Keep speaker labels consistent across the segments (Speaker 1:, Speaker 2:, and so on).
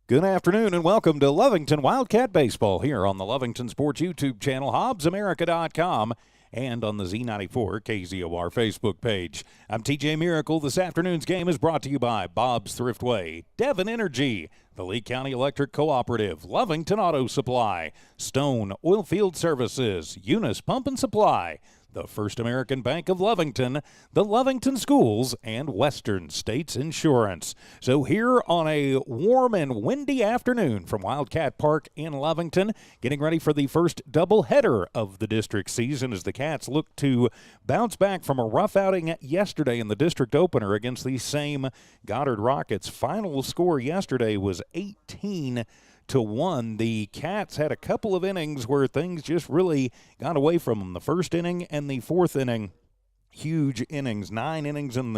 Speaker 1: Good afternoon and welcome to Lovington Wildcat Baseball here on the Lovington Sports YouTube channel, HobbsAmerica.com, and on the Z94 KZOR Facebook page. I'm TJ Miracle. This afternoon's game is brought to you by Bob's Thriftway, Devon Energy, the Lee County Electric Cooperative, Lovington Auto Supply, Stone Oilfield Services, Eunice Pump and Supply, the First American Bank of Lovington, the Lovington Schools, and Western States Insurance. So here on a warm and windy afternoon from Wildcat Park in Lovington, getting ready for the first doubleheader of the district season as the Cats look to bounce back from a rough outing yesterday in the district opener against the same Goddard Rockets. Final score yesterday was 18-1. The Cats had a couple of innings where things just really got away from them. The first inning and the fourth inning, huge innings. 9 runs in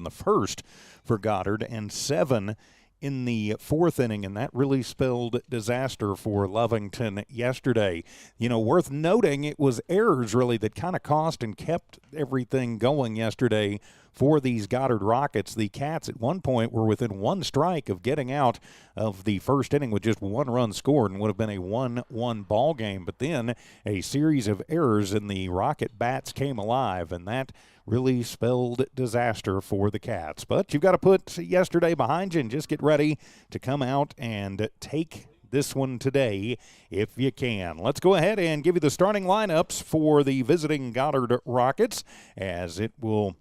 Speaker 1: the first for Goddard and 7 in the fourth inning, and that really spelled disaster for Lovington yesterday. You know, worth noting, it was errors really that kind of cost and kept everything going yesterday for these Goddard Rockets. The Cats at one point were within one strike of getting out of the first inning with just 1 run scored and would have been a 1-1 ball game. But then a series of errors and the Rocket bats came alive, and that really spelled disaster for the Cats. But you've got to put yesterday behind you and just get ready to come out and take this one today if you can. Let's go ahead and give you the starting lineups for the visiting Goddard Rockets, as it will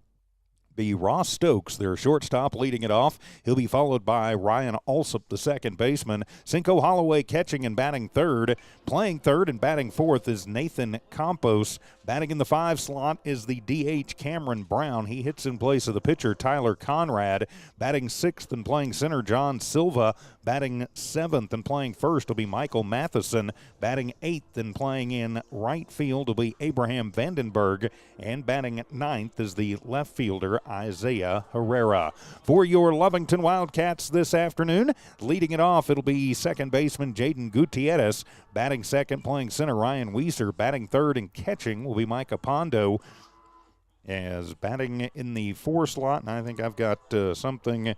Speaker 1: be Ross Stokes, their shortstop, leading it off. He'll be followed by Ryan Alsop, the second baseman. Cinco Holloway catching and batting third. Playing third and batting fourth is Nathan Campos. Batting in the 5 slot is the DH Cameron Brown. He hits in place of the pitcher Tyler Conrad. Batting sixth and playing center John Silva. Batting seventh and playing first will be Michael Matheson. Batting eighth and playing in right field will be Abraham Vandenberg. And batting ninth is the left fielder Isaiah Herrera. For your Lovington Wildcats this afternoon, leading it off, it'll be second baseman Jaden Gutierrez. Batting second, playing center Ryan Weiser. Batting third and catching will be Micah Pondo. As batting in the 4 slot, and I think I've got something.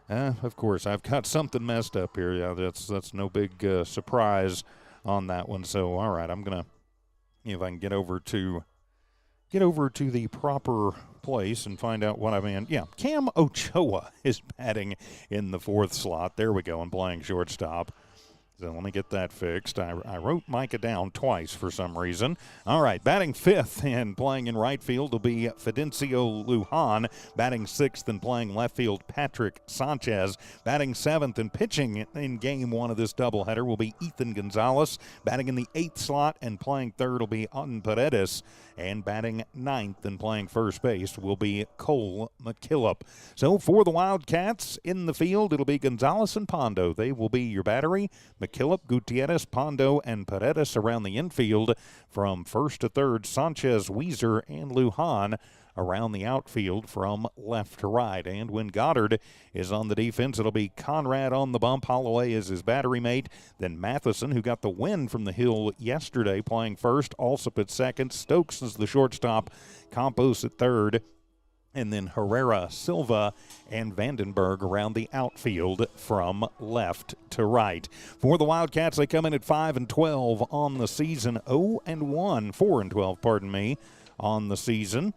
Speaker 1: Of course, I've got something messed up here. Yeah, that's no big surprise on that one. So, all right, I'm gonna, if I can get over to the proper place and find out what I mean. Yeah, Cam Ochoa is batting in the 4th slot. There we go, and playing shortstop. So let me get that fixed. I wrote Micah down twice for some reason. All right, batting 5th and playing in right field will be Fidencio Lujan. Batting 6th and playing left field, Patrick Sanchez. Batting 7th and pitching in game 1 of this doubleheader will be Ethan Gonzalez. Batting in the 8th slot and playing third will be Auden Paredes. And batting 9th and playing first base will be Cole McKillop. So for the Wildcats in the field, it'll be Gonzalez and Pondo. They will be your battery. McKillop, Gutierrez, Pondo, and Paredes around the infield. From first to third, Sanchez, Weiser, and Lujan around the outfield from left to right. And when Goddard is on the defense, it'll be Conrad on the bump. Holloway is his battery mate. Then Matheson, who got the win from the Hill yesterday, playing first. Alsop at second. Stokes is the shortstop. Campos at third. And then Herrera, Silva, and Vandenberg around the outfield from left to right. For the Wildcats, they come in at 5-12 on the season. 4-12, pardon me, on the season.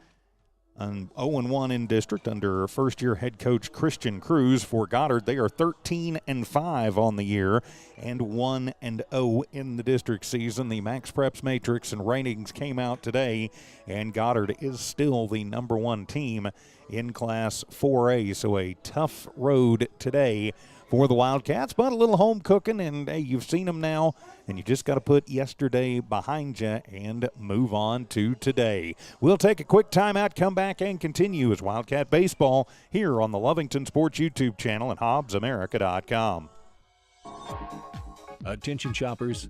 Speaker 1: And 0-1 in district under first-year head coach Christian Cruz. For Goddard, they are 13-5 on the year and 1-0 in the district season. The Max Preps Matrix and ratings came out today, and Goddard is still the number 1 team in Class 4A. So a tough road today for the Wildcats, but a little home cooking, and hey, you've seen them now, and you just got to put yesterday behind you and move on to today. We'll take a quick timeout, come back, and continue as Wildcat Baseball here on the Lovington Sports YouTube channel at HobbsAmerica.com.
Speaker 2: Attention shoppers,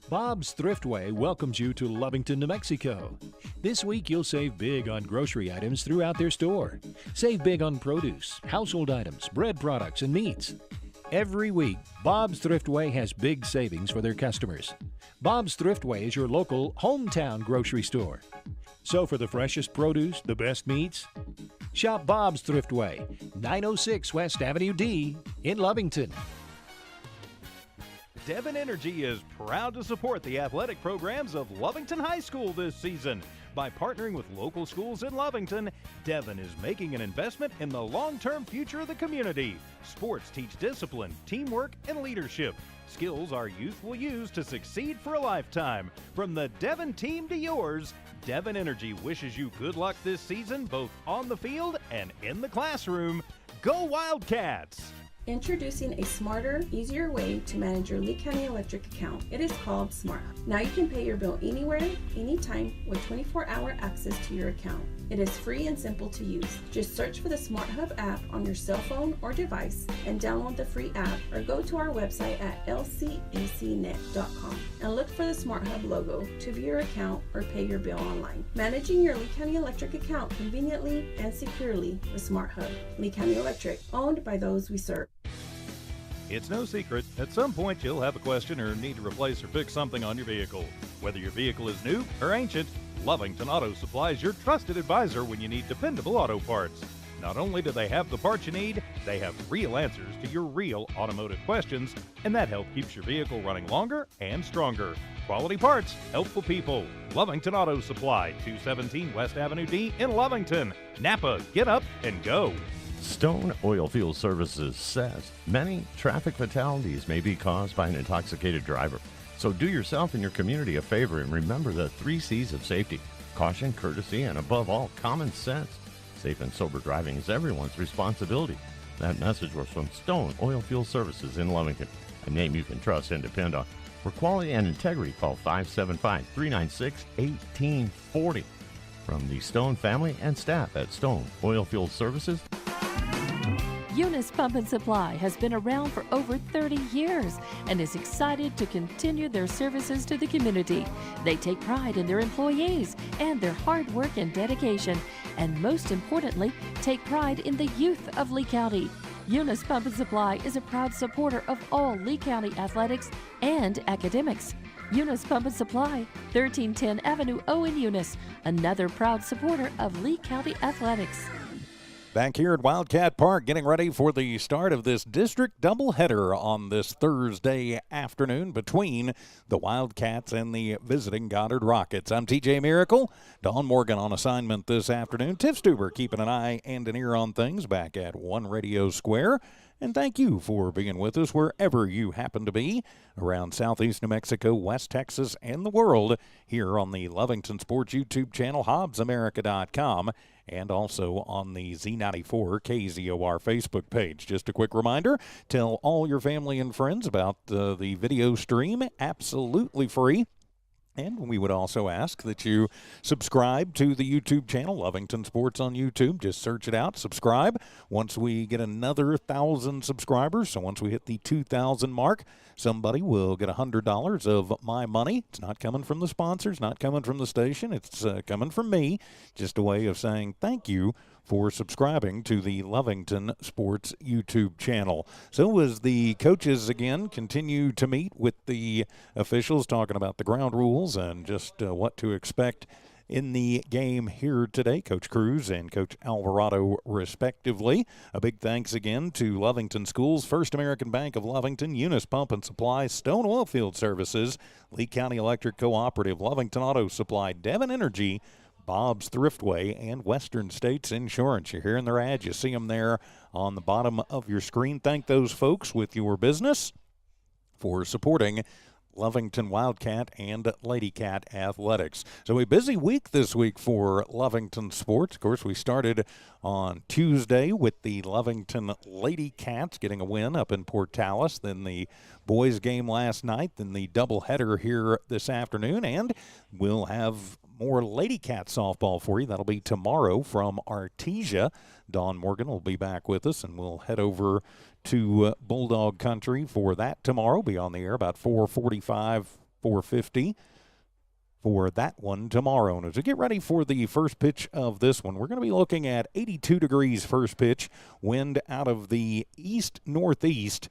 Speaker 2: Bob's Thriftway welcomes you to Lovington, New Mexico. This week you'll save big on grocery items throughout their store. Save big on produce, household items, bread products, and meats. Every week, Bob's Thriftway has big savings for their customers. Bob's Thriftway is your local hometown grocery store. So for the freshest produce, the best meats, shop Bob's Thriftway, 906 West Avenue D in Lovington.
Speaker 1: Devon Energy is proud to support the athletic programs of Lovington High School this season. By partnering with local schools in Lovington, Devon is making an investment in the long-term future of the community. Sports teach discipline, teamwork, and leadership. Skills our youth will use to succeed for a lifetime. From the Devon team to yours, Devon Energy wishes you good luck this season, both on the field and in the classroom. Go Wildcats!
Speaker 3: Introducing a smarter, easier way to manage your Lee County Electric account. It is called Smart Hub. Now you can pay your bill anywhere, anytime, with 24-hour access to your account. It is free and simple to use. Just search for the Smart Hub app on your cell phone or device and download the free app, or go to our website at lcecnet.com and look for the Smart Hub logo to view your account or pay your bill online. Managing your Lee County Electric account conveniently and securely with Smart Hub. Lee County Electric, owned by those we serve.
Speaker 1: It's no secret, at some point you'll have a question or need to replace or fix something on your vehicle. Whether your vehicle is new or ancient, Lovington Auto Supply is your trusted advisor when you need dependable auto parts. Not only do they have the parts you need, they have real answers to your real automotive questions, and that help keeps your vehicle running longer and stronger. Quality parts, helpful people. Lovington Auto Supply, 217 West Avenue D in Lovington. Napa, get up and go.
Speaker 4: Stone Oilfield Services says many traffic fatalities may be caused by an intoxicated driver. So do yourself and your community a favor and remember the 3 C's of safety: caution, courtesy, and above all, common sense. Safe and sober driving is everyone's responsibility. That message was from Stone Oilfield Services in Lovington, a name you can trust and depend on. For quality and integrity, call 575-396-1840. From the Stone family and staff at Stone Oilfield Services.
Speaker 5: Eunice Pump and Supply has been around for over 30 years and is excited to continue their services to the community. They take pride in their employees and their hard work and dedication, and most importantly, take pride in the youth of Lee County. Eunice Pump and Supply is a proud supporter of all Lee County athletics and academics. Eunice Pump and Supply, 1310 Avenue O in Eunice, another proud supporter of Lee County athletics.
Speaker 1: Back here at Wildcat Park, getting ready for the start of this district doubleheader on this Thursday afternoon between the Wildcats and the visiting Goddard Rockets. I'm TJ Miracle. Dawn Morgan on assignment this afternoon. Tiff Stuber keeping an eye and an ear on things back at One Radio Square. And thank you for being with us wherever you happen to be around Southeast New Mexico, West Texas, and the world here on the Lovington Sports YouTube channel, HobbsAmerica.com, and also on the Z94 KZOR Facebook page. Just a quick reminder, tell all your family and friends about the video stream, absolutely free. And we would also ask that you subscribe to the YouTube channel, Lovington Sports on YouTube. Just search it out, subscribe. Once we get another 1,000 subscribers, so once we hit the 2,000 mark, somebody will get $100 of my money. It's not coming from the sponsors, not coming from the station. It's coming from me. Just a way of saying thank you for subscribing to the Lovington Sports YouTube channel. So as the coaches again continue to meet with the officials, talking about the ground rules and just what to expect in the game here today, Coach Cruz and Coach Alvarado respectively. A big thanks again to Lovington Schools, First American Bank of Lovington, Eunice Pump and Supply, Stone Oilfield Services, Lee County Electric Cooperative, Lovington Auto Supply, Devon Energy, Bob's Thriftway, and Western States Insurance. You're hearing their ads. You see them there on the bottom of your screen. Thank those folks with your business for supporting Lovington Wildcat and Lady Cat athletics. So a busy week this week for Lovington sports. Of course, we started on Tuesday with the Lovington Lady Cats getting a win up in Portales. Then the boys game last night. Then the doubleheader here this afternoon. And we'll have more Lady Cat softball for you. That'll be tomorrow from Artesia. Dawn Morgan will be back with us, and we'll head over to Bulldog Country for that tomorrow. Be on the air about 4:45, 4:50 for that one tomorrow. And as we get ready for the first pitch of this one, we're going to be looking at 82 degrees first pitch, wind out of the east-northeast,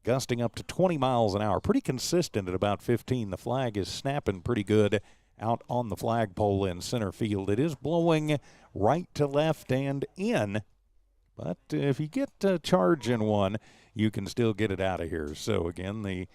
Speaker 1: gusting up to 20 miles an hour. Pretty consistent at about 15. The flag is snapping pretty good out on the flagpole in center field. It is blowing right to left and in, but if you get a charge in one, you can still get it out of here. So again, the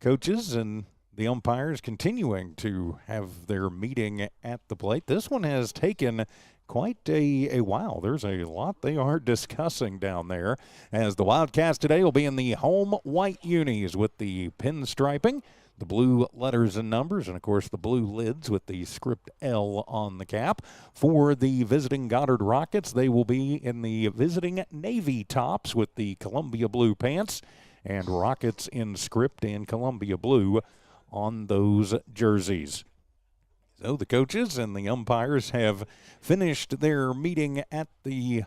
Speaker 1: coaches and the umpires continuing to have their meeting at the plate. This one has taken quite a while. There's a lot they are discussing down there, as the Wildcats today will be in the home white unis with the pinstriping, the blue letters and numbers, and of course the blue lids with the script L on the cap. For the visiting Goddard Rockets, they will be in the visiting navy tops with the Columbia blue pants, and Rockets in script and Columbia blue on those jerseys. So the coaches and the umpires have finished their meeting at the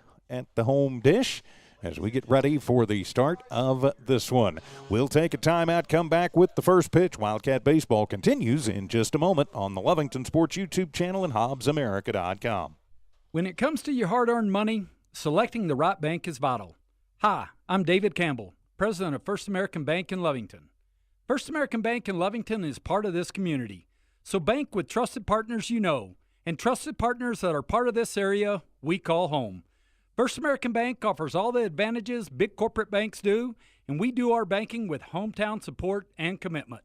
Speaker 1: home dish as we get ready for the start of this one. We'll take a timeout, come back with the first pitch. Wildcat Baseball continues in just a moment on the Lovington Sports YouTube channel and HobbsAmerica.com.
Speaker 6: When it comes to your hard-earned money, selecting the right bank is vital. Hi, I'm David Campbell, president of First American Bank in Lovington. First American Bank in Lovington is part of this community. So bank with trusted partners you know, and trusted partners that are part of this area we call home. First American Bank offers all the advantages big corporate banks do, and we do our banking with hometown support and commitment.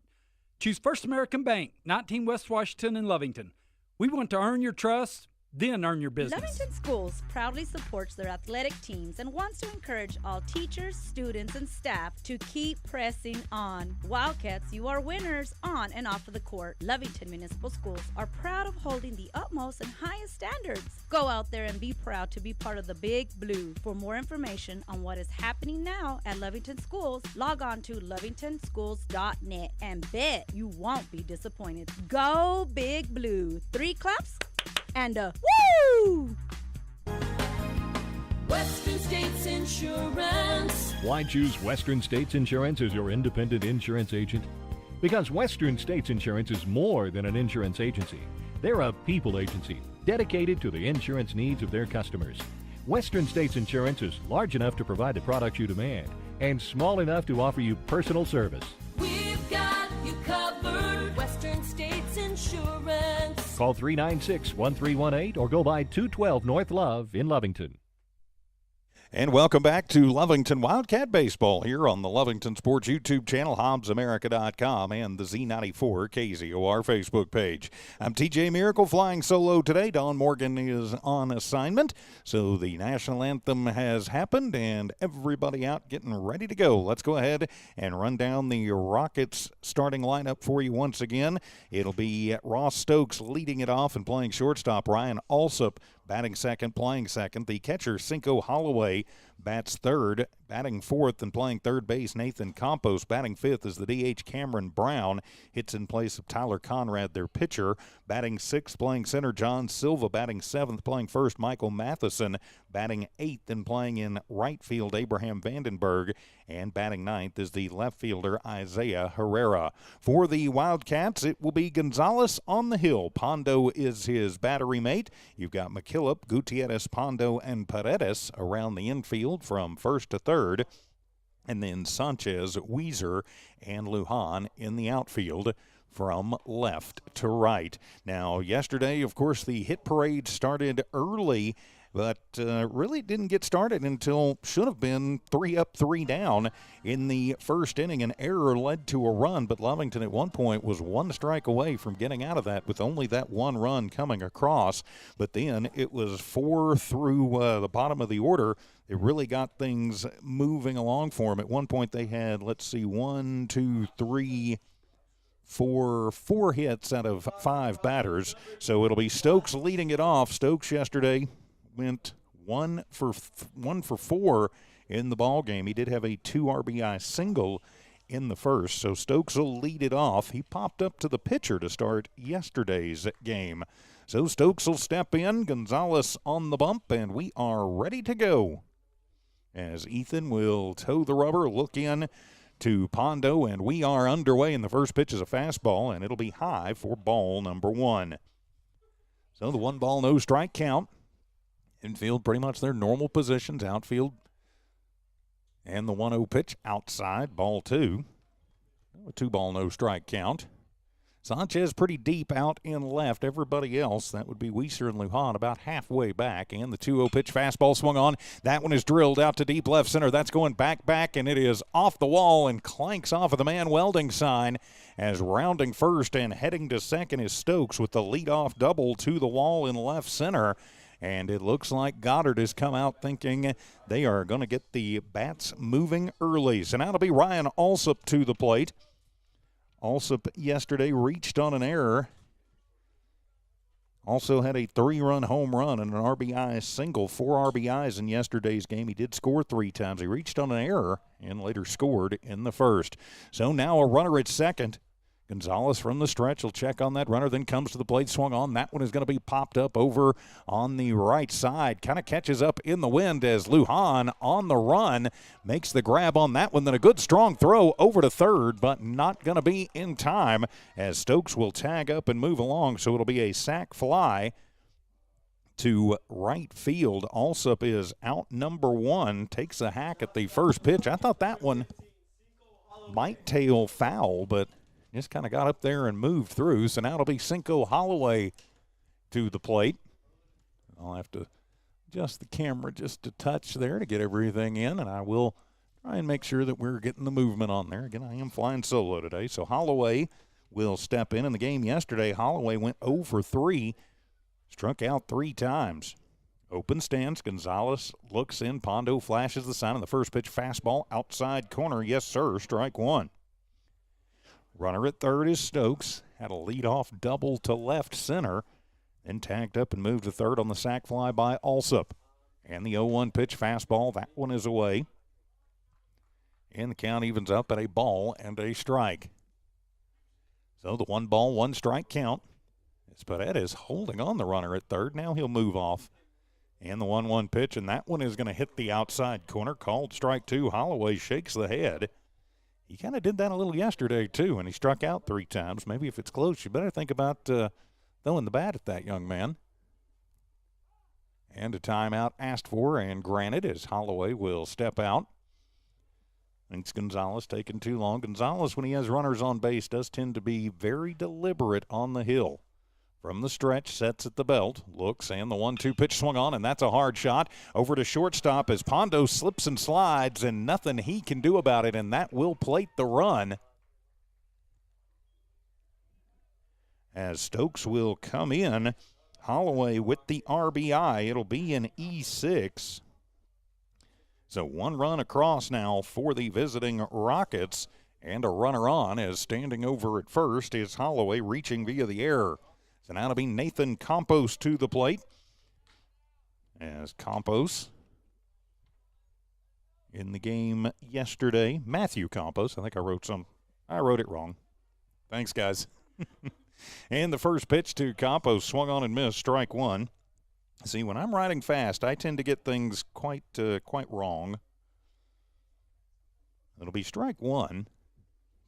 Speaker 6: Choose First American Bank, 19 West Washington in Lovington. We want to earn your trust, then earn your business.
Speaker 7: Lovington Schools proudly supports their athletic teams and wants to encourage all teachers, students, and staff to keep pressing on. Wildcats, you are winners on and off of the court. Lovington Municipal Schools are proud of holding the utmost and highest standards. Go out there and be proud to be part of the Big Blue. For more information on what is happening now at Lovington Schools, log on to lovingtonschools.net and bet you won't be disappointed. Go Big Blue. 3 claps and a woo!
Speaker 8: Western States Insurance.
Speaker 2: Why choose Western States Insurance as your independent insurance agent? Because Western States Insurance is more than an insurance agency. They're a people agency dedicated to the insurance needs of their customers. Western States Insurance is large enough to provide the products you demand and small enough to offer you personal service.
Speaker 8: We've got you covered. Western States Insurance.
Speaker 2: Call 396-1318 or go by 212 North Love in Lovington.
Speaker 1: And welcome back to Lovington Wildcat Baseball here on the Lovington Sports YouTube channel, HobbsAmerica.com, and the Z94 KZOR Facebook page. I'm TJ Miracle flying solo today. Don Morgan is on assignment. So the national anthem has happened and everybody out getting ready to go. Let's go ahead and run down the Rockets starting lineup for you once again. It'll be Ross Stokes leading it off and playing shortstop. Ryan Alsop batting second, playing second. The catcher, Cinco Holloway, bats third. Batting fourth and playing third base, Nathan Campos. Batting fifth is the DH, Cameron Brown. Hits in place of Tyler Conrad, their pitcher. Batting sixth, playing center, John Silva. Batting seventh, playing first, Michael Matheson. Batting eighth and playing in right field, Abraham Vandenberg. And batting ninth is the left fielder, Isaiah Herrera. For the Wildcats, it will be Gonzalez on the hill. Pondo is his battery mate. You've got McKillop, Gutierrez, Pondo, and Paredes around the infield from first to third. And then Sanchez, Weezer, and Lujan in the outfield from left to right. Now, yesterday, of course, the hit parade started early, but really didn't get started until should have been 3 up, 3 down in the first inning. An error led to a run, but Lovington at one point was 1 strike away from getting out of that with only that 1 run coming across. But then it was 4 through the bottom of the order. It really got things moving along for them. At one point they had, 4 hits out of 5 batters. So it'll be Stokes leading it off. Stokes yesterday went 1 for 4 in the ball game. He did have a 2 RBI single in the first, so Stokes will lead it off. He popped up to the pitcher to start yesterday's game. So Stokes will step in, Gonzalez on the bump, and we are ready to go. As Ethan will toe the rubber, look in to Pondo, and we are underway. And the first pitch is a fastball, and it'll be high for ball number 1. So the 1 ball, no strike count. Infield pretty much their normal positions. Outfield and the 1-0 pitch outside, ball 2. A 2 ball, no strike count. Sanchez pretty deep out in left. Everybody else, that would be Weiser and Lujan, about halfway back. And the 2-0 pitch fastball swung on. That one is drilled out to deep left center. That's going back, and it is off the wall and clanks off of the man Welding sign as rounding first and heading to second is Stokes with the leadoff double to the wall in left center. And it looks like Goddard has come out thinking they are going to get the bats moving early. So now it'll be Ryan Alsop to the plate. Alsop yesterday reached on an error. Also had a 3-run home run and an RBI single, 4 RBIs in yesterday's game. He did score 3 times. He reached on an error and later scored in the first. So now a runner at second. Gonzalez from the stretch will check on that runner, then comes to the plate, swung on. That one is going to be popped up over on the right side. Kind of catches up in the wind as Lujan on the run makes the grab on that one. Then a good strong throw over to third, but not going to be in time as Stokes will tag up and move along. So it'll be a sac fly to right field. Alsop is out number 1, takes a hack at the first pitch. I thought that one might tail foul, but just kind of got up there and moved through. So now it'll be Cinco Holloway to the plate. I'll have to adjust the camera just a touch there to get everything in, and I will try and make sure that we're getting the movement on there. Again, I am flying solo today. So Holloway will step in. In the game yesterday, Holloway went 0 for 3, struck out 3 times. Open stance, Gonzalez looks in. Pondo flashes the sign on the first pitch. Fastball outside corner. Yes, sir. Strike 1. Runner at third is Stokes. Had a leadoff double to left center. Then tagged up and moved to third on the sac fly by Alsop. And the 0-1 pitch fastball. That one is away. And the count evens up at a ball and a strike. So the 1 ball, 1 strike count. Espadette is holding on the runner at third. Now he'll move off. And the 1-1 pitch, and that one is going to hit the outside corner. Called strike 2. Holloway shakes the head. He kind of did that a little yesterday, too, and he struck out 3 times. Maybe if it's close, you better think about throwing the bat at that young man. And a timeout asked for and granted as Holloway will step out. Thinks Gonzalez taking too long. Gonzalez, when he has runners on base, does tend to be very deliberate on the hill. From the stretch, sets at the belt, looks, and the 1-2 pitch swung on, and that's a hard shot. Over to shortstop as Pondo slips and slides, and nothing he can do about it, and that will plate the run. As Stokes will come in, Holloway with the RBI. It'll be an E6. So 1 run across now for the visiting Rockets, and a runner on as standing over at first is Holloway reaching via the error. So now it'll be Nathan Campos to the plate. As Campos in the game yesterday. Matthew Campos. I think I wrote it wrong. Thanks, guys. And the first pitch to Campos swung on and missed, strike 1. See, when I'm riding fast, I tend to get things quite wrong. It'll be strike 1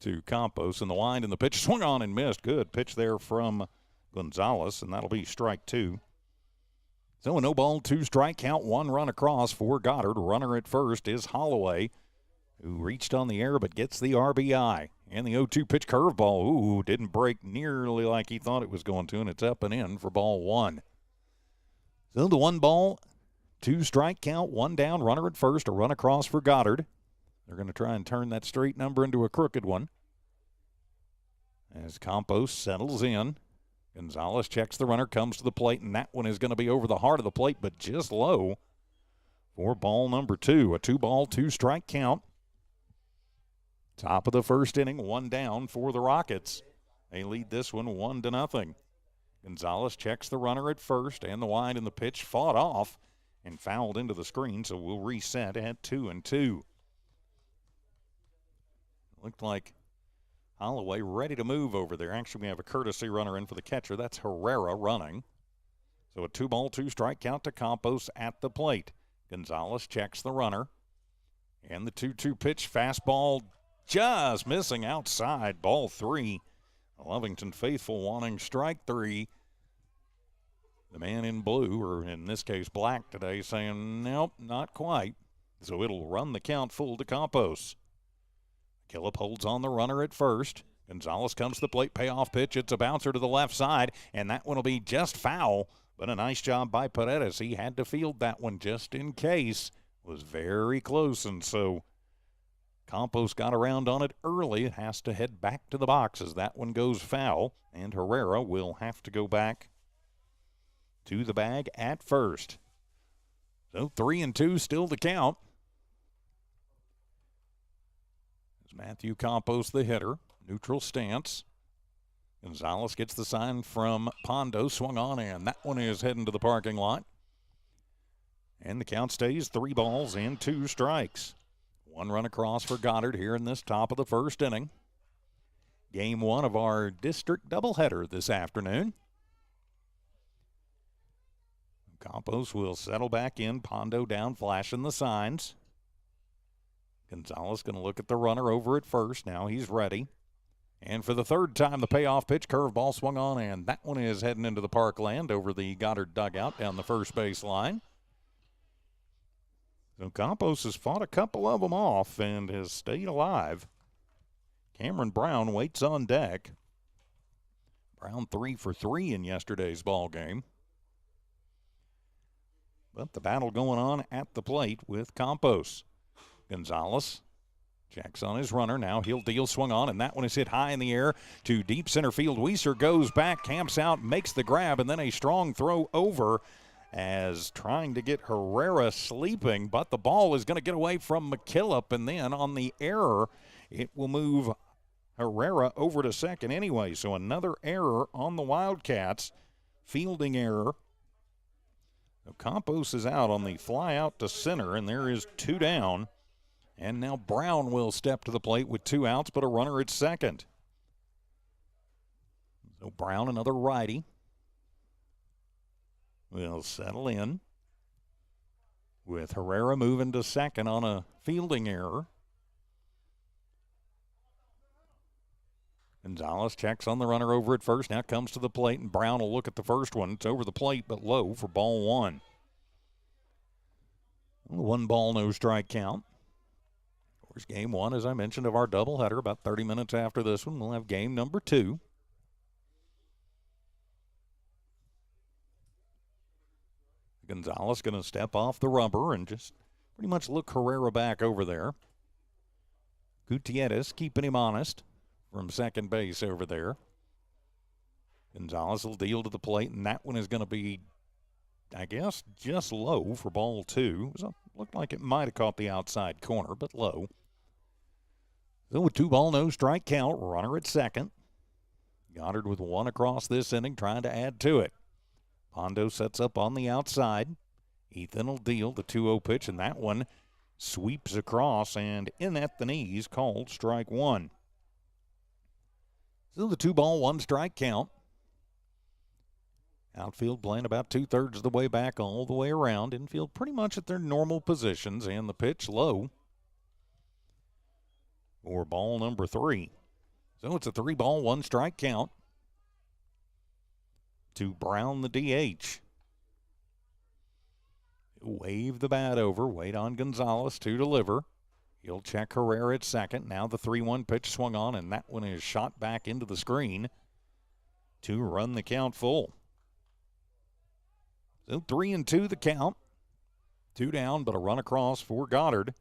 Speaker 1: to Campos, and the wind and the pitch swung on and missed. Good pitch there from Gonzalez, and that'll be strike 2. So a no ball, 2 strike count, 1 run across for Goddard. Runner at first is Holloway, who reached on the air but gets the RBI. And the 0-2 pitch curveball, didn't break nearly like he thought it was going to, and it's up and in for ball 1. So the 1 ball, 2 strike count, 1 down, runner at first, a run across for Goddard. They're going to try and turn that straight number into a crooked one. As Campos settles in, Gonzalez checks the runner, comes to the plate, and that one is going to be over the heart of the plate, but just low for ball number 2. A 2 ball, 2 strike count. Top of the first inning, 1 down for the Rockets. They lead this one 1-0. Gonzalez checks the runner at first, and the wind and the pitch fought off and fouled into the screen, so we'll reset at 2-2. Looked like Holloway ready to move over there. Actually, we have a courtesy runner in for the catcher. That's Herrera running. So a 2 ball, 2 strike count to Campos at the plate. Gonzalez checks the runner. And the 2-2 pitch, fastball just missing outside, ball 3. Lovington faithful wanting strike 3. The man in blue, or in this case black today, saying, nope, not quite. So it'll run the count full to Campos. Killip holds on the runner at first. Gonzalez comes to the plate, payoff pitch. It's a bouncer to the left side, and that one will be just foul. But a nice job by Paredes. He had to field that one just in case. Was very close, and so Campos got around on it early. It has to head back to the box as that one goes foul, and Herrera will have to go back to the bag at first. So 3-2 still to count. It's Matthew Campos, the hitter. Neutral stance. Gonzalez gets the sign from Pondo, swung on, and that one is heading to the parking lot. And the count stays 3 balls and 2 strikes. 1 run across for Goddard here in this top of the first inning. Game 1 of our district doubleheader this afternoon. Campos will settle back in. Pondo down, flashing the signs. Gonzalez going to look at the runner over at first. Now he's ready. And for the third time, the payoff pitch, curveball swung on, and that one is heading into the parkland over the Goddard dugout down the first base line. So Campos has fought a couple of them off and has stayed alive. Cameron Brown waits on deck. Brown 3 for 3 in yesterday's ball game. But the battle going on at the plate with Campos. Gonzalez checks on his runner. Now he'll deal, swung on, and that one is hit high in the air to deep center field. Weiser goes back, camps out, makes the grab, and then a strong throw over as trying to get Herrera sleeping, but the ball is going to get away from McKillop, and then on the error, it will move Herrera over to second anyway. So another error on the Wildcats, fielding error. So Campos is out on the fly out to center, and there is 2 down. And now Brown will step to the plate with 2 outs, but a runner at second. So Brown, another righty, will settle in with Herrera moving to second on a fielding error. Gonzalez checks on the runner over at first. Now comes to the plate, and Brown will look at the first one. It's over the plate, but low for ball 1. 1 ball, no strike count. Of course, game 1, as I mentioned, of our doubleheader. About 30 minutes after this one, we'll have game number 2. Gonzalez going to step off the rubber and just pretty much look Herrera back over there. Gutierrez keeping him honest from second base over there. Gonzalez will deal to the plate, and that one is going to be, I guess, just low for ball 2. Looked like it might have caught the outside corner, but low. So with 2 ball, no strike count, runner at second. Goddard with 1 across this inning, trying to add to it. Pondo sets up on the outside. Ethan will deal the 2-0 pitch, and that one sweeps across and in at the knees, called strike 1. Still the 2 ball, 1 strike count. Outfield playing about 2/3 of the way back all the way around. Infield pretty much at their normal positions, and the pitch low for ball number 3. So it's a 3 ball, 1 strike count to Brown, the DH. He'll wave the bat over, wait on Gonzalez to deliver. He'll check Herrera at second. Now the 3-1 pitch swung on, and that one is shot back into the screen to run the count full. So 3-2 the count. 2 down, but a run across for Goddard.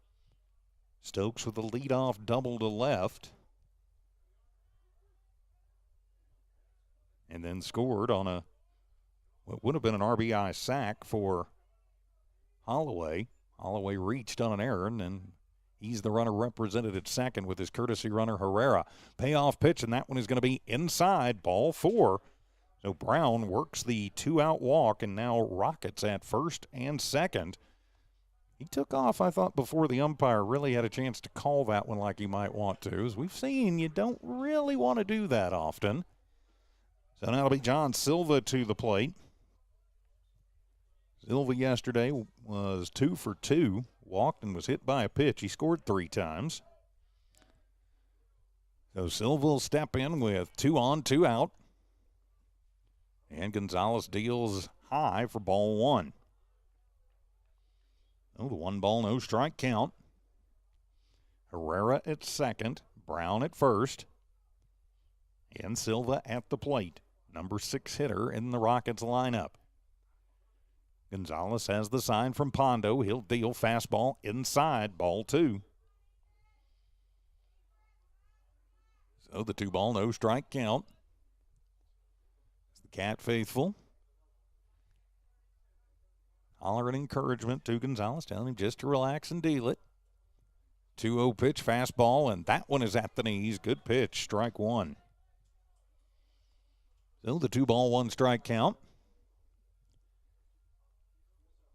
Speaker 1: Stokes with a leadoff double to left. And then scored on what would have been an RBI sack for Holloway. Holloway reached on an error, and then he's the runner represented at second with his courtesy runner Herrera. Payoff pitch, and that one is going to be inside, ball 4. So Brown works the 2-out walk and now rockets at first and second. He took off, I thought, before the umpire really had a chance to call that one like he might want to. As we've seen, you don't really want to do that often. So now it'll be John Silva to the plate. Silva yesterday was 2 for 2, walked and was hit by a pitch. He scored 3 times. So Silva will step in with 2 on, 2 out. And Gonzalez deals high for ball 1. Oh, the 1 ball, no strike count. Herrera at second, Brown at first. And Silva at the plate, number 6 hitter in the Rockets lineup. Gonzalez has the sign from Pondo. He'll deal fastball inside, ball 2. So the 2-ball, no strike count. The Cat faithful hollering encouragement to Gonzalez, telling him just to relax and deal it. 2-0 pitch, fastball, and that one is at the knees. Good pitch, strike 1. So the 2-ball, 1 strike count.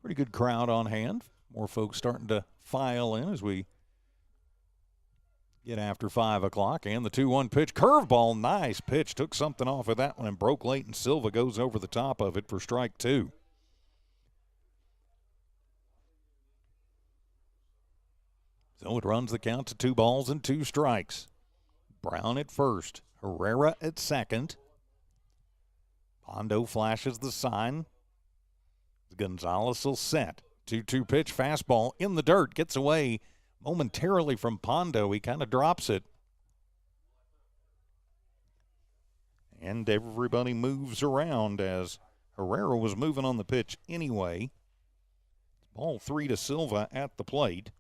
Speaker 1: Pretty good crowd on hand. More folks starting to file in as we get after 5 o'clock. And the 2-1 pitch, curveball, nice pitch. Took something off of that one and broke late, and Silva goes over the top of it for strike 2. So it runs the count to 2 balls and 2 strikes. Brown at first, Herrera at second. Pondo flashes the sign. Gonzalez will set. 2-2 pitch, fastball in the dirt. Gets away momentarily from Pondo. He kind of drops it. And everybody moves around as Herrera was moving on the pitch anyway. Ball 3 to Silva at the plate.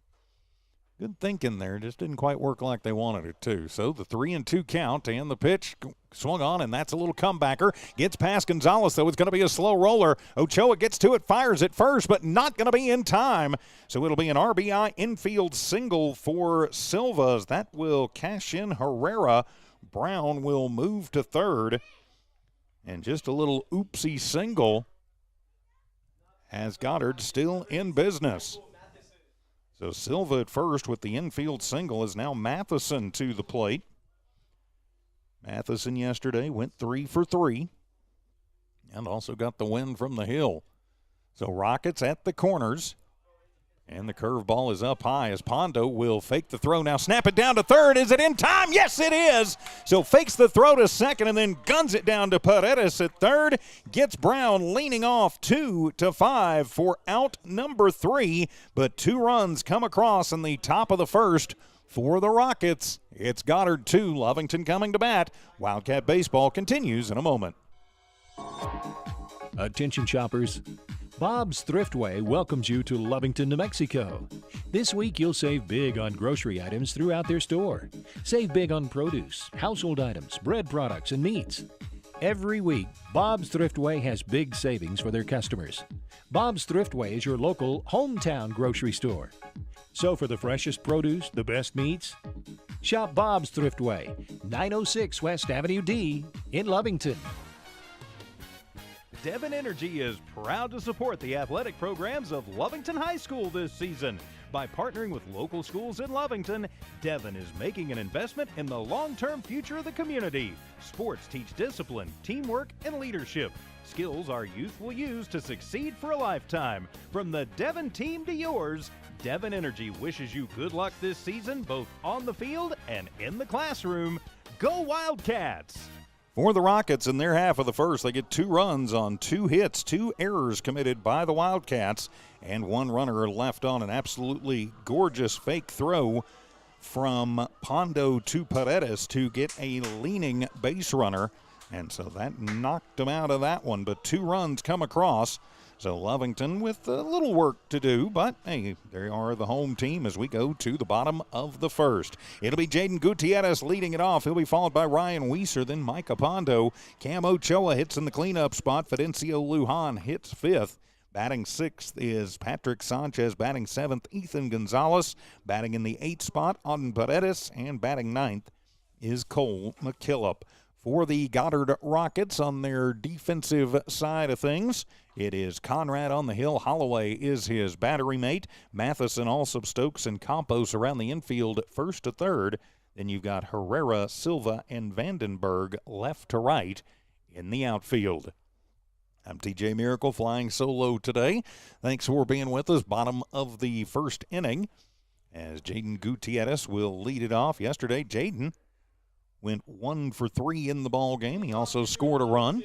Speaker 1: Good thinking there. Just didn't quite work like they wanted it to. So the 3-2 count, and the pitch swung on, and that's a little comebacker. Gets past Gonzalez, though. It's going to be a slow roller. Ochoa gets to it, fires it first, but not going to be in time. So it'll be an RBI infield single for Silva. That will cash in Herrera. Brown will move to third. And just a little oopsie single has Goddard still in business. So Silva at first with the infield single is now Matheson to the plate. Matheson yesterday went 3 for 3 and also got the win from the hill. So Rockets at the corners. And the curveball is up high as Pondo will fake the throw. Now snap it down to third. Is it in time? Yes, it is. So fakes the throw to second and then guns it down to Paredes at third. Gets Brown leaning off 2-5 for out number 3. But 2 runs come across in the top of the first for the Rockets. It's Goddard 2, Lovington coming to bat. Wildcat baseball continues in a moment.
Speaker 2: Attention shoppers. Bob's Thriftway welcomes you to Lovington, New Mexico. This week you'll save big on grocery items throughout their store. Save big on produce, household items, bread products, and meats. Every week, Bob's Thriftway has big savings for their customers. Bob's Thriftway is your local hometown grocery store. So for the freshest produce, the best meats, shop Bob's Thriftway, 906 West Avenue D in Lovington.
Speaker 9: Devon Energy is proud to support the athletic programs of Lovington High School this season. By partnering with local schools in Lovington, Devon is making an investment in the long-term future of the community. Sports teach discipline, teamwork, and leadership. Skills our youth will use to succeed for a lifetime. From the Devon team to yours, Devon Energy wishes you good luck this season, both on the field and in the classroom. Go Wildcats!
Speaker 1: For the Rockets in their half of the first, they get 2 runs on 2 hits, 2 errors committed by the Wildcats, and 1 runner left on an absolutely gorgeous fake throw from Pondo to Paredes to get a leaning base runner. And so that knocked them out of that one, but 2 runs come across. So Lovington with a little work to do, but hey, they are the home team as we go to the bottom of the first. It'll be Jaden Gutierrez leading it off. He'll be followed by Ryan Weiser, then Micah Pondo. Cam Ochoa hits in the cleanup spot. Fidencio Lujan hits 5th. Batting 6th is Patrick Sanchez. Batting 7th, Ethan Gonzalez. Batting in the 8th spot, Auden Paredes. And batting 9th is Cole McKillop. For the Goddard Rockets on their defensive side of things, it is Conrad on the hill. Holloway is his battery mate. Matheson, Alsop, Stokes, and Campos around the infield, first to third. Then you've got Herrera, Silva, and Vandenberg left to right in the outfield. I'm TJ Miracle flying solo today. Thanks for being with us. Bottom of the first inning as Jaden Gutierrez will lead it off. Yesterday, Jaden went 1 for 3 in the ball game. He also scored a run.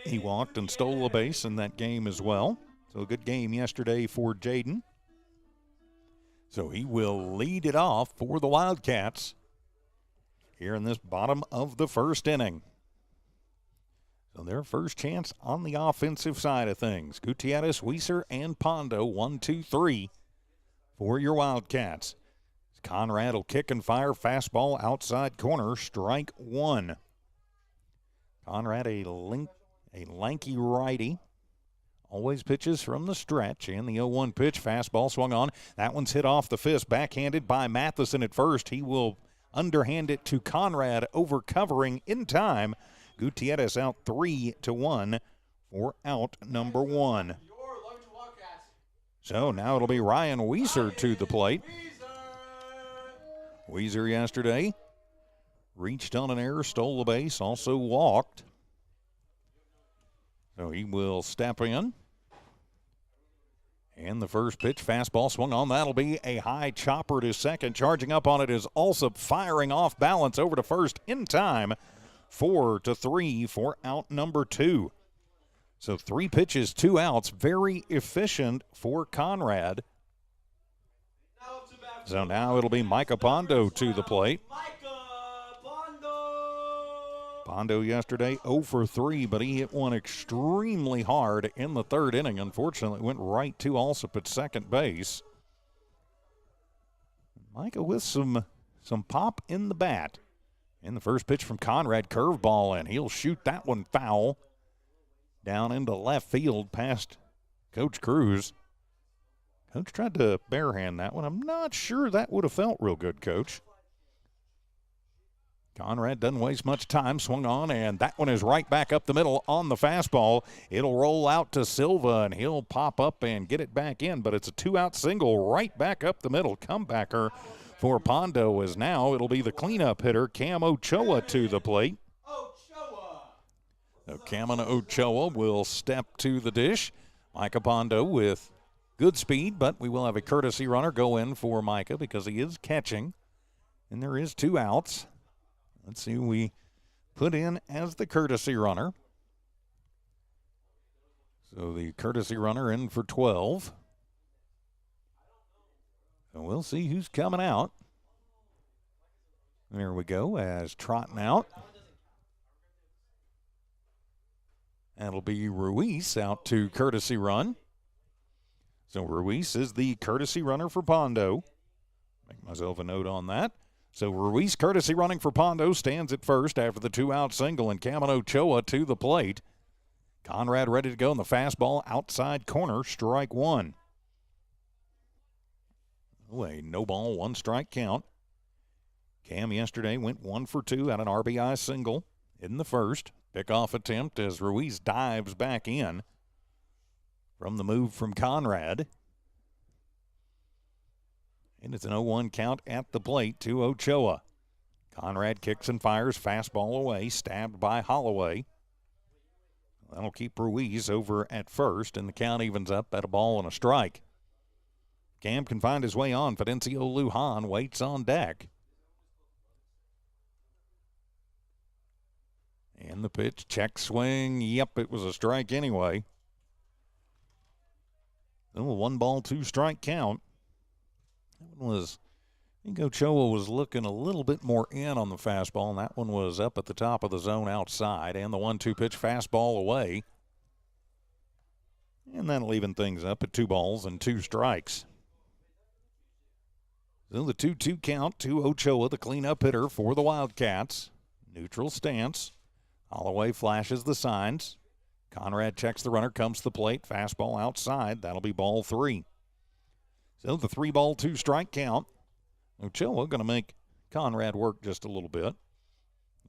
Speaker 1: He walked and stole a base in that game as well. So a good game yesterday for Jaden. So he will lead it off for the Wildcats. here in this bottom of the first inning. So their first chance on the offensive side of things. Gutierrez, Weiser, and Pondo, 1, 2, 3 for your Wildcats. Conrad will kick and fire, fastball outside corner, strike one. Conrad, a lanky righty, always pitches from the stretch, and the 0-1 pitch, fastball swung on. That one's hit off the fist, backhanded by Matheson at first. He will underhand it to Conrad, over covering in time. Gutierrez out 3-1 for out number one. So now it'll be Ryan Weiser to the plate. Weiser yesterday reached on an error, stole the base, also walked. So he will step in. And the first pitch, fastball swung on. That'll be a high chopper to second. Charging up on it is Alsop, firing off balance over to first in time. 4-3 for out number two. So 3 pitches, 2 outs. Very efficient for Conrad. So now it'll be Micah Pondo to the plate. Pondo yesterday 0 for 3, but he hit one extremely hard in the third inning. Unfortunately, went right to Alsop at second base. Micah with some pop in the bat. And the first pitch from Conrad, curveball, and he'll shoot that one foul down into left field past Coach Cruz. Coach tried to barehand that one. I'm not sure that would have felt real good, Coach. Conrad doesn't waste much time, swung on, and that one is right back up the middle on the fastball. It'll roll out to Silva, and he'll pop up and get it back in, but it's a 2-out single right back up the middle. Comebacker for Pondo is now it'll be the cleanup hitter, Cam Ochoa, to the plate. So Cam Ochoa will step to the dish. Micah Pondo with good speed, but we will have a courtesy runner go in for Micah because he is catching, and there is 2 outs. Let's see who we put in as the courtesy runner. So the courtesy runner in for 12. So we'll see who's coming out. There we go, as trotting out. That'll be Ruiz out to courtesy run. So Ruiz is the courtesy runner for Pondo. Make myself a note on that. So Ruiz, courtesy running for Pondo, stands at first after the 2-out single, and Cam Ochoa to the plate. Conrad ready to go in the fastball, outside corner, strike one. Oh, a no ball, 1 strike count. Cam yesterday went 1 for 2 at an RBI single in the first. Pickoff attempt as Ruiz dives back in from the move from Conrad. And it's an 0-1 count at the plate to Ochoa. Conrad kicks and fires, fastball away, stabbed by Holloway. That'll keep Ruiz over at first, and the count evens up at a ball and a strike. Cam can find his way on. Fidencio Lujan waits on deck. And the pitch, check swing. Yep, it was a strike anyway. A 1 ball, 2 strike count. That one was, I think Ochoa was looking a little bit more in on the fastball, and that one was up at the top of the zone outside, and the 1-2 pitch fastball away. And that'll even things up at 2 balls and 2 strikes. So the 2-2 count to Ochoa, the cleanup hitter for the Wildcats. Neutral stance. Holloway flashes the signs. Conrad checks the runner, comes to the plate, fastball outside. That'll be ball 3. So the 3-ball, 2 strike count. Ochoa going to make Conrad work just a little bit.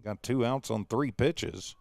Speaker 1: Got 2 outs on 3 pitches.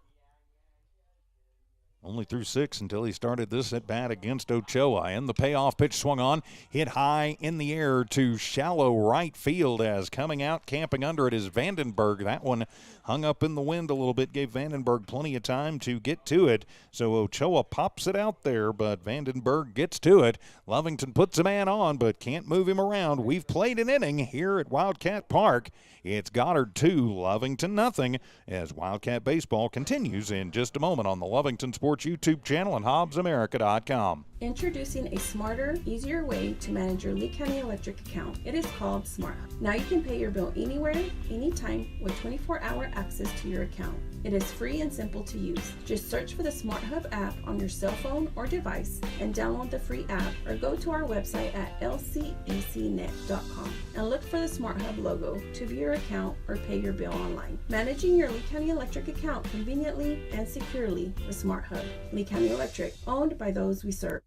Speaker 1: Only threw 6 until he started this at bat against Ochoa. And the payoff pitch swung on, hit high in the air to shallow right field as coming out, camping under it is Vandenberg. That one hung up in the wind a little bit, gave Vandenberg plenty of time to get to it. So Ochoa pops it out there, but Vandenberg gets to it. Lovington puts a man on, but can't move him around. We've played an inning here at Wildcat Park. It's Goddard 2, Lovington nothing, as Wildcat baseball continues in just a moment on the Lovington Sports Sports YouTube channel and HobbsAmerica.com.
Speaker 3: Introducing a smarter, easier way to manage your Lee County Electric account. It is called Smart Hub. Now you can pay your bill anywhere, anytime with 24-hour access to your account. It is free and simple to use. Just search for the Smart Hub app on your cell phone or device and download the free app, or go to our website at lcecnet.com and look for the Smart Hub logo to view your account or pay your bill online. Managing your Lee County Electric account conveniently and securely with Smart Hub. Lee County Electric, owned by those we serve.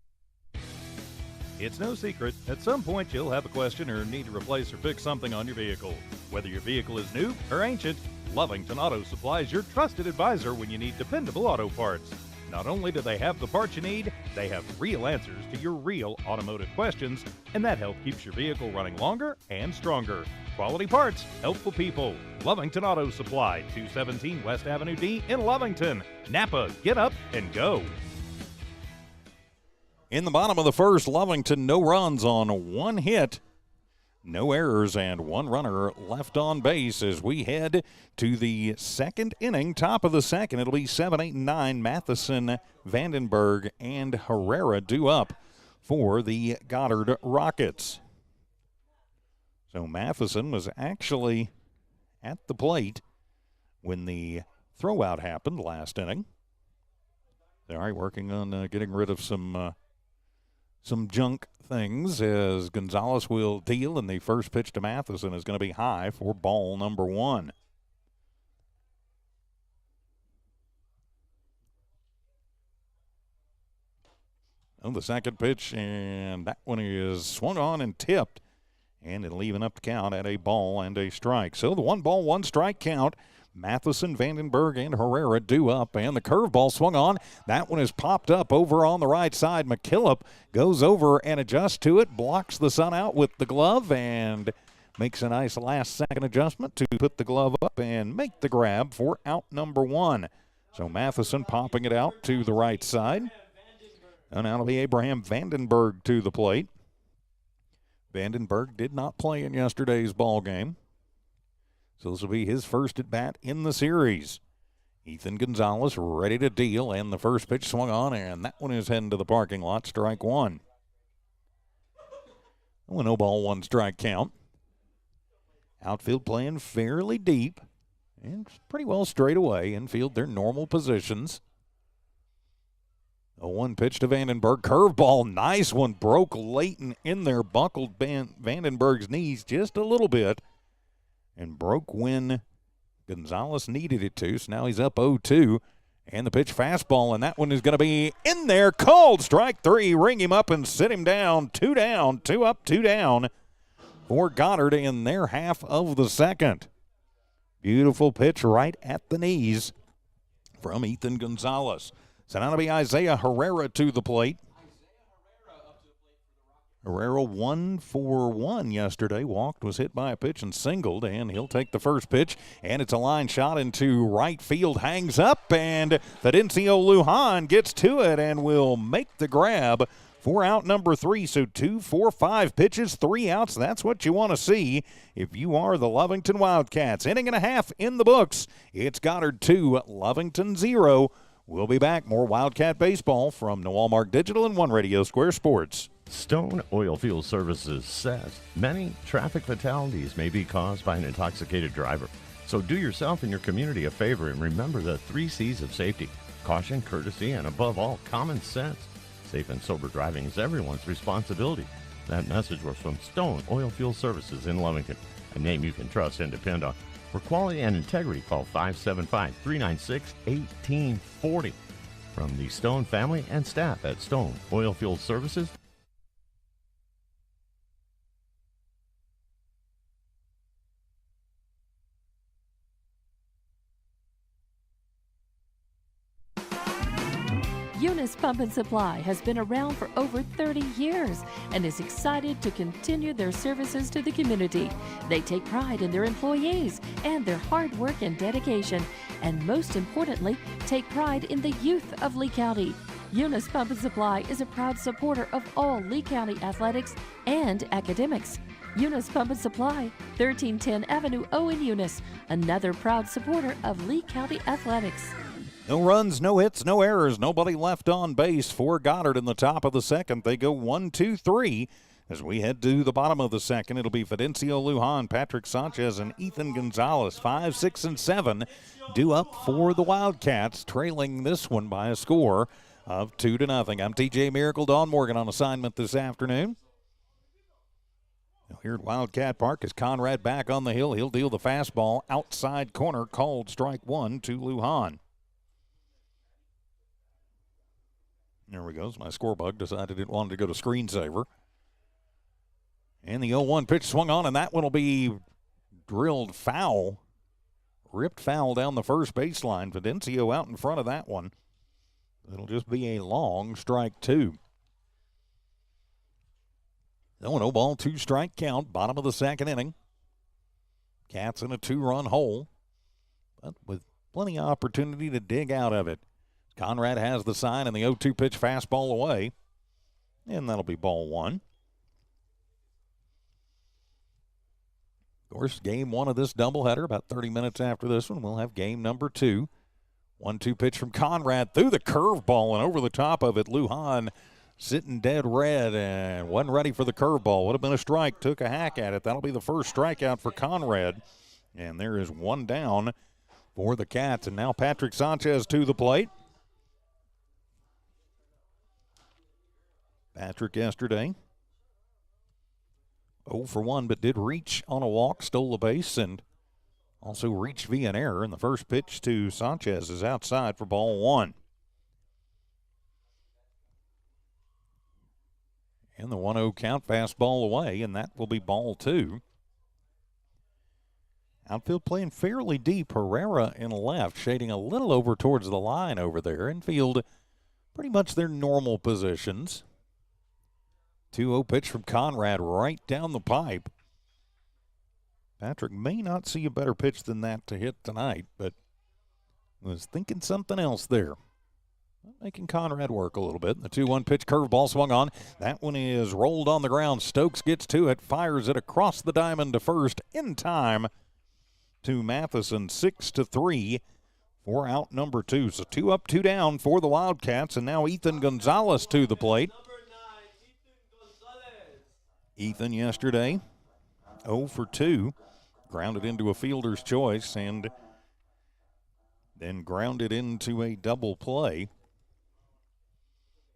Speaker 9: It's no secret, at some point you'll have a question or need to replace or fix something on your vehicle. Whether your vehicle is new or ancient, Lovington Auto Supply is your trusted advisor when you need dependable auto parts. Not only do they have the parts you need, they have real answers to your real automotive questions, and that help keeps your vehicle running longer and stronger. Quality parts, helpful people. Lovington Auto Supply, 217 West Avenue D in Lovington. Napa, get up and go.
Speaker 1: In the bottom of the first, Lovington no runs on one hit, no errors, and one runner left on base as we head to the second inning. Top of the second, it'll be 7, 8, and 9. Matheson, Vandenberg, and Herrera due up for the Goddard Rockets. So Matheson was actually at the plate when the throwout happened last inning. They're already working on getting rid of some junk things, as Gonzalez will deal, and the first pitch to Matheson is going to be high for ball number 1. The second pitch, and that one is swung on and tipped, and it'll even up the count at a ball and a strike. So the 1-ball-1-strike count. Matheson, Vandenberg, and Herrera due up, and the curveball swung on. That one is popped up over on the right side. McKillop goes over and adjusts to it, blocks the sun out with the glove, and makes a nice last-second adjustment to put the glove up and make the grab for out number 1. So Matheson popping it out to the right side. And now it'll be Abraham Vandenberg to the plate. Vandenberg did not play in yesterday's ball game, so this will be his first at bat in the series. Ethan Gonzalez ready to deal, and the first pitch swung on, and that one is heading to the parking lot. Strike 1. No ball, 1-strike count. Outfield playing fairly deep and pretty well straight away. Infield, their normal positions. A 1 pitch to Vandenberg. Curveball, nice one. Broke late in there, buckled Vandenberg's knees just a little bit, and broke when Gonzalez needed it to. So now he's up 0-2. And the pitch fastball, and that one is going to be in there. Called strike 3. Ring him up and sit him down. 2 down, 2 up, 2 down for Goddard in their half of the second. Beautiful pitch right at the knees from Ethan Gonzalez. So now it'll be Isaiah Herrera to the plate. Herrera 1 for 1 yesterday. Walked, was hit by a pitch, and singled, and he'll take the first pitch, and it's a line shot into right field. Hangs up, and Fidencio Lujan gets to it and will make the grab for out number 3. So 2, 4, 5 pitches, 3 outs. That's what you want to see if you are the Lovington Wildcats. Inning and a half in the books. It's Goddard 2, Lovington 0. We'll be back. More Wildcat baseball from Noalmark Digital and One Radio Square Sports.
Speaker 4: Stone Oilfield Services says many traffic fatalities may be caused by an intoxicated driver. So do yourself and your community a favor and remember the 3 C's of safety: caution, courtesy, and above all, common sense. Safe and sober driving is everyone's responsibility. That message was from Stone Oilfield Services in Lovington, a name you can trust and depend on. For quality and integrity, call 575-396-1840. From the Stone family and staff at Stone Oilfield Services.
Speaker 5: Eunice Pump and Supply has been around for over 30 years and is excited to continue their services to the community. They take pride in their employees and their hard work and dedication, and most importantly, take pride in the youth of Lee County. Eunice Pump and Supply is a proud supporter of all Lee County athletics and academics. Eunice Pump and Supply, 1310 Avenue O in Eunice, another proud supporter of Lee County athletics.
Speaker 1: No runs, no hits, no errors, nobody left on base for Goddard in the top of the second. They go 1, 2, 3. As we head to the bottom of the second, it'll be Fidencio Lujan, Patrick Sanchez, and Ethan Gonzalez. 5, 6, and 7 due up for the Wildcats, trailing this one by a score of 2-0. I'm TJ Miracle. Dawn Morgan on assignment this afternoon. Here at Wildcat Park is Conrad back on the hill. He'll deal the fastball outside corner, called strike 1 to Lujan. There we go. My score bug decided it wanted to go to screensaver. And the 0-1 pitch swung on, and that one will be drilled foul. Ripped foul down the first baseline. Fidencio out in front of that one. It'll just be a long strike 2. 0-0 ball, 2-strike count, bottom of the second inning. Cats in a 2-run hole, but with plenty of opportunity to dig out of it. Conrad has the sign, and the 0-2 pitch fastball away, and that'll be ball 1. Of course, game 1 of this doubleheader, about 30 minutes after this one, we'll have game number 2. 1-2 pitch from Conrad through the curveball and over the top of it. Lujan sitting dead red and wasn't ready for the curveball. Would have been a strike, took a hack at it. That'll be the first strikeout for Conrad. And there is one down for the Cats. And now Patrick Sanchez to the plate. Patrick yesterday 0 for 1, but did reach on a walk, stole a base, and also reached via an error. And the first pitch to Sanchez is outside for ball 1. And the 1-0 count, fastball away, and that will be ball 2. Outfield playing fairly deep. Herrera in left, shading a little over towards the line over there. Infield, pretty much their normal positions. 2-0 pitch from Conrad right down the pipe. Patrick may not see a better pitch than that to hit tonight, but was thinking something else there. Making Conrad work a little bit. The 2-1 pitch, curveball swung on. That one is rolled on the ground. Stokes gets to it, fires it across the diamond to first in time to Matheson. 6-3 for out number 2. So 2 up, 2 down for the Wildcats, and now Ethan Gonzalez to the plate. Ethan yesterday 0 for 2. Grounded into a fielder's choice and then grounded into a double play.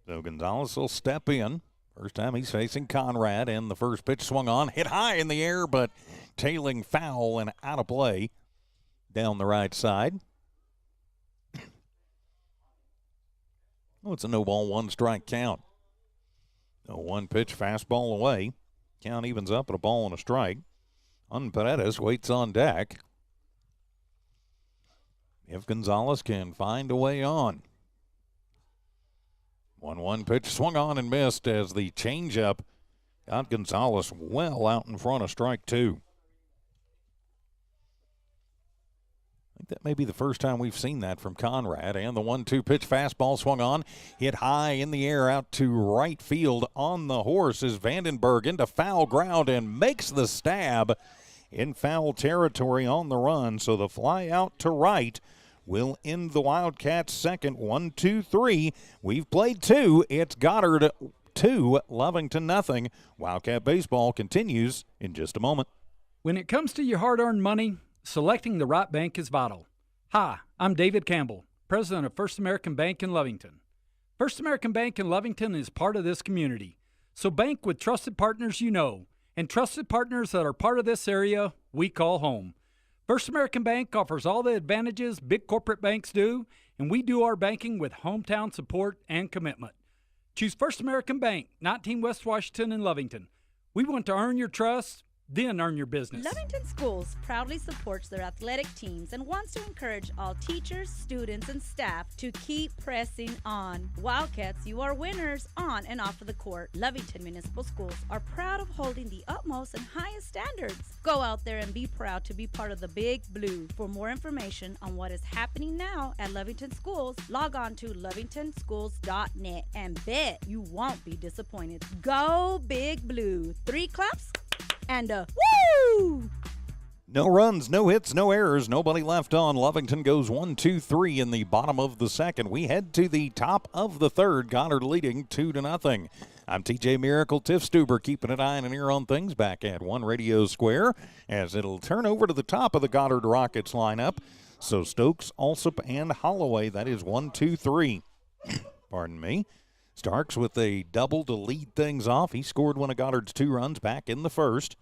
Speaker 1: So Gonzalez will step in. First time he's facing Conrad, and the first pitch swung on, hit high in the air, but tailing foul and out of play down the right side. Oh, it's a no ball, 1-strike count. 0-1 pitch, fastball away. Count evens up at a ball and a strike. Paredes waits on deck. If Gonzalez can find a way on. 1-1 pitch swung on and missed as the changeup got Gonzalez well out in front of strike 2. I think that may be the first time we've seen that from Conrad. And the 1-2 pitch fastball swung on, hit high in the air out to right field. On the horse is Vandenberg into foul ground and makes the stab in foul territory on the run. So the fly out to right will end the Wildcats' second. 1, 2, 3. We've played 2. It's Goddard 2, Lovington nothing. Wildcat baseball continues in just a moment.
Speaker 6: When it comes to your hard-earned money, selecting the right bank is vital. Hi, I'm David Campbell, president of First American Bank in Lovington. First American Bank in Lovington is part of this community. So bank with trusted partners you know, and trusted partners that are part of this area we call home. First American Bank offers all the advantages big corporate banks do, and we do our banking with hometown support and commitment. Choose First American Bank, 19 West Washington in Lovington. We want to earn your trust, then earn your business.
Speaker 7: Lovington Schools proudly supports their athletic teams and wants to encourage all teachers, students, and staff to keep pressing on. Wildcats, you are winners on and off of the court. Lovington Municipal Schools are proud of holding the utmost and highest standards. Go out there and be proud to be part of the Big Blue. For more information on what is happening now at Lovington Schools, log on to lovingtonschools.net and bet you won't be disappointed. Go Big Blue. 3 claps and a woo!
Speaker 1: No runs, no hits, no errors, nobody left on. Lovington goes 1-2-3 in the bottom of the second. We head to the top of the third. Goddard leading 2-0. I'm TJ Miracle, Tiff Stuber keeping an eye and an ear on things back at One Radio Square as it'll turn over to the top of the Goddard Rockets lineup. So Stokes, Alsop, and Holloway, that is 1-2-3. Pardon me. Starks with a double to lead things off. He scored one of Goddard's 2 runs back in the first.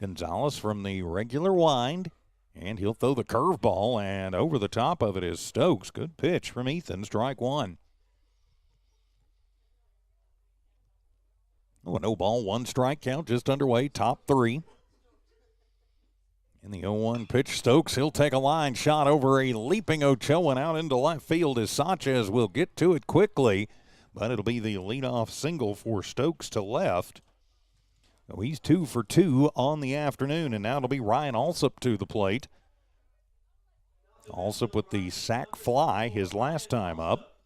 Speaker 1: Gonzalez from the regular wind, and he'll throw the curveball, and over the top of it is Stokes. Good pitch from Ethan, strike 1. Oh, a no ball, 1 strike count, just underway, top 3. In the 0-1 pitch, Stokes, he'll take a line shot over a leaping Ochoa and out into left field as Sanchez will get to it quickly, but it'll be the leadoff single for Stokes to left. So he's 2 for 2 on the afternoon, and now it'll be Ryan Alsop to the plate. Alsop with the sac fly his last time up.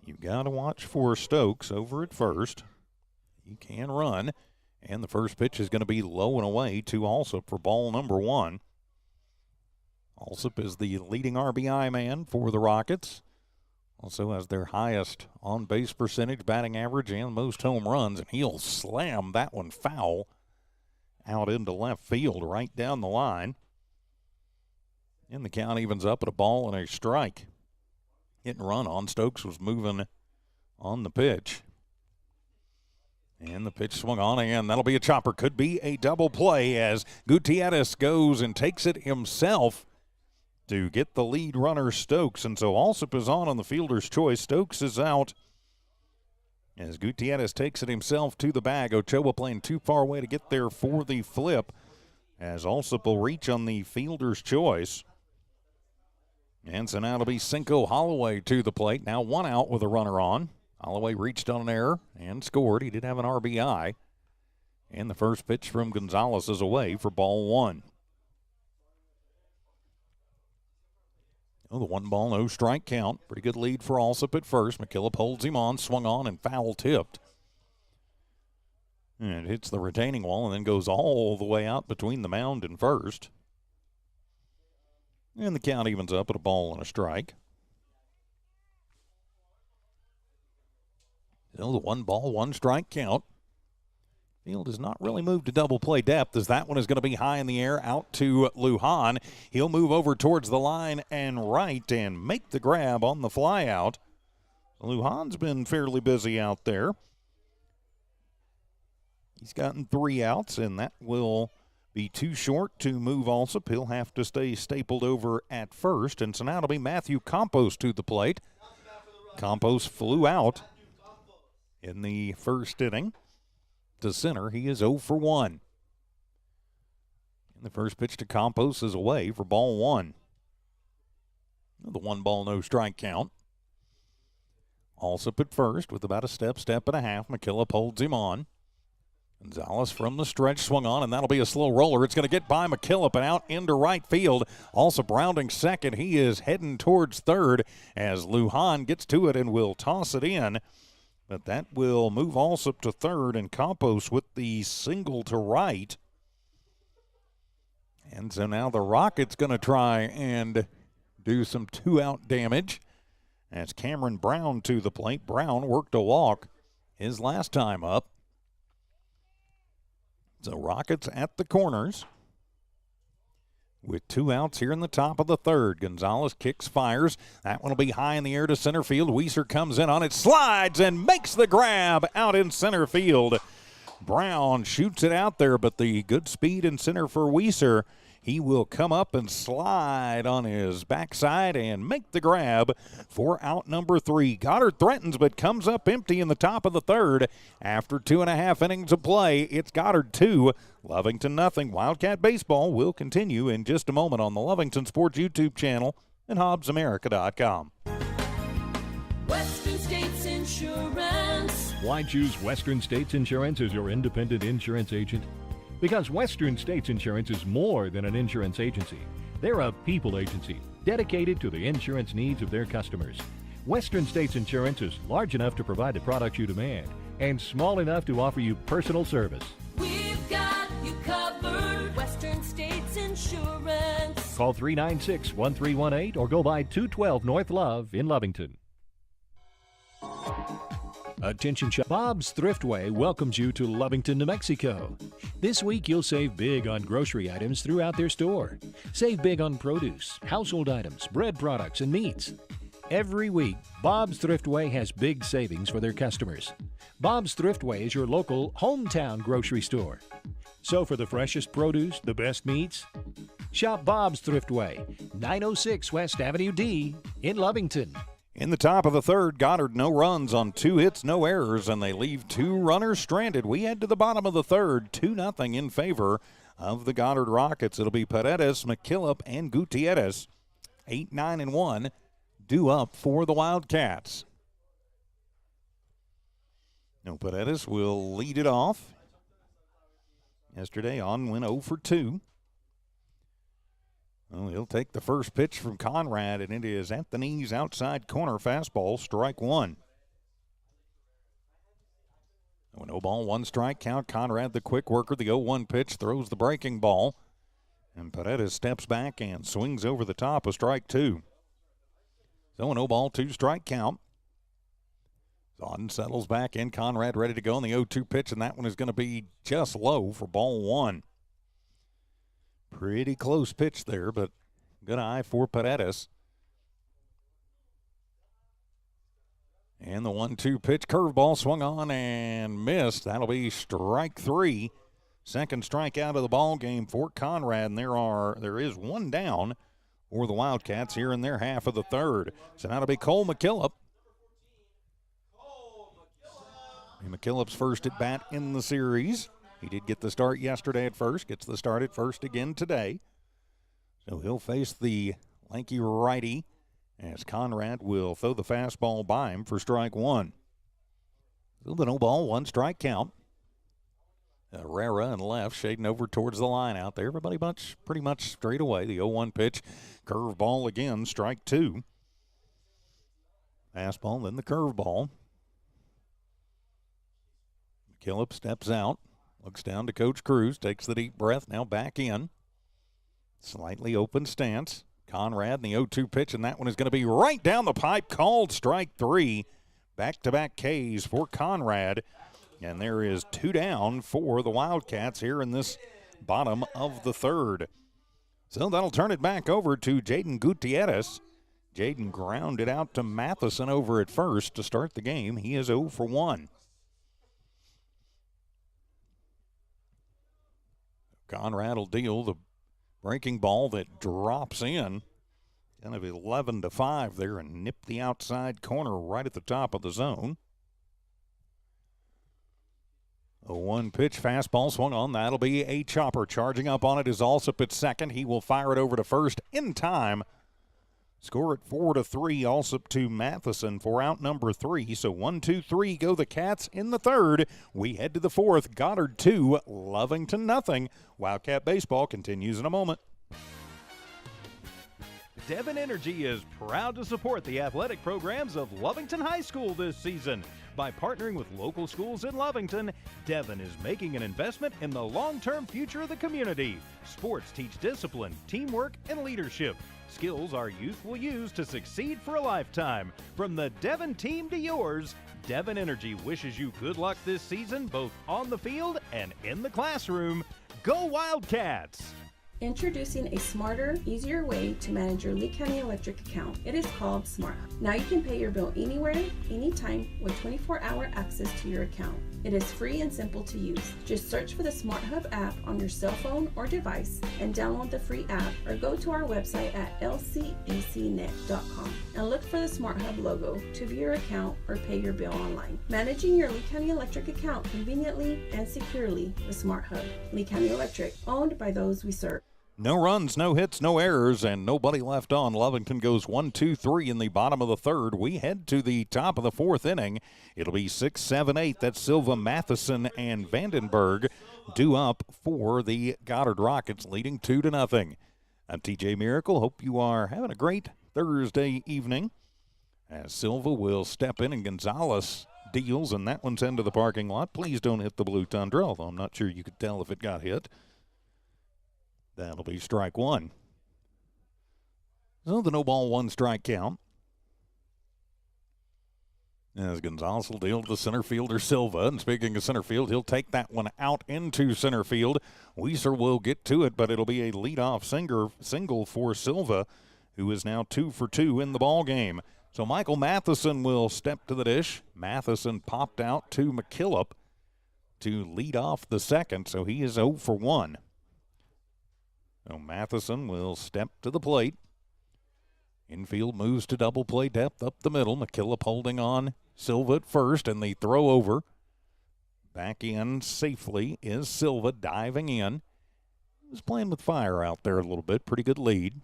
Speaker 1: You've got to watch for Stokes over at first. He can run, and the first pitch is going to be low and away to Alsop for ball number 1. Alsop is the leading RBI man for the Rockets. Also has their highest on-base percentage, batting average, and most home runs. And he'll slam that one foul out into left field right down the line. And the count evens up at a ball and a strike. Hit and run on. Stokes was moving on the pitch. And the pitch swung on, and that'll be a chopper. Could be a double play as Gutierrez goes and takes it himself to get the lead runner, Stokes. And so Alsop is on the fielder's choice. Stokes is out as Gutierrez takes it himself to the bag. Ochoa playing too far away to get there for the flip as Alsop will reach on the fielder's choice. And so now it'll be Cinco Holloway to the plate. Now 1 out with a runner on. Holloway reached on an error and scored. He did have an RBI. And the first pitch from Gonzalez is away for ball 1. Oh, the 1 ball, no strike count. Pretty good lead for Alsop at first. McKillop holds him on, swung on, and foul tipped. And it hits the retaining wall and then goes all the way out between the mound and first. And the count evens up at a ball and a strike. So the 1 ball, 1 strike count. Field has not really moved to double play depth as that one is going to be high in the air out to Lujan. He'll move over towards the line and right and make the grab on the fly out. Lujan's been fairly busy out there. He's gotten 3 outs, and that will be too short to move Alsop. He'll have to stay stapled over at first, and so now it'll be Matthew Campos to the plate. Campos flew out in the first inning. To center, he is 0 for 1. And the first pitch to Campos is away for ball 1. The 1 ball, no strike count. Alsop at first with about a step and a half. McKillop holds him on. Gonzalez from the stretch swung on, and that'll be a slow roller. It's going to get by McKillop and out into right field. Alsop rounding second. He is heading towards third as Lujan gets to it and will toss it in. But that will move Alsop to third, and Campos with the single to right. And so now the Rockets going to try and do some 2-out damage as Cameron Brown to the plate. Brown worked a walk his last time up. So Rockets at the corners with 2 outs here in the top of the third. Gonzalez kicks, fires. That one will be high in the air to center field. Weiser comes in on it, slides, and makes the grab out in center field. Brown shoots it out there, but the good speed in center for Weiser. He will come up and slide on his backside and make the grab for out number 3. Goddard threatens but comes up empty in the top of the third. After 2.5 innings of play, it's Goddard 2, Lovington nothing. Wildcat baseball will continue in just a moment on the Lovington Sports YouTube channel and HobbsAmerica.com.
Speaker 8: Western States Insurance.
Speaker 2: Why choose Western States Insurance as your independent insurance agent? Because Western States Insurance is more than an insurance agency. They're a people agency dedicated to the insurance needs of their customers. Western States Insurance is large enough to provide the products you demand and small enough to offer you personal service.
Speaker 8: We
Speaker 2: Call 396-1318 or go by 212 North Love in Lovington. Attention shop. Bob's Thriftway welcomes you to Lovington, New Mexico. This week you'll save big on grocery items throughout their store. Save big on produce, household items, bread products, and meats. Every week, Bob's Thriftway has big savings for their customers. Bob's Thriftway is your local hometown grocery store. So for the freshest produce, the best meats, shop Bob's Thriftway, 906 West Avenue D in Lovington.
Speaker 1: In the top of the third, Goddard no runs on 2 hits, no errors, and they leave 2 runners stranded. We head to the bottom of the third, 2-0 in favor of the Goddard Rockets. It'll be Paredes, McKillop, and Gutierrez. 8, 9, and 1 due up for the Wildcats. Now Paredes will lead it off. Yesterday on went 0 for 2. Well, he'll take the first pitch from Conrad, and it is at the knees, outside corner fastball, strike 1. No ball, 1 strike count. Conrad, the quick worker, the 0-1 pitch, throws the breaking ball. And Paredes steps back and swings over the top of strike 2. So no ball, 2 strike count. Zodden settles back in. Conrad ready to go on the 0-2 pitch, and that one is going to be just low for ball 1. Pretty close pitch there, but good eye for Paredes. And the 1-2 pitch, curveball swung on and missed. That'll be strike 3. Second strikeout of the ball game for Conrad, and there is 1 down for the Wildcats here in their half of the third. So that'll be Cole McKillop. McKillop's first at bat in the series. He did get the start yesterday at first, gets the start at first again today. So he'll face the lanky righty as Conrad will throw the fastball by him for strike 1. So the no ball, 1 strike count. Herrera and left shading over towards the line out there. Everybody pretty much straight away. The 0-1 pitch, curveball again, strike 2. Fastball, then the curveball. McKillop steps out. Looks down to Coach Cruz, takes the deep breath, now back in. Slightly open stance. Conrad, the 0-2 pitch, and that one is going to be right down the pipe, called strike 3. Back-to-back Ks for Conrad. And there is 2 down for the Wildcats here in this bottom of the third. So that'll turn it back over to Jaden Gutierrez. Jaden grounded out to Matheson over at first to start the game. He is 0 for 1. Conrad will deal the breaking ball that drops in. Kind of 11-5 there and nip the outside corner right at the top of the zone. 0-1 pitch, fastball swung on. That'll be a chopper. Charging up on it is Alsop at second. He will fire it over to first in time. Score at 4-3. Alsop to Matheson for out number 3. So 1-2-3 go the Cats in the third. We head to the fourth. Goddard 2, Lovington nothing. Wildcat baseball continues in a moment.
Speaker 9: Devon Energy is proud to support the athletic programs of Lovington High School this season. By partnering with local schools in Lovington, Devon is making an investment in the long-term future of the community. Sports teach discipline, teamwork, and leadership. Skills our youth will use to succeed for a lifetime. From the Devon team to yours, Devon Energy wishes you good luck this season, both on the field and in the classroom. Go Wildcats!
Speaker 3: Introducing a smarter, easier way to manage your Lee County Electric account. It is called SmartHub. Now you can pay your bill anywhere, anytime, with 24-hour access to your account. It is free and simple to use. Just search for the SmartHub app on your cell phone or device and download the free app, or go to our website at lcecnet.com and look for the SmartHub logo to view your account or pay your bill online. Managing your Lee County Electric account conveniently and securely with SmartHub. Lee County Electric, owned by those we serve.
Speaker 1: No runs, no hits, no errors, and nobody left on. Lovington goes 1-2-3 in the bottom of the third. We head to the top of the fourth inning. It'll be 6, 7, 8. That's Silva, Matheson, and Vandenberg due up for the Goddard Rockets, leading 2-0. I'm TJ Miracle. Hope you are having a great Thursday evening. As Silva will step in and Gonzalez deals, and that one's into the parking lot. Please don't hit the blue Tundra, although I'm not sure you could tell if it got hit. That'll be strike 1. So the no ball, 1 strike count. As Gonzalez will deal to the center fielder Silva. And speaking of center field, he'll take that one out into center field. Weiser will get to it, but it'll be a leadoff single for Silva, who is now 2 for 2 in the ball game. So Michael Matheson will step to the dish. Matheson popped out to McKillop to lead off the second, so he is 0 for 1. So Matheson will step to the plate. Infield moves to double play depth up the middle. McKillop holding on Silva at first, and the throw over. Back in safely is Silva diving in. He was playing with fire out there a little bit. Pretty good lead.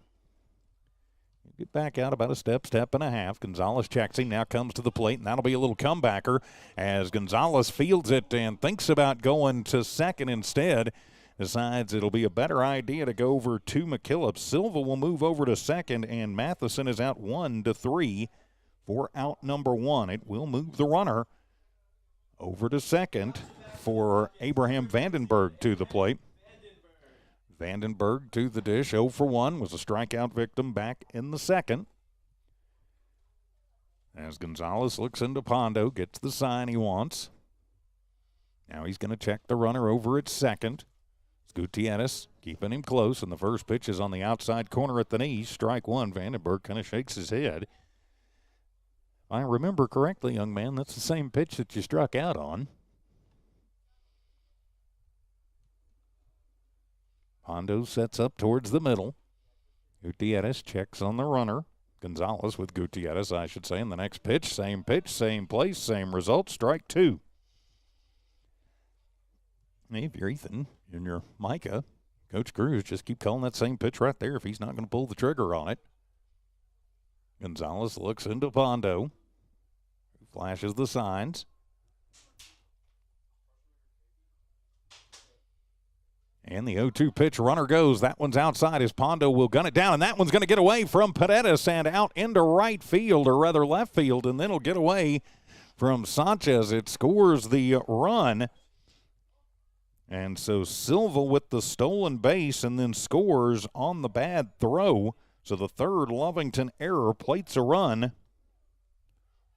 Speaker 1: Get back out about a step and a half. Gonzalez checks him, now comes to the plate, and that'll be a little comebacker as Gonzalez fields it and thinks about going to second instead. Decides it'll be a better idea to go over to McKillop. Silva will move over to second, and Matheson is out 1-3 for out number 1. It will move the runner over to second for Abraham Vandenberg to the plate. Vandenberg to the dish, 0 for 1, was a strikeout victim back in the second. As Gonzalez looks into Pondo, gets the sign he wants. Now he's going to check the runner over at second. It's Gutierrez keeping him close, and the first pitch is on the outside corner at the knee. Strike 1. Vandenberg kind of shakes his head. If I remember correctly, young man, that's the same pitch that you struck out on. Pondo sets up towards the middle. Gutierrez checks on the runner. Gonzalez with Gutierrez, I should say, in the next pitch, same place, same result, strike 2. If you're Ethan and you're Micah, Coach Cruz, just keep calling that same pitch right there if he's not going to pull the trigger on it. Gonzalez looks into Pondo. Flashes the signs. And the 0-2 pitch, runner goes. That one's outside as Pondo will gun it down, and that one's going to get away from Paredes and out into right field, or rather left field, and then it'll get away from Sanchez. It scores the run. And so Silva with the stolen base and then scores on the bad throw. So the third Lovington error plates a run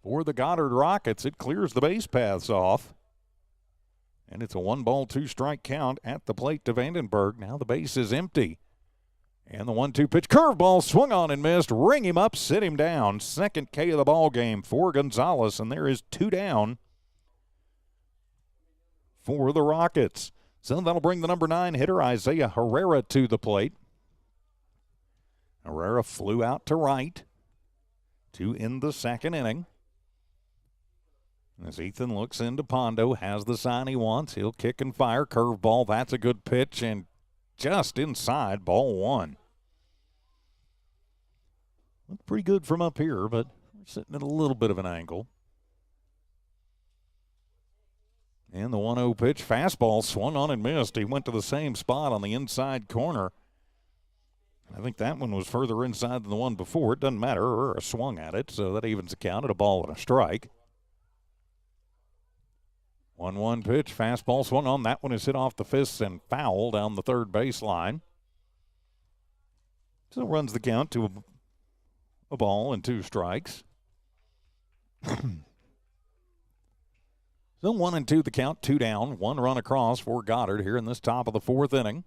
Speaker 1: for the Goddard Rockets. It clears the base paths off. And it's a 1-ball, 2-strike count at the plate to Vandenberg. Now the base is empty. And the 1-2 pitch, curveball, swung on and missed. Ring him up, sit him down. Second K of the ball game for Gonzalez, and there is 2 down for the Rockets. So that'll bring the number 9 hitter, Isaiah Herrera, to the plate. Herrera flew out to right to end the second inning. As Ethan looks into Pondo, has the sign he wants. He'll kick and fire. Curveball, that's a good pitch, and just inside, ball 1. Looked pretty good from up here, but we're sitting at a little bit of an angle. And the 1-0 pitch, fastball, swung on and missed. He went to the same spot on the inside corner. I think that one was further inside than the one before. It doesn't matter, or a swung at it, so that evens the count at a ball and a strike. 1-1 pitch, fastball swung on. That one is hit off the fists and foul down the third baseline. So runs the count to a ball and 2 strikes. So 1-2 the count, 2 down, 1 run across for Goddard here in this top of the 4th inning.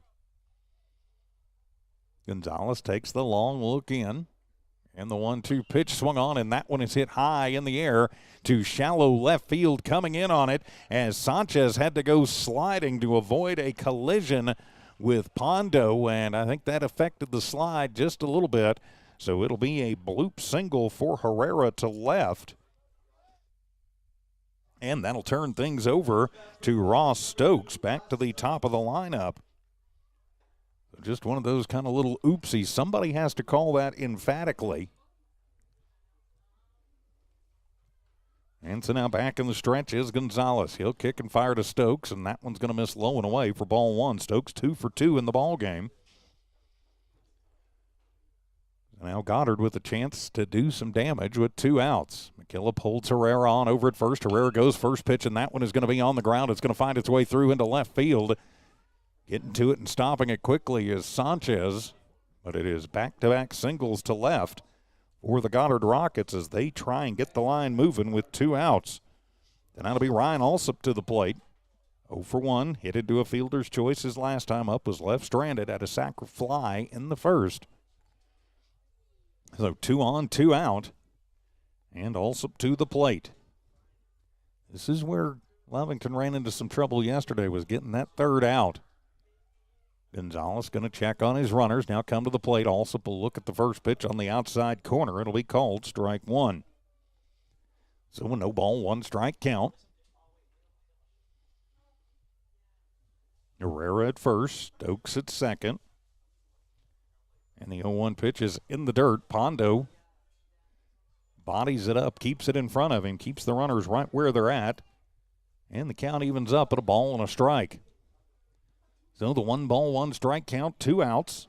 Speaker 1: Gonzalez takes the long look in. And the 1-2 pitch swung on, and that one is hit high in the air to shallow left field. Coming in on it as Sanchez had to go sliding to avoid a collision with Pondo, and I think that affected the slide just a little bit. So it'll be a bloop single for Herrera to left. And that'll turn things over to Ross Stokes back to the top of the lineup. Just one of those kind of little oopsies. Somebody has to call that emphatically. And so now back in the stretch is Gonzalez. He'll kick and fire to Stokes, and that one's going to miss low and away for ball 1. Stokes 2 for 2 in the ball game. Now Goddard with a chance to do some damage with 2 outs. McKillop holds Herrera on over at first. Herrera goes first pitch, and that one is going to be on the ground. It's going to find its way through into left field. Getting to it and stopping it quickly is Sanchez, But it is back-to-back singles to left for the Goddard Rockets as they try and get the line moving with 2 outs. Then that'll be Ryan Alsop to the plate. 0 for 1, hit into a fielder's choice his last time up, was left stranded at a sac fly in the first. So 2 on, 2 out, and Alsop to the plate. This is where Lovington ran into some trouble yesterday, was getting that 3rd out. Gonzalez going to check on his runners, now come to the plate. Alsop will look at the first pitch on the outside corner. It'll be called strike 1. So a no ball, 1 strike count. Herrera at first, Stokes at second. And the 0-1 pitch is in the dirt. Pondo bodies it up, keeps it in front of him, keeps the runners right where they're at. And the count evens up at a ball and a strike. So the 1 ball, 1 strike count, 2 outs.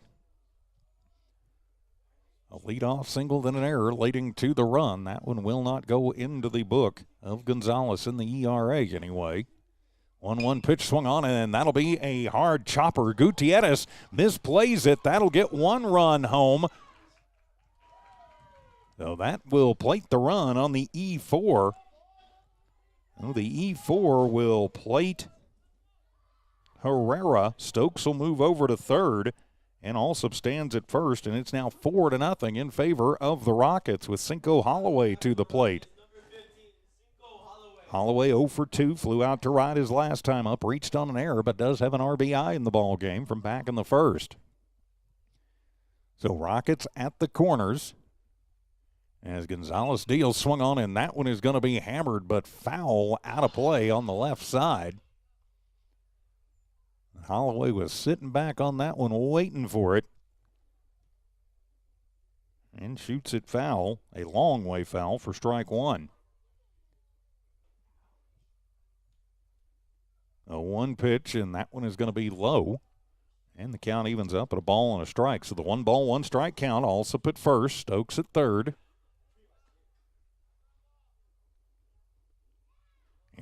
Speaker 1: A leadoff single, then an error leading to the run. That one will not go into the book of Gonzalez in the ERA anyway. 1-1 pitch swung on, and that'll be a hard chopper. Gutierrez misplays it. That'll get 1 run home. So that will plate the run on the E4. Oh, the E4 will plate Herrera. Stokes will move over to third, and Alsop stands at first, and it's now 4-0 in favor of the Rockets with Cinco Holloway to the plate. Holloway 0 for 2, flew out to right his last time up, reached on an error, but does have an RBI in the ball game from back in the first. So Rockets at the corners as Gonzalez deals swung on, and that one is going to be hammered, but foul out of play on the left side. Holloway was sitting back on that one, waiting for it, and shoots it foul, a long way foul for strike 1. A 1 pitch, and that one is going to be low. And the count evens up at a ball and a strike. So the 1 ball, 1 strike count. Alsop at first, Stokes at third.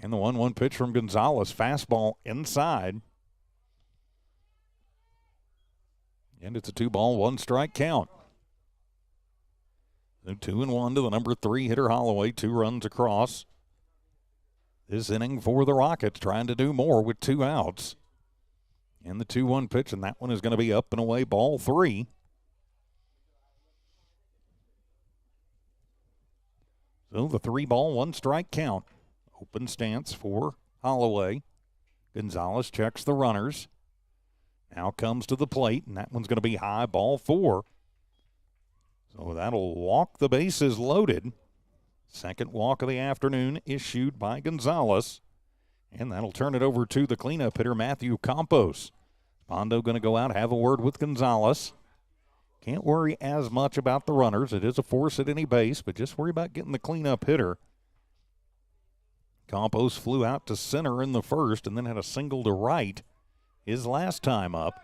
Speaker 1: And the 1-1 pitch from Gonzalez. Fastball inside. And it's a 2 ball, 1 strike count. So 2-1 to the number 3 hitter Holloway. 2 runs across. This inning for the Rockets, trying to do more with 2 outs. And the 2-1 pitch, and that one is going to be up and away, ball 3. So the 3 ball, 1 strike count. Open stance for Holloway. Gonzalez checks the runners. Now comes to the plate, and that one's going to be high, ball 4. So that'll walk the bases loaded. Second walk of the afternoon issued by Gonzalez. And that'll turn it over to the cleanup hitter, Matthew Campos. Pondo going to go out, have a word with Gonzalez. Can't worry as much about the runners. It is a force at any base, but just worry about getting the cleanup hitter. Campos flew out to center in the first and then had a single to right his last time up.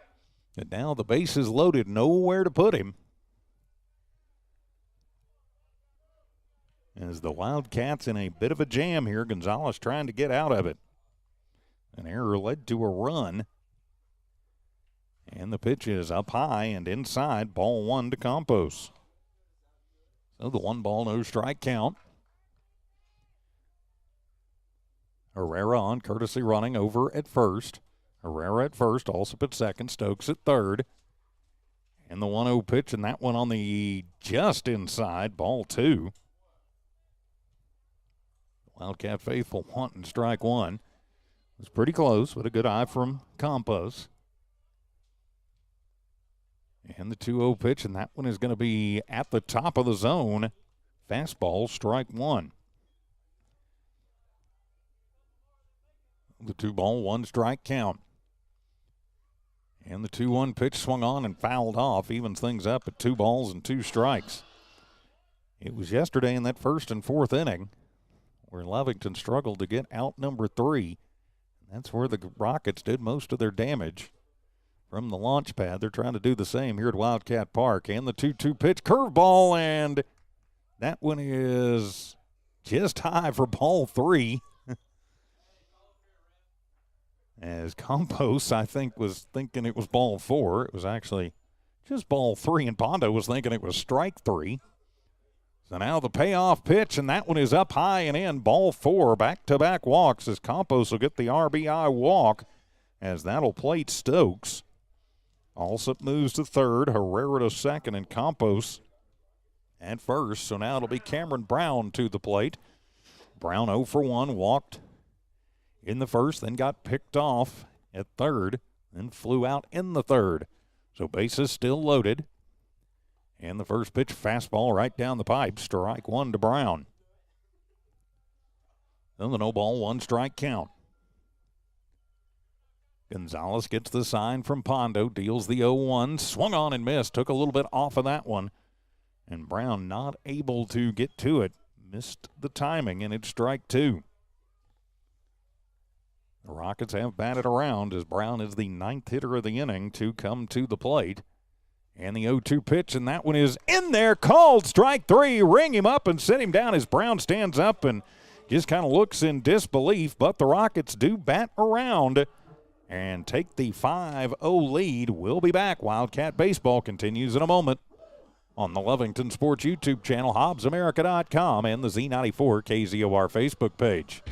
Speaker 1: And now the base is loaded, nowhere to put him. As the Wildcats in a bit of a jam here, Gonzalez trying to get out of it. An error led to a run. And the pitch is up high and inside, ball 1 to Campos. So the 1 ball, no strike count. Herrera on courtesy running over at first. Herrera at first, Alsop at second, Stokes at third. And the 1-0 pitch, and that one on the just inside, ball 2. Wildcat faithful wanting strike 1. It was pretty close, but a good eye from Campos. And the 2-0 pitch, and that one is going to be at the top of the zone. Fastball, strike 1. The 2 ball, 1 strike count. And the 2-1 pitch swung on and fouled off, evens things up at 2 balls and 2 strikes. It was yesterday in that first and fourth inning where Lovington struggled to get out number 3. That's where the Rockets did most of their damage from the launch pad. They're trying to do the same here at Wildcat Park. And the 2-2 pitch, curveball, and that one is just high for ball 3. As Campos, I think, was thinking it was ball 4. It was actually Just ball 3, and Pondo was thinking it was strike 3. So now the payoff pitch, and that one is up high and in. Ball 4, back-to-back walks as Campos will get the RBI walk, as that'll plate Stokes. Alsop moves to third, Herrera to second, and Campos at first. So now it'll be Cameron Brown to the plate. Brown 0 for 1, walked in the first, then got picked off at third, then flew out in the third. So bases still loaded. And the first pitch, fastball right down the pipe, strike 1 to Brown. Then the no ball, 1 strike count. Gonzalez gets the sign from Pondo, deals the 0-1, swung on and missed, took a little bit off of that one. And Brown not able to get to it, missed the timing, and it's strike 2. The Rockets have batted around as Brown is the 9th hitter of the inning to come to the plate. And the 0-2 pitch, and that one is in there, called strike 3. Ring him up and sit him down as Brown stands up and just kind of looks in disbelief. But the Rockets do bat around and take the 5-0 lead. We'll be back. Wildcat Baseball continues in a moment on the Lovington Sports YouTube channel, HobbsAmerica.com, and the Z94 KZOR Facebook page.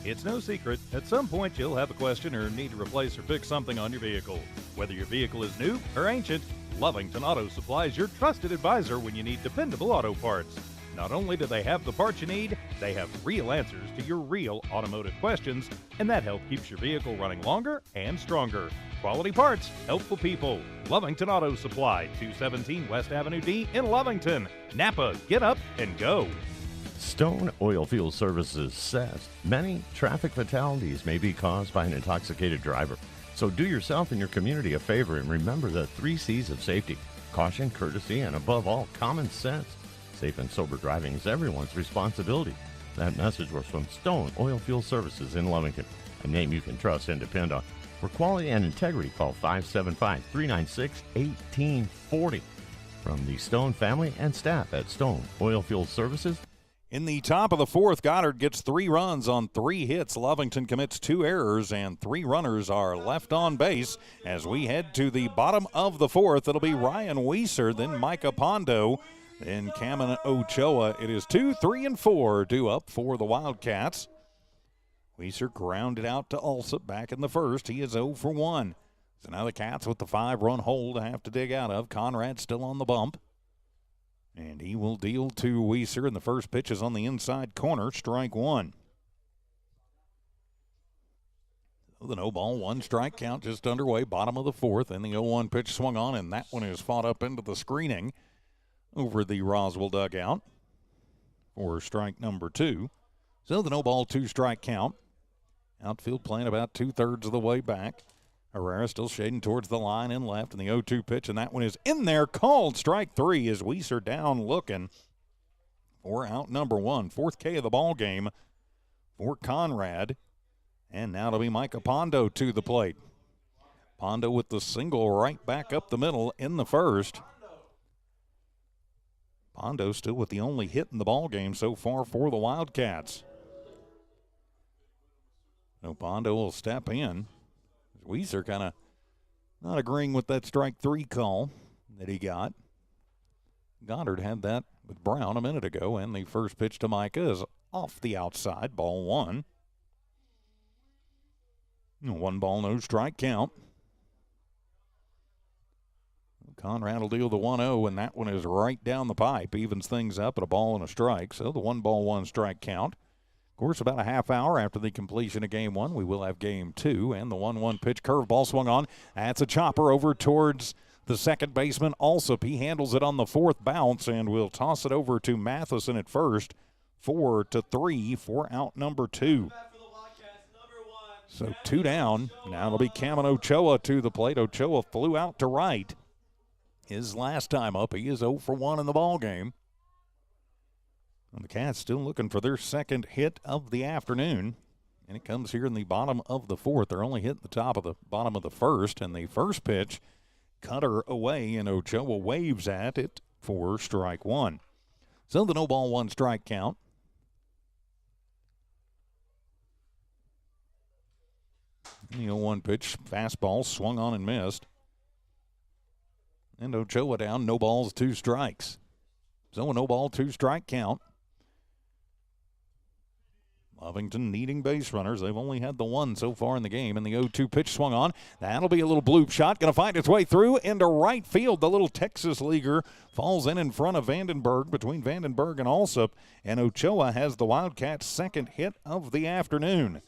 Speaker 9: It's no secret, at some point you'll have a question or need to replace or fix something on your vehicle. Whether your vehicle is new or ancient, Lovington Auto Supply is your trusted advisor when you need dependable auto parts. Not only do they have the parts you need, they have real answers to your real automotive questions, and that help keeps your vehicle running longer and stronger. Quality parts, helpful people. Lovington Auto Supply, 217 West Avenue D in Lovington. Napa, get up and go.
Speaker 4: Stone Oilfield Services says many traffic fatalities may be caused by an intoxicated driver. So do yourself and your community a favor and remember the 3 C's of safety: caution, courtesy, and above all, common sense. Safe and sober driving is everyone's responsibility. That message was from Stone Oilfield Services in Lovington, a name you can trust and depend on. For quality and integrity, call 575-396-1840. From the Stone family and staff at Stone Oilfield Services.
Speaker 1: In the top of the 4th, Goddard gets 3 runs on 3 hits. Lovington commits 2 errors, and 3 runners are left on base. As we head to the bottom of the 4th, it'll be Ryan Weiser, then Micah Pondo, then Cameron Ochoa. It is 2, 3, and 4 due up for the Wildcats. Weiser grounded out to Alsop back in the first. He is 0 for 1. So now the Cats with the 5-run hole to have to dig out of. Conrad still on the bump. And he will deal to Weiser, and the first pitch is on the inside corner, strike 1. So the no ball, 1 strike count just underway, bottom of the 4th, and the 0-1 pitch swung on, and that one is fought up into the screening over the Roswell dugout for strike number 2. So the no ball, 2 strike count. Outfield playing about 2/3 of the way back. Herrera still shading towards the line and left, and the 0-2 pitch, and that one is in there, called strike 3 as Weiser down looking for out number 1. 4th K of the ball game for Conrad, and now it'll be Micah Pondo to the plate. Pondo with the single right back up the middle in the first. Pondo still with the only hit in the ball game so far for the Wildcats. So Pondo will step in. Weiser kind of not agreeing with that strike 3 call that he got. Goddard had that with Brown a minute ago, and the first pitch to Micah is off the outside, ball 1. 1 ball, no strike count. Conrad will deal the 1-0, and that one is right down the pipe, evens things up at a ball and a strike. So the 1 ball, 1 strike count. Of course, about a half hour after the completion of Game 1, we will have Game 2, and the 1-1 pitch curveball swung on. That's a chopper over towards the second baseman, Alsop. He handles it on the 4th bounce, and will toss it over to Matheson at first. 4-3 for out number 2. So 2 down. Now it'll be Cameron Ochoa to the plate. Ochoa flew out to right. His last time up, he is 0 for 1 in the ball game. And the Cats still looking for their second hit of the afternoon. And it comes here in the bottom of the 4th. They're only hitting the top of the bottom of the 1st. And the first pitch, cutter away, and Ochoa waves at it for strike 1. So the no ball, 1 strike count. The 0-1 pitch, fastball, swung on and missed. And Ochoa down, no balls, 2 strikes. So a no ball, 2 strike count. Lovington needing base runners. They've only had the one so far in the game, and the 0-2 pitch swung on. That'll be a little bloop shot. Going to find its way through into right field. The little Texas leaguer falls in front of Vandenberg, between Vandenberg and Alsop, and Ochoa has the Wildcats' second hit of the afternoon.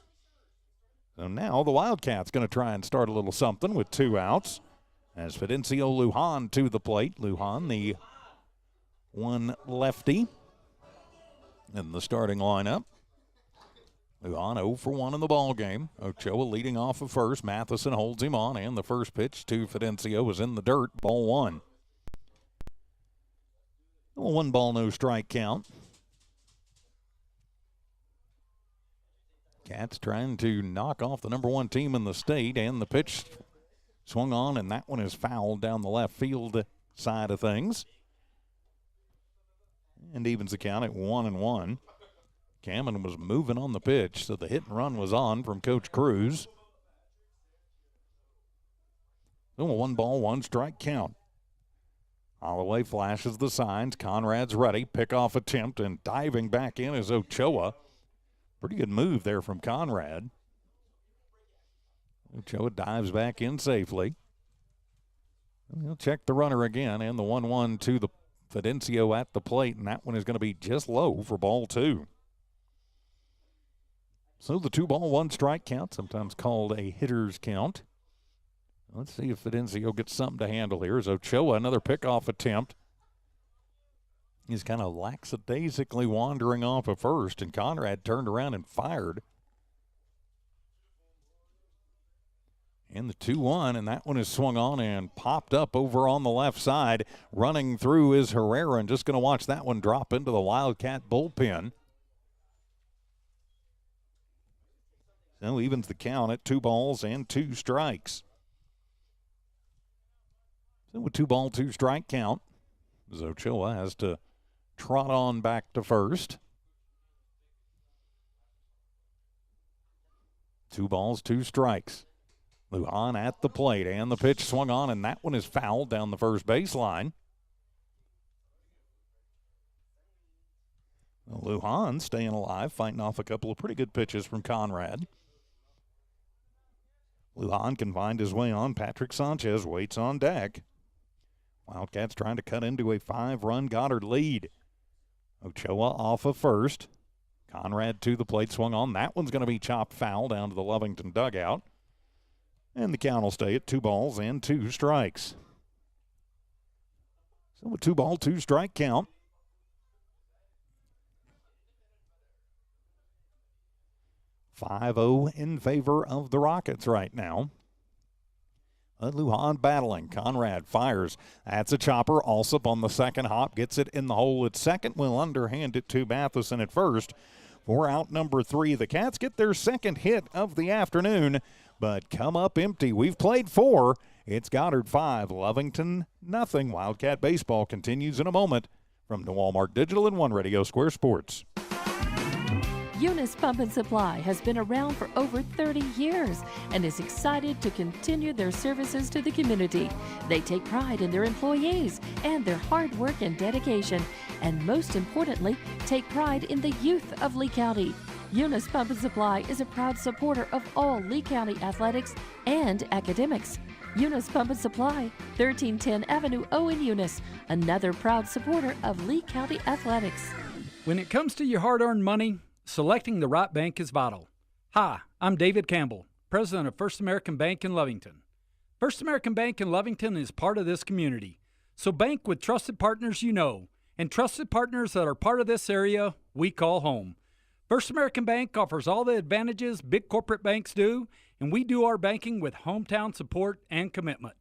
Speaker 1: So now the Wildcats going to try and start a little something with 2 outs. As Fidencio Lujan to the plate. Lujan, the one lefty in the starting lineup. Lujan 0 for 1 in the ball game. Ochoa leading off of first. Matheson holds him on, and the first pitch to Fidencio was in the dirt. Ball 1. A 1 ball, no strike count. Cats trying to knock off the number 1 team in the state, and the pitch swung on, and that one is fouled down the left field side of things. And evens the count at 1-1. Cameron was moving on the pitch, so the hit and run was on from Coach Cruz. So a 1 ball, 1 strike count. Holloway flashes the signs. Conrad's ready. Pickoff attempt, and diving back in is Ochoa. Pretty good move there from Conrad. Ochoa dives back in safely. He'll check the runner again, and the 1-1 to the Fidencio at the plate, and that one is going to be just low for ball 2. So the 2 ball, 1 strike count, sometimes called a hitter's count. Let's see if Fidencio gets something to handle here. As Ochoa, another pickoff attempt. He's kind of lackadaisically wandering off of first, and Conrad turned around and fired. And the 2-1, and that one is swung on and popped up over on the left side. Running through is Herrera, and just going to watch that one drop into the Wildcat bullpen. So evens the count at 2 balls and 2 strikes. So with 2 ball, 2 strike count, Ochoa has to trot on back to first. 2 balls, 2 strikes. Lujan at the plate, and the pitch swung on, and that one is fouled down the first baseline. Lujan staying alive, fighting off a couple of pretty good pitches from Conrad. Lujan can find his way on. Patrick Sanchez waits on deck. Wildcats trying to cut into a 5-run Goddard lead. Ochoa off of first. Conrad to the plate, swung on. That one's going to be chopped foul down to the Lovington dugout. And the count will stay at 2 balls and 2 strikes. So a 2 ball, 2 strike count. 5-0 in favor of the Rockets right now. Lujan battling. Conrad fires. That's a chopper. Alsop on the second hop. Gets it in the hole at second. Will underhand it to Matheson at first. For out number 3. The Cats get their second hit of the afternoon, but come up empty. We've played 4. It's Goddard 5, Lovington nothing. Wildcat baseball continues in a moment from the Walmart Digital and One Radio Square Sports.
Speaker 5: Eunice Pump and Supply has been around for over 30 years and is excited to continue their services to the community. They take pride in their employees and their hard work and dedication, and most importantly, take pride in the youth of Lee County. Eunice Pump and Supply is a proud supporter of all Lee County athletics and academics. Eunice Pump and Supply, 1310 Avenue O in Eunice, another proud supporter of Lee County athletics.
Speaker 6: When it comes to your hard-earned money, selecting the right bank is vital. Hi, I'm David Campbell, president of First American Bank in Lovington. First American Bank in Lovington is part of this community. So bank with trusted partners you know, and trusted partners that are part of this area we call home. First American Bank offers all the advantages big corporate banks do, and we do our banking with hometown support and commitment.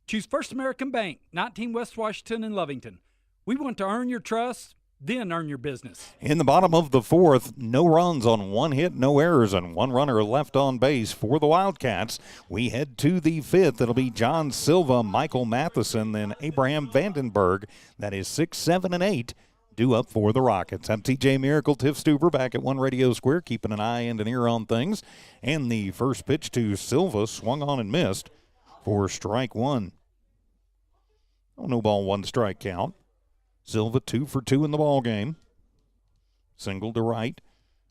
Speaker 6: Choose First American Bank, 19 West Washington in Lovington. We want to earn your trust, then earn your business.
Speaker 1: In the bottom of the 4th, no runs on 1 hit, no errors, and 1 runner left on base for the Wildcats. We head to the 5th. It'll be John Silva, Michael Matheson, then Abraham Vandenberg. That is 6, 7, and 8 due up for the Rockets. I'm TJ Miracle, Tiff Stuber back at One Radio Square, keeping an eye and an ear on things. And the first pitch to Silva swung on and missed for strike 1. Oh, no ball, 1 strike count. Silva 2 for 2 in the ball game. Singled to right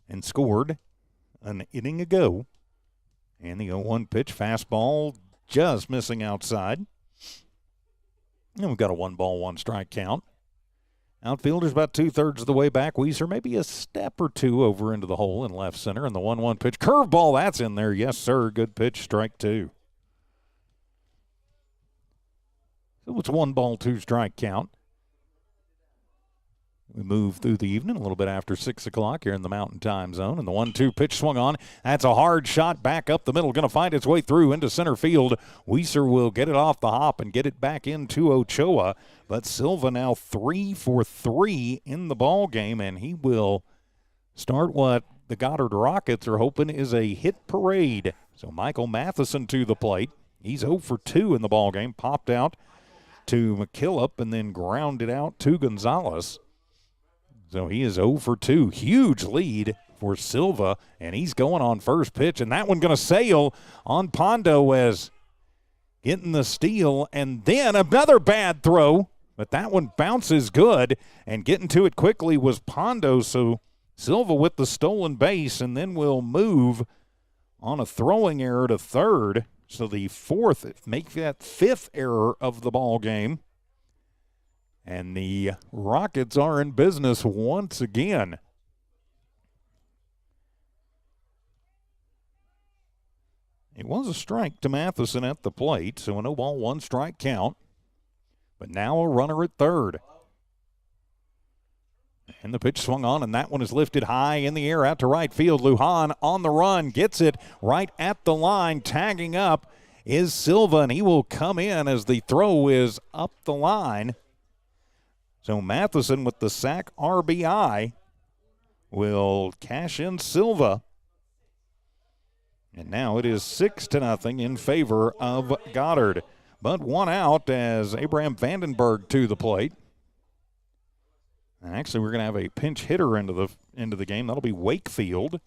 Speaker 1: and scored an inning ago. And the 0-1 pitch, fastball just missing outside. And we've got a 1 ball, 1 strike count. Outfielder's about 2/3 of the way back. Weiser maybe a step or 2 over into the hole in left center. And the 1-1 pitch, curveball, that's in there. Yes, sir. Good pitch, strike 2. So it's 1 ball, 2 strike count. We move through the evening a little bit after 6 o'clock here in the Mountain Time Zone. And the 1-2 pitch swung on. That's a hard shot back up the middle. Going to find its way through into center field. Weiser will get it off the hop and get it back into Ochoa. But Silva now 3 for 3 in the ball game, and he will start what the Goddard Rockets are hoping is a hit parade. So Michael Matheson to the plate. He's 0 for 2 in the ball game. Popped out to McKillop and then grounded out to Gonzalez. So he is 0 for 2. Huge lead for Silva, and he's going on first pitch. And that one going to sail on Pondo as getting the steal. And then another bad throw, but that one bounces good. And getting to it quickly was Pondo. So Silva with the stolen base, and then will move on a throwing error to third. So the 4th, make that 5th error of the ball game. And the Rockets are in business once again. It was a strike to Matheson at the plate, so a no ball, 1 strike count. But now a runner at third. And the pitch swung on, and that one is lifted high in the air out to right field. Lujan on the run, gets it right at the line. Tagging up is Silva, and he will come in as the throw is up the line. So Matheson with the sac RBI will cash in Silva. And now it is 6-0 in favor of Goddard. But 1 out as Abraham Vandenberg to the plate. And actually, we're going to have a pinch hitter into the game. That'll be Wakefield.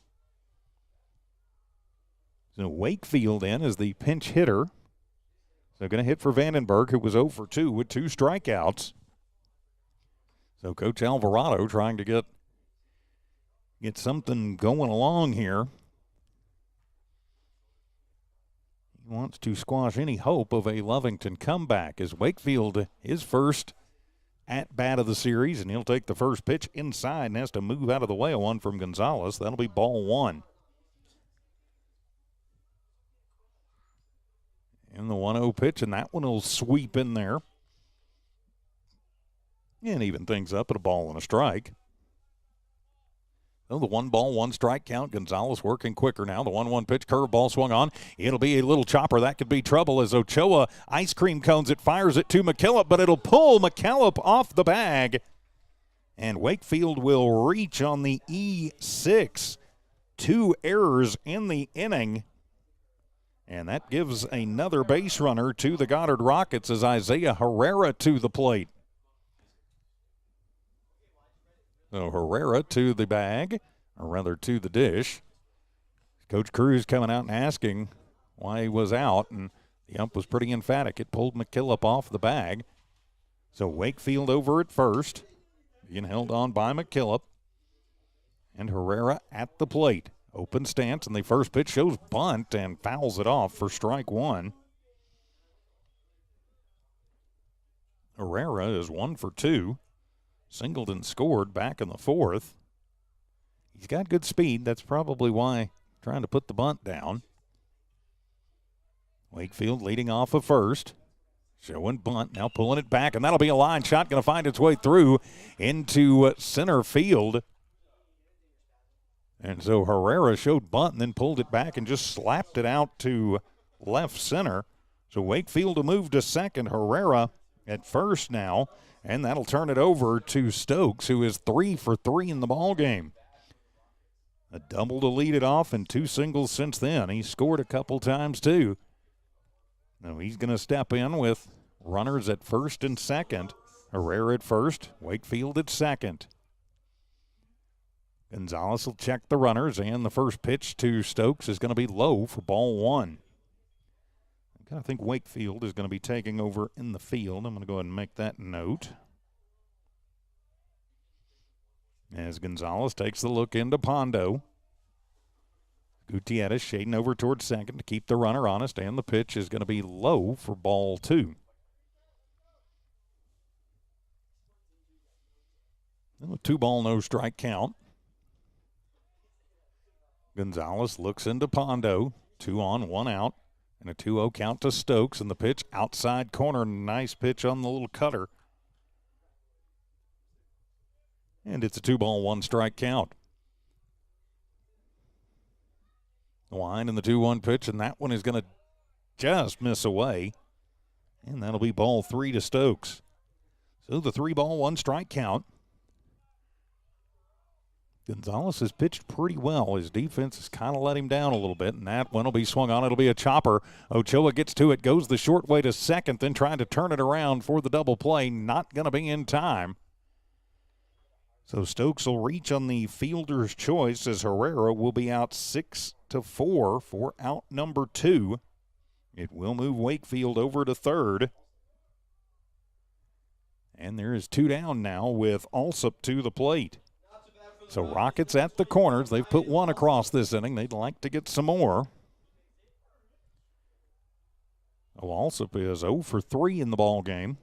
Speaker 1: So Wakefield in is the pinch hitter. So going to hit for Vandenberg, who was 0 for 2 with 2 strikeouts. So Coach Alvarado trying to get something going along here. He wants to squash any hope of a Lovington comeback as Wakefield is first at bat of the series, and he'll take the first pitch inside and has to move out of the way. A 1 from Gonzalez. That'll be ball 1. And the 1-0 pitch, and that one will sweep in there. And even things up at a ball and a strike. So the 1 ball, 1 strike count. Gonzalez working quicker now. The 1-1 pitch, curveball swung on. It'll be a little chopper. That could be trouble as Ochoa ice cream cones it, fires it to McKillop, but it'll pull McKillop off the bag. And Wakefield will reach on the E6. 2 errors in the inning. And that gives another base runner to the Goddard Rockets as Isaiah Herrera to the plate. So Herrera to the bag, or rather to the dish. Coach Cruz coming out and asking why he was out, and the ump was pretty emphatic. It pulled McKillop off the bag. So Wakefield over at first, being held on by McKillop. And Herrera at the plate. Open stance, and the first pitch shows bunt and fouls it off for strike 1. Herrera is 1 for 2. Singleton scored back in the 4th. He's got good speed. That's probably why trying to put the bunt down. Wakefield leading off of first. Showing bunt, now pulling it back, and that'll be a line shot. Going to find its way through into center field. And so Herrera showed bunt and then pulled it back and just slapped it out to left center. So Wakefield to move to second. Herrera at first now. And that'll turn it over to Stokes, who is 3 for 3 in the ballgame. A double to lead it off and 2 singles since then. He scored a couple times too. Now he's going to step in with runners at first and second. Herrera at first, Wakefield at second. Gonzalez will check the runners, and the first pitch to Stokes is going to be low for ball 1. I think Wakefield is going to be taking over in the field. I'm going to go ahead and make that note. As Gonzalez takes the look into Pondo. Gutierrez shading over towards second to keep the runner honest, and the pitch is going to be low for ball 2. A 2-ball, no strike count. Gonzalez looks into Pondo. 2 on, 1 out. And a 2-0 count to Stokes. And the pitch outside corner. Nice pitch on the little cutter. And it's a 2-ball, 1 strike count. The line and the 2-1 pitch. And that one is going to just miss away. And that'll be ball 3 to Stokes. So the 3-ball, 1 strike count. Gonzalez has pitched pretty well. His defense has kind of let him down a little bit, and that one will be swung on. It'll be a chopper. Ochoa gets to it, goes the short way to second, then trying to turn it around for the double play. Not going to be in time. So Stokes will reach on the fielder's choice as Herrera will be out 6-4 for out number 2. It will move Wakefield over to third. And there is 2 down now with Alsop to the plate. So Rockets at the corners. They've put 1 across this inning. They'd like to get some more. Alsop is 0 for 3 in the ball game.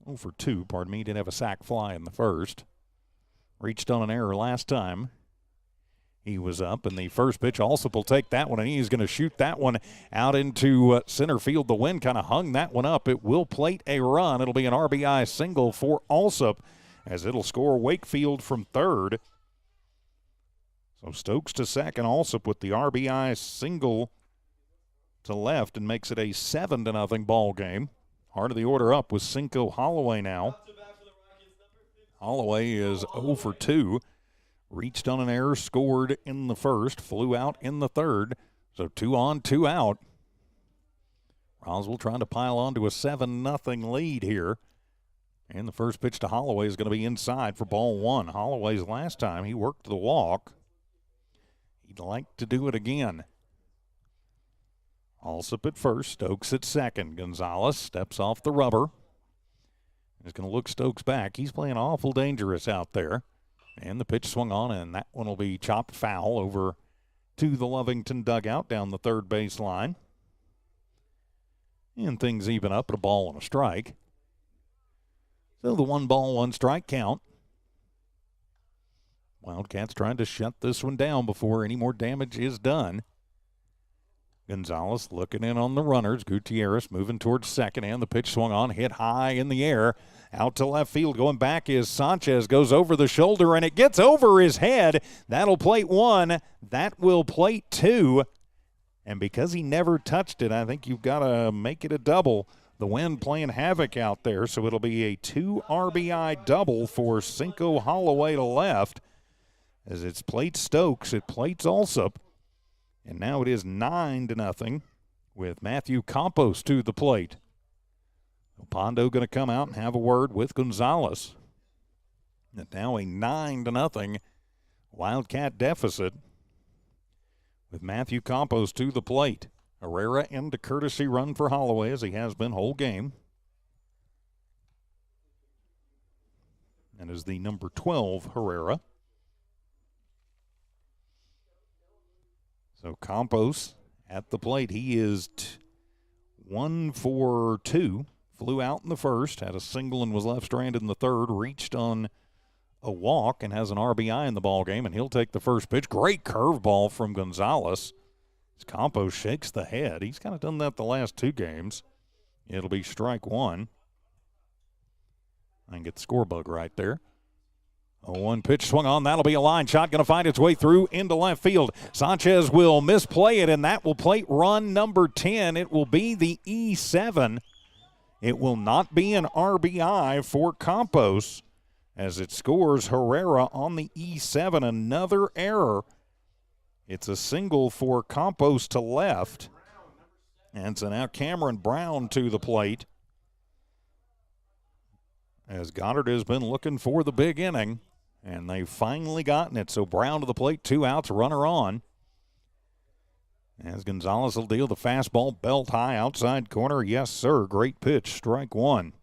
Speaker 1: 0 for 2, pardon me. He did have a sac fly in the first. Reached on an error last time. He was up, and the first pitch, Alsop will take that one, and he's going to shoot that one out into center field. The wind kind of hung that one up. It will plate a run. It'll be an RBI single for Alsop as it'll score Wakefield from third. So Stokes to second, Alsop with the RBI single to left and makes it a 7-0 ball game. Heart of the order up with Cinco Holloway now. Holloway is 0 for 2. Reached on an error, scored in the first, flew out in the third. So 2 on, 2 out. Roswell trying to pile on to a 7-0 lead here. And the first pitch to Holloway is going to be inside for ball 1. Holloway's last time, he worked the walk. He'd like to do it again. Alsop at first, Stokes at second. Gonzalez steps off the rubber. He's going to look Stokes back. He's playing awful dangerous out there. And the pitch swung on, and that one will be chopped foul over to the Lovington dugout down the third base line. And things even up at a ball and a strike. So the 1-ball, 1 strike count. Wildcats trying to shut this one down before any more damage is done. Gonzalez looking in on the runners. Gutierrez moving towards second, and the pitch swung on, hit high in the air. Out to left field, going back is Sanchez, goes over the shoulder, and it gets over his head. That'll plate 1. That will plate 2. And because he never touched it, I think you've got to make it a double. The wind playing havoc out there, so it'll be a 2 RBI double for Cinco Holloway to left. As it's plates Stokes, it plates Alsop. And now it is 9-0 with Matthew Campos to the plate. Pondo going to come out and have a word with Gonzalez. And now a 9-0 Wildcat deficit with Matthew Campos to the plate. Herrera into courtesy run for Holloway as he has been whole game. And is the number 12 Herrera. So Campos at the plate. He is 1 for 2. Flew out in the first, had a single and was left stranded in the third. Reached on a walk and has an RBI in the ball game, and he'll take the first pitch. Great curveball from Gonzalez. As Campos shakes the head. He's kind of done that the last 2 games. It'll be strike 1. I can get the score bug right there. 0-1 pitch swung on. That'll be a line shot. Going to find its way through into left field. Sanchez will misplay it, and that will plate run number 10. It will be the E7. It will not be an RBI for Campos as it scores Herrera on the E7. Another error. It's a single for Campos to left. And so now Cameron Brown to the plate as Goddard has been looking for the big inning. And they've finally gotten it. So Brown to the plate, 2 outs, runner on. As Gonzalez will deal the fastball belt high outside corner. Yes, sir. Great pitch. Strike one.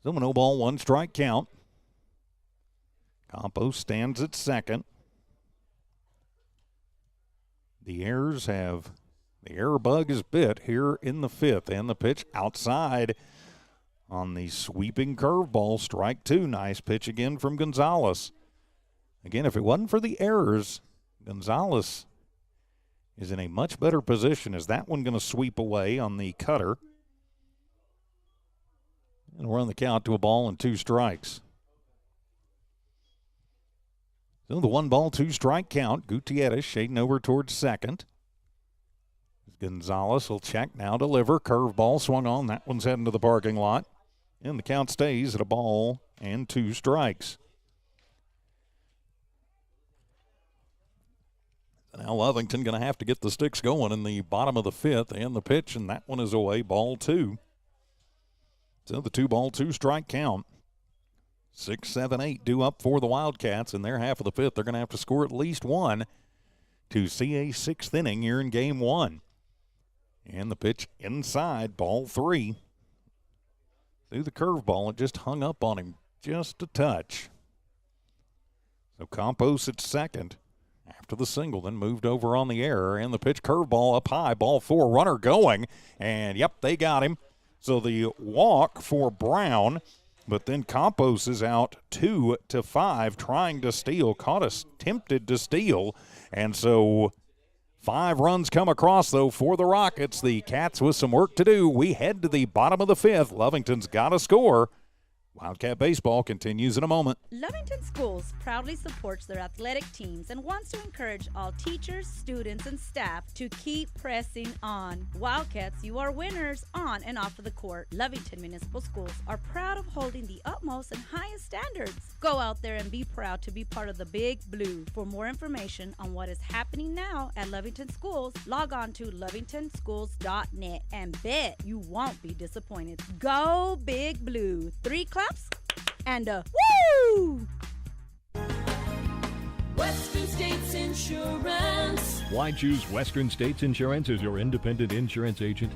Speaker 1: So 0 ball, 1 strike count. Campos stands at second. The error bug is bit here in the 5th. And the pitch outside on the sweeping curveball. Strike two. Nice pitch again from Gonzalez. Again, if it wasn't for the errors, Gonzalez is in a much better position. Is that one going to sweep away on the cutter? And we're on the count to 1 ball and 2 strikes. So the 1 ball, 2 strike count. Gutierrez shading over towards second. Gonzalez will check now, deliver. Curveball swung on. That one's heading to the parking lot. And the count stays at 1 ball and 2 strikes. Now Lovington going to have to get the sticks going in the bottom of the 5th, and the pitch, and that one is away, ball 2. So the 2 ball, 2 strike count. 6, 7, 8 due up for the Wildcats in their half of the 5th. They're going to have to score at least 1 to see a 6th inning here in game 1. And the pitch inside, ball 3. Through the curveball, it just hung up on him just a touch. So Campos at second. After the single, then moved over on the error, and the pitch curveball up high, ball 4, runner going, and yep, they got him. So the walk for Brown, but then Campos is out 2 to 5, trying to steal, caught us tempted to steal, and so 5 runs come across, though, for the Rockets. The Cats with some work to do. We head to the bottom of the 5th. Lovington's got to score. Wildcat baseball continues in a moment.
Speaker 7: Lovington Schools proudly supports their athletic teams and wants to encourage all teachers, students, and staff to keep pressing on. Wildcats, you are winners on and off of the court. Lovington Municipal Schools are proud of holding the utmost and highest standards. Go out there and be proud to be part of the Big Blue. For more information on what is happening now at Lovington Schools, log on to lovingtonschools.net and bet you won't be disappointed. Go Big Blue. 3 claps and a woo!
Speaker 8: Western States Insurance.
Speaker 2: Why choose Western States Insurance as your independent insurance agent?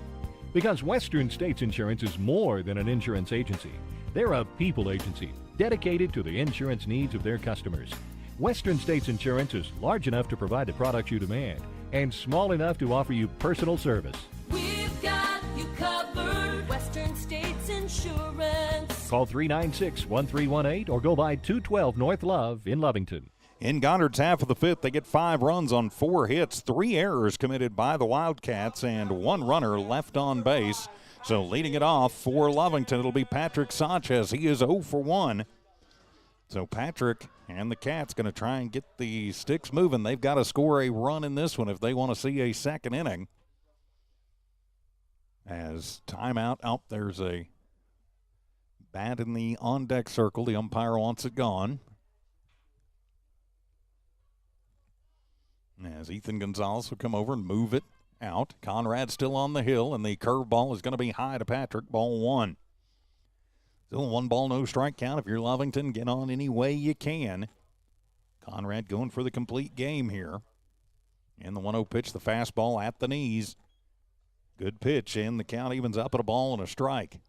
Speaker 2: Because Western States Insurance is more than an insurance agency. They're a people agency dedicated to the insurance needs of their customers. Western States Insurance is large enough to provide the products you demand and small enough to offer you personal service.
Speaker 8: We've got you covered. Western States Insurance.
Speaker 2: Call 396-1318 or go by 212 North Love in Lovington.
Speaker 1: In Goddard's half of the 5th, they get 5 runs on 4 hits, 3 errors committed by the Wildcats, and 1 runner left on base. So leading it off for Lovington, it'll be Patrick Sanchez. He is 0 for 1. So Patrick and the Cats going to try and get the sticks moving. They've got to score a run in this one if they want to see a 2nd inning. As timeout out, there's a bat in the on-deck circle. The umpire wants it gone. As Ethan Gonzalez will come over and move it out. Conrad still on the hill, and the curveball is going to be high to Patrick. Ball 1. Still 1 ball, no strike count. If you're Lovington, get on any way you can. Conrad going for the complete game here. And the 1-0 pitch, the fastball at the knees. Good pitch, and the count evens up at 1 ball and a strike.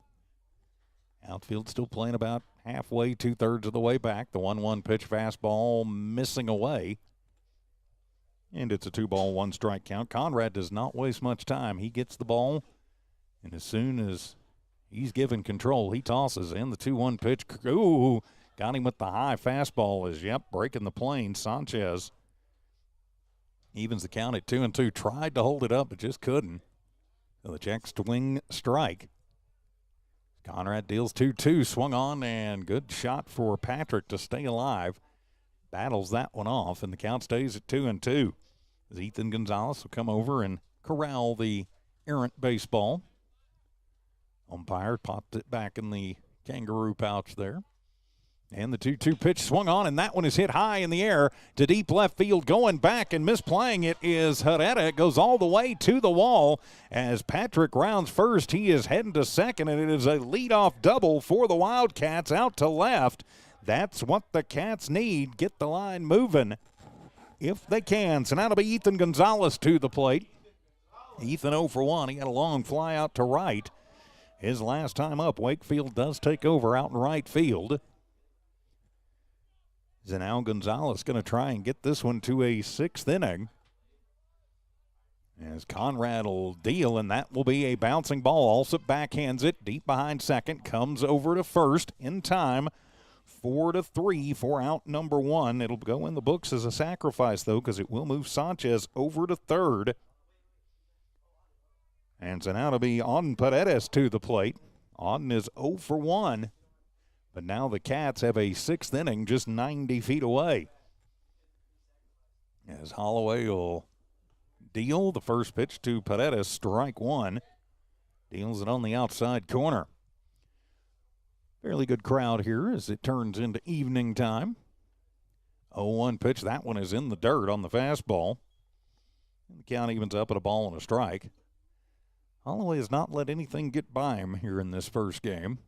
Speaker 1: Outfield still playing about halfway, 2/3 of the way back. The 1-1 pitch fastball missing away. And it's a 2 ball, 1 strike count. Conrad does not waste much time. He gets the ball, and as soon as he's given control, he tosses in the 2-1 pitch. Ooh, got him with the high fastball as, breaking the plane. Sanchez evens the count at 2-2. Tried to hold it up, but just couldn't. So the check swing strike. Conrad deals 2-2, swung on, and good shot for Patrick to stay alive. Battles that one off, and the count stays at 2-2. As Ethan Gonzalez will come over and corral the errant baseball. Umpire popped it back in the kangaroo pouch there. And the 2-2 pitch swung on, and that one is hit high in the air to deep left field. Going back and misplaying it is Herrera. It goes all the way to the wall as Patrick rounds first. He is heading to second, and it is a leadoff double for the Wildcats out to left. That's what the Cats need. Get the line moving. if they can. So now it'll be Ethan Gonzalez to the plate. Ethan 0 for 1. He had a long fly out to right. His last time up, Wakefield does take over out in right field. So now Gonzalez going to try and get this one to a sixth inning. As Conrad will deal, and that will be a bouncing ball. Alsop backhands it deep behind second, comes over to first in time. 4-3 for out number one. It'll go in the books as a sacrifice, though, because it will move Sanchez over to third. And so now it'll be Auden Paredes to the plate. Auden is 0 for 1. But now the Cats have a sixth inning just 90 feet away. As Holloway will deal the first pitch to Paredes, strike one. Deals it on the outside corner. Fairly good crowd here as it turns into evening time. 0-1 pitch. That one is in the dirt on the fastball. And the count evens up at a ball and a strike. Holloway has not let anything get by him here in this first game.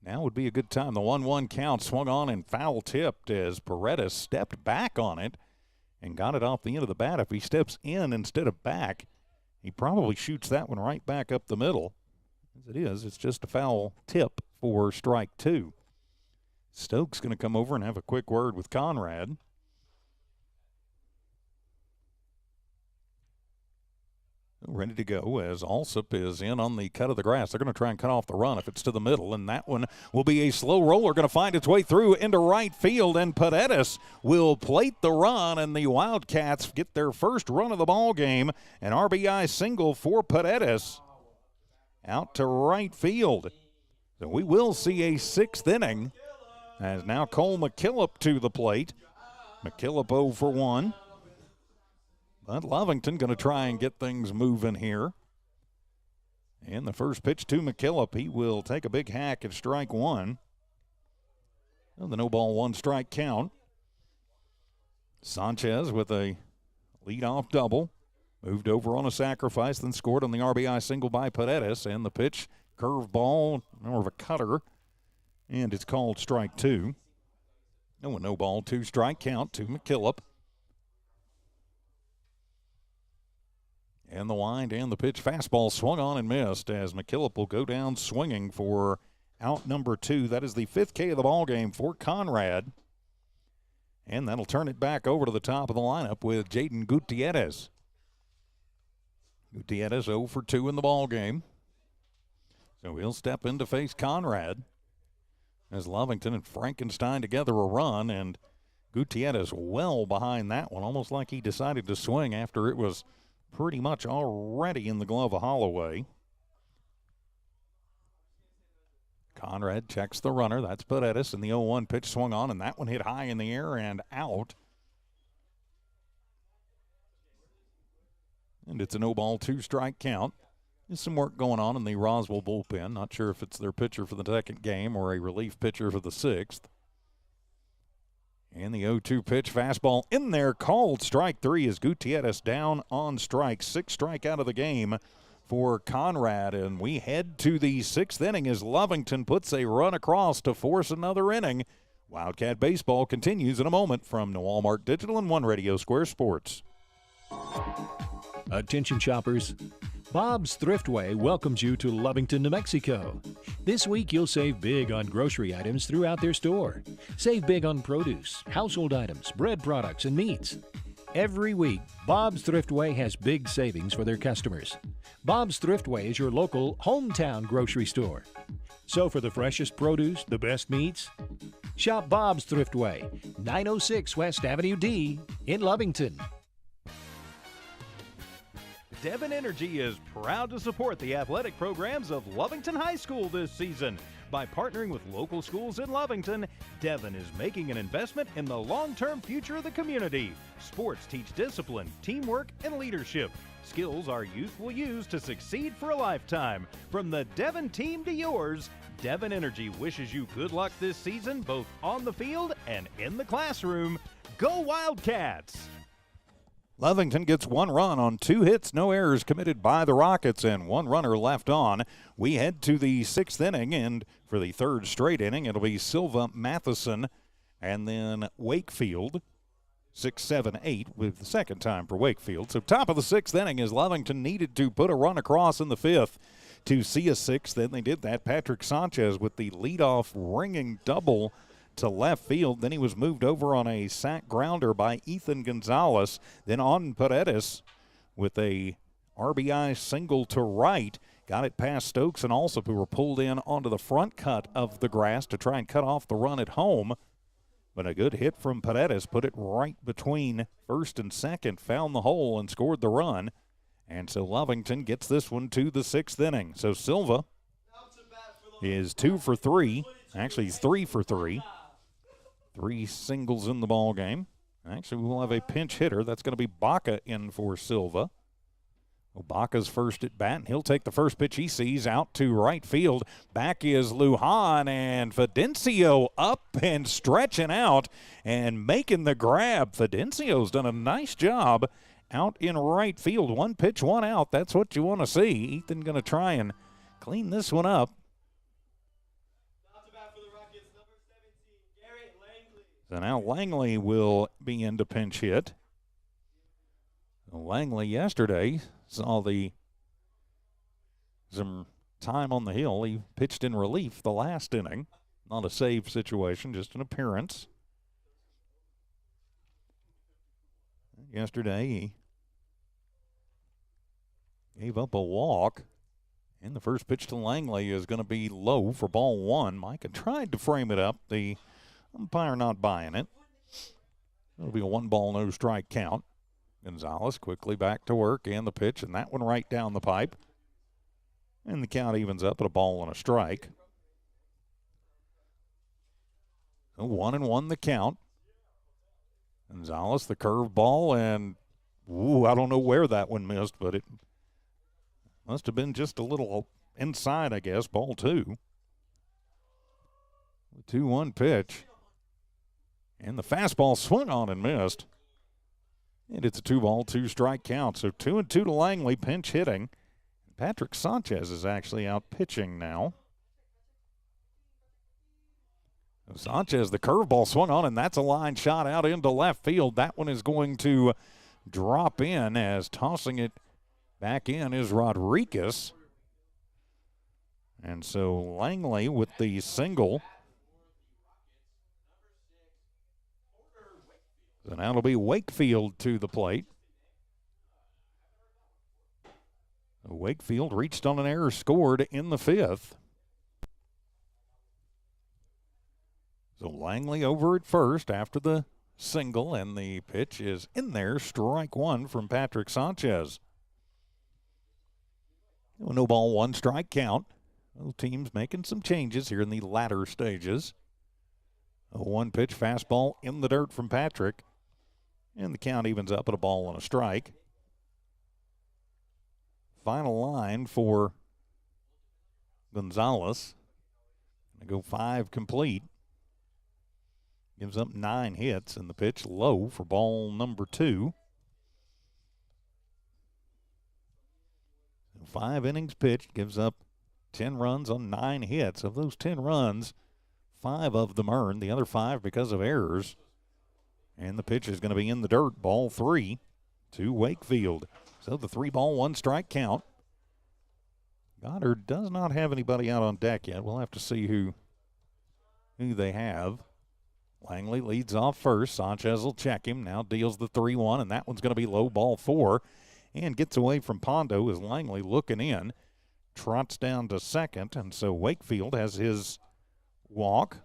Speaker 1: Now would be a good time. The 1-1 count swung on and foul tipped as Paredes stepped back on it and got it off the end of the bat. If he steps in instead of back, he probably shoots that one right back up the middle. As it is, it's just a foul tip for strike two. Stokes going to come over and have a quick word with Conrad. Ready to go as Alsop is in on the cut of the grass. They're going to try and cut off the run if it's to the middle, and that one will be a slow roller, going to find its way through into right field, and Paredes will plate the run, and the Wildcats get their first run of the ball game. An RBI single for Paredes out to right field. So we will see a sixth inning as now Cole McKillop to the plate. McKillop 0 for 1. But Lovington going to try and get things moving here. And the first pitch to McKillop, he will take a big hack at strike one. And the no ball, one strike count. Sanchez with a leadoff double. Moved over on a sacrifice, then scored on the RBI single by Paredes. And the pitch, curveball, more of a cutter. And it's called strike two. No ball, two strike count to McKillop. And the wind and the pitch. Fastball swung on and missed as McKillop will go down swinging for out number two. That is the fifth K of the ball game for Conrad. And that'll turn it back over to the top of the lineup with Jaden Gutierrez. Gutierrez 0 for 2 in the ball game. So he'll step in to face Conrad as Lovington and Frankenstein together a run. And Gutierrez well behind that one, almost like he decided to swing after it was pretty much already in the glove of Holloway. Conrad checks the runner. That's Paredes, and the 0-1 pitch swung on, and that one hit high in the air and out. And it's a no ball, two strike count. There's some work going on in the Roswell bullpen. Not sure if it's their pitcher for the second game or a relief pitcher for the sixth. And the 0-2 pitch, fastball in there, called strike three as Gutierrez down on strike. Sixth strike out of the game for Conrad. And we head to the sixth inning as Lovington puts a run across to force another inning. Wildcat baseball continues in a moment from Walmart Digital and One Radio Square Sports.
Speaker 2: Attention shoppers. Bob's Thriftway welcomes you to Lovington, New Mexico. This week you'll save big on grocery items throughout their store. Save big on produce, household items, bread products, and meats. Every week, Bob's Thriftway has big savings for their customers. Bob's Thriftway is your local hometown grocery store. So for the freshest produce, the best meats, shop Bob's Thriftway, 906 West Avenue D in Lovington.
Speaker 9: Devon Energy is proud to support the athletic programs of Lovington High School this season. By partnering with local schools in Lovington, Devon is making an investment in the long-term future of the community. Sports teach discipline, teamwork, and leadership. Skills our youth will use to succeed for a lifetime. From the Devon team to yours, Devon Energy wishes you good luck this season, both on the field and in the classroom. Go Wildcats!
Speaker 1: Lovington gets one run on 2 hits, no errors committed by the Rockets, and 1 runner left on. We head to the 6th inning, and for the 3rd straight inning, it'll be Silva Matheson And then Wakefield, 6, 7, 8 with the second time for Wakefield. So top of the 6th inning as Lovington needed to put a run across in the 5th to see a 6th. Then they did that. Patrick Sanchez with the leadoff ringing double to left field. Then he was moved over on a sac grounder by Ethan Gonzalez. Then on Paredes with a RBI single to right. Got it past Stokes and Alsop, who were pulled in onto the front cut of the grass to try and cut off the run at home. But a good hit from Paredes put it right between first and second, found the hole and scored the run. And so Lovington gets this one to the 6th inning. So Silva is 2 for 3. Actually, he's 3 for 3. 3 singles in the ball game. Actually, we'll have a pinch hitter. That's going to be Baca in for Silva. Well, Baca's first at bat, and he'll take the first pitch he sees out to right field. Back is Lujan, and Fidencio up and stretching out and making the grab. Fidencio's done a nice job out in right field. 1 pitch, 1 out. That's what you want to see. Ethan going to try and clean this one up. So now Langley will be in to pinch hit. Langley yesterday saw some time on the hill. He pitched in relief the last inning. Not a save situation, just an appearance. Yesterday he gave up a walk. And the first pitch to Langley is going to be low for ball 1. Micah tried to frame it up. The umpire not buying it. It'll be a 1-ball, no strike count. Gonzalez quickly back to work and the pitch, and that one right down the pipe. And the count evens up at a ball and a strike. So 1-1 the count. Gonzalez, the curveball, and I don't know where that one missed, but it must have been just a little inside, I guess. Ball 2. The 2-1 pitch. And the fastball swung on and missed. And it's a 2-ball, 2-strike count. So 2-2 to Langley, pinch hitting. Patrick Sanchez is actually out pitching now. Sanchez, the curveball swung on, and that's a line shot out into left field. That one is going to drop in, as tossing it back in is Rodriguez. And so Langley with the single. So now it'll be Wakefield to the plate. Wakefield reached on an error, scored in the 5th. So Langley over at first after the single, and the pitch is in there. Strike 1 from Patrick Sanchez. No ball, 1 strike count. Both teams making some changes here in the latter stages. A 1-pitch fastball in the dirt from Patrick. And the count evens up at a ball and a strike. Final line for Gonzalez. Going to go 5 complete. Gives up 9 hits, and the pitch low for ball number 2. 5 innings pitched, gives up 10 runs on 9 hits. Of those 10 runs, 5 of them earned, the other 5 because of errors. And the pitch is going to be in the dirt, ball 3 to Wakefield. So the 3-ball, 1-strike count. Goddard does not have anybody out on deck yet. We'll have to see who they have. Langley leads off first. Sanchez will check him. Now deals the 3-1, and that one's going to be low, ball 4. And gets away from Pondo as Langley looking in. Trots down to second, and so Wakefield has his walk.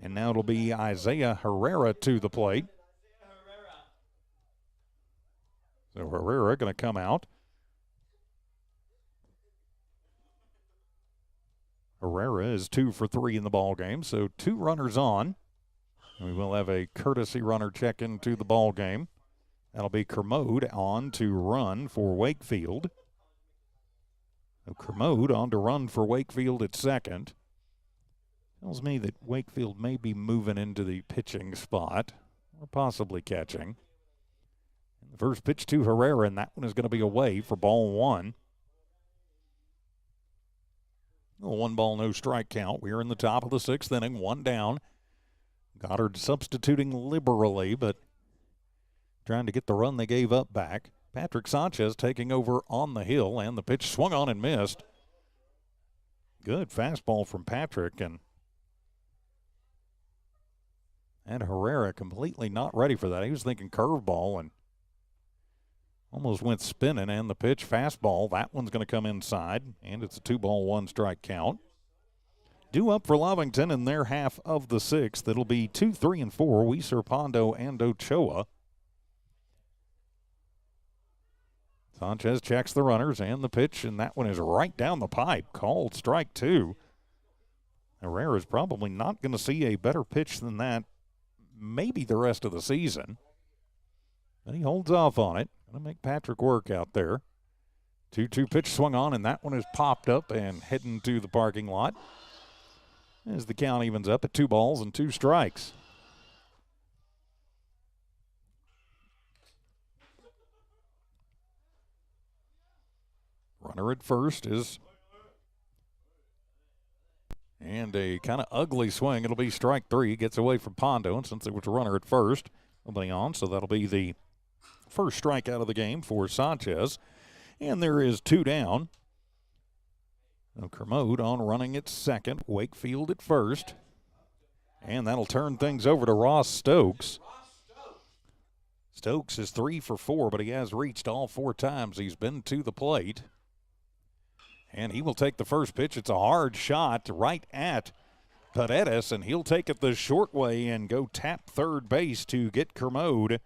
Speaker 1: And now it'll be Isaiah Herrera to the plate. So Herrera going to come out. Herrera is 2 for 3 in the ball game, so 2 runners on. We will have a courtesy runner check into the ball game. That'll be Kermode on to run for Wakefield. So Kermode on to run for Wakefield at second. Tells me that Wakefield may be moving into the pitching spot or possibly catching. And the first pitch to Herrera, and that one is going to be away for ball 1. A 1-ball, no strike count. We are in the top of the 6th inning, 1 down. Goddard substituting liberally, but trying to get the run they gave up back. Patrick Sanchez taking over on the hill, and the pitch swung on and missed. Good fastball from Patrick, and Herrera completely not ready for that. He was thinking curveball and almost went spinning, and the pitch fastball. That one's going to come inside, and it's a 2-ball, 1-strike count. Due up for Lovington in their half of the sixth. It'll be 2, 3, and 4. Weiser, Pondo, and Ochoa. Sanchez checks the runners and the pitch, and that one is right down the pipe. Called strike 2. Herrera's probably not going to see a better pitch than that maybe the rest of the season. But he holds off on it. Going to make Patrick work out there. 2-2 pitch swung on, and that one is popped up and heading to the parking lot as the count evens up at 2 balls and 2 strikes. Runner at first is, and a kind of ugly swing. It'll be strike 3. Gets away from Pondo, and since there was a runner at first, nobody on, so that'll be the first strike out of the game for Sanchez. And there is 2 down. Now Kermode on running at second, Wakefield at first. And that'll turn things over to Ross Stokes. Stokes is 3 for 4, but he has reached all 4 times he's been to the plate. And he will take the first pitch. It's a hard shot right at Paredes, and he'll take it the short way and go tap third base to get Kermode.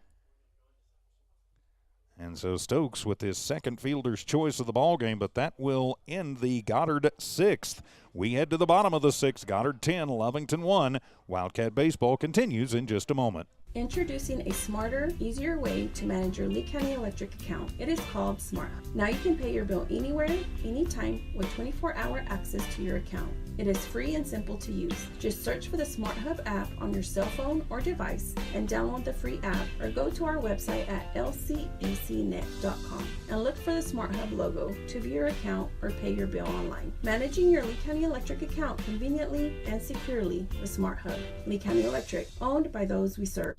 Speaker 1: And so Stokes with his second fielder's choice of the ballgame, but that will end the Goddard 6th. We head to the bottom of the 6th. Goddard 10, Lovington 1. Wildcat baseball continues in just a moment.
Speaker 3: Introducing a smarter, easier way to manage your Lee County Electric account. It is called Smart Hub. Now you can pay your bill anywhere, anytime, with 24-hour access to your account. It is free and simple to use. Just search for the Smart Hub app on your cell phone or device and download the free app, or go to our website at lcecnet.com and look for the Smart Hub logo to view your account or pay your bill online. Managing your Lee County Electric account conveniently and securely with Smart Hub. Lee County Electric, owned by those we serve.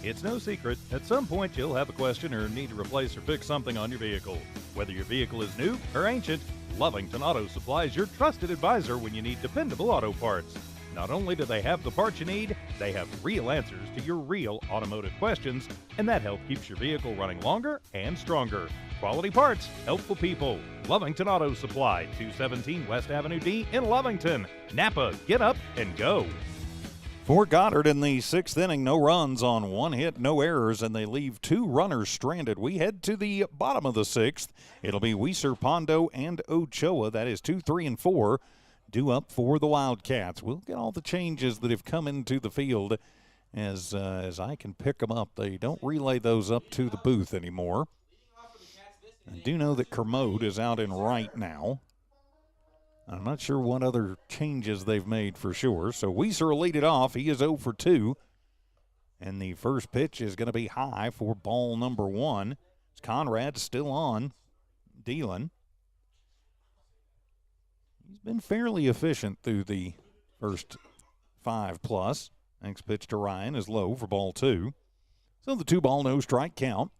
Speaker 9: It's no secret, at some point you'll have a question or need to replace or fix something on your vehicle. Whether your vehicle is new or ancient, Lovington Auto Supply is your trusted advisor when you need dependable auto parts. Not only do they have the parts you need, they have real answers to your real automotive questions, and that help keeps your vehicle running longer and stronger. Quality parts, helpful people. Lovington Auto Supply, 217 West Avenue D in Lovington. Napa, get up and go.
Speaker 1: For Goddard in the 6th inning, no runs on 1 hit, no errors, and they leave 2 runners stranded. We head to the bottom of the 6th. It'll be Weiser, Pondo, and Ochoa. That is 2, 3, and 4 due up for the Wildcats. We'll get all the changes that have come into the field as I can pick them up. They don't relay those up to the booth anymore. I do know that Kermode is out in right now. I'm not sure what other changes they've made for sure. So Weiser will lead it off. He is 0 for 2. And the first pitch is going to be high for ball number 1. It's Conrad still on, dealing. He's been fairly efficient through the first 5 plus. Next pitch to Ryan is low for ball 2. So the 2-ball, no strike count.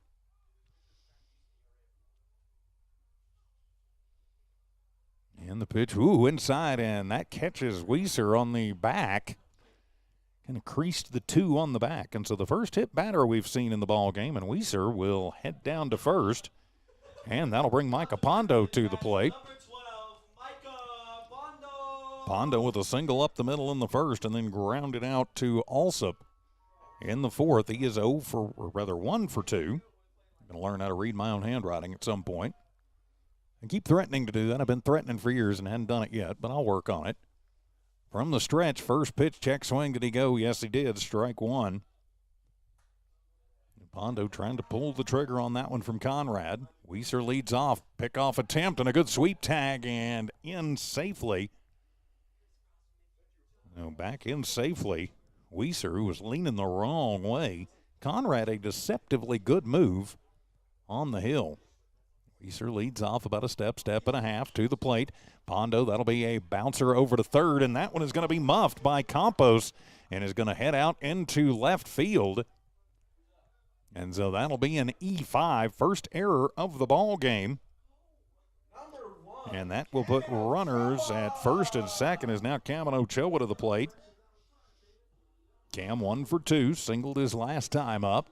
Speaker 1: And the pitch, inside, and that catches Weiser on the back. Kind of creased the 2 on the back. And so the first hit batter we've seen in the ball game, and Weiser will head down to first. And that'll bring Micah Pondo to the plate. Pondo with a single up the middle in the first, and then grounded out to Alsop in the 4th. He is 1 for 2. I'm going to learn how to read my own handwriting at some point. I keep threatening to do that. I've been threatening for years and hadn't done it yet, but I'll work on it. From the stretch, first pitch, check swing. Did he go? Yes, he did. Strike 1. Pondo trying to pull the trigger on that one from Conrad. Weiser leads off. Pick-off attempt and a good sweep tag, and in safely. Back in safely. Weiser, who was leaning the wrong way. Conrad, a deceptively good move on the hill. Weiser leads off about a step and a half to the plate. Pondo, that'll be a bouncer over to third, and that one is going to be muffed by Campos and is going to head out into left field. And so that'll be an E5, first error of the ball game. And that will put runners at first and second as now Cam and Ochoa to the plate. Cam 1 for 2, singled his last time up.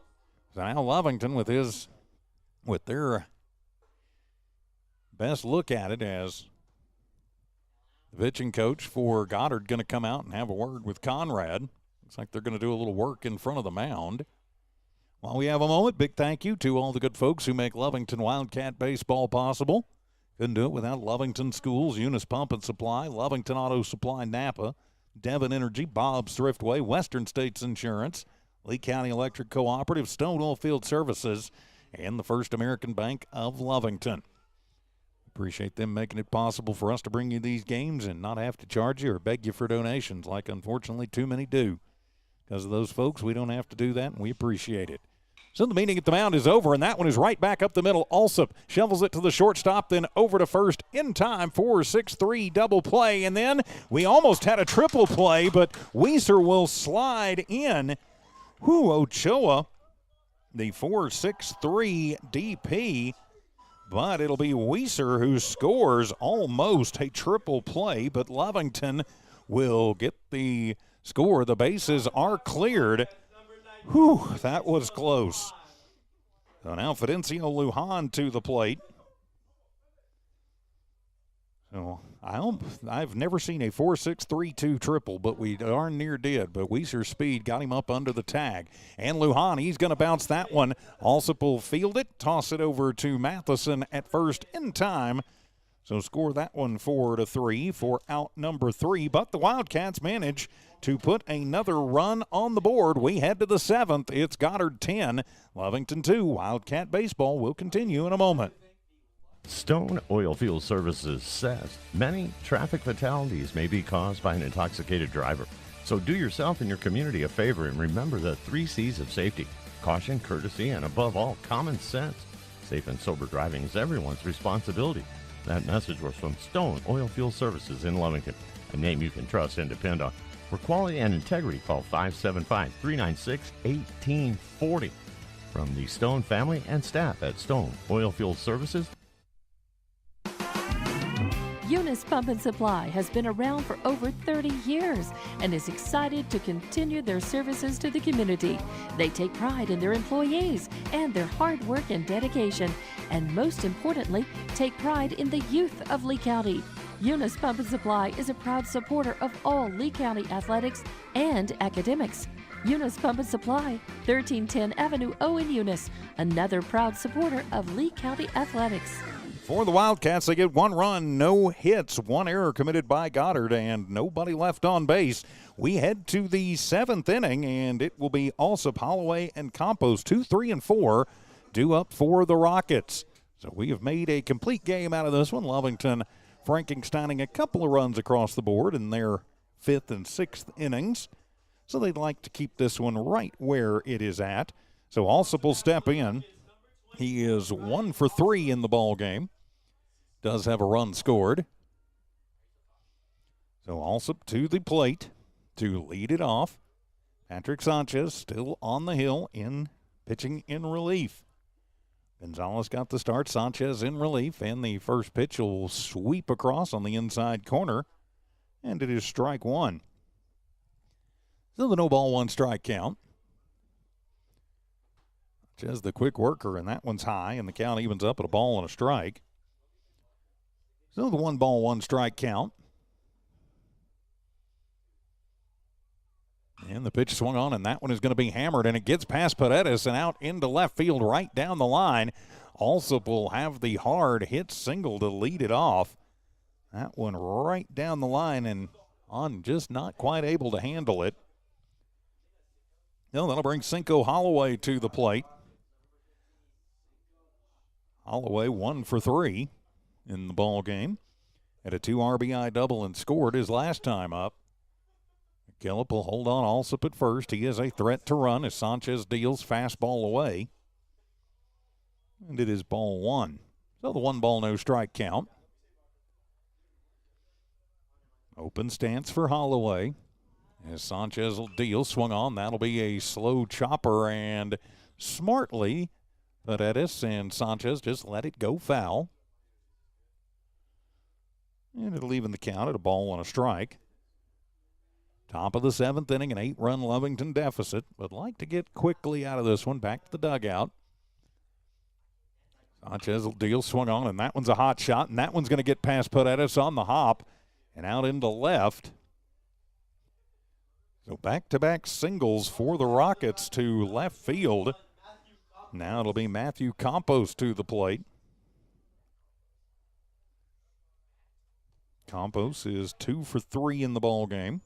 Speaker 1: So now Lovington with their best look at it as the pitching coach for Goddard going to come out and have a word with Conrad. Looks like they're going to do a little work in front of the mound. While we have a moment, big thank you to all the good folks who make Lovington Wildcat baseball possible. Couldn't do it without Lovington Schools, Eunice Pump and Supply, Lovington Auto Supply Napa, Devon Energy, Bob's Thriftway, Western States Insurance, Lee County Electric Cooperative, Stone Oilfield Services, and the First American Bank of Lovington. Appreciate them making it possible for us to bring you these games and not have to charge you or beg you for donations like unfortunately too many do. Because of those folks, we don't have to do that, and we appreciate it. So the meeting at the mound is over, and that one is right back up the middle. Alsop shovels it to the shortstop, then over to first in time for 6-3 double play. And then we almost had a triple play, but Weiser will slide in. Ochoa, the 4-6-3 DP. But it'll be Weiser who scores almost a triple play, but Lovington will get the score. The bases are cleared. That was close. So now Fidencio Lujan to the plate. So I've never seen a 4-6-3-2 triple, but we darn near did. But Weiser's speed got him up under the tag. And Lujan, he's going to bounce that one. Alsop will field it, toss it over to Matheson at first in time. So score that one 4-3 for out number 3. But the Wildcats manage to put another run on the board. We head to the 7th. It's Goddard 10, Lovington 2. Wildcat baseball will continue in a moment.
Speaker 4: Stone Oilfield Services says many traffic fatalities may be caused by an intoxicated driver. So do yourself and your community a favor and remember the 3 C's of safety: caution, courtesy, and above all, common sense. Safe and sober driving is everyone's responsibility. That message was from Stone Oilfield Services in Lovington, a name you can trust and depend on. For quality and integrity, call 575-396-1840. From the Stone family and staff at Stone Oilfield Services.
Speaker 5: Eunice Pump and Supply has been around for over 30 years and is excited to continue their services to the community. They take pride in their employees and their hard work and dedication, and most importantly, take pride in the youth of Lee County. Eunice Pump and Supply is a proud supporter of all Lee County athletics and academics. Eunice Pump and Supply, 1310 Avenue O in Eunice, another proud supporter of Lee County athletics.
Speaker 1: For the Wildcats, they get 1 run, no hits, 1 error committed by Goddard, and nobody left on base. We head to the 7th inning, and it will be Alsop, Holloway, and Campos, 2, 3, and 4, due up for the Rockets. So we have made a complete game out of this one. Lovington Frankensteining a couple of runs across the board in their 5th and 6th innings. So they'd like to keep this one right where it is at. So Alsop will step in. He is 1 for 3 in the ball game. Does have a run scored. So Alsop to the plate to lead it off. Patrick Sanchez still on the hill in pitching in relief. Gonzalez got the start, Sanchez in relief, and the first pitch will sweep across on the inside corner, and it is strike 1. So the no ball, 1 strike count. Sanchez the quick worker, and that one's high, and the count evens up at a ball and a strike. So the 1 ball, 1 strike count. And the pitch swung on, and that one is going to be hammered, and it gets past Paredes and out into left field right down the line. Alsop will have the hard hit single to lead it off. That one right down the line and on just not quite able to handle it. No, that'll bring Cinco Holloway to the plate. Holloway 1 for 3 in the ball game. Had a 2 RBI double and scored his last time up. Gillip will hold on Alsop at first. He is a threat to run as Sanchez deals fastball away. And it is ball 1. So the 1 ball, no strike count. Open stance for Holloway. As Sanchez will deal, swung on. That'll be a slow chopper, and smartly, Paredes and Sanchez just let it go foul. And it'll even the count at a ball and a strike. Top of the 7th inning, an 8-run Lovington deficit. Would like to get quickly out of this one, back to the dugout. Sanchez will deal, swung on, and that one's a hot shot, and that one's going to get past Paredes on the hop and out into left. So back-to-back singles for the Rockets to left field. Now it'll be Matthew Campos to the plate. Campos is 2 for 3 in the ball game.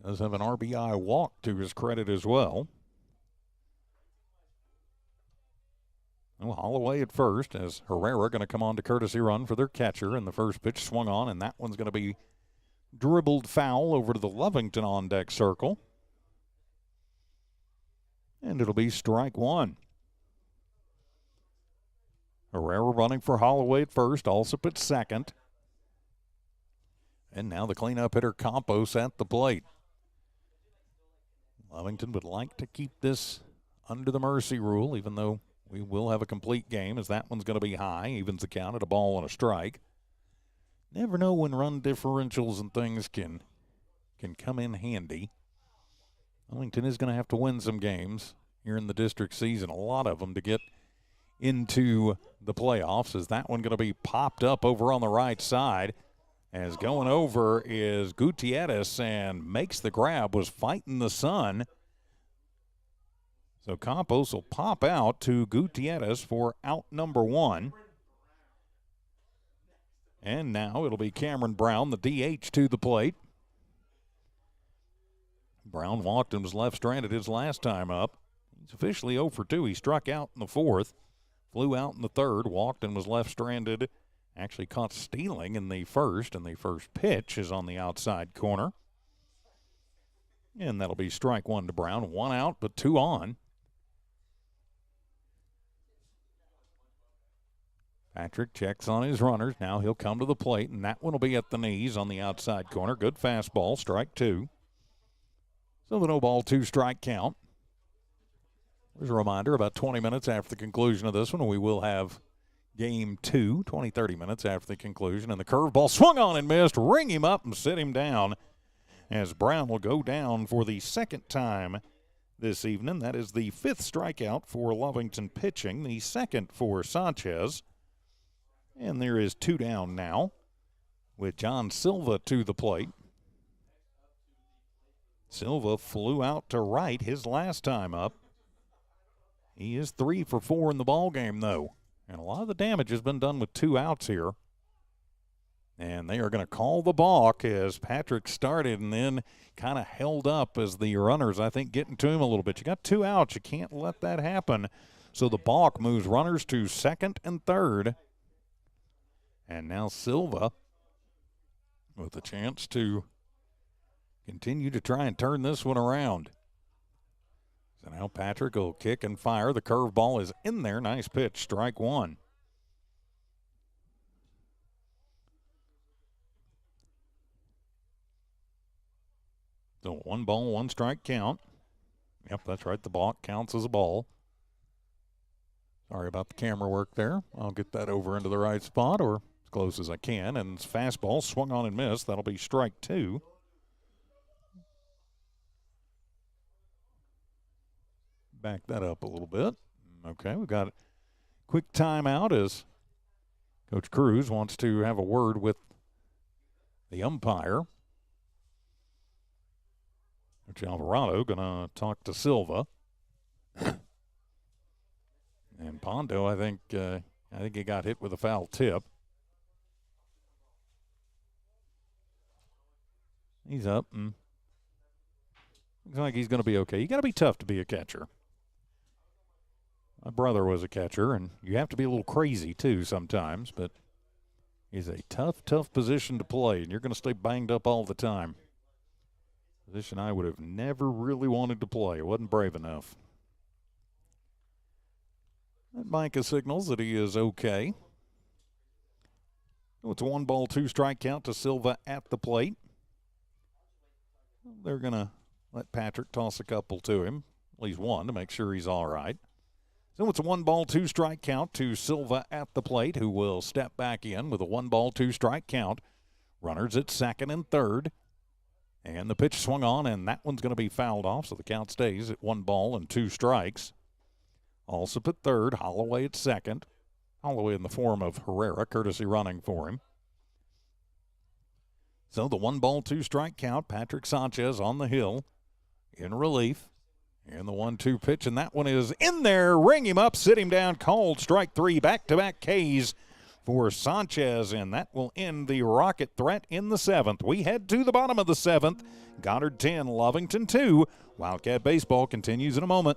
Speaker 1: Does have an RBI walk to his credit as well. Well, Holloway at first, as Herrera going to come on to courtesy run for their catcher, and the first pitch swung on, and that one's going to be dribbled foul over to the Lovington on-deck circle. And it'll be strike 1. Herrera running for Holloway at first, Alsop at second. And now the cleanup hitter Campos at the plate. Lovington would like to keep this under the mercy rule, even though we will have a complete game, as that one's going to be high. Evens the count at a ball and a strike. Never know when run differentials and things can come in handy. Lovington is going to have to win some games here in the district season, a lot of them, to get into the playoffs. As that one going to be popped up over on the right side. As going over is Gutierrez and makes the grab, was fighting the sun. So Campos will pop out to Gutierrez for out number 1. And now it'll be Cameron Brown, the DH, to the plate. Brown walked and was left stranded his last time up. He's officially 0 for 2. He struck out in the 4th, flew out in the 3rd, walked and was left stranded. Actually caught stealing in the 1st, and the first pitch is on the outside corner. And that'll be strike 1 to Brown. 1 out, but 2 on. Patrick checks on his runners. Now he'll come to the plate, and that one will be at the knees on the outside corner. Good fastball, strike 2. So the no ball, 2 strike count. There's a reminder, about 20 minutes after the conclusion of this one, we will have Game 2, 30 minutes after the conclusion. And the curveball swung on and missed. Ring him up and sit him down, as Brown will go down for the 2nd time this evening. That is the 5th strikeout for Lovington pitching, the 2nd for Sanchez. And there is 2 down now with John Silva to the plate. Silva flew out to right his last time up. He is 3 for 4 in the ball game, though. And a lot of the damage has been done with 2 outs here. And they are going to call the balk, as Patrick started and then kind of held up as the runners, I think, getting to him a little bit. You got 2 outs. You can't let that happen. So the balk moves runners to 2nd and 3rd. And now Silva with a chance to continue to try and turn this one around. So now Patrick will kick and fire. The curveball is in there. Nice pitch, strike 1. So 1 ball, 1 strike count. Yep, that's right. The balk counts as a ball. Sorry about the camera work there. I'll get that over into the right spot, or as close as I can. And fastball swung on and missed. That'll be strike 2. Back that up a little bit. Okay, we've got a quick timeout as Coach Cruz wants to have a word with the umpire. Coach Alvarado going to talk to Silva. And Pondo, I think he got hit with a foul tip. He's up, and looks like he's going to be okay. You got to be tough to be a catcher. My brother was a catcher, and you have to be a little crazy, too, sometimes. But it's a tough, tough position to play, and you're going to stay banged up all the time. Position I would have never really wanted to play. I wasn't brave enough. That Micah signals that he is okay. So it's a 1-2 count to Silva at the plate. They're going to let Patrick toss a couple to him, at least one, to make sure he's all right. So it's a 1-2 count to Silva at the plate, who will step back in with a 1-2 count. Runners at second and third. And the pitch swung on, and that one's going to be fouled off, so the count stays at 1-2. Also at third, Holloway at second. Holloway in the form of Herrera, courtesy running for him. So the 1-2 count, Patrick Sanchez on the hill in relief. And the 1-2 pitch, and that one is in there. Ring him up, sit him down, called strike three. Back-to-back Ks for Sanchez, and that will end the Rocket threat in the seventh. We head to the bottom of the seventh. Goddard 10, Lovington 2. Wildcat baseball continues in a moment.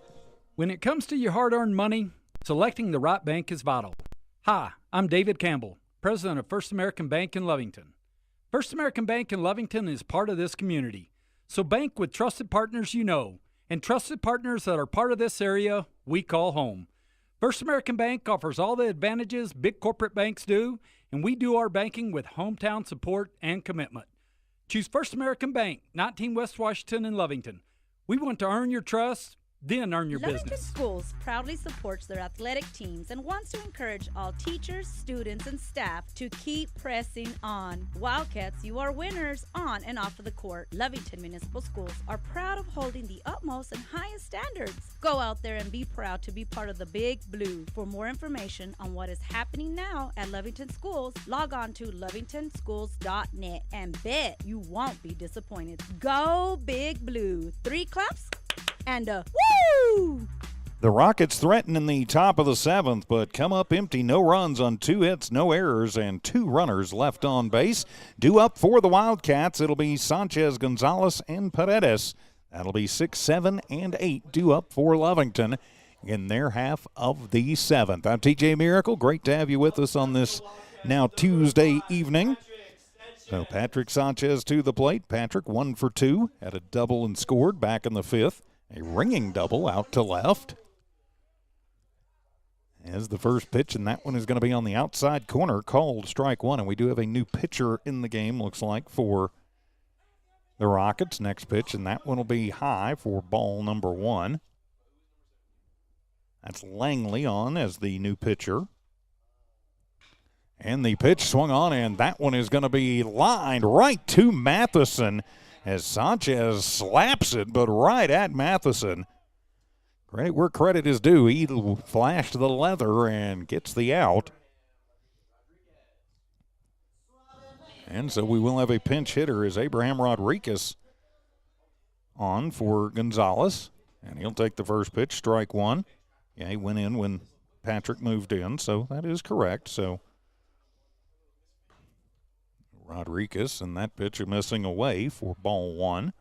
Speaker 6: When it comes to your hard-earned money, selecting the right bank is vital. Hi, I'm David Campbell, president of First American Bank in Lovington. First American Bank in Lovington is part of this community, so bank with trusted partners you know, and trusted partners that are part of this area we call home. First American Bank offers all the advantages big corporate banks do, and we do our banking with hometown support and commitment. Choose First American Bank, 19 West Washington in Lovington. We want to earn your trust, then earn your
Speaker 7: Lovington
Speaker 6: business.
Speaker 7: Schools proudly supports their athletic teams and wants to encourage all teachers, students, and staff to keep pressing on. Wildcats, you are winners on and off of the court. Lovington Municipal Schools are proud of holding the utmost and highest standards. Go out there and be proud to be part of the Big Blue. For more information on what is happening now at Lovington Schools, log on to lovingtonschools.net and bet you won't be disappointed. Go Big Blue. 3 claps and a woo!
Speaker 1: The Rockets threaten in the top of the seventh, but come up empty. No runs on 2 hits, no errors, and 2 runners left on base. Due up for the Wildcats, it'll be Sanchez, Gonzalez, and Paredes. That'll be 6, 7, and 8 due up for Lovington in their half of the seventh. I'm TJ Miracle. Great to have you with us on this now Tuesday evening. So Patrick Sanchez to the plate. Patrick 1 for 2, had a double and scored back in the fifth. A ringing double out to left. As the first pitch, and that one is going to be on the outside corner, called strike one. And we do have a new pitcher in the game, looks like, for the Rockets. Next pitch, and that one will be high for ball number 1. That's Langley on as the new pitcher. And the pitch swung on, and that one is going to be lined right to Matheson as Sanchez slaps it, but right at Matheson. Credit where credit is due. He flashed the leather and gets the out. And so we will have a pinch hitter as Abraham Rodriguez on for Gonzalez. And he'll take the first pitch, strike one. Yeah, he went in when Patrick moved in, so that is correct. So Rodriguez, and that pitch missing away for ball 1.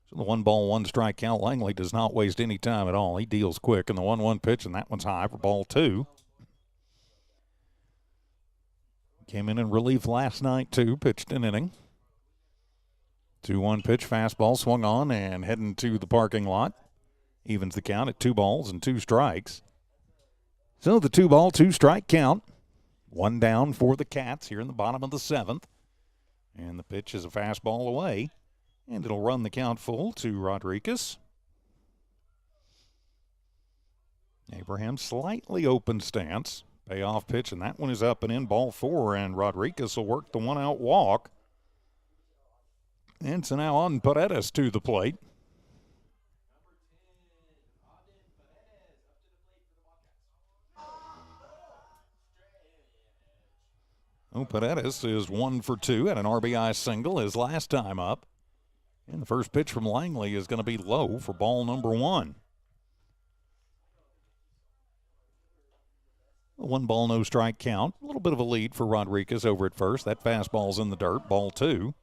Speaker 1: So the 1-1 strike count. Langley does not waste any time at all. He deals quick in the 1-1 pitch, and that one's high for ball 2. Came in relief last night, too. Pitched an inning. 2-1 pitch, fastball swung on and heading to the parking lot. Evens the count at 2 balls and 2 strikes. So the 2-2 strike count. 1 down for the Cats here in the bottom of the 7th. And the pitch is a fastball away. And it'll run the count full to Rodriguez. Abraham slightly open stance. Payoff pitch, and that one is up and in, ball 4. And Rodriguez will work the 1-out walk. And so now on Paredes to the plate. Paredes is 1 for 2 at an RBI single his last time up. And the first pitch from Langley is going to be low for ball number 1. A 1-ball, no strike count. A little bit of a lead for Rodriguez over at first. That fastball's in the dirt, ball 2.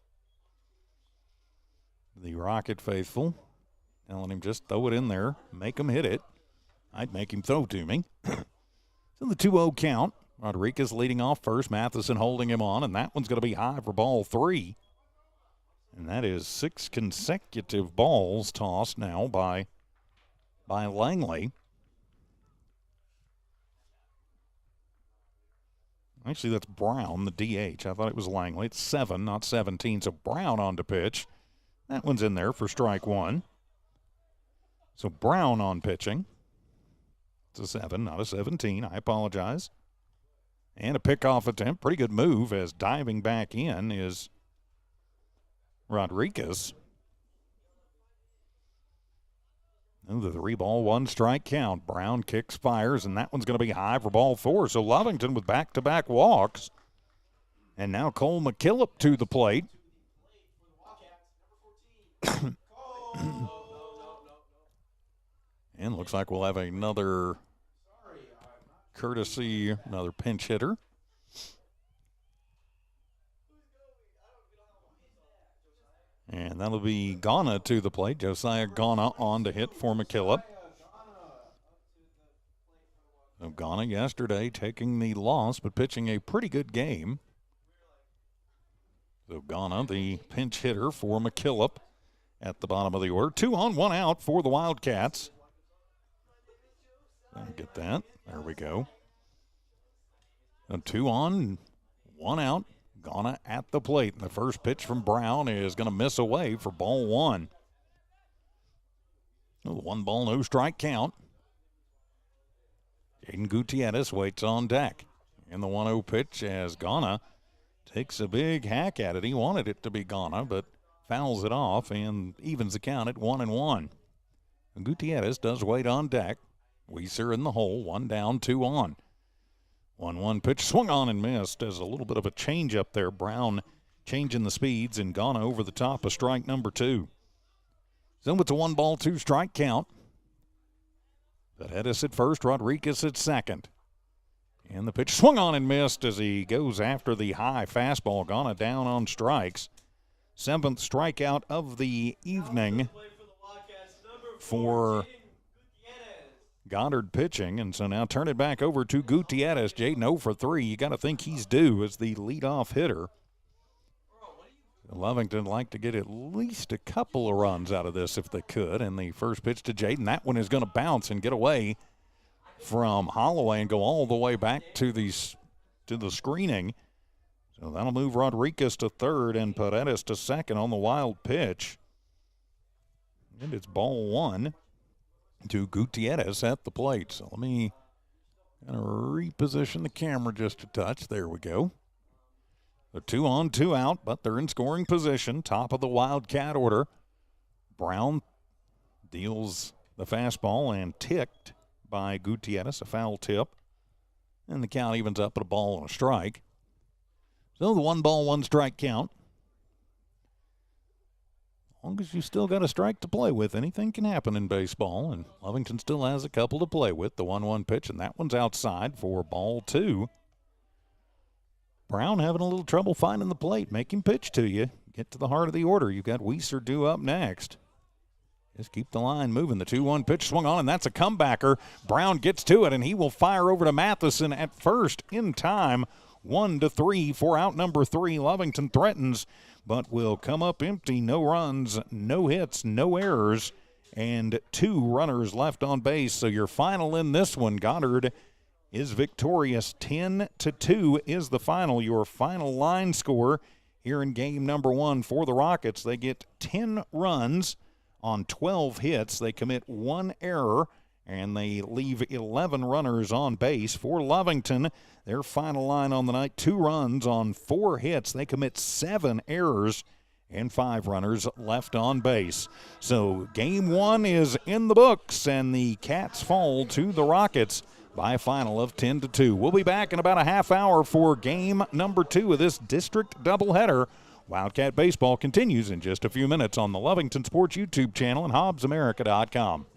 Speaker 1: The Rocket faithful telling him just throw it in there, make him hit it. I'd make him throw to me. So the 2-0 count. Rodriguez leading off first, Matheson holding him on, and that one's going to be high for ball 3. And that is 6 consecutive balls tossed now by Langley. Actually, that's Brown, the DH. I thought it was Langley. It's 7, not 17. So Brown on to pitch. That one's in there for strike 1. So Brown on pitching. It's a 7, not a 17. I apologize. And a pickoff attempt. Pretty good move as diving back in is Rodriguez. Oh, the 3-ball, 1-strike count. Brown kicks, fires, and that one's going to be high for ball 4. So Lovington with back-to-back walks. And now Cole McKillop to the plate. And looks like we'll have another courtesy, another pinch hitter. And that'll be Ghana to the plate. Josiah Ghana on to hit for McKillop. So Ghana yesterday taking the loss, but pitching a pretty good game. So Ghana, the pinch hitter for McKillop at the bottom of the order. 2 on, 1 out for the Wildcats. Get that. There we go. 2 on, 1 out. Ghana at the plate. The first pitch from Brown is going to miss away for ball 1. 1-ball, no-strike count. Jaden Gutierrez waits on deck. And the 1-0 pitch as Ghana takes a big hack at it. He wanted it to be Ghana, but fouls it off and evens the count at 1-1. Gutierrez does wait on deck. Weiser in the hole, 1 down, 2 on. 1-1 pitch swung on and missed as a little bit of a change up there. Brown changing the speeds and Ghana over the top of strike number 2. So it's a 1-ball, 2-strike count. Paredes at first, Rodriguez at second. And the pitch swung on and missed as he goes after the high fastball. Ghana down on strikes. 7th strikeout of the evening for Goddard pitching, and so now turn it back over to Gutierrez. Jaden 0 for 3. You got to think he's due as the leadoff hitter. Lovington like to get at least a couple of runs out of this if they could. And the first pitch to Jaden, that one is going to bounce and get away from Holloway and go all the way back to the screening. So that'll move Rodriguez to third and Paredes to second on the wild pitch. And it's ball 1 to Gutierrez at the plate. So let me kind of reposition the camera just a touch. There we go. The 2 on, 2 out, but they're in scoring position. Top of the Wildcat order. Brown deals the fastball and ticked by Gutierrez, a foul tip. And the count evens up at a ball and a strike. So the 1-ball, 1-strike count. As long as you still got a strike to play with, anything can happen in baseball, and Lovington still has a couple to play with. The 1-1 pitch, and that one's outside for ball 2. Brown having a little trouble finding the plate. Make him pitch to you. Get to the heart of the order. You've got Weiser due up next. Just keep the line moving. The 2-1 pitch swung on, and that's a comebacker. Brown gets to it, and he will fire over to Matheson at first in time. 1-3 for out number 3. Lovington threatens, but will come up empty. No runs, no hits, no errors, and 2 runners left on base. So your final in this one, Goddard is victorious. 10-2 is the final. Your final line score here in game number 1 for the Rockets. They get 10 runs on 12 hits. They commit 1 error, and they leave 11 runners on base. For Lovington, their final line on the night, 2 runs on 4 hits. They commit 7 errors and 5 runners left on base. So game 1 is in the books, and the Cats fall to the Rockets by a final of 10-2. We'll be back in about a half hour for game number 2 of this district doubleheader. Wildcat baseball continues in just a few minutes on the Lovington Sports YouTube channel and HobbsAmerica.com.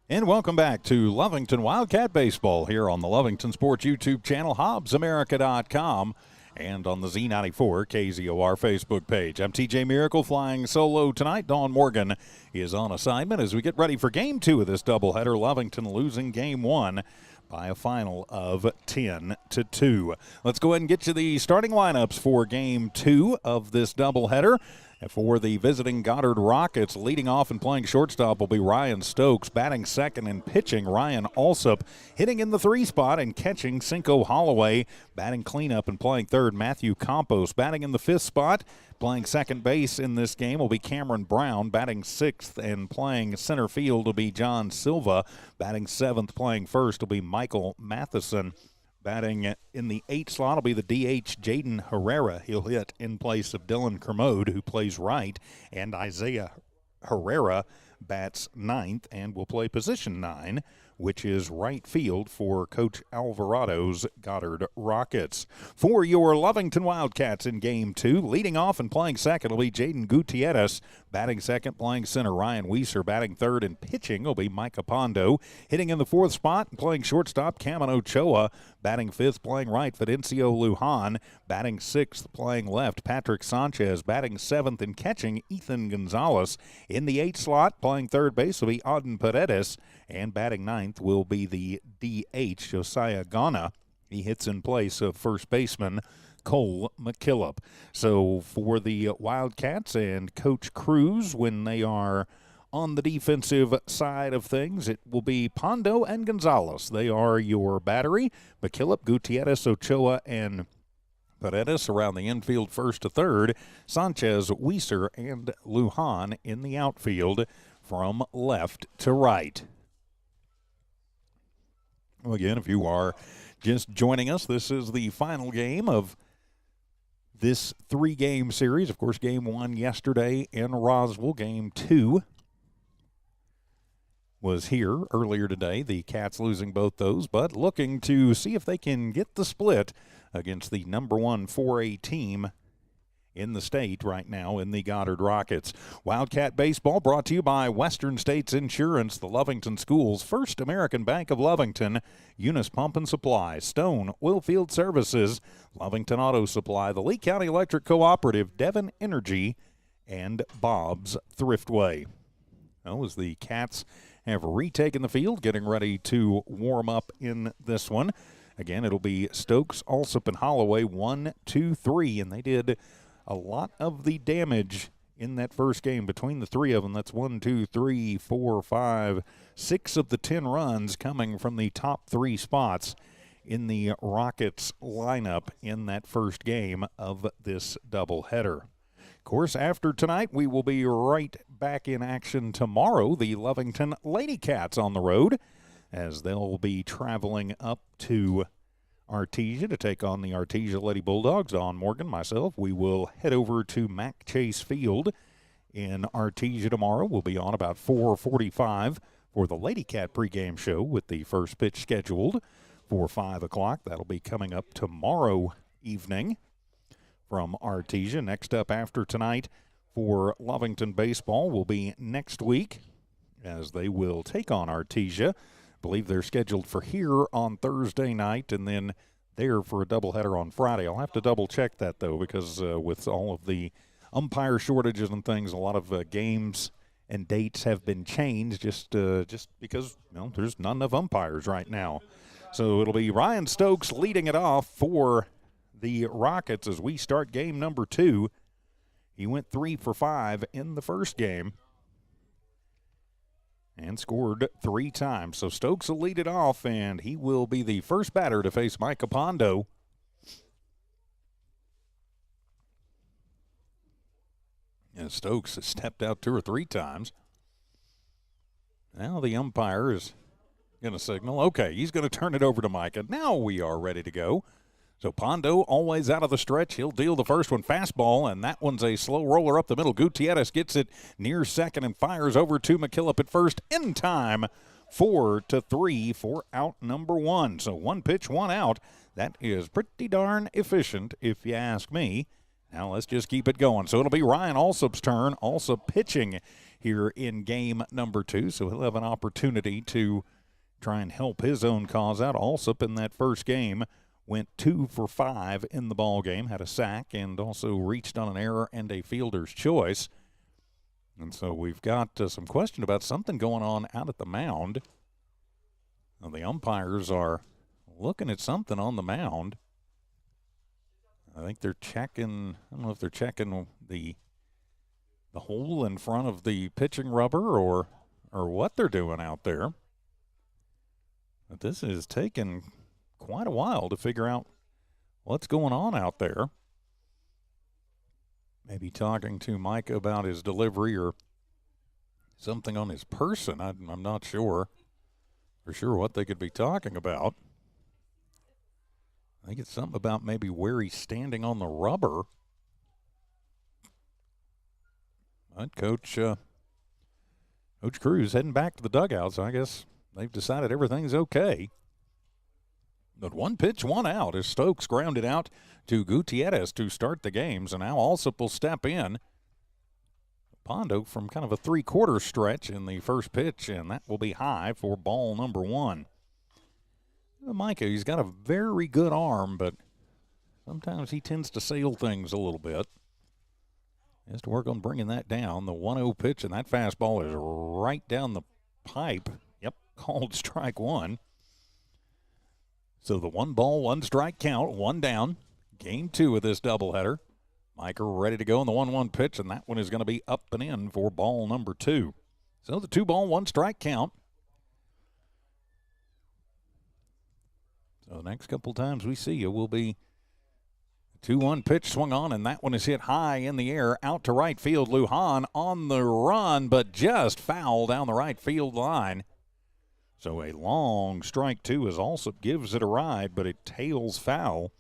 Speaker 1: And welcome back to Lovington Wildcat Baseball here on the Lovington Sports YouTube channel, HobbsAmerica.com, and on the Z94 KZOR Facebook page. I'm TJ Miracle flying solo tonight. Dawn Morgan is on assignment as we get ready for Game 2 of this doubleheader. Lovington losing Game 1 by a final of 10-2. Let's go ahead and get you the starting lineups for Game 2 of this doubleheader. For the visiting Goddard Rockets, leading off and playing shortstop will be Ryan Stokes. Batting second and pitching, Ryan Alsop. Hitting in the 3 spot and catching, Cinco Holloway. Batting cleanup and playing third, Matthew Campos. Batting in the 5th spot, playing second base in this game will be Cameron Brown. Batting 6th and playing center field will be John Silva. Batting 7th, playing first will be Michael Matheson. Batting in the 8th slot will be the DH Jaden Herrera. He'll hit in place of Dylan Kermode, who plays right, and Isaiah Herrera bats 9th and will play position 9, which is right field for Coach Alvarado's Goddard Rockets. For your Lovington Wildcats in Game 2, leading off and playing second will be Jaden Gutierrez. Batting second, playing center, Ryan Weiser. Batting third and pitching will be Micah Pondo. Hitting in the 4th spot and playing shortstop, Cameron Ochoa. Batting 5th, playing right, Fidencio Lujan. Batting 6th, playing left, Patrick Sanchez. Batting 7th and catching, Ethan Gonzalez. In the 8th slot, playing third base will be Auden Paredes. And batting 9th will be the DH, Josiah Ghana. He hits in place of first baseman Cole McKillop. So for the Wildcats and Coach Cruz, when they are on the defensive side of things, it will be Pondo and Gonzalez. They are your battery. McKillop, Gutierrez, Ochoa, and Paredes around the infield first to third. Sanchez, Weiser, and Lujan in the outfield from left to right. Well, again, if you are just joining us, this is the final game of this 3-game series. Of course, Game 1 yesterday in Roswell. Game 2 was here earlier today. The Cats losing both those, but looking to see if they can get the split against the number 1 4A team in the state right now in the Goddard Rockets. Wildcat Baseball brought to you by Western States Insurance, the Lovington Schools, First American Bank of Lovington, Eunice Pump and Supply, Stone Oilfield Services, Lovington Auto Supply, the Lee County Electric Cooperative, Devon Energy, and Bob's Thriftway. Well, as the Cats have retaken the field, getting ready to warm up in this one. Again, it'll be Stokes, Alsop, and Holloway, 1, 2, 3, and they did a lot of the damage in that first game between the 3 of them. That's 1, 2, 3, 4, 5, 6 of the 10 runs coming from the top 3 spots in the Rockets lineup in that first game of this doubleheader. Of course, after tonight, we will be right back in action tomorrow. The Lovington Lady Cats on the road, as they'll be traveling up to Artesia to take on the Artesia Lady Bulldogs. Dawn Morgan, myself, we will head over to Mac Chase Field in Artesia tomorrow. We'll be on about 4:45 for the Lady Cat pregame show with the first pitch scheduled for 5 o'clock. That'll be coming up tomorrow evening from Artesia. Next up after tonight for Lovington Baseball will be next week, as they will take on Artesia. I believe they're scheduled for here on Thursday night and then there for a doubleheader on Friday. I'll have to double check that, though, because with all of the umpire shortages and things, a lot of games and dates have been changed just because there's not enough umpires right now. So it'll be Ryan Stokes leading it off for the Rockets as we start game number 2. He went 3 for 5 in the first game and scored 3 times. So Stokes will lead it off, and he will be the first batter to face Micah Pondo. And Stokes has stepped out 2 or 3 times. Now the umpire is going to signal. Okay, he's going to turn it over to Micah. Now we are ready to go. So Pondo always out of the stretch. He'll deal the first one fastball, and that one's a slow roller up the middle. Gutierrez gets it near second and fires over to McKillop at first in time. 4-3 for out number 1. So 1 pitch, 1 out. That is pretty darn efficient, if you ask me. Now let's just keep it going. So it'll be Ryan Alsop's turn. Alsop pitching here in game number 2, so he'll have an opportunity to try and help his own cause out. Alsop in that first game went 2 for 5 in the ball game, had a sack, and also reached on an error and a fielder's choice. And so we've got some question about something going on out at the mound. Now, the umpires are looking at something on the mound. I think they're checking, I don't know if they're checking the hole in front of the pitching rubber or what they're doing out there. But this is taking quite a while to figure out what's going on out there. Maybe talking to Mike about his delivery or something on his person. I'm not sure for sure what they could be talking about. I think it's something about maybe where he's standing on the rubber. But Coach Cruz heading back to the dugout, so I guess they've decided everything's okay. But 1 pitch, 1 out as Stokes grounded out to Gutierrez to start the game. So now Alsop will step in. Pondo from kind of a 3/4 stretch in the first pitch, and that will be high for ball number 1. Micah, he's got a very good arm, but sometimes he tends to sail things a little bit. He has to work on bringing that down. The 1-0 pitch, and that fastball is right down the pipe. Yep, called strike 1. So the 1-ball-1-strike count, 1 down. Game 2 of this doubleheader. Micah ready to go on the 1-1 pitch, and that one is going to be up and in for ball number 2. So the 2-ball-1-strike count. So the next couple times we see you will be 2-1 pitch swung on, and that one is hit high in the air out to right field. Lujan on the run, but just foul down the right field line. So a long strike 2 as Alsop gives it a ride, but it tails foul.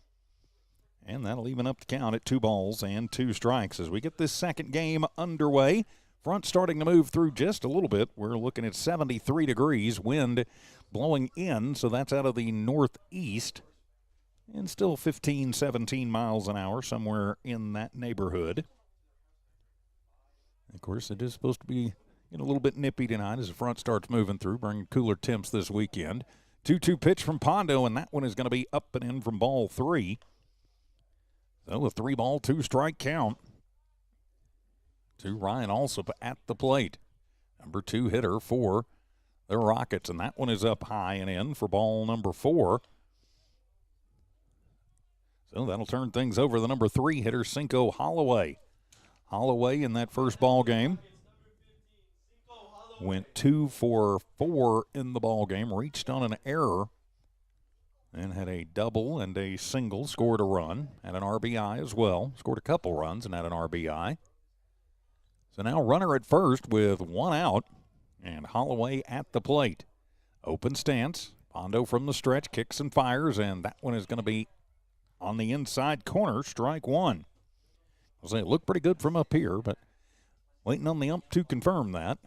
Speaker 1: And that'll even up the count at 2 balls and 2 strikes as we get this second game underway. Front starting to move through just a little bit. We're looking at 73 degrees, wind blowing in, so that's out of the northeast. And still 15, 17 miles an hour, somewhere in that neighborhood. Of course, it is supposed to be a little bit nippy tonight as the front starts moving through, bringing cooler temps this weekend. 2-2 pitch from Pondo, and that one is going to be up and in from ball 3. So a 3-ball-2-strike count to Ryan Alsop at the plate. Number 2 hitter for the Rockets, and that one is up high and in for ball number 4. So that'll turn things over to the number 3 hitter, Cinco Holloway. Holloway in that first ball game went 2 for 4 in the ball game, reached on an error, and had a double and a single, scored a run, and an RBI as well. Scored a couple runs and had an RBI. So now runner at first with 1 out, and Holloway at the plate. Open stance. Pondo from the stretch, kicks and fires, and that one is going to be on the inside corner, strike 1. I'll say it looked pretty good from up here, but waiting on the ump to confirm that.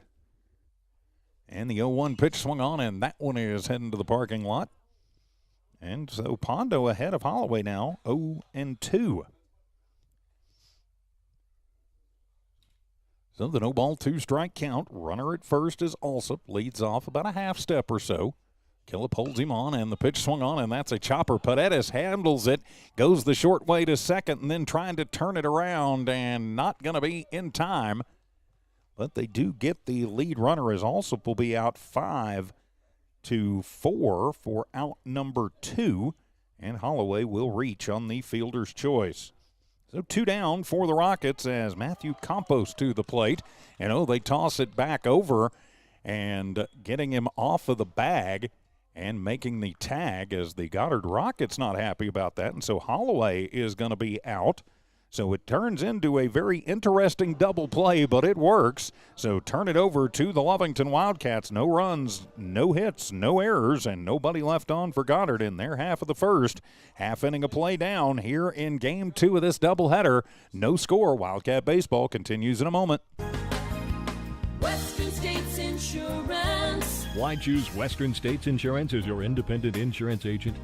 Speaker 1: And the 0-1 pitch swung on, and that one is heading to the parking lot. And so Pondo ahead of Holloway now, 0-2. So the 0-ball-2-strike count. Runner at first is Alsop, leads off about a half step or so. Killip holds him on, and the pitch swung on, and that's a chopper. Paredes handles it, goes the short way to second, and then trying to turn it around, and not going to be in time. But they do get the lead runner as Alsop will be out 5-4 for out number 2, and Holloway will reach on the fielder's choice. So 2 down for the Rockets as Matthew Campos to the plate. And they toss it back over and getting him off of the bag and making the tag as the Goddard Rockets not happy about that. And so Holloway is going to be out. So it turns into a very interesting double play, but it works. So turn it over to the Lovington Wildcats. No runs, no hits, no errors, and nobody left on for Goddard in their half of the first. Half inning of play down here in game 2 of this doubleheader. No score. Wildcat baseball continues in a moment.
Speaker 8: Western States Insurance.
Speaker 2: Why choose Western States Insurance as your independent insurance agent?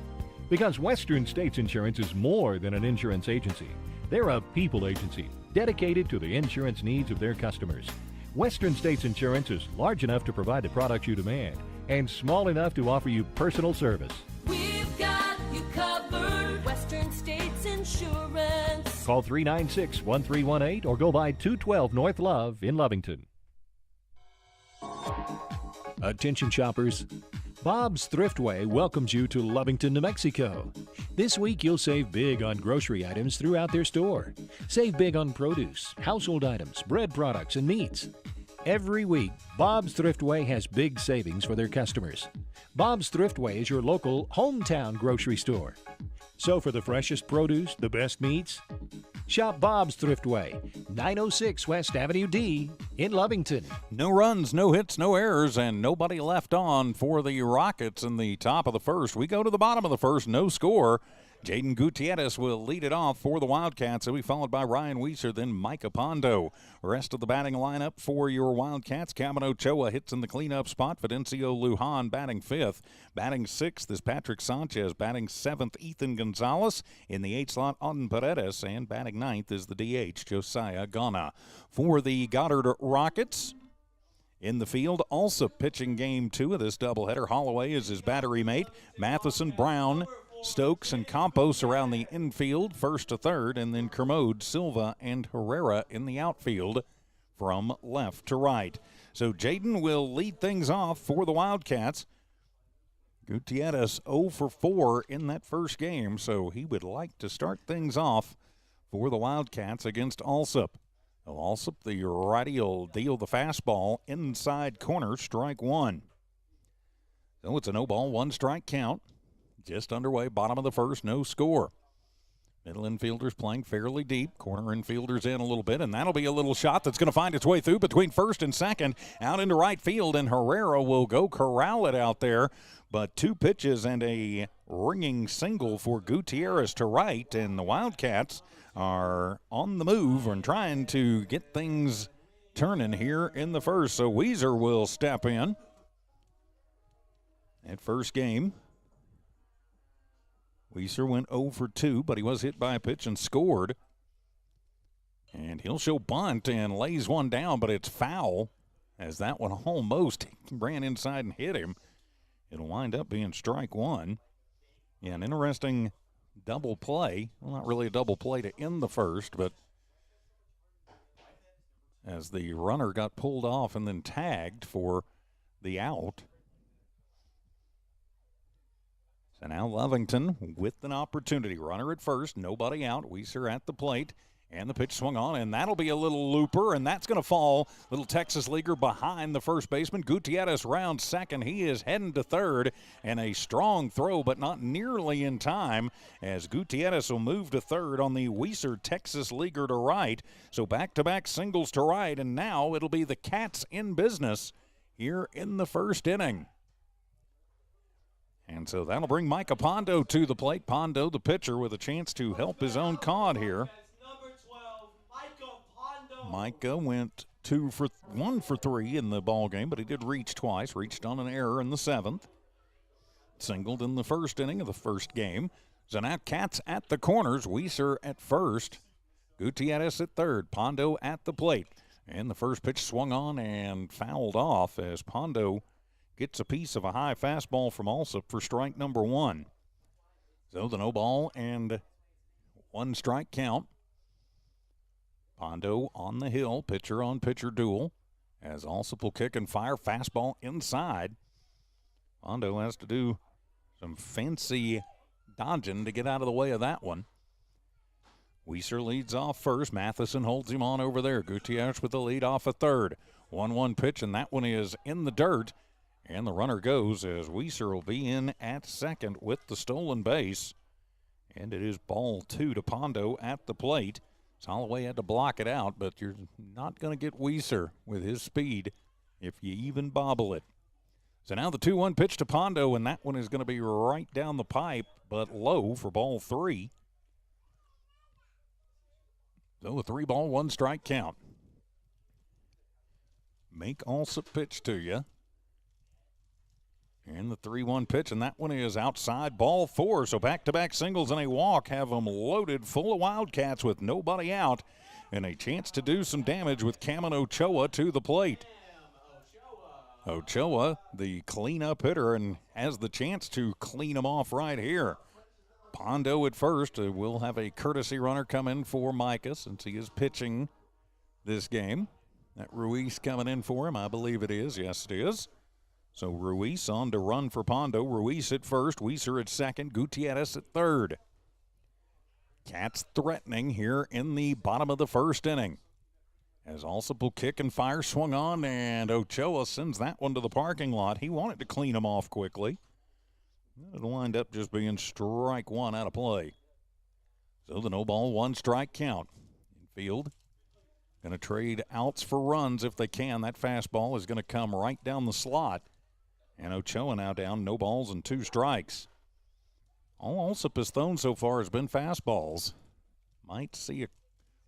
Speaker 2: Because Western States Insurance is more than an insurance agency. They're a people agency dedicated to the insurance needs of their customers. Western States Insurance is large enough to provide the products you demand and small enough to offer you personal service.
Speaker 8: We've got you covered. Western States Insurance.
Speaker 2: Call 396-1318 or go by 212 North Love in Lovington. Attention shoppers. Bob's Thriftway welcomes you to Lovington, New Mexico. This week you'll save big on grocery items throughout their store. Save big on produce, household items, bread products, and meats. Every week, Bob's Thriftway has big savings for their customers. Bob's Thriftway is your local hometown grocery store. So for the freshest produce, the best meats, shop Bob's Thriftway, 906 West Avenue D in Lovington.
Speaker 1: No runs, no hits, no errors, and nobody left on for the Rockets in the top of the first. We go to the bottom of the first, no score. Jaden Gutierrez will lead it off for the Wildcats. He'll be followed by Ryan Weiser, then Micah Pondo. Rest of the batting lineup for your Wildcats. Cameron Ochoa hits in the cleanup spot. Fidencio Lujan batting fifth. Batting sixth is Patrick Sanchez. Batting seventh, Ethan Gonzalez. In the eighth slot, Auden Paredes. And batting ninth is the DH, Josiah Gana. For the Goddard Rockets, in the field, also pitching game two of this doubleheader. Holloway is his battery mate. Matheson, Brown, Stokes, and Campos around the infield, first to third, and then Kermode, Silva, and Herrera in the outfield from left to right. So Jaden will lead things off for the Wildcats. Gutierrez 0 for 4 in that first game, so he would like to start things off for the Wildcats against Alsop. Alsop, the righty, will deal the fastball inside corner, strike one. So it's a no-ball, one-strike count. Just underway, bottom of the first, no score. Middle infielders playing fairly deep. Corner infielders in a little bit, and that'll be a little shot that's going to find its way through between first and second, out into right field, and Herrera will go corral it out there. But two pitches and a ringing single for Gutierrez to right, and the Wildcats are on the move and trying to get things turning here in the first. So Weiser will step in at first game. Weiser went 0 for 2, but he was hit by a pitch and scored. And he'll show bunt and lays one down, but it's foul, as that one almost ran inside and hit him. It'll wind up being strike one. Yeah, an interesting double play. Well, not really a double play to end the first, but as the runner got pulled off and then tagged for the out. So now Lovington with an opportunity. Runner at first, nobody out. Weiser at the plate, and the pitch swung on, and that'll be a little looper, and that's going to fall. Little Texas leaguer behind the first baseman. Gutierrez round second. He is heading to third, and a strong throw, but not nearly in time, as Gutierrez will move to third on the Weiser Texas leaguer to right. So back-to-back singles to right, and now it'll be the Cats in business here in the first inning. And so that'll bring Micah Pondo to the plate. Pondo, the pitcher, with a chance to help his own cause here. Micah went 1 for 3 in the ball game, but he did reach twice. Reached on an error in the seventh. Singled in the first inning of the first game. So now Cats at the corners. Weiser at first. Gutierrez at third. Pondo at the plate. And the first pitch swung on and fouled off as Pondo gets a piece of a high fastball from Alsop for strike number one. So the no ball and one strike count. Pondo on the hill, pitcher on pitcher duel, as Alsop will kick and fire, fastball inside. Pondo has to do some fancy dodging to get out of the way of that one. Weiser leads off first. Matheson holds him on over there. Gutierrez with the lead off at third. 1-1 pitch, and that one is in the dirt. And the runner goes as Weiser will be in at second with the stolen base. And it is ball two to Pondo at the plate. Holloway had to block it out, but you're not going to get Weiser with his speed if you even bobble it. So now the 2-1 pitch to Pondo, and that one is going to be right down the pipe, but low for ball three. So a 3-ball, 1-strike count. Make Alsop pitch to you. And And the 3-1 pitch, and that one is outside, ball 4. So back-to-back singles and a walk have them loaded full of Wildcats with nobody out and a chance to do some damage with Cameron Ochoa to the plate. Ochoa, the cleanup hitter, and has the chance to clean them off right here. Pondo at first. Will have a courtesy runner come in for Micah since he is pitching this game. That Ruiz coming in for him, I believe it is. Yes, it is. So Ruiz on to run for Pondo. Ruiz at first, Weiser at second, Gutierrez at third. Cats threatening here in the bottom of the first inning. As Alsop will kick and fire, swung on, and Ochoa sends that one to the parking lot. He wanted to clean him off quickly. It'll wind up just being strike one out of play. So the no ball, 1 strike count. Infield going to trade outs for runs if they can. That fastball is going to come right down the slot. And Ochoa now down, no balls and 2 strikes. All Alsop has thrown so far has been fastballs. Might see a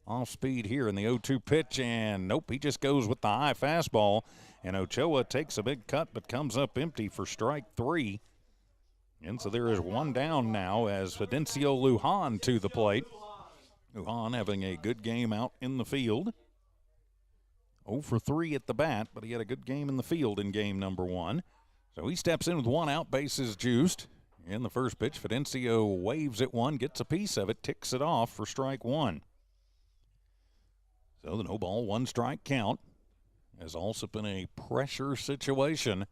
Speaker 1: off speed here in the 0-2 pitch, and nope, he just goes with the high fastball. And Ochoa takes a big cut but comes up empty for strike 3. And so there is 1 down now as Fidencio Lujan to the plate. Lujan having a good game out in the field. 0 for 3 at the bat, but he had a good game in the field in game number 1. So he steps in with 1 out, bases juiced. In the first pitch, Fidencio waves at 1, gets a piece of it, ticks it off for strike 1. So the no ball, 1 strike count. Has also been a pressure situation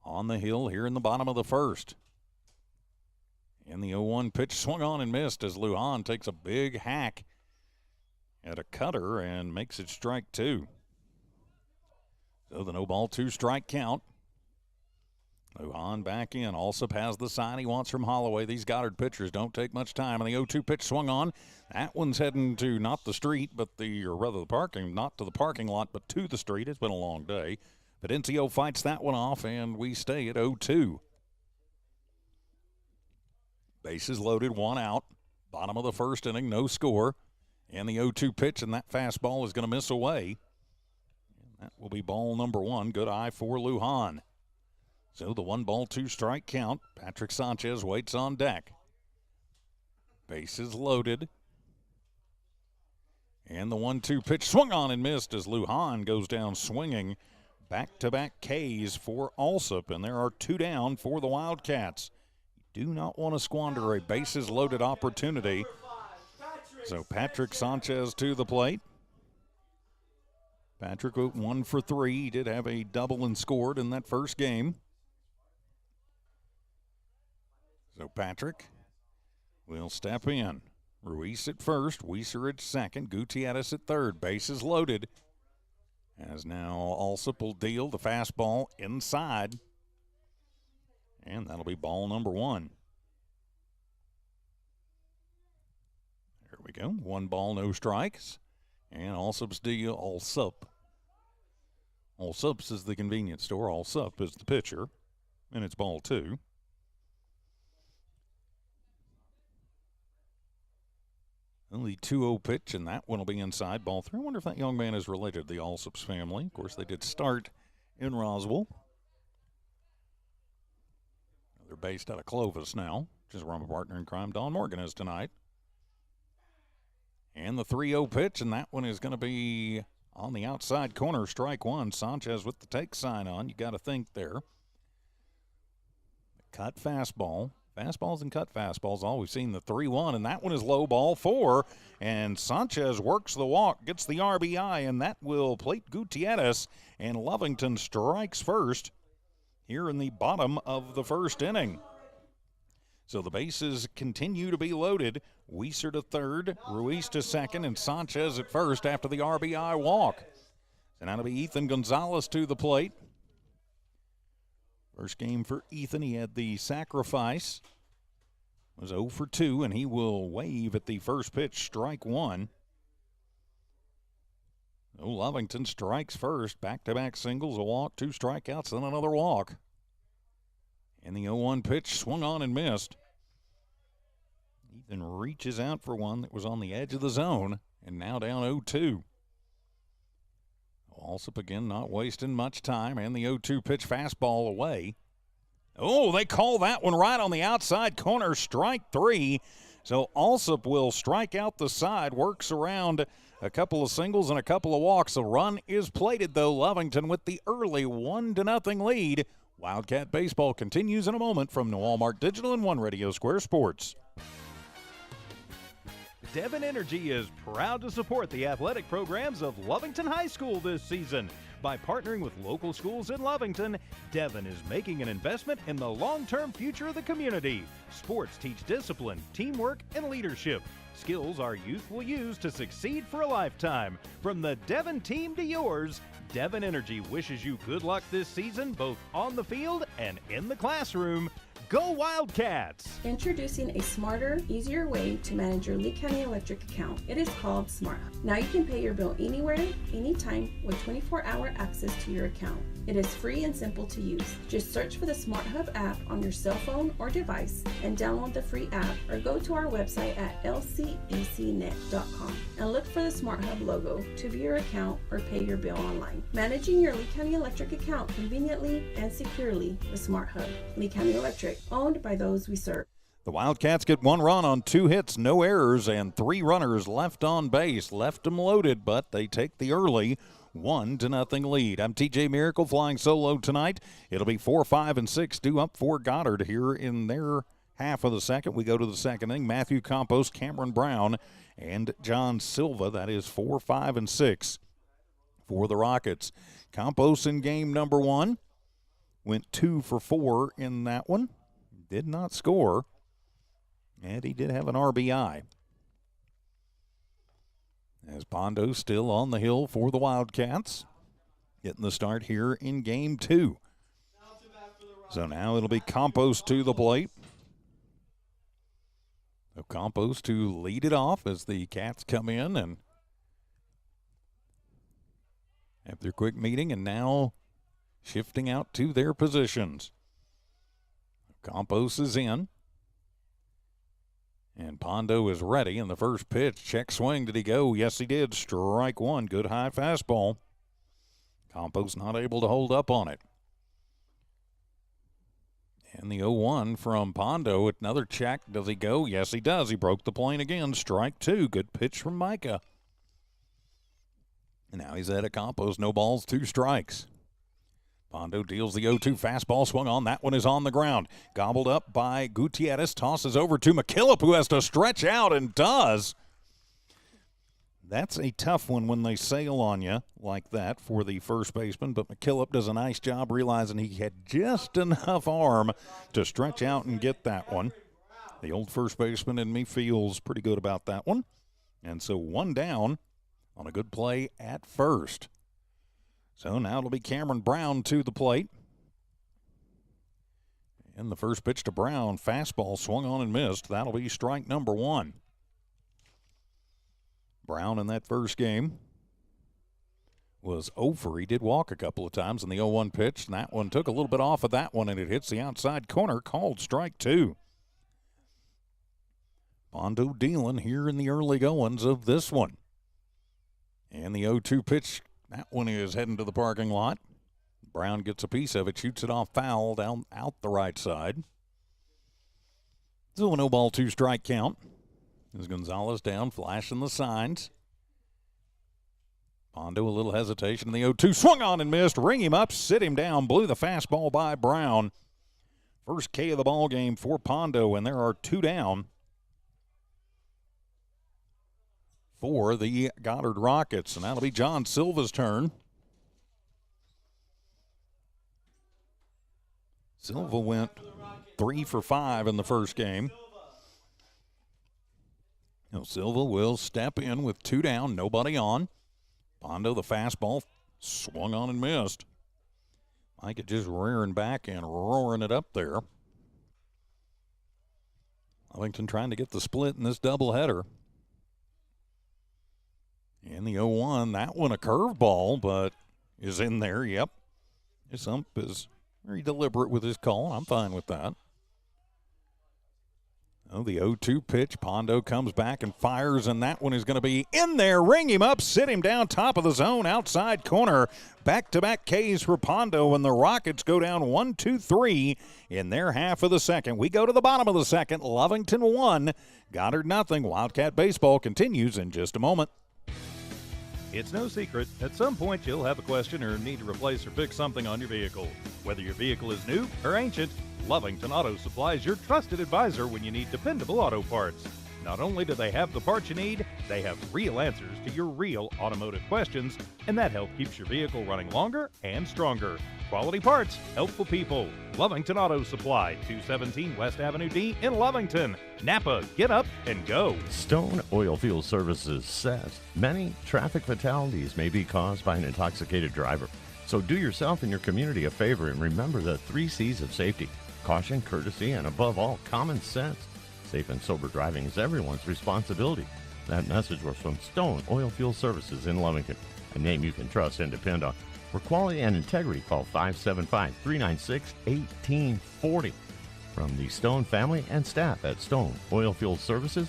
Speaker 1: on the hill here in the bottom of the first. And the 0-1 pitch swung on and missed as Lujan takes a big hack at a cutter and makes it strike 2. So the no ball, 2 strike count. Lujan back in. Alsop has the sign he wants from Holloway. These Goddard pitchers don't take much time. And the 0-2 pitch swung on. That one's heading to not the street, but the parking, not to the parking lot, but to the street. It's been a long day. Fidencio fights that one off, and we stay at 0-2. Bases loaded, 1 out. Bottom of the first inning, no score. And the 0-2 pitch, and that fastball is going to miss away. And that will be ball number 1. Good eye for Lujan. So the 1 ball, 2 strike count. Patrick Sanchez waits on deck. Bases loaded. And the 1-2 pitch swung on and missed as Lujan goes down swinging. Back-to-back Ks for Alsop, and there are 2 down for the Wildcats. You do not want to squander a bases-loaded opportunity. So Patrick Sanchez to the plate. Patrick 1 for 3. He did have a double and scored in that first game. So Patrick will step in. Ruiz at first, Weiser at second, Gutierrez at third. Bases loaded. As now Alsop will deal the fastball inside. And that'll be ball number 1. There we go. 1 ball, no strikes. And Alsop's deal, Alsop's is the convenience store. Alsop is the pitcher. And it's ball 2. The 2-0 pitch, and that one will be inside, ball 3. I wonder if that young man is related to the Alsop's family. Of course, they did start in Roswell. They're based out of Clovis now, which is where my partner in crime, Don Morgan, is tonight. And the 3-0 pitch, and that one is going to be on the outside corner, strike 1. Sanchez with the take sign on. You got to think there. Cut fastball. Fastballs and cut fastballs, all we've seen the 3-1, and that one is low, ball 4. And Sanchez works the walk, gets the RBI, and that will plate Gutierrez. And Lovington strikes first here in the bottom of the first inning. So the bases continue to be loaded. Weiser to third, Ruiz to second, and Sanchez at first after the RBI walk. So now to be Ethan Gonzalez to the plate. First game for Ethan, he had the sacrifice. Was 0 for 2, and he will wave at the first pitch, strike 1. So Lovington strikes first, back-to-back singles, a walk, 2 strikeouts, then another walk. And the 0-1 pitch swung on and missed. Ethan reaches out for one that was on the edge of the zone, and now down 0-2. Alsop again not wasting much time, and the 0-2 pitch fastball away. Oh, they call that one right on the outside corner, strike 3. So Alsop will strike out the side, works around a couple of singles and a couple of walks. The run is plated, though. Lovington with the early 1-0 lead. Wildcat baseball continues in a moment from Walmart Digital and One Radio Square Sports.
Speaker 9: Devon Energy is proud to support the athletic programs of Lovington High School this season. By partnering with local schools in Lovington, Devon is making an investment in the long-term future of the community. Sports teach discipline, teamwork, and leadership. Skills our youth will use to succeed for a lifetime. From the Devon team to yours, Devon Energy wishes you good luck this season, both on the field and in the classroom. Go Wildcats!
Speaker 3: Introducing a smarter, easier way to manage your Lee County Electric account. It is called SmartHub. Now you can pay your bill anywhere, anytime, with 24-hour access to your account. It is free and simple to use. Just search for the SmartHub app on your cell phone or device and download the free app, or go to our website at lcecnet.com and look for the SmartHub logo to view your account or pay your bill online. Managing your Lee County Electric account conveniently and securely with SmartHub. Lee County Electric, owned by those we serve.
Speaker 1: The Wildcats get 1 run on 2 hits, no errors, and 3 runners left on base. Left them loaded, but they take the early 1-0 lead. I'm TJ Miracle flying solo tonight. It'll be 4, 5, and 6 due up for Goddard here in their half of the second. We go to the second inning. Matthew Campos, Cameron Brown, and John Silva. That is 4, 5, and 6 for the Rockets. Campos in game number 1 went 2 for 4 in that one. Did not score, and he did have an RBI. As Pondo still on the hill for the Wildcats, getting the start here in game 2. So now it'll be Campos to the plate. So Campos to lead it off as the Cats come in and have their quick meeting, and now shifting out to their positions. Campos is in. And Pondo is ready, and the first pitch, check swing. Did he go? Yes, he did. Strike 1. Good high fastball. Campos not able to hold up on it. And the 0-1 from Pondo. Another check. Does he go? Yes, he does. He broke the plane again. Strike 2. Good pitch from Micah. And now he's at a Campos. No balls, 2 strikes. Pondo deals the 0-2 fastball, swung on. That one is on the ground. Gobbled up by Gutierrez. Tosses over to McKillop, who has to stretch out and does. That's a tough one when they sail on you like that for the first baseman. But McKillop does a nice job realizing he had just enough arm to stretch out and get that one. The old first baseman in me feels pretty good about that one. And so 1 down on a good play at first. So now it'll be Cameron Brown to the plate. And the first pitch to Brown, fastball swung on and missed. That'll be strike number 1. Brown in that first game was over. He did walk a couple of times in the 0-1 pitch, and that one took a little bit off of that one, and it hits the outside corner, called strike 2. Pondo dealing here in the early goings of this one. And the 0-2 pitch, that one is heading to the parking lot. Brown gets a piece of it, shoots it off foul down out the right side. So a 0-ball, 2-strike count. As Gonzalez down, flashing the signs. Pondo a little hesitation in the 0-2. Swung on and missed. Ring him up, sit him down. Blew the fastball by Brown. First K of the ball game for Pondo, and there are 2 down for the Goddard Rockets. And that'll be John Silva's turn. Silva went 3 for 5 in the first game. Now Silva will step in with 2 down, nobody on. Pondo, the fastball, swung on and missed. Micah just rearing back and roaring it up there. Lovington trying to get the split in this doubleheader. And the 0-1, that one a curveball, but is in there, yep. His ump is very deliberate with his call. I'm fine with that. Oh, the 0-2 pitch. Pondo comes back and fires, and that one is going to be in there. Ring him up, sit him down, top of the zone, outside corner. Back-to-back Ks for Pondo, and the Rockets go down 1-2-3 in their half of the second. We go to the bottom of the second. Lovington 1, Goddard nothing. Wildcat baseball continues in just a moment.
Speaker 9: It's no secret, at some point you'll have a question or need to replace or fix something on your vehicle. Whether your vehicle is new or ancient, Lovington Auto Supply is your trusted advisor when you need dependable auto parts. Not only do they have the parts you need, they have real answers to your real automotive questions, and that help keeps your vehicle running longer and stronger. Quality parts, helpful people. Lovington Auto Supply, 217 West Avenue D in Lovington. Napa, get up and go.
Speaker 4: Stone Oilfield Services says many traffic fatalities may be caused by an intoxicated driver. So do yourself and your community a favor and remember the 3 C's of safety: caution, courtesy, and above all, common sense. Safe and sober driving is everyone's responsibility. That message was from Stone Oilfield Services in Lovington, a name you can trust and depend on. For quality and integrity, call 575-396-1840. From the Stone family and staff at Stone Oilfield Services.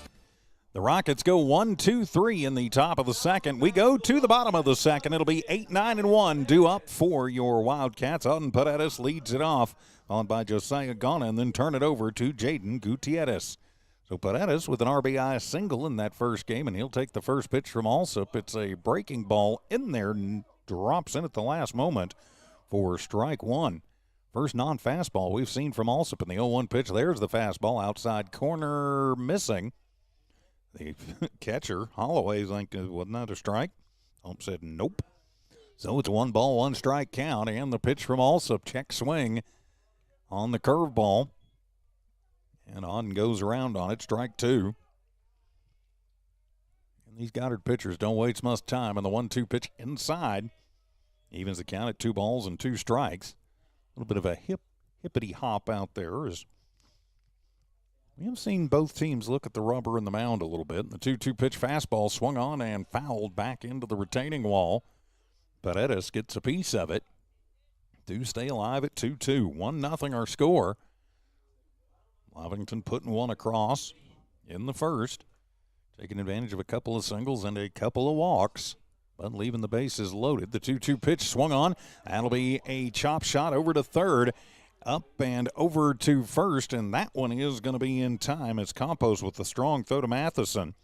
Speaker 1: The Rockets go 1-2-3 in the top of the second. We go to the bottom of the second. It'll be 8-9-1 due up for your Wildcats. Auden Paredes leads it off, followed by Josiah Ghana, and then turn it over to Jaden Gutierrez. So Paredes with an RBI single in that first game, and he'll take the first pitch from Alsop. It's a breaking ball in there, and drops in at the last moment for strike one. First non-fastball we've seen from Alsop in the 0-1 pitch. There's the fastball outside corner missing. The catcher, Holloway's like, wasn't that a strike? Alsop said nope. So it's 1 ball, 1 strike count, and the pitch from Alsop. Check swing on the curveball. And Auden goes around on it, strike 2. And these Goddard pitchers don't waste much time, and the 1-2 pitch inside evens the count at 2 balls and 2 strikes. A little bit of a hippity hop out there as we have seen both teams look at the rubber in the mound a little bit. The 2-2 pitch fastball swung on and fouled back into the retaining wall. Paredes gets a piece of it to stay alive at 2-2. 1-0 our score. Lovington putting one across in the first, taking advantage of a couple of singles and a couple of walks, but leaving the bases loaded. The 2-2 pitch swung on. That'll be a chop shot over to third, up and over to first, and that one is going to be in time. It's Campos with the strong throw to Matheson.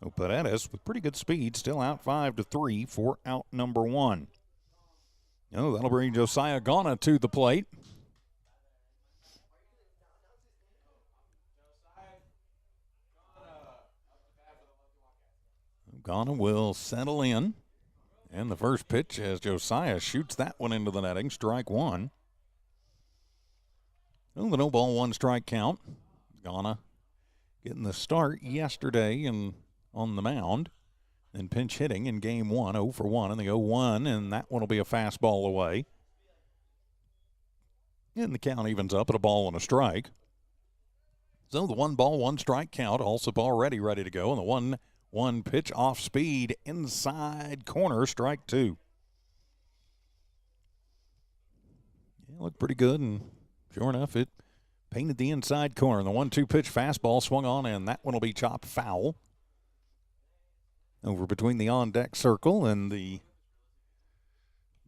Speaker 1: So Paredes with pretty good speed, still out 5-3 for out number 1. Oh, that'll bring Josiah Ghana to the plate. Ghana will settle in. And the first pitch as Josiah shoots that one into the netting, strike 1. Well, the no ball, 1 strike count. Ghana getting the start yesterday and on the mound. And pinch hitting in game 1, 0 for 1 in the 0-1, and that one will be a fastball away. And the count evens up at a ball and a strike. So the 1 ball, 1 strike count, also already ready to go, and the 1 pitch off speed inside corner, strike 2. Yeah, looked pretty good, and sure enough, it painted the inside corner. The 1-2 pitch fastball swung on, and that one will be chopped foul. Over between the on-deck circle and the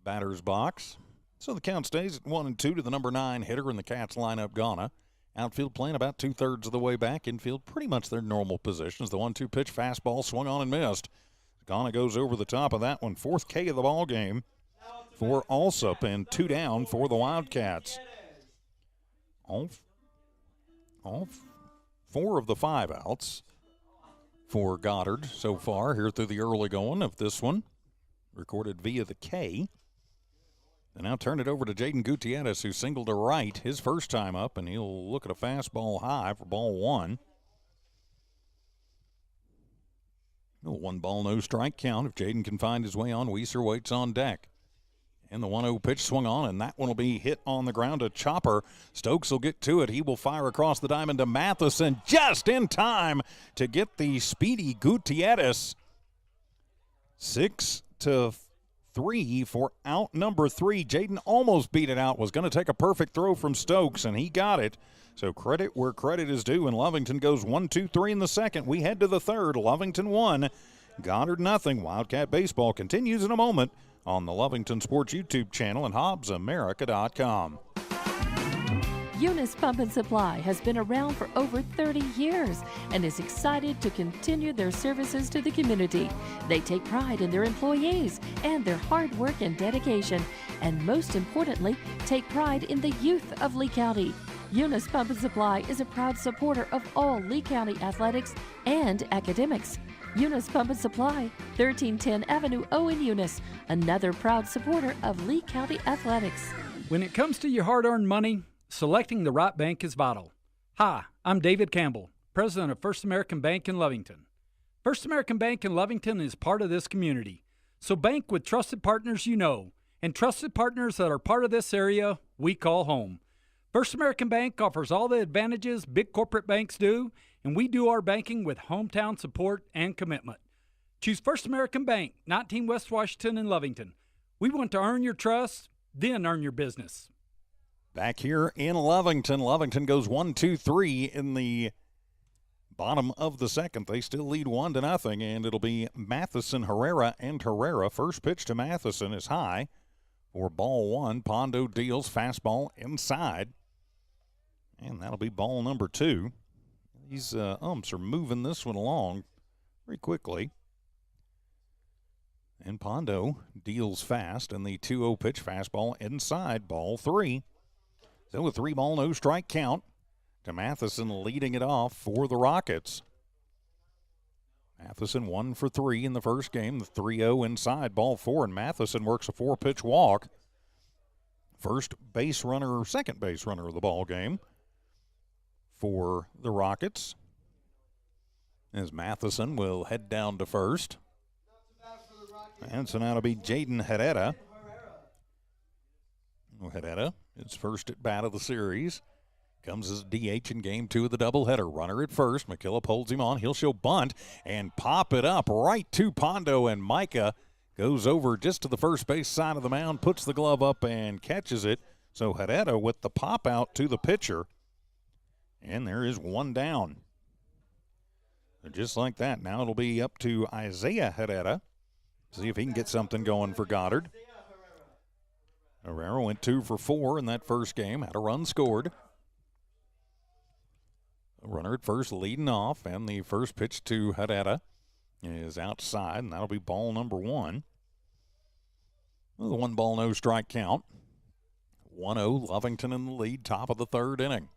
Speaker 1: batter's box. So the count stays at 1-2 to the number 9 hitter in the Cats lineup, Ghana. Outfield playing about 2/3 of the way back. Infield pretty much their normal positions. The 1-2 pitch fastball swung on and missed. Ghana goes over the top of that one. 4th K of the ball game for Alsop, and 2 down for the Wildcats. All 4 of the 5 outs for Goddard so far here through the early going of this one, recorded via the K. And now turn it over to Jaden Gutierrez, who singled to right his first time up, and he'll look at a fastball high for ball 1. 1 ball, no strike count. If Jaden can find his way on, Weiser waits on deck. And the 1-0 pitch swung on, and that one will be hit on the ground to Chopper. Stokes will get to it. He will fire across the diamond to Matheson just in time to get the speedy Gutierrez. 6-4 3 for out number 3. Jaden almost beat it out, was going to take a perfect throw from Stokes, and he got it. So credit where credit is due, and Lovington goes 1-2-3 in the second. We head to the third. Lovington 1, Goddard nothing. Wildcat baseball continues in a moment on the Lovington Sports YouTube channel and HobbsAmerica.com.
Speaker 5: Eunice Pump and Supply has been around for over 30 years and is excited to continue their services to the community. They take pride in their employees and their hard work and dedication, and most importantly, take pride in the youth of Lee County. Eunice Pump and Supply is a proud supporter of all Lee County athletics and academics. Eunice Pump and Supply, 1310 Avenue O in Eunice, another proud supporter of Lee County athletics.
Speaker 6: When it comes to your hard-earned money, selecting the right bank is vital. Hi, I'm David Campbell, president of First American Bank in Lovington. First American Bank in Lovington is part of this community. So bank with trusted partners you know, and trusted partners that are part of this area we call home. First American Bank offers all the advantages big corporate banks do, and we do our banking with hometown support and commitment. Choose First American Bank, 19 West Washington in Lovington. We want to earn your trust, then earn your business.
Speaker 1: Back here in Lovington. Lovington goes 1-2-3 in the bottom of the second. They still lead 1-0, and it'll be Matheson, Herrera, and Herrera. First pitch to Matheson is high for ball 1. Pondo deals fastball inside, and that'll be ball number 2. These umps are moving this one along pretty quickly. And Pondo deals fast, and the 2-0 pitch fastball inside, ball 3. So a 3-ball, no strike count to Matheson, leading it off for the Rockets. Matheson 1 for 3 in the first game. The 3-0 inside, ball 4, and Matheson works a 4-pitch walk. First base runner, or second base runner of the ball game for the Rockets, as Matheson will head down to first. And so now it'll be Jaden Herrera. Herrera, his first at bat of the series, comes as DH in game 2 of the doubleheader. Runner at first. McKillop holds him on. He'll show bunt and pop it up right to Pondo, and Micah goes over just to the first base side of the mound, puts the glove up and catches it. So Herrera with the pop out to the pitcher, and there is one down. And just like that, now it'll be up to Isaiah Herrera. See if he can get something going for Goddard. Herrera went 2 for 4 in that first game, had a run scored. A runner at first leading off, and the first pitch to Herrera is outside, and that'll be ball number 1. With a 1-ball, no strike count. 1-0, Lovington in the lead, top of the third inning.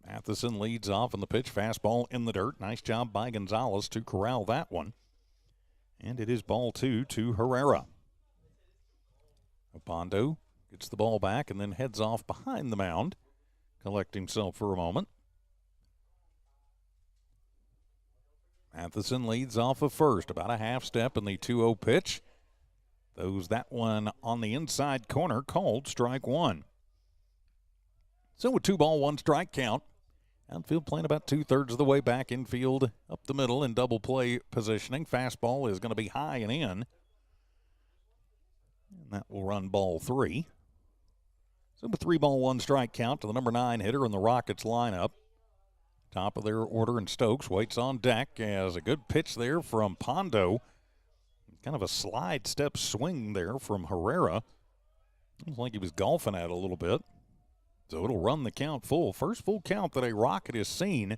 Speaker 1: Matheson leads off in the pitch, fastball in the dirt. Nice job by Gonzalez to corral that one. And it is ball 2 to Herrera. Pondo gets the ball back and then heads off behind the mound, collect himself for a moment. Matheson leads off of first, about a half step in the 2-0 pitch. Throws that one on the inside corner, called strike 1. So a 2-ball, 1 strike count. Outfield playing about 2/3 of the way back, infield up the middle in double play positioning. Fastball is going to be high and in. And that will run ball 3. So a 3-ball, 1 strike count to the number 9 hitter in the Rockets lineup. Top of their order, and Stokes waits on deck as a good pitch there from Pondo. Kind of a slide step swing there from Herrera. Looks like he was golfing at it a little bit. So it'll run the count full. First full count that a Rocket has seen.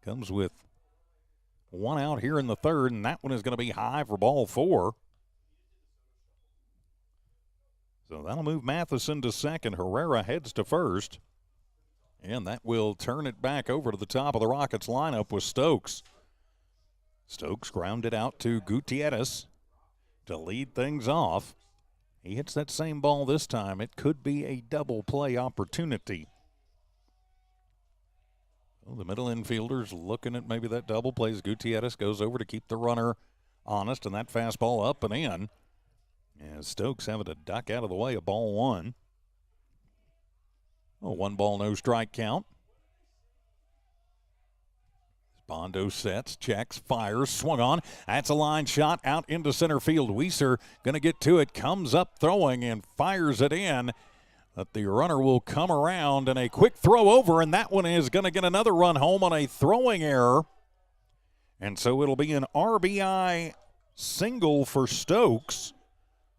Speaker 1: Comes with 1 out here in the third, and that one is going to be high for ball 4. So that'll move Matheson to second. Herrera heads to first. And that will turn it back over to the top of the Rockets lineup with Stokes. Stokes grounded out to Gutierrez to lead things off. He hits that same ball this time. It could be a double play opportunity. Well, the middle infielder's looking at maybe that double play as Gutierrez goes over to keep the runner honest, and that fastball up and in. As Stokes having to duck out of the way of ball 1. A 1-ball, no strike count. Bondo sets, checks, fires, swung on. That's a line shot out into center field. Weiser going to get to it, comes up throwing and fires it in. But the runner will come around and a quick throw over, and that one is going to get another run home on a throwing error. And so it'll be an RBI single for Stokes.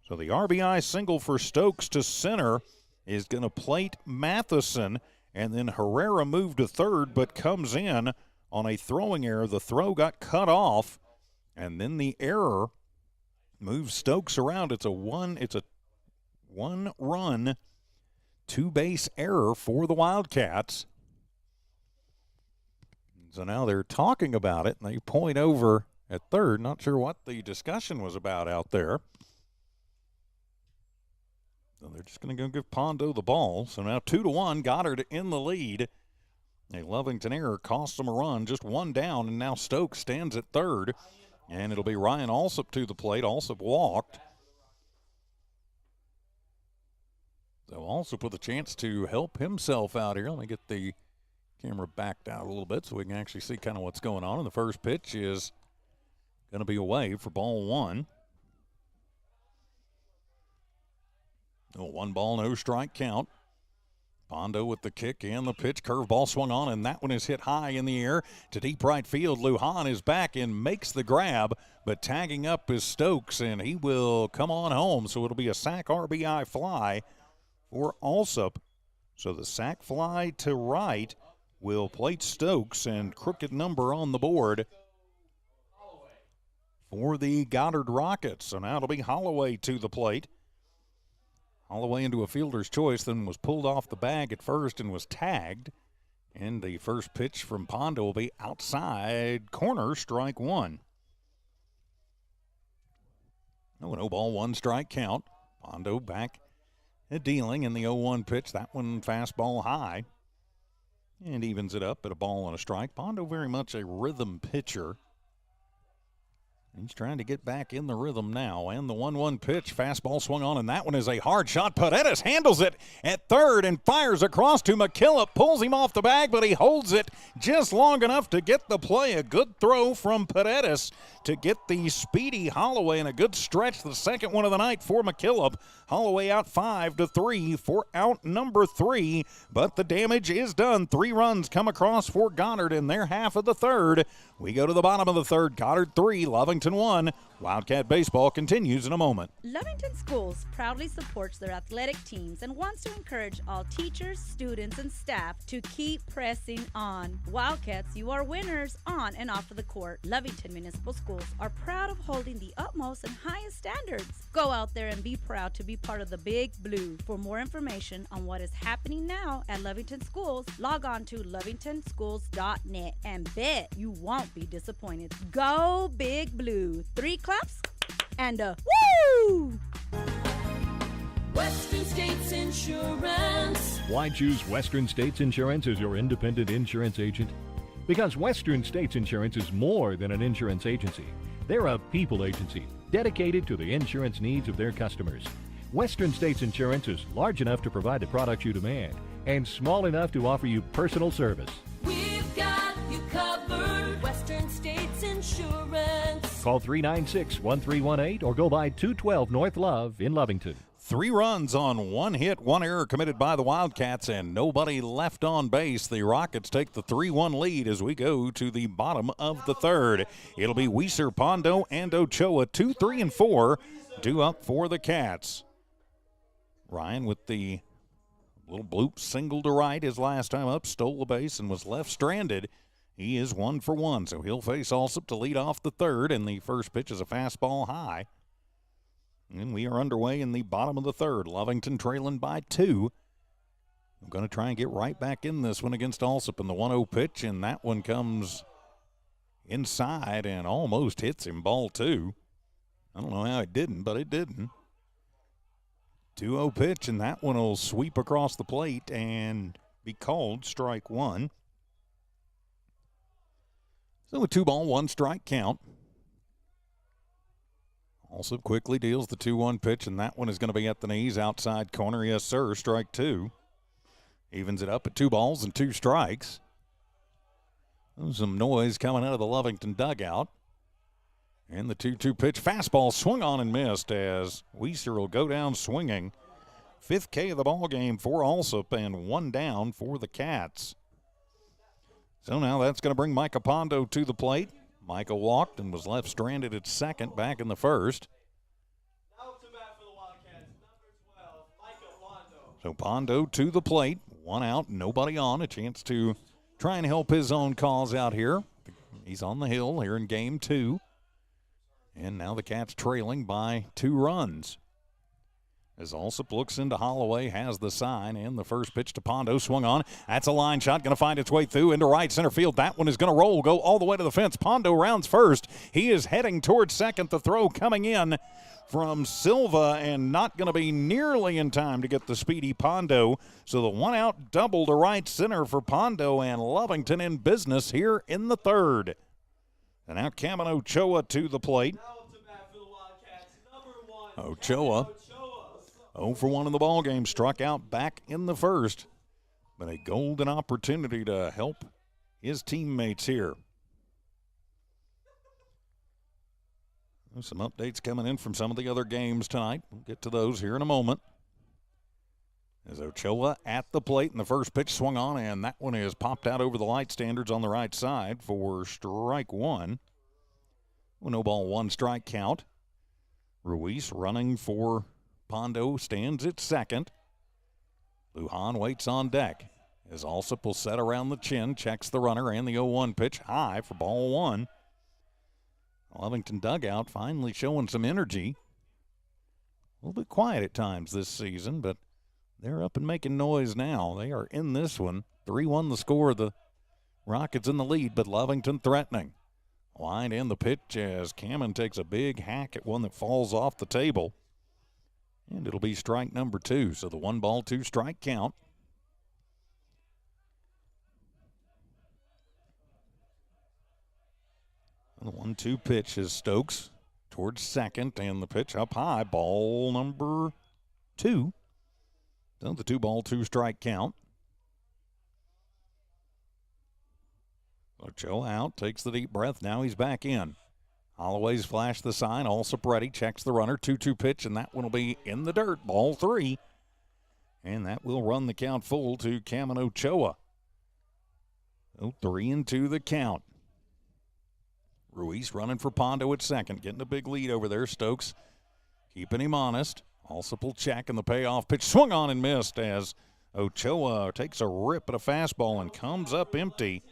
Speaker 1: So the RBI single for Stokes to center is going to plate Matheson, and then Herrera moved to third but comes in on a throwing error. The throw got cut off, and then the error moves Stokes around. It's a one-run, two-base error for the Wildcats. So now they're talking about it, and they point over at third. Not sure what the discussion was about out there. So they're just going to go give Pondo the ball. So now 2-1, Goddard in the lead. A Lovington error cost them a run, just one down, and now Stokes stands at third. And it'll be Ryan Alsop to the plate. Alsop walked. So Alsop with a chance to help himself out here. Let me get the camera backed out a little bit so we can actually see kind of what's going on. And the first pitch is going to be away for ball one. One ball, no strike count. Pondo with the kick and the pitch. Curveball swung on, and that one is hit high in the air to deep right field. Lujan is back and makes the grab, but tagging up is Stokes, and he will come on home. So it'll be a sac RBI fly for Alsop. So the sac fly to right will plate Stokes, and crooked number on the board for the Goddard Rockets. So now it'll be Holloway to the plate. Holloway into a fielder's choice, then was pulled off the bag at first and was tagged. And the first pitch from Pondo will be outside corner, strike one. No ball, one strike count. Pondo back at dealing in the 0-1 pitch. That one fastball high. And evens it up at a ball and a strike. Pondo very much a rhythm pitcher. He's trying to get back in the rhythm now. And the 1-1 pitch, fastball swung on, and that one is a hard shot. Paredes handles it at third and fires across to McKillop. Pulls him off the bag, but he holds it just long enough to get the play. A good throw from Paredes to get the speedy Holloway, and a good stretch, the second one of the night for McKillop. Holloway out 5-3 for out number 3, but the damage is done. 3 runs come across for Goddard in their half of the third. We go to the bottom of the third. Goddard 3, Lovington 1. Wildcat baseball continues in a moment.
Speaker 7: Lovington Schools proudly supports their athletic teams and wants to encourage all teachers, students, and staff to keep pressing on. Wildcats, you are winners on and off of the court. Lovington Municipal Schools are proud of holding the utmost and highest standards. Go out there and be proud to be part of the Big Blue. For more information on what is happening now at Lovington Schools, log on to lovingtonschools.net and bet you won't be disappointed. Go Big Blue. 3 claps and a woo!
Speaker 8: Western States Insurance.
Speaker 2: Why choose Western States Insurance as your independent insurance agent? Because Western States Insurance is more than an insurance agency. They're a people agency dedicated to the insurance needs of their customers. Western States Insurance is large enough to provide the products you demand and small enough to offer you personal service.
Speaker 8: We've got you covered. Western States Insurance.
Speaker 2: Call 396-1318 or go by 212 North Love in Lovington.
Speaker 1: 3 runs on 1 hit, 1 error committed by the Wildcats, and nobody left on base. The Rockets take the 3-1 lead as we go to the bottom of the third. It'll be Weiser, Pondo, and Ochoa, 2, 3, and 4, due up for the Cats. Ryan with the little bloop single to right his last time up, stole the base and was left stranded. He is 1 for 1, so he'll face Alsop to lead off the third, and the first pitch is a fastball high. And we are underway in the bottom of the third. Lovington trailing by 2. I'm going to try and get right back in this one against Alsop in the 1-0 pitch, and that one comes inside and almost hits him, ball 2. I don't know how it didn't, but it didn't. 2-0 pitch, and that one will sweep across the plate and be called strike 1. So a 2-ball, 1 strike count. Also quickly deals the 2-1 pitch, and that one is going to be at the knees, outside corner. Yes, sir, strike 2. Evens it up at 2 balls and 2 strikes. Some noise coming out of the Lovington dugout. And the 2-2 pitch fastball swung on and missed as Weiser will go down swinging. 5th K of the ball game for Alsop and 1 down for the Cats. So now that's going to bring Micah Pondo to the plate. Micah walked and was left stranded at second back in the first.
Speaker 10: Now to bat for the Wildcats, number 12, Micah Pondo.
Speaker 1: So Pondo to the plate. 1 out, nobody on. A chance to try and help his own cause out here. He's on the hill here in game 2. And now the Cats trailing by 2 runs. As Alsop looks into Holloway, has the sign, and the first pitch to Pondo swung on. That's a line shot, going to find its way through into right center field. That one is going to roll, go all the way to the fence. Pondo rounds first. He is heading towards second. The throw coming in from Silva and not going to be nearly in time to get the speedy Pondo. So the 1-out double to right center for Pondo, and Lovington in business here in the third. And now Cameron Ochoa to the plate.
Speaker 10: Now to bat for the Wildcats, number 1,
Speaker 1: Ochoa. 0 for 1 in the ballgame, struck out back in the first. But a golden opportunity to help his teammates here. There's some updates coming in from some of the other games tonight. We'll get to those here in a moment. As Ochoa at the plate, and the first pitch swung on, and that one is popped out over the light standards on the right side for strike 1. No ball, 1 strike count. Ruiz running for Pondo stands at second. Lujan waits on deck as Alsop will set around the chin, checks the runner, and the 0-1 pitch high for ball 1. Lovington dugout finally showing some energy. A little bit quiet at times this season, but they're up and making noise now. They are in this one. 3-1 the score. The Rockets in the lead, but Lovington threatening. Line in the pitch as Cameron takes a big hack at one that falls off the table. And it'll be strike number 2. So the 1 ball, 2 strike count. The 1-2 pitch is Stokes towards second, and the pitch up high, ball number 2. So the 2 ball, 2 strike count. Ochoa out, takes the deep breath. Now he's back in. Holloway's flashed the sign. Alsop ready, checks the runner. 2-2 pitch, and that one will be in the dirt. Ball 3. And that will run the count full to Cameron Ochoa. 3-2 the count. Ruiz running for Pondo at second, getting a big lead over there. Stokes keeping him honest. Alsop will check, and the payoff pitch swung on and missed as Ochoa takes a rip at a fastball and comes up empty.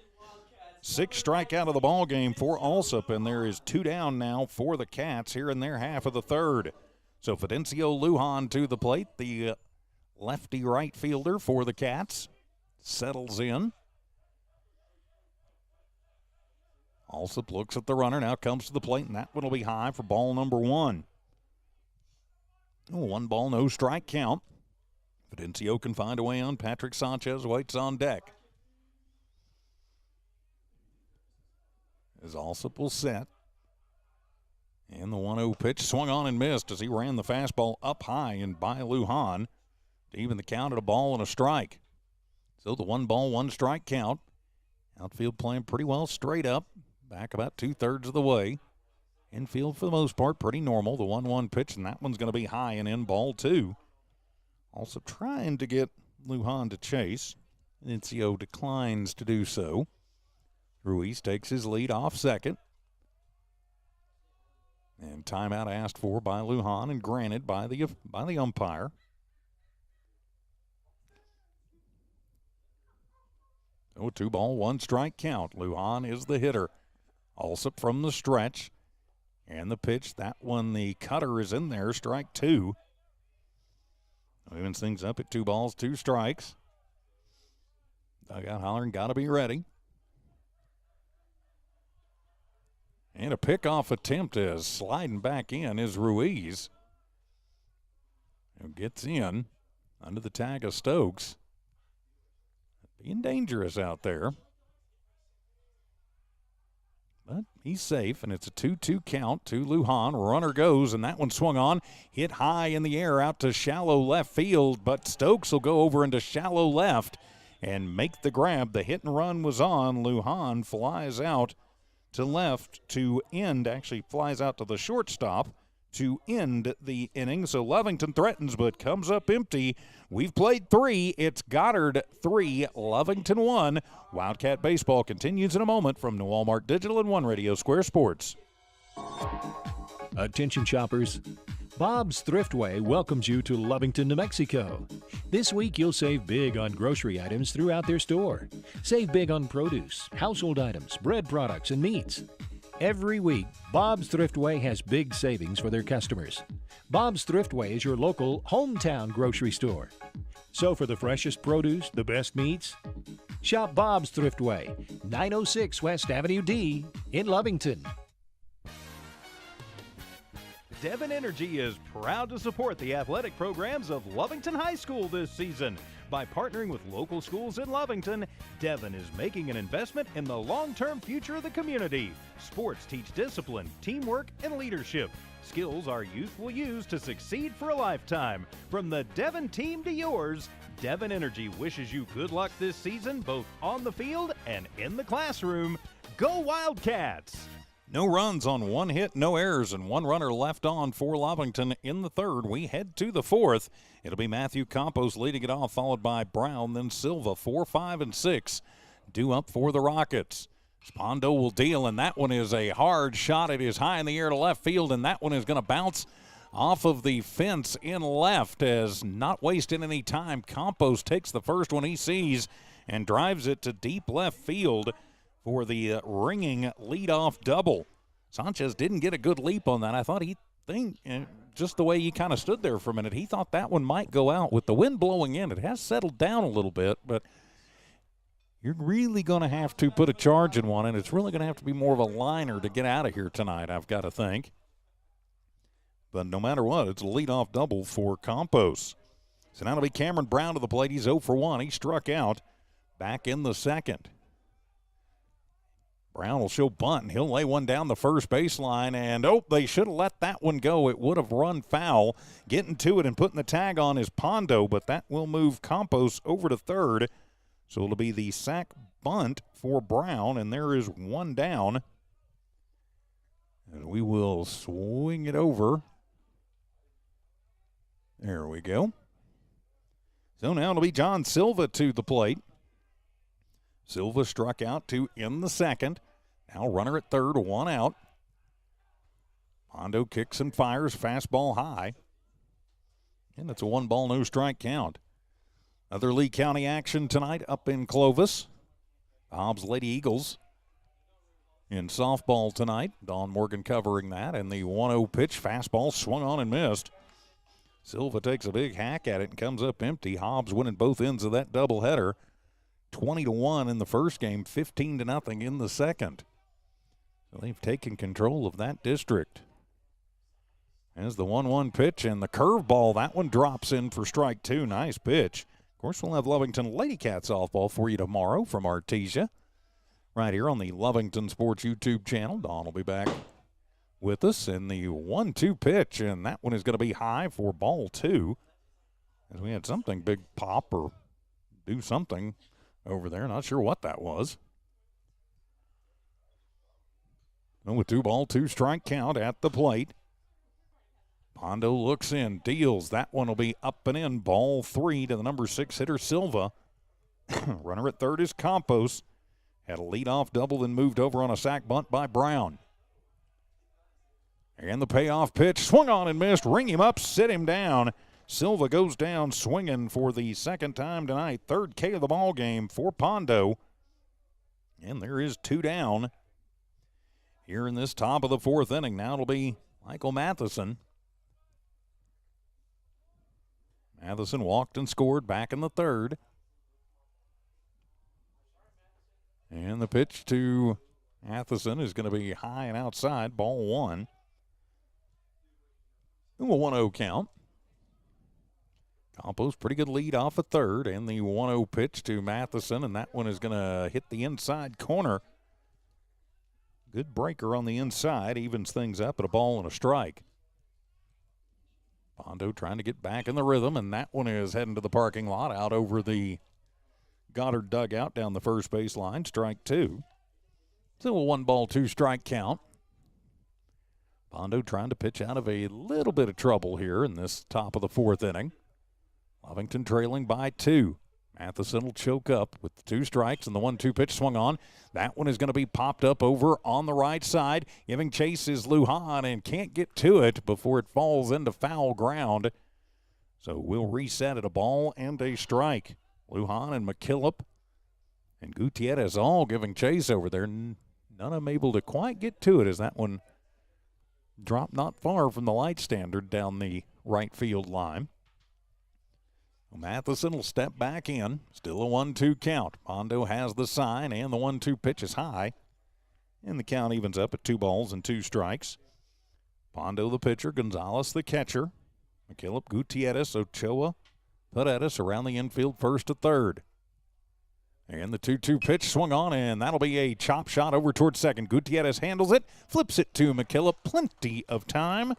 Speaker 1: 6 strikeout of the ball game for Alsop, and there is 2 down now for the Cats here in their half of the third. So Fidencio Lujan to the plate, the lefty right fielder for the Cats, settles in. Alsop looks at the runner, now comes to the plate, and that one will be high for ball number 1. 1 ball, no strike count. Fidencio can find a way on. Patrick Sanchez waits on deck. As Alsop will set. And the 1-0 pitch swung on and missed as he ran the fastball up high and by Lujan to even the count at a ball and a strike. So the 1 ball, 1 strike count. Outfield playing pretty well straight up. Back about 2/3 of the way. Infield, for the most part, pretty normal. The 1-1 pitch, and that one's going to be high and in ball 2. Also trying to get Lujan to chase. Fidencio declines to do so. Ruiz takes his lead off second. And timeout asked for by Lujan and granted by the umpire. So 2 ball, 1 strike count. Lujan is the hitter. Alsop from the stretch. And the pitch, that one, the cutter is in there, strike 2. Evens things up at 2 balls, 2 strikes. Dugout hollering, got to be ready. And a pickoff attempt is sliding back in is Ruiz. Who gets in under the tag of Stokes. Being dangerous out there. But he's safe, and it's a 2-2 count to Lujan. Runner goes, and that one swung on. Hit high in the air out to shallow left field, but Stokes will go over into shallow left. and make the grab. The hit and run was on. Lujan flies out to left to end, actually flies out to the shortstop to end the inning. So Lovington threatens but comes up empty. We've played 3. It's Goddard 3, Lovington 1. Wildcat baseball continues in a moment from New Walmart Digital and One Radio Square Sports.
Speaker 2: Attention shoppers. Bob's Thriftway welcomes you to Lovington, New Mexico. This week you'll save big on grocery items throughout their store. Save big on produce, household items, bread products, and meats. Every week, Bob's Thriftway has big savings for their customers. Bob's Thriftway is your local hometown grocery store. So for the freshest produce, the best meats, shop Bob's Thriftway, 906 West Avenue D in Lovington.
Speaker 9: Devon Energy is proud to support the athletic programs of Lovington High School this season. By partnering with local schools in Lovington, Devon is making an investment in the long-term future of the community. Sports teach discipline, teamwork, and leadership. Skills our youth will use to succeed for a lifetime. From the Devon team to yours, Devon Energy wishes you good luck this season, both on the field and in the classroom. Go Wildcats!
Speaker 1: No runs on 1 hit, no errors, and 1 runner left on for Lovington in the 3rd. We head to the 4th. It'll be Matthew Campos leading it off, followed by Brown, then Silva. 4, 5, and 6 due up for the Rockets. Spondo will deal, and that one is a hard shot. It is high in the air to left field, and that one is going to bounce off of the fence in left. As not wasting any time, Campos takes the first one he sees and drives it to deep left field for the ringing leadoff double. Sanchez didn't get a good leap on that. I thought just the way he kind of stood there for a minute, he thought that one might go out. With the wind blowing in, it has settled down a little bit, but you're really going to have to put a charge in one, and it's really going to have to be more of a liner to get out of here tonight, I've got to think. But no matter what, it's a leadoff double for Campos. So now it'll be Cameron Brown to the plate. He's 0 for 1. He struck out back in the 2nd. Brown will show bunt, and he'll lay one down the first baseline, and they should have let that one go. It would have run foul. Getting to it and putting the tag on is Pondo, but that will move Campos over to 3rd. So it'll be the sack bunt for Brown, and there is 1 down. And we will swing it over. There we go. So now it'll be John Silva to the plate. Silva struck out to in the 2nd. Now runner at 3rd, 1 out. Pondo kicks and fires, fastball high. And it's a 1-ball, no strike count. Other Lee County action tonight up in Clovis. Hobbs Lady Eagles in softball tonight. Don Morgan covering that. And the 1-0 pitch, fastball swung on and missed. Silva takes a big hack at it and comes up empty. Hobbs winning both ends of that doubleheader. 20-1 in the first game, 15-0 in the second. So they've taken control of that district. As the 1-1 pitch and the curveball, that one drops in for strike 2. Nice pitch. Of course, we'll have Lovington Lady Cat softball for you tomorrow from Artesia. Right here on the Lovington Sports YouTube channel. Don will be back with us in the 1-2 pitch, and that one is going to be high for ball 2. As we had something big pop or do something over there. Not sure what that was. And with 2-ball, 2-strike count at the plate. Pondo looks in, deals. That one will be up and in. Ball 3 to the number 6 hitter, Silva. Runner at 3rd is Campos. Had a leadoff double, then moved over on a sac bunt by Brown. And the payoff pitch, swung on and missed. Ring him up, sit him down. Silva goes down swinging for the 2nd time tonight. 3rd K of the ball game for Pondo. And there is 2 down here in this top of the 4th inning. Now it'll be Michael Matheson. Matheson walked and scored back in the 3rd. And the pitch to Matheson is going to be high and outside, ball 1. And a 1-0 count. Campos, pretty good lead off at 3rd, and the 1-0 pitch to Matheson, and that one is going to hit the inside corner. Good breaker on the inside, evens things up at a ball and a strike. Pondo trying to get back in the rhythm, and that one is heading to the parking lot out over the Goddard dugout down the first base line. Strike two. Still a 1-ball, 2-strike count. Bondo trying to pitch out of a little bit of trouble here in this top of the fourth inning. Lovington trailing by 2. Matheson will choke up with the 2 strikes and the 1-2 pitch swung on. That one is going to be popped up over on the right side. Giving chase is Lujan and can't get to it before it falls into foul ground. So we'll reset at a ball and a strike. Lujan and McKillop and Gutierrez all giving chase over there. None of them able to quite get to it as that one dropped not far from the light standard down the right field line. Matheson will step back in. Still a 1-2 count. Bondo has the sign, and the 1-2 pitch is high. And the count evens up at 2 balls and 2 strikes. Bondo the pitcher, Gonzalez the catcher. McKillop, Gutierrez, Ochoa, Paredes around the infield first to third. And the 2-2 pitch swung on, and that'll be a chop shot over towards second. Gutierrez handles it, flips it to McKillop. Plenty of time.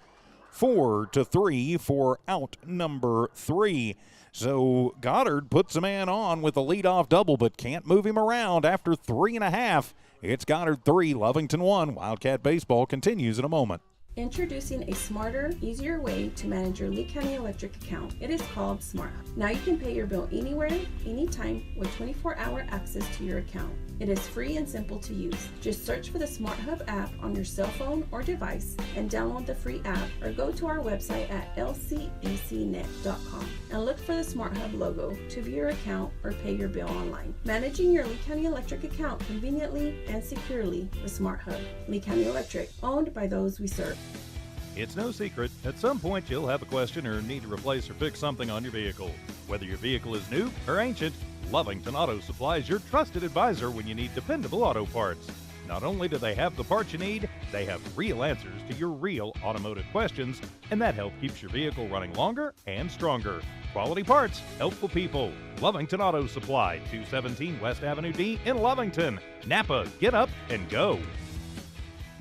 Speaker 1: 4-3 for out number 3. So Goddard puts a man on with a leadoff double, but can't move him around after 3.5. It's Goddard 3, Lovington 1. Wildcat baseball continues in a moment.
Speaker 3: Introducing a smarter, easier way to manage your Lee County Electric account. It is called Smart. Now you can pay your bill anywhere, anytime with 24-hour access to your account. It is free and simple to use. Just search for the Smart Hub app on your cell phone or device and download the free app, or go to our website at lcecnet.com and look for the Smart Hub logo to view your account or pay your bill online. Managing your Lee County Electric account conveniently and securely with Smart Hub. Lee County Electric, owned by those we serve.
Speaker 9: It's no secret, at some point you'll have a question or need to replace or fix something on your vehicle. Whether your vehicle is new or ancient, Lovington Auto Supply is your trusted advisor when you need dependable auto parts. Not only do they have the parts you need, they have real answers to your real automotive questions, and that help keeps your vehicle running longer and stronger. Quality parts, helpful people. Lovington Auto Supply, 217 West Avenue D in Lovington. Napa, get up and go.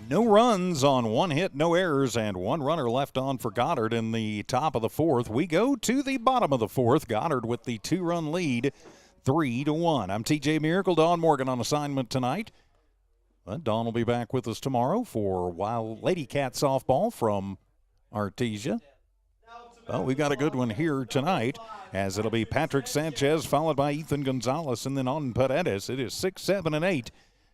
Speaker 1: No runs on 1 hit, no errors, and 1 runner left on for Goddard in the top of the 4th. We go to the bottom of the 4th. Goddard with the 2-run lead, 3-1. I'm TJ Miracle. Dawn Morgan on assignment tonight. But Dawn will be back with us tomorrow for Lady Cat softball from Artesia. Well, we've got a good one here tonight, as it'll be Patrick Sanchez followed by Ethan Gonzalez, and then on Paredes. It is 6, 7, and 8.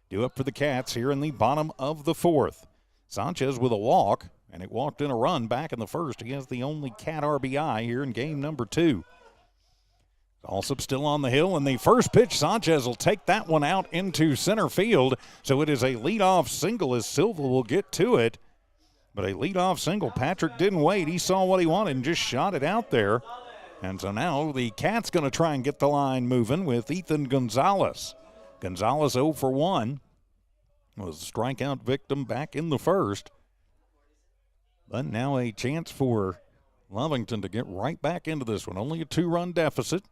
Speaker 1: Due up for the Cats here in the bottom of the 4th. Sanchez with a walk, and it walked in a run back in the first. He has the only Cat RBI here in game number 2. Alsop still on the hill, and the first pitch, Sanchez will take that one out into center field. So it is a leadoff single as Silva will get to it. But a leadoff single, Patrick didn't wait. He saw what he wanted and just shot it out there. And so now the Cats going to try and get the line moving with Ethan Gonzalez. Gonzalez 0 for 1. Was a strikeout victim back in the first. But now a chance for Lovington to get right back into this one. Only a 2-run deficit.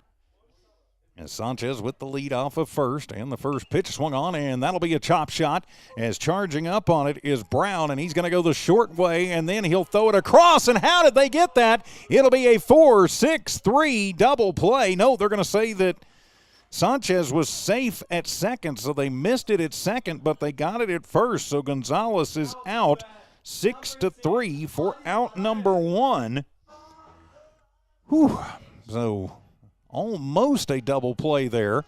Speaker 1: As Sanchez with the lead off of first, and the first pitch swung on, and that'll be a chop shot. As charging up on it is Brown, and he's going to go the short way, and then he'll throw it across. And how did they get that? It'll be a 4-6-3 double play. No, they're going to say that Sanchez was safe at second, so they missed it at second, but they got it at first. So Gonzalez is out 6-3 for out number 1. Whew. So almost a double play there.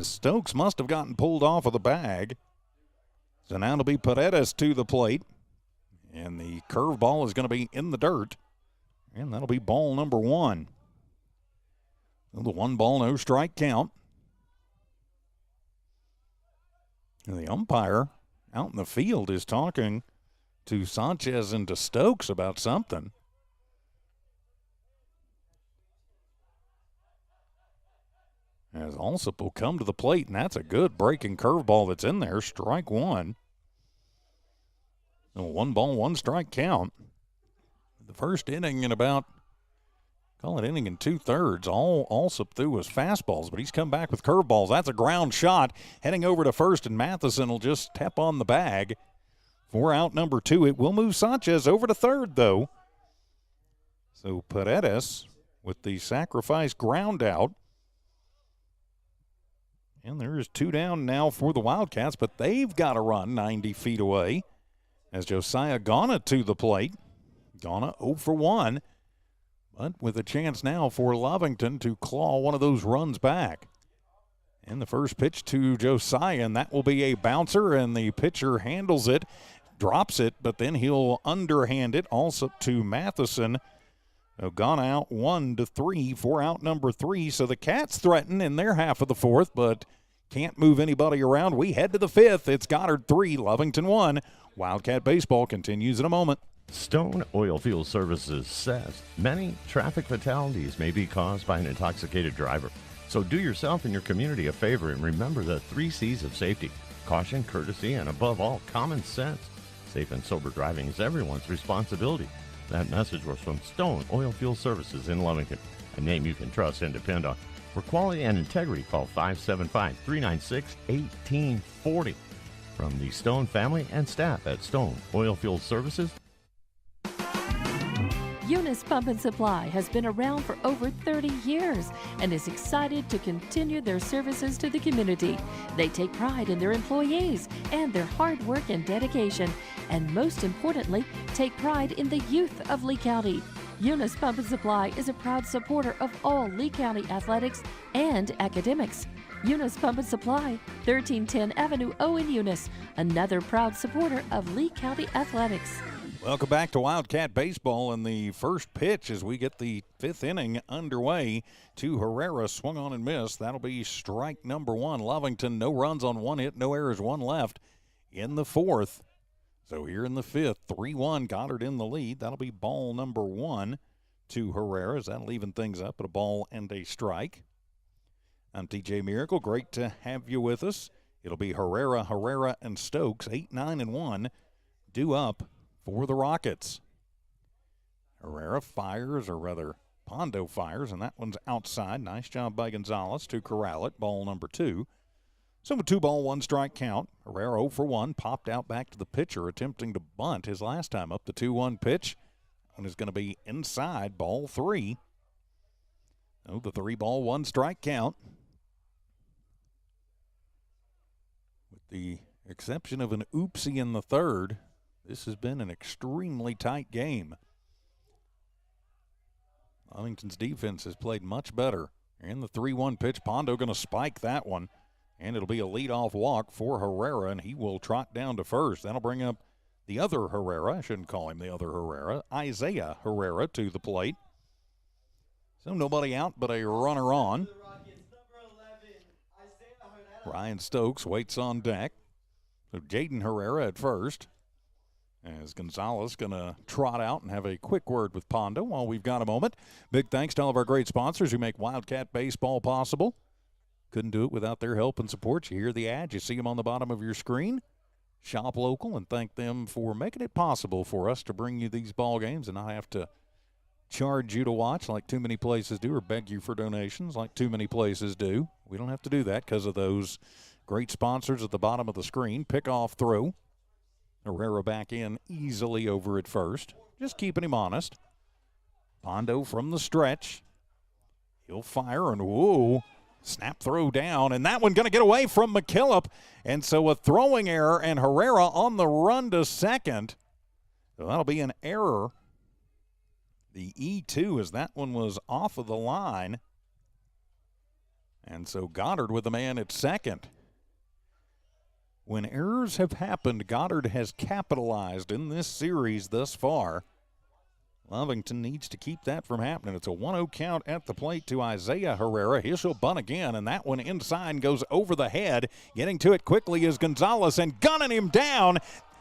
Speaker 1: Stokes must have gotten pulled off of the bag. So now it'll be Paredes to the plate. And the curveball is going to be in the dirt. And that'll be ball number 1. The 1-ball, no strike count. And the umpire out in the field is talking to Sanchez and to Stokes about something. As Alsop will come to the plate, and that's a good breaking curveball that's in there. Strike 1. A 1-ball, 1-strike count. The first inning in about, call it inning and 2/3. All Alsop threw was fastballs, but he's come back with curveballs. That's a ground shot. Heading over to first, and Matheson will just tap on the bag for out number 2. It will move Sanchez over to third, though. So Paredes with the sacrifice ground out. And there is 2 down now for the Wildcats, but they've got to run 90 feet away as Josiah Ghana to the plate. Ghana 0 for 1, but with a chance now for Lovington to claw one of those runs back. And the first pitch to Josiah, and that will be a bouncer, and the pitcher handles it, drops it, but then he'll underhand it also to Matheson. Gone out 1-3 for out number 3. So the Cats threaten in their half of the 4th, but can't move anybody around. We head to the 5th. It's Goddard 3, Lovington 1. Wildcat baseball continues in a moment.
Speaker 4: Stone Oilfield Services says many traffic fatalities may be caused by an intoxicated driver. So do yourself and your community a favor and remember the 3 C's of safety: caution, courtesy, and above all, common sense. Safe and sober driving is everyone's responsibility. That message was from Stone Oilfield Services in Lovington, a name you can trust and depend on. For quality and integrity, call 575-396-1840. From the Stone family and staff at Stone Oilfield Services.
Speaker 5: Eunice Pump and Supply has been around for over 30 years and is excited to continue their services to the community. They take pride in their employees and their hard work and dedication, and most importantly, take pride in the youth of Lee County. Eunice Pump and Supply is a proud supporter of all Lee County athletics and academics. Eunice Pump and Supply, 1310 Avenue O in Eunice, another proud supporter of Lee County athletics.
Speaker 1: Welcome back to Wildcat Baseball, and the first pitch as we get the 5th inning underway to Herrera, swung on and missed. That'll be strike number 1. Lovington, no runs on 1 hit, no errors, 1 left in the 4th. So here in the 5th, 3-1, Goddard in the lead. That'll be ball number 1 to Herrera. That'll even things up at a ball and a strike. I'm TJ Miracle. Great to have you with us. It'll be Herrera, and Stokes, 8, 9, and 1, due up for the Rockets. Herrera fires, or rather Pondo fires, and that one's outside. Nice job by Gonzalez to corral it. Ball number 2. So a 2-ball, 1-strike count. Herrera 0 for 1, popped out back to the pitcher, attempting to bunt his last time up. The 2-1 pitch. One is going to be inside, ball 3. Oh, the 3-ball, 1-strike count. With the exception of an oopsie in the 3rd, this has been an extremely tight game. Lovington's defense has played much better. And the 3-1 pitch, Pondo going to spike that one. And it'll be a leadoff walk for Herrera, and he will trot down to first. That'll bring up the other Herrera. I shouldn't call him the other Herrera. Isaiah Herrera to the plate. So nobody out but a runner on. Ryan Stokes waits on deck. So Jaden Herrera at first. As Gonzalez going to trot out and have a quick word with Pondo while we've got a moment. Big thanks to all of our great sponsors who make Wildcat Baseball possible. Couldn't do it without their help and support. You hear the ads, you see them on the bottom of your screen. Shop local and thank them for making it possible for us to bring you these ball games and not have to charge you to watch like too many places do, or beg you for donations like too many places do. We don't have to do that because of those great sponsors at the bottom of the screen. Pick-off throw. Herrera back in easily over at first. Just keeping him honest. Pondo from the stretch. He'll fire, and whoa, snap throw down. And that one going to get away from McKillop. And so a throwing error, and Herrera on the run to second. So that'll be an error. The E2 as that one was off of the line. And so Goddard with the man at second. When errors have happened, Goddard has capitalized in this series thus far. Lovington needs to keep that from happening. It's a 1-0 count at the plate to Isaiah Herrera. He'll bunt again, and that one inside goes over the head. Getting to it quickly is Gonzalez, and gunning him down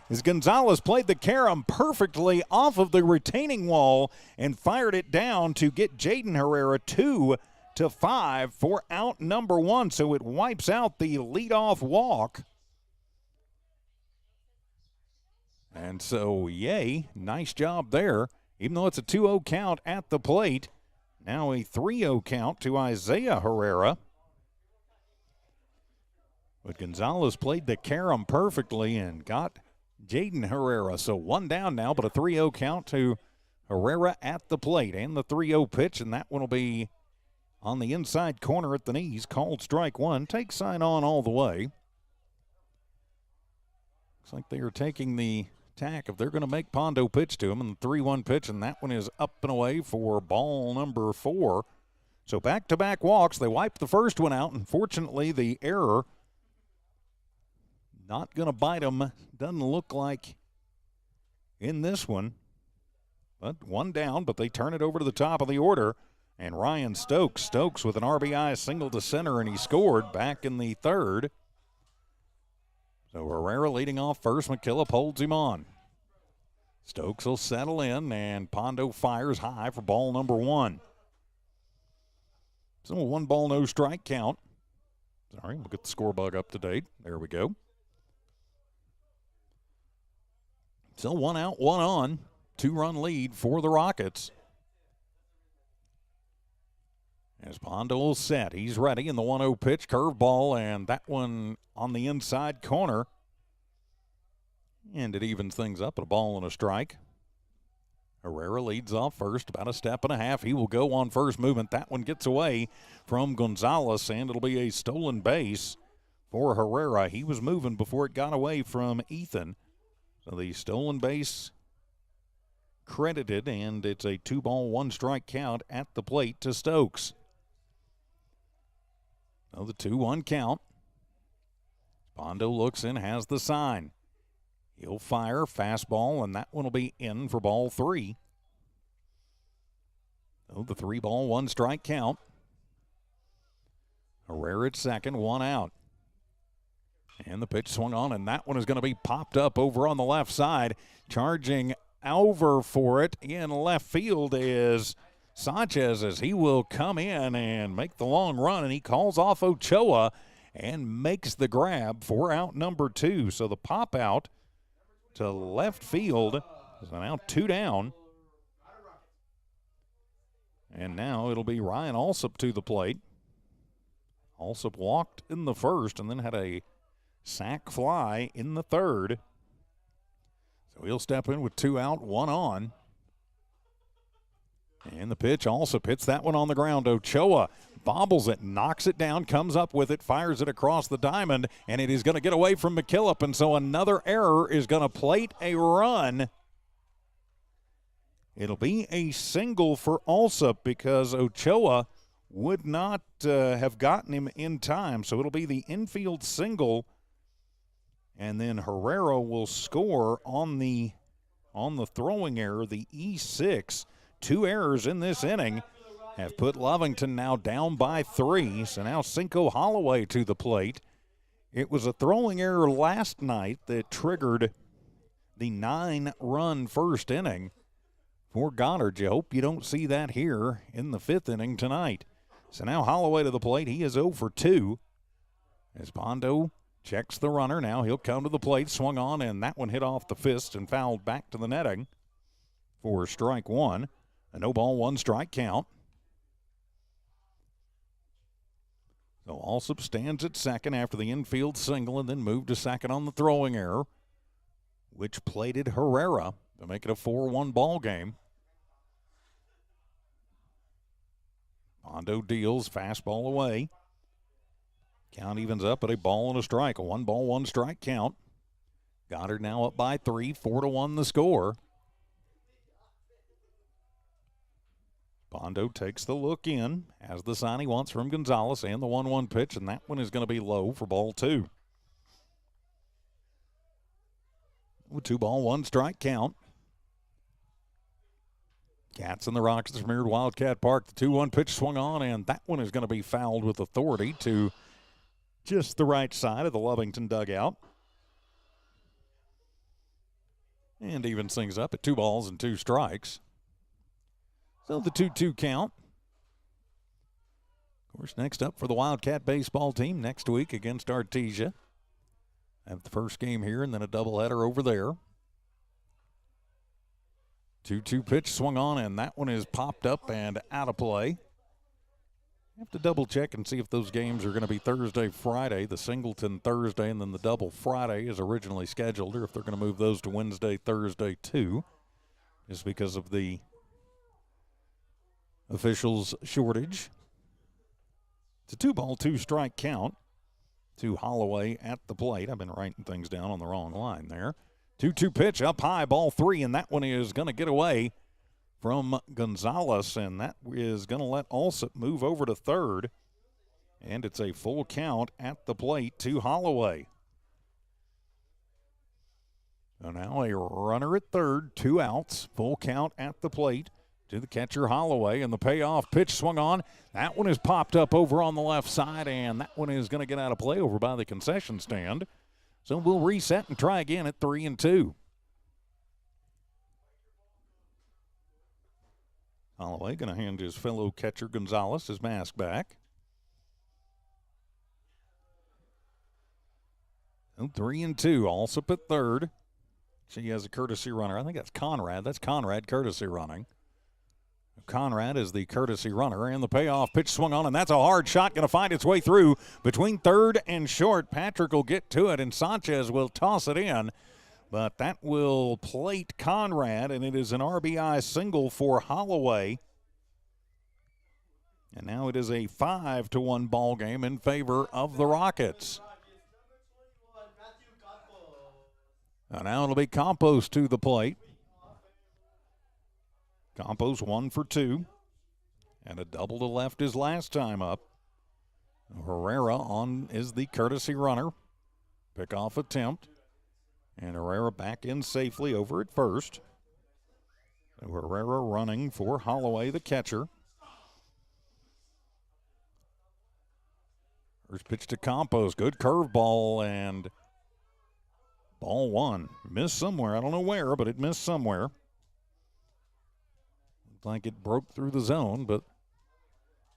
Speaker 1: as Gonzalez played the carom perfectly off of the retaining wall and fired it down to get Jaden Herrera 2-5 for out number 1. So it wipes out the leadoff walk. And so, yay, nice job there. Even though it's a 2-0 count at the plate, now a 3-0 count to Isaiah Herrera. But Gonzalez played the carom perfectly and got Jaden Herrera. So 1 down now, but a 3-0 count to Herrera at the plate. And the 3-0 pitch, and that one will be on the inside corner at the knees, called strike one. Takes sign on all the way. Looks like they are taking the tack if they're going to make Pondo pitch to him, and the 3-1 pitch, and that one is up and away for ball number 4. So back-to-back walks. They wiped the first one out, and fortunately the error not going to bite them. Doesn't look like in this one. But one down, but they turn it over to the top of the order. And Ryan Stokes with an RBI single to center, and he scored back in the third. So Herrera leading off first. McKillop holds him on. Stokes will settle in, and Pondo fires high for ball number 1. So 1 ball, no strike count. Sorry, we'll get the score bug up to date. There we go. So 1 out, 1 on. 2-run lead for the Rockets. As Pondo will set, he's ready in the 1-0 pitch, curveball, and that one on the inside corner. And it evens things up at a ball and a strike. Herrera leads off first, about a step and a half. He will go on first movement. That one gets away from Gonzalez, and it'll be a stolen base for Herrera. He was moving before it got away from Ethan. So the stolen base credited, and it's a 2-ball, 1-strike count at the plate to Stokes. So the 2-1 count. Pondo looks in, has the sign. He'll fire, fastball, and that one will be in for ball 3. So the 3-ball, 1-strike count. Herrera at second, 1 out. And the pitch swung on, and that one is going to be popped up over on the left side. Charging over for it in left field is Sanchez, as he will come in and make the long run, and he calls off Ochoa and makes the grab for out number 2. So the pop out to left field is now 2 down. And now it'll be Ryan Alsop to the plate. Alsop walked in the first and then had a sac fly in the third. So he'll step in with 2 out, 1 on. And the pitch also hits that one on the ground. Ochoa bobbles it, knocks it down, comes up with it, fires it across the diamond, and it is going to get away from McKillop. And so another error is going to plate a run. It'll be a single for Alsop because Ochoa would not have gotten him in time. So it'll be the infield single, and then Herrera will score on the throwing error, the E6. 2 errors in this inning have put Lovington now down by 3. So now Cinco Holloway to the plate. It was a throwing error last night that triggered the 9-run first inning for Goddard. You hope you don't see that here in the 5th inning tonight. So now Holloway to the plate. He is 0 for 2. As Pondo checks the runner. Now he'll come to the plate, swung on, and that one hit off the fist and fouled back to the netting for strike 1. A no-ball, 1-strike count. So Alsop stands at second after the infield single and then moved to second on the throwing error, which plated Herrera to make it a 4-1 ball game. Pondo deals, fastball away. Count evens up at a ball and a strike, a 1-ball, 1-strike count. Goddard now up by 3, 4-1 the score. Pondo takes the look in, has the sign he wants from Gonzalez and the 1-1 pitch, and that one is going to be low for ball 2. With 2-ball, 1-strike count. Cats and the Rockets from here at Wildcat Park. The 2-1 pitch swung on, and that one is going to be fouled with authority to just the right side of the Lovington dugout. And evens things up at 2 balls and 2 strikes. So the 2-2 count. Of course, next up for the Wildcat baseball team next week against Artesia. Have the first game here and then a doubleheader over there. 2-2 pitch swung on, and that one is popped up and out of play. Have to double check and see if those games are going to be Thursday, Friday, the Singleton Thursday, and then the double Friday is originally scheduled, or if they're going to move those to Wednesday, Thursday too, just because of the officials' shortage. It's a 2-ball, 2-strike count to Holloway at the plate. I've been writing things down on the wrong line there. 2-2 pitch up high, ball 3, and that one is going to get away from Gonzalez, and that is going to let Alsop move over to third. And it's a full count at the plate to Holloway. So now a runner at third, 2 outs, full count at the plate to the catcher Holloway, and the payoff pitch swung on. That one is popped up over on the left side, and that one is going to get out of play over by the concession stand. So we'll reset and try again at 3-2. Holloway going to hand his fellow catcher Gonzalez his mask back. 3-2. Alsop at third. She has a courtesy runner. I think that's Conrad. That's Conrad courtesy running. Conrad is the courtesy runner, and the payoff pitch swung on, and that's a hard shot going to find its way through between third and short. Patrick will get to it, and Sanchez will toss it in, but that will plate Conrad, and it is an RBI single for Holloway. And now it is a 5-1 ball game in favor of the Rockets. And now it'll be Campos to the plate. Campos 1 for 2. And a double to left his last time up. Herrera on is the courtesy runner. Pickoff attempt. And Herrera back in safely over at first. So Herrera running for Holloway, the catcher. First pitch to Campos. Good curveball, and ball 1. Missed somewhere. I don't know where, but it missed somewhere. Looked like it broke through the zone, but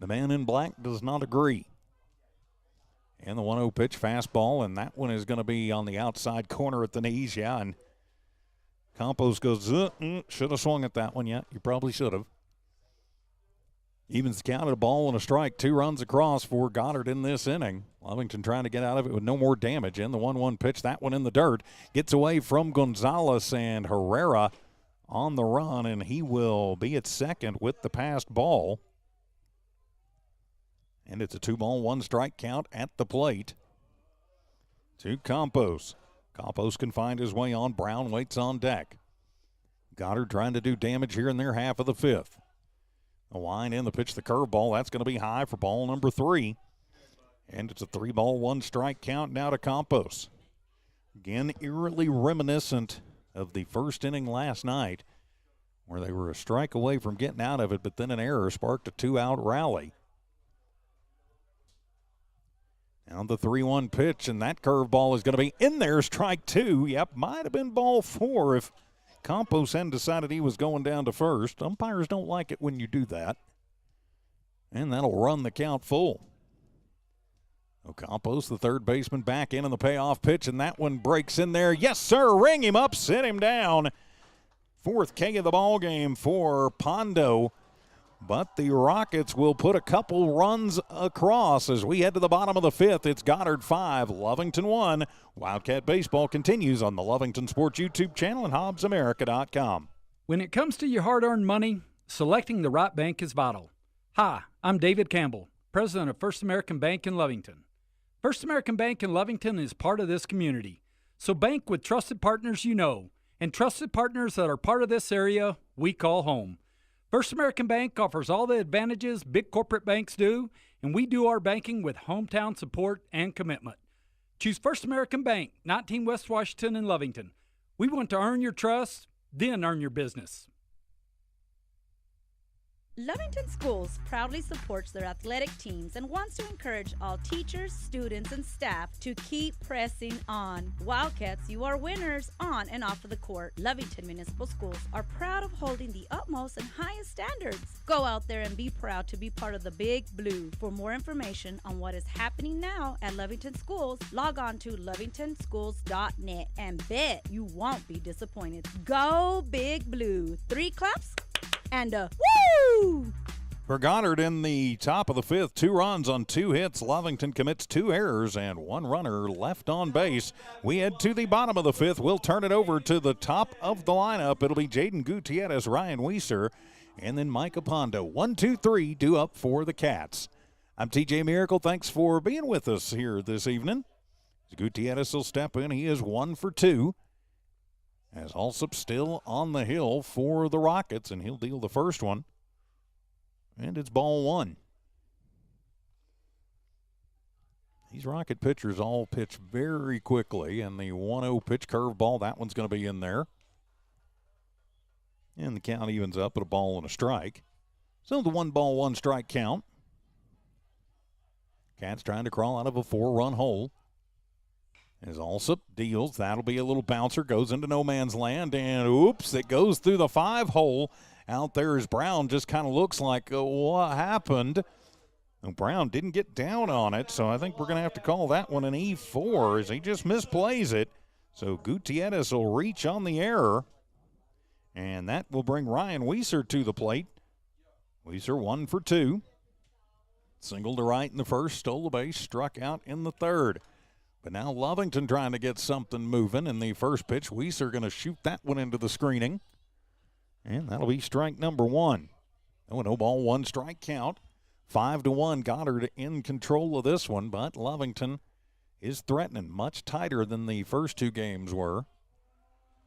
Speaker 1: the man in black does not agree. And the 1-0 pitch, fastball, and that one is going to be on the outside corner at the knees. Yeah, and Campos goes, should have swung at that one. Yeah, you probably should have. Evens the count at a ball and a strike. 2 runs across for Goddard in this inning. Lovington trying to get out of it with no more damage. In the 1-1 pitch, that one in the dirt. Gets away from Gonzalez, and Herrera on the run, and he will be at second with the passed ball. And it's a 2-ball, 1-strike count at the plate to Campos. Campos can find his way on. Brown waits on deck. Goddard trying to do damage here in their half of the 5th. The line in the pitch, the curveball. That's going to be high for ball number 3. And it's a 3-ball, 1-strike count now to Campos. Again, eerily reminiscent of the first inning last night, where they were a strike away from getting out of it, but then an error sparked a 2-out rally. Now the 3-1 pitch, and that curveball is going to be in there. Strike 2. Yep, might have been ball 4 if Campos hadn't decided he was going down to first. Umpires don't like it when you do that. And that'll run the count full. Campos, the third baseman, back in on the payoff pitch, and that one breaks in there. Yes, sir, ring him up, sit him down. 4th K of the ball game for Pondo. But the Rockets will put a couple runs across as we head to the bottom of the 5th. It's Goddard 5, Lovington 1. Wildcat Baseball continues on the Lovington Sports YouTube channel and HobbsAmerica.com.
Speaker 6: When it comes to your hard-earned money, selecting the right bank is vital. Hi, I'm David Campbell, president of First American Bank in Lovington. First American Bank in Lovington is part of this community. So bank with trusted partners you know, and trusted partners that are part of this area we call home. First American Bank offers all the advantages big corporate banks do, and we do our banking with hometown support and commitment. Choose First American Bank, 19 West Washington in Lovington. We want to earn your trust, then earn your business.
Speaker 7: Lovington Schools proudly supports their athletic teams and wants to encourage all teachers, students, and staff to keep pressing on. Wildcats, you are winners on and off of the court. Lovington Municipal Schools are proud of holding the utmost and highest standards. Go out there and be proud to be part of the Big Blue. For more information on what is happening now at Lovington Schools, log on to lovingtonschools.net and bet you won't be disappointed. Go Big Blue. 3 claps and a woo!
Speaker 1: For Goddard in the top of the 5th, 2 runs on 2 hits. Lovington commits 2 errors and 1 runner left on base. We head to the bottom of the 5th. We'll turn it over to the top of the lineup. It'll be Jaden Gutierrez, Ryan Weiser, and then Micah Pondo. 1, 2, 3 due up for the Cats. I'm TJ Miracle. Thanks for being with us here this evening. Gutierrez will step in. He is 1 for 2. As Alsop still on the hill for the Rockets, and he'll deal the first one. And it's ball 1. These Rocket pitchers all pitch very quickly, and the 1-0 pitch curveball, that one's going to be in there. And the count evens up at a ball and a strike. So the 1-1 strike count. Cats trying to crawl out of a 4-run hole. As Alsop deals, that'll be a little bouncer, goes into no man's land, and oops, it goes through the 5-hole. Out there is Brown, just kind of looks like, what happened? And Brown didn't get down on it, so I think we're going to have to call that one an E4 as he just misplays it. So Gutierrez will reach on the error, and that will bring Ryan Weiser to the plate. Weiser 1 for 2. Single to right in the first, stole the base, struck out in the third. But now Lovington trying to get something moving in the first pitch. Weiser going to shoot that one into the screening. And that'll be strike number 1. Oh, 0-1 strike count. 5-1, Goddard in control of this one, but Lovington is threatening, much tighter than the first 2 games were.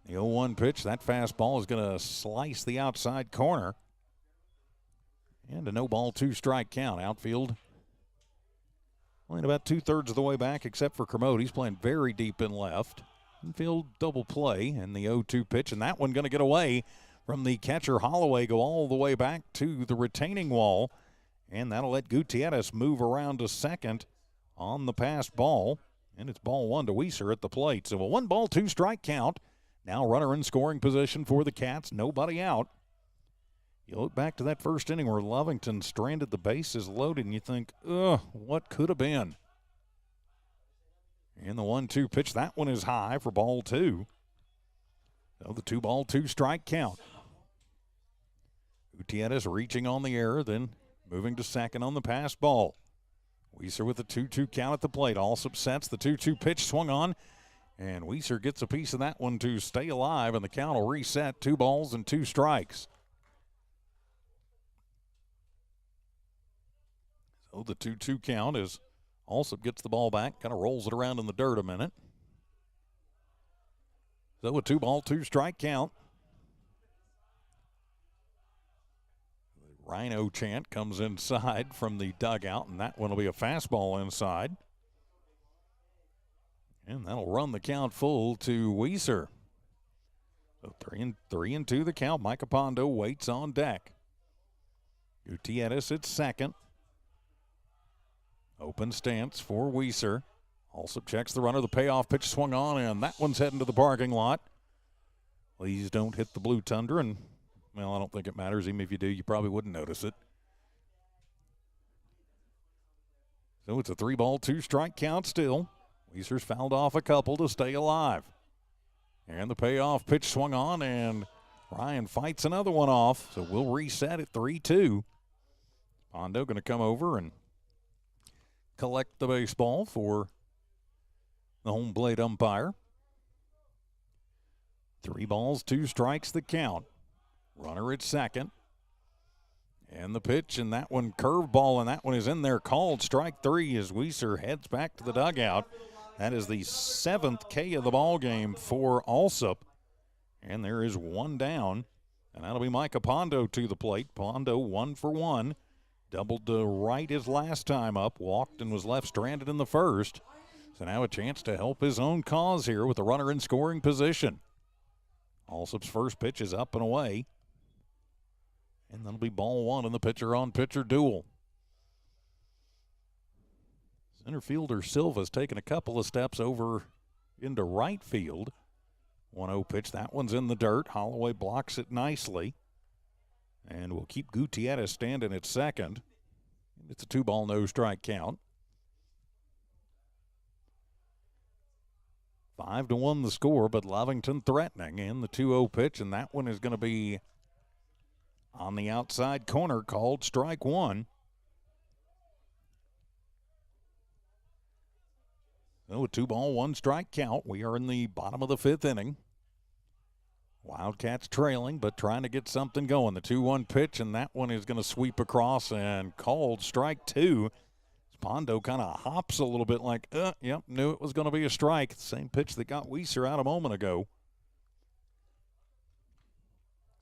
Speaker 1: The 0-1 pitch, that fastball is going to slice the outside corner. And a 0-2 strike count. Outfield playing about 2/3 of the way back, except for Kermode. He's playing very deep in left. Infield double play, and the 0-2 pitch, and that one going to get away from the catcher. Holloway go all the way back to the retaining wall, and that'll let Gutierrez move around to second on the passed ball, and it's ball 1 to Weiser at the plate. So a 1-2 strike count. Now runner in scoring position for the Cats, nobody out. You look back to that first inning where Lovington stranded the bases loaded, and you think, what could have been? And the 1-2 pitch, that one is high for ball 2. So the 2-2 strike count. Gutierrez reaching on the error, then moving to second on the pass ball. Weiser with a 2-2 count at the plate. Alsop sets, the 2-2 pitch swung on, and Weiser gets a piece of that one to stay alive, and the count will reset. 2 balls and 2 strikes. So the 2-2 count is Alsop gets the ball back, kind of rolls it around in the dirt a minute. So a 2-2 strike count. The Rhino chant comes inside from the dugout, and that one will be a fastball inside. And that'll run the count full to Weiser. So 3-2 the count. Micah Pondo waits on deck. Gutierrez at second. Open stance for Weiser. Alsop checks the runner. The payoff pitch swung on, and that one's heading to the parking lot. Please don't hit the blue tundra, and, well, I don't think it matters. Even if you do, you probably wouldn't notice it. So it's a 3-2 strike count still. Weiser's fouled off a couple to stay alive. And the payoff pitch swung on, and Ryan fights another one off. So we'll reset at 3-2. Pondo going to come over and collect the baseball for the home plate umpire. 3 balls, 2 strikes the count. Runner at second. And the pitch, and that one curveball, and that one is in there, called strike 3 as Weiser heads back to the dugout. That is the 7th K of the ball game for Alsop. And there is 1 down, and that'll be Micah Pondo to the plate. Pondo 1 for 1. Doubled to right his last time up, walked and was left stranded in the first. So now a chance to help his own cause here with the runner in scoring position. Alsop's first pitch is up and away. And that'll be ball 1 in the pitcher-on-pitcher duel. Center fielder Silva's taken a couple of steps over into right field. 1-0 pitch, that one's in the dirt. Holloway blocks it nicely. And we'll keep Gutierrez standing at second. It's a 2-ball, no strike count. 5-1 the score, but Lovington threatening in the 2-0 pitch, and that one is going to be on the outside corner, called strike 1. So a 2-ball, 1 strike count. We are in the bottom of the 5th inning. Wildcats trailing, but trying to get something going. The 2-1 pitch, and that one is going to sweep across and called strike 2. Pondo kind of hops a little bit like, yep, knew it was going to be a strike. Same pitch that got Weiser out a moment ago.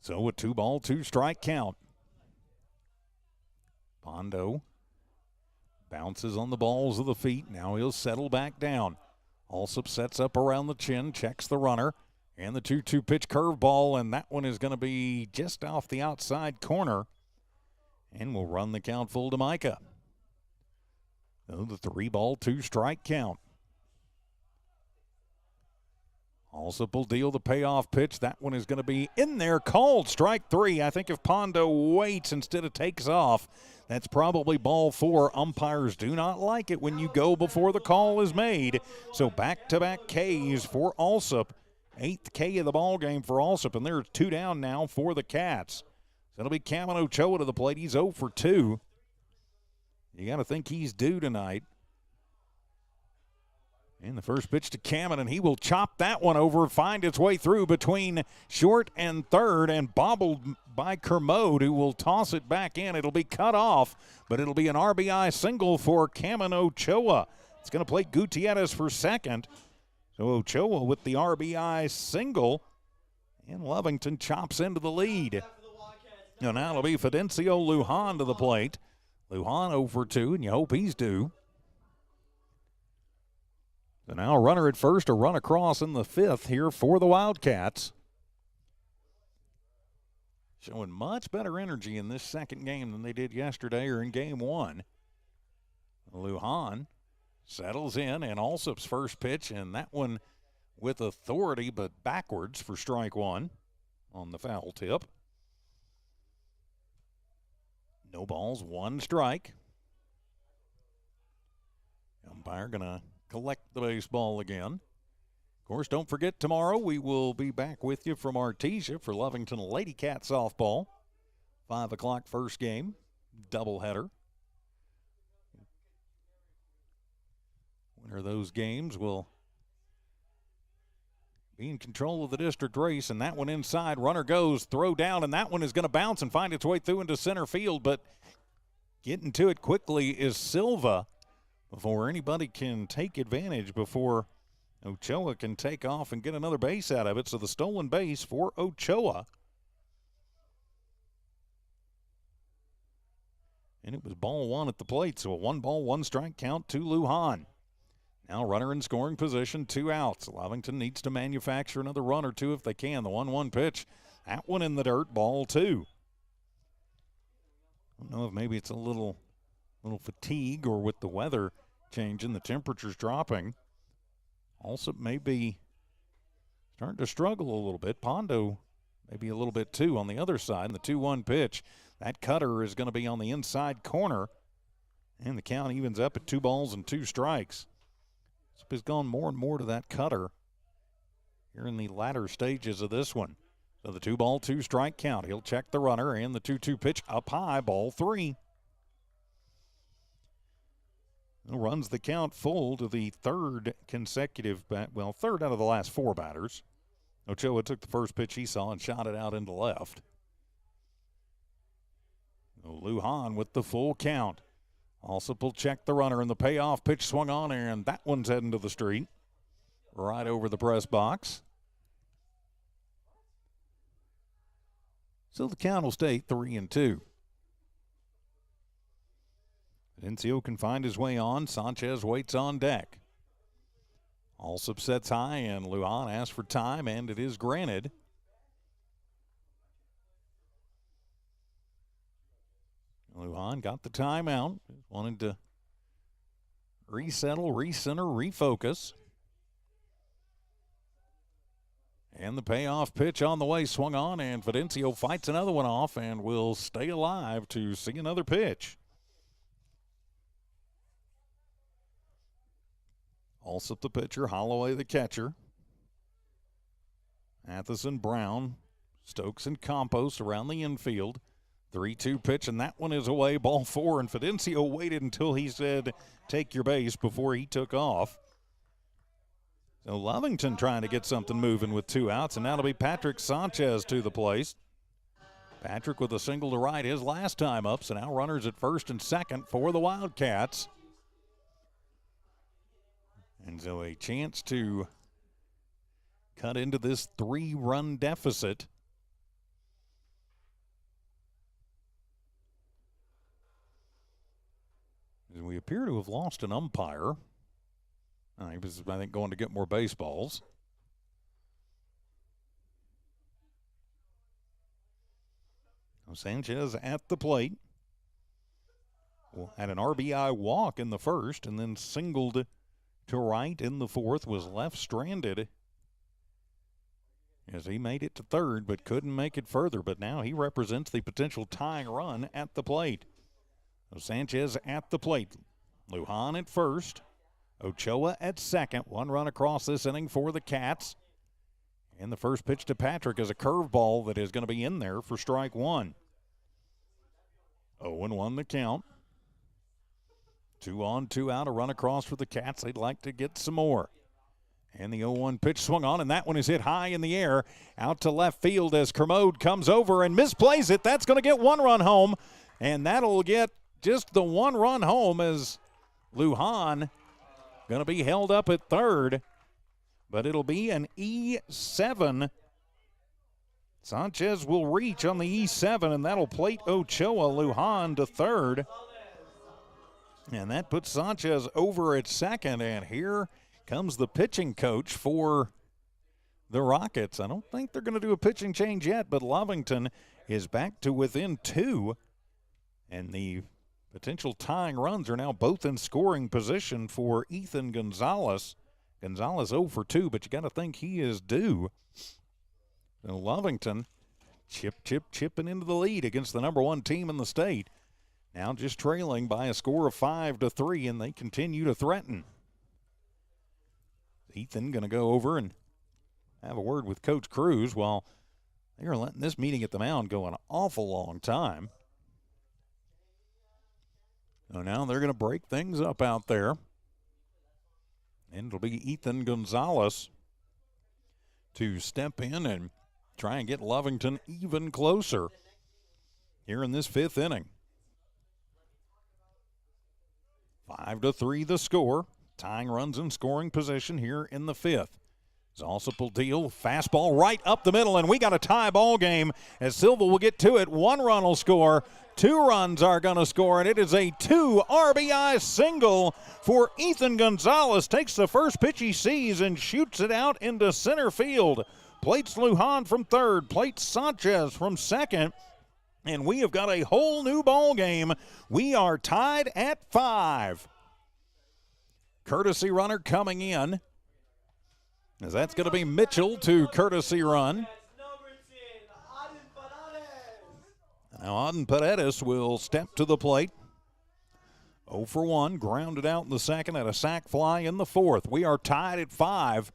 Speaker 1: So a 2-ball, 2-strike count. Pondo bounces on the balls of the feet. Now he'll settle back down. Alsop sets up around the chin, checks the runner, and the 2-2 pitch curveball, and that one is going to be just off the outside corner, and will run the count full to Micah. So the 3-ball, 2-strike count. Alsop will deal the payoff pitch. That one is going to be in there, called strike 3. I think if Pondo waits instead of takes off, that's probably ball 4. Umpires do not like it when you go before the call is made. So back-to-back Ks for Alsop. 8th K of the ball game for Alsop, and there's 2 down now for the Cats. So it'll be Cameron Ochoa to the plate. He's 0 for 2. You got to think he's due tonight. And the first pitch to Cameron, and he will chop that one over, find its way through between short and third, and bobbled by Kermode, who will toss it back in. It'll be cut off, but it'll be an RBI single for Cameron Ochoa. It's going to play Gutierrez for second. So Ochoa with the RBI single, and Lovington chops into the lead. Now it'll be Fidencio Lujan to the plate. Lujan 0 for 2, and you hope he's due. So now a runner at first, a run across in the 5th here for the Wildcats. Showing much better energy in this second game than they did yesterday or in game 1. Lujan settles in, and Alsop's first pitch, and that one with authority but backwards for strike 1 on the foul tip. No balls, 1 strike. Umpire going to collect the baseball again. Of course, don't forget tomorrow we will be back with you from Artesia for Lovington Lady Cat softball. 5 o'clock first game, doubleheader. Winner of those games will be in control of the district race, and that one inside. Runner goes, throw down, and that one is going to bounce and find its way through into center field, but getting to it quickly is Silva before anybody can take advantage, before Ochoa can take off and get another base out of it. So the stolen base for Ochoa. And it was ball 1 at the plate, so a 1-ball, 1-strike count to Lujan. Now runner in scoring position, 2 outs. Lovington needs to manufacture another run or 2 if they can. The 1-1 pitch, that one in the dirt, ball 2. I don't know if maybe it's a little fatigue, or with the weather changing, the temperatures dropping. Also maybe starting to struggle a little bit. Pondo maybe a little bit too on the other side. And the 2-1 pitch, that cutter is going to be on the inside corner, and the count evens up at 2 balls and 2 strikes. Has gone more and more to that cutter here in the latter stages of this one. So the 2-ball, 2-strike count. He'll check the runner, and the 2-2 pitch up high, ball 3. Runs the count full to the third consecutive third out of the last 4 batters. Ochoa took the first pitch he saw and shot it out into left. Lujan with the full count. Alsop will check the runner, and the payoff pitch swung on, and that one's heading to the street. Right over the press box. So the count will stay 3-2. Fidencio can find his way on. Sanchez waits on deck. Alsop sets high, and Lujan asks for time, and it is granted. Lujan got the timeout. Wanted to resettle, recenter, refocus. And the payoff pitch on the way swung on, and Fidencio fights another one off and will stay alive to see another pitch. Alsop the pitcher, Holloway the catcher. Atheson, Brown, Stokes, and Campos around the infield. 3-2 pitch, and that one is away, ball 4, and Fidencio waited until he said, take your base, before he took off. So Lovington trying to get something moving with 2 outs, and now it'll be Patrick Sanchez to the place. Patrick with a single to right his last time up, so now runners at first and second for the Wildcats. And so a chance to cut into this 3-run deficit. And we appear to have lost an umpire. He was, I think, going to get more baseballs. Sanchez at the plate. Had an RBI walk in the first and then singled to right in the fourth, was left stranded as he made it to third but couldn't make it further. But now he represents the potential tying run at the plate. So Sanchez at the plate. Lujan at first. Ochoa at second. 1 run across this inning for the Cats. And the first pitch to Patrick is a curveball that is going to be in there for strike 1. 0-1 the count. 2 on, 2 out, a run across for the Cats. They'd like to get some more. And the 0-1 pitch swung on, and that one is hit high in the air. Out to left field as Kermode comes over and misplays it. That's going to get 1 run home, and that'll get just the 1 run home as Lujan going to be held up at third. But it'll be an E7. Sanchez will reach on the E7, and that'll plate Ochoa. Lujan to third. And that puts Sanchez over at second, and here comes the pitching coach for the Rockets. I don't think they're going to do a pitching change yet, but Lovington is back to within 2, and the potential tying runs are now both in scoring position for Ethan Gonzalez. Gonzalez 0 for 2, but you got to think he is due. So Lovington chipping into the lead against the number 1 team in the state. Now just trailing by a score of 5-3, and they continue to threaten. Ethan going to go over and have a word with Coach Cruz. Well, they are letting this meeting at the mound go an awful long time. So now they're going to break things up out there. And it'll be Ethan Gonzalez to step in and try and get Lovington even closer here in this 5th inning. 5-3 the score. Tying runs in scoring position here in the 5th. Zalsipal deal, fastball right up the middle, and we got a tie ball game as Silva will get to it. 1 run will score, 2 runs are going to score, and it is a 2 RBI single for Ethan Gonzalez. Takes the first pitch he sees and shoots it out into center field. Plates Lujan from third, plates Sanchez from second, and we have got a whole new ball game. We are tied at 5. Courtesy runner coming in, as that's going to be Mitchell to courtesy run. Now Auden Paredes will step to the plate. 0 for 1, grounded out in the second, and a sac fly in the fourth. We are tied at 5.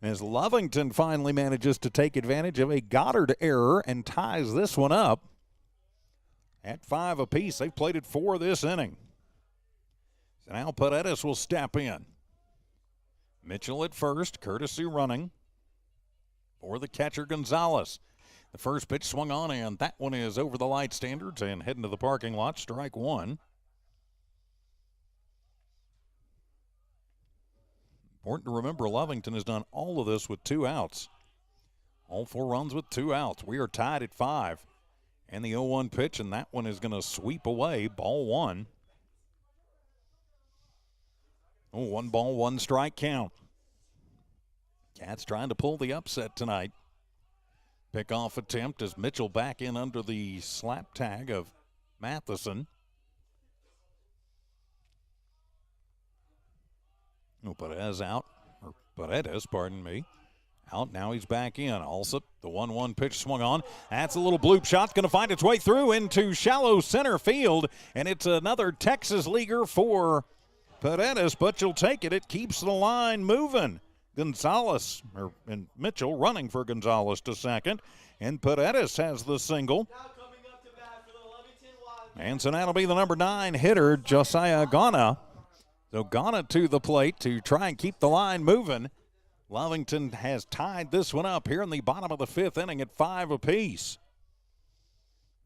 Speaker 1: As Lovington finally manages to take advantage of a Goddard error and ties this one up at 5 apiece. They've plated 4 this inning. So now Paredes will step in. Mitchell at first, courtesy running for the catcher Gonzalez. The first pitch swung on, and that one is over the light standards and heading to the parking lot. Strike 1. Important to remember, Lovington has done all of this with 2 outs. All 4 runs with 2 outs. We are tied at 5. And the 0-1 pitch, and that one is going to sweep away. Ball 1. 1 ball, 1 strike count. Cats trying to pull the upset tonight. Pickoff attempt as Mitchell back in under the slap tag of Matheson. Paredes out, or Paredes, pardon me. Out, now he's back in. Alsop, the 1-1 pitch swung on. That's a little bloop shot. Going to find its way through into shallow center field, and it's another Texas leaguer for Paredes, but you'll take it. It keeps the line moving. Gonzalez, and Mitchell running for Gonzalez to second, and Paredes has the single. And so that'll be the number 9 hitter, Josiah Ghana. So Ghana to the plate to try and keep the line moving. Lovington has tied this one up here in the bottom of the 5th inning at 5 apiece.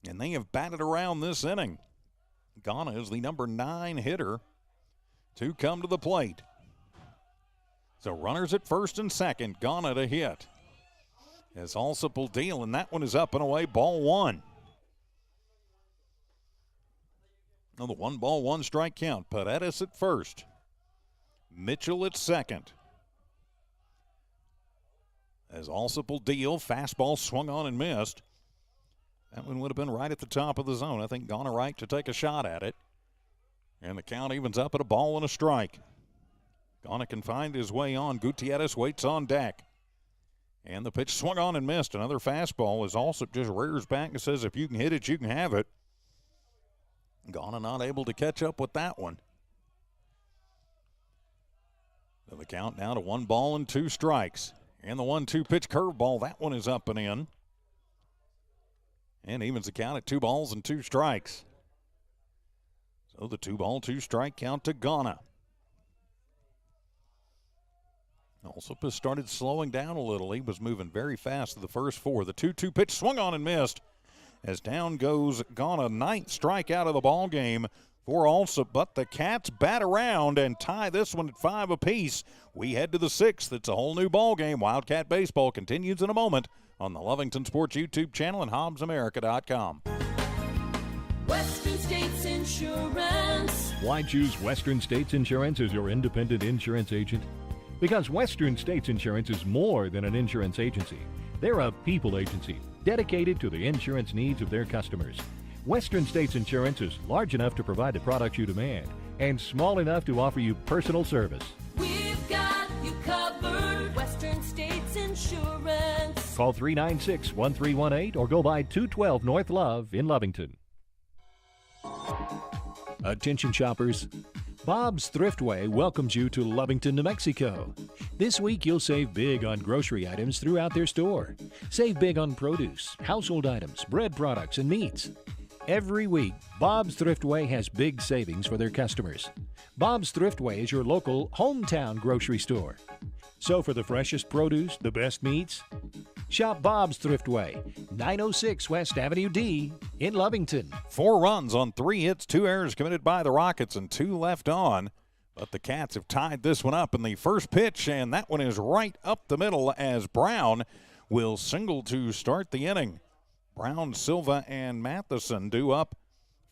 Speaker 1: And they have batted around this inning. Ghana is the number 9 hitter to come to the plate. So runners at first and second. Goddard to hit. As Alsop will deal, and that one is up and away. Ball one. On the 1-1 strike count. Paredes at first. Mitchell at second. As Alsop will deal, fastball swung on and missed. That one would have been right at the top of the zone. I think Goddard right to take a shot at it. And the count evens up at a ball and a strike. Goddard can find his way on. Gutierrez waits on deck. And the pitch swung on and missed. Another fastball as Alsop just rears back and says, if you can hit it, you can have it. Goddard not able to catch up with that one. So the count now to 1-2 strikes. And the 1-2 pitch curveball, that one is up and in. And evens the count at 2-2 strikes. So the 2-2 strike count to Goddard. Alsop has started slowing down a little. He was moving very fast to the first four. The 2-2 pitch swung on and missed. As down goes Goddard, 9th strikeout of the ball game for Alsop. But the Cats bat around and tie this one at 5 apiece. We head to the 6th. It's a whole new ball game. Wildcat baseball continues in a moment on the Lovington Sports YouTube channel and HobbsAmerica.com.
Speaker 8: Western States Insurance.
Speaker 2: Why choose Western States Insurance as your independent insurance agent? Because Western States Insurance is more than an insurance agency. They're a people agency dedicated to the insurance needs of their customers. Western States Insurance is large enough to provide the products you demand and small enough to offer you personal service.
Speaker 8: We've got you covered. Western States Insurance.
Speaker 2: Call 396-1318 or go by 212 North Love in Lovington. Attention shoppers. Bob's Thriftway welcomes you to Lovington, New Mexico. This week you'll save big on grocery items throughout their store. Save big on produce, household items, bread products, and meats. Every week, Bob's Thriftway has big savings for their customers. Bob's Thriftway is your local hometown grocery store. So for the freshest produce, the best meats, shop Bob's Thriftway, 906 West Avenue D in Lovington.
Speaker 1: 4 runs on 3 hits, 2 errors committed by the Rockets, and 2 left on. But the Cats have tied this one up in the first pitch, and that one is right up the middle as Brown will single to start the inning. Brown, Silva, and Matheson due up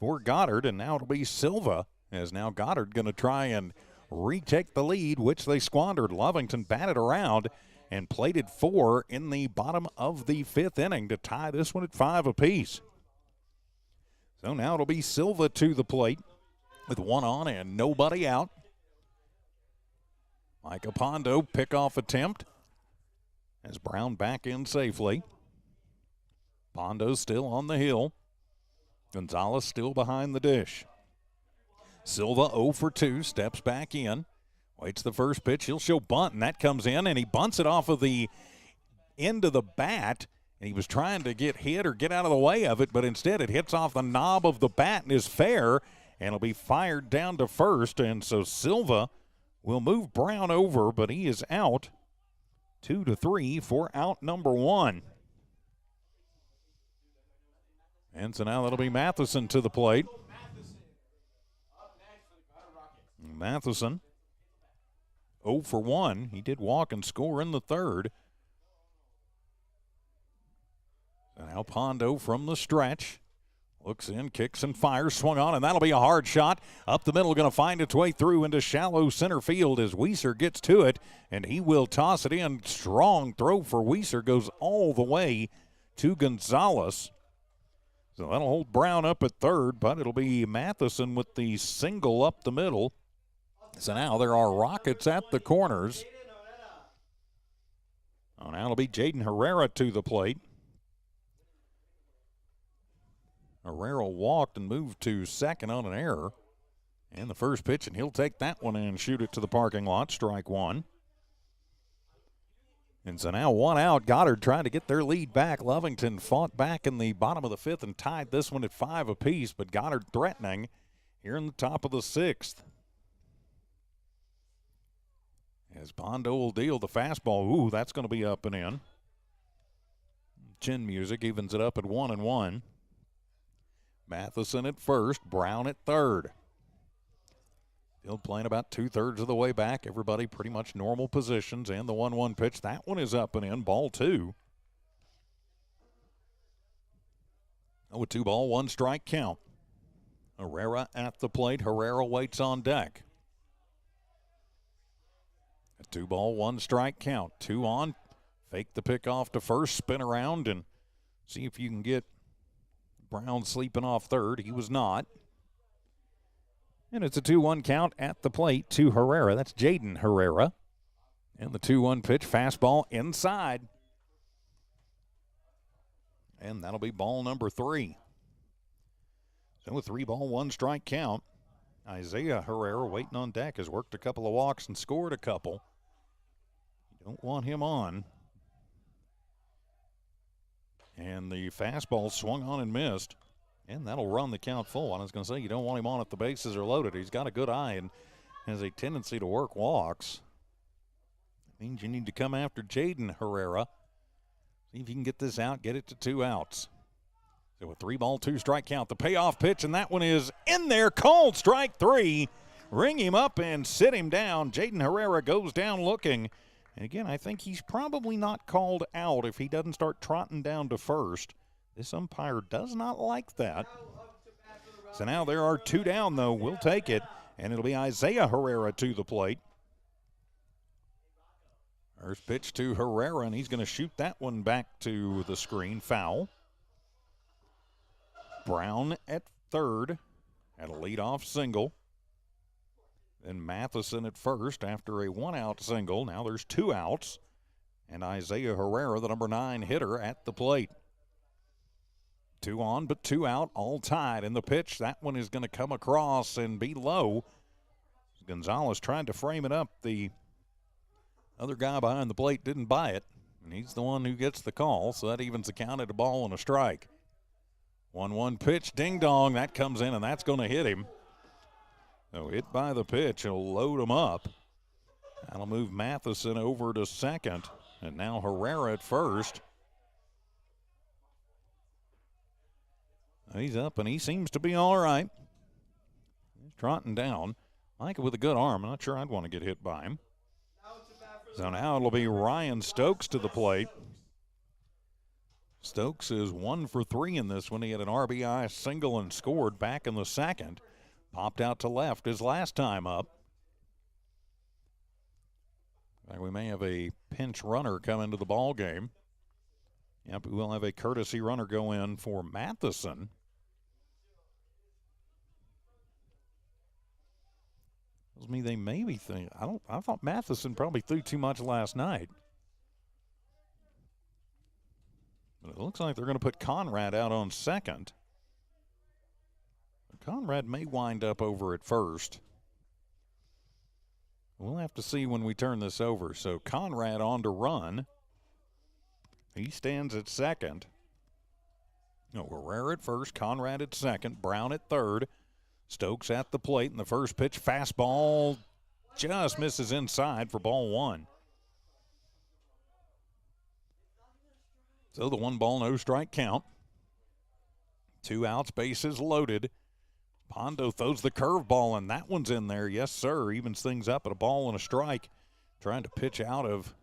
Speaker 1: for Goddard, and now it'll be Silva, as now Goddard going to try and retake the lead, which they squandered. Lovington batted around and plated 4 in the bottom of the 5th inning to tie this one at 5 apiece. So now it'll be Silva to the plate with 1 on and nobody out. Micah Pondo pickoff attempt as Brown back in safely. Pondo still on the hill. Gonzalez still behind the dish. Silva 0 for 2, steps back in. Waits the first pitch. He'll show bunt, and that comes in, and he bunts it off of the end of the bat. And he was trying to get hit or get out of the way of it, but instead it hits off the knob of the bat and is fair, and it'll be fired down to first. And so Silva will move Brown over, but he is out. 2-3 for out number 1. And so now that'll be Matheson to the plate. Matheson 0 for 1. He did walk and score in the 3rd. And now Pondo from the stretch. Looks in, kicks and fires, swung on, and that'll be a hard shot. Up the middle, going to find its way through into shallow center field as Weiser gets to it, and he will toss it in. Strong throw for Weiser, goes all the way to Gonzalez. So that'll hold Brown up at 3rd, but it'll be Matheson with the single up the middle. So now there are Rockets at the corners. Oh, now it'll be Jaden Herrera to the plate. Herrera walked and moved to second on an error. And the first pitch, and he'll take that one and shoot it to the parking lot. Strike 1. And so now 1 out. Goddard trying to get their lead back. Lovington fought back in the bottom of the 5th and tied this one at 5 apiece, but Goddard threatening here in the top of the 6th. As Pondo will deal the fastball. Ooh, that's going to be up and in. Chin music evens it up at 1-1. Matheson at first, Brown at 3rd. Field playing about 2/3 of the way back. Everybody pretty much normal positions. And the 1-1 pitch. That one is up and in. Ball 2. With 2 ball, 1 strike count. Herrera at the plate. Herrera waits on deck. A 2 ball, 1 strike count. 2 on. Fake the pick off to first. Spin around and see if you can get Brown sleeping off third. He was not. And it's a 2-1 count at the plate to Herrera. That's Jaden Herrera. And the 2-1 pitch, fastball inside. And that'll be ball number 3. So a 3 ball, 1 strike count. Isaiah Herrera waiting on deck, has worked a couple of walks and scored a couple. You don't want him on. And the fastball swung on and missed. And that'll run the count full. I was going to say, you don't want him on if the bases are loaded. He's got a good eye and has a tendency to work walks. That means you need to come after Jaden Herrera. See if you can get this out, get it to 2 outs. So a 3 ball, 2 strike count. The payoff pitch, and that one is in there. Called strike 3. Ring him up and sit him down. Jaden Herrera goes down looking. And again, I think he's probably not called out if he doesn't start trotting down to first. This umpire does not like that. So now there are 2 down, though. We'll take it, and it'll be Isaiah Herrera to the plate. First pitch to Herrera, and he's going to shoot that one back to the screen. Foul. Brown at third at a leadoff single. Then Matheson at first after a 1-out single. Now there's 2 outs. And Isaiah Herrera, the number 9 hitter, at the plate. 2 on, but 2 out, all tied. And the pitch, that one is going to come across and be low. Gonzalez tried to frame it up. The other guy behind the plate didn't buy it. And he's the one who gets the call, so that evens the count at a ball and a strike. 1-1 pitch, ding-dong, that comes in, and that's going to hit him. So hit by the pitch, he'll load him up. That'll move Matheson over to second, and now Herrera at first. He's up, and he seems to be all right. He's trotting down. Micah with a good arm. I'm not sure I'd want to get hit by him. So now it'll be Ryan Stokes to the plate. Stokes is 1 for 3 in this one. He had an RBI single and scored back in the second. Popped out to left his last time up. We may have a pinch runner come into the ball game. Yep, we will have a courtesy runner go in for Matheson. Tells me they maybe think. I thought Matheson probably threw too much last night. But it looks like they're going to put Conrad out on second. Conrad may wind up over at first. We'll have to see when we turn this over. So Conrad on to run. He stands at second. Herrera at first, Conrad at second, Brown at third. Stokes at the plate, and the first pitch, fastball, just misses inside for ball 1. So the 1 ball, no strike count. 2 outs, bases loaded. Pondo throws the curveball, and that one's in there. Yes, sir. Evens things up at a ball and a strike. Trying to pitch out of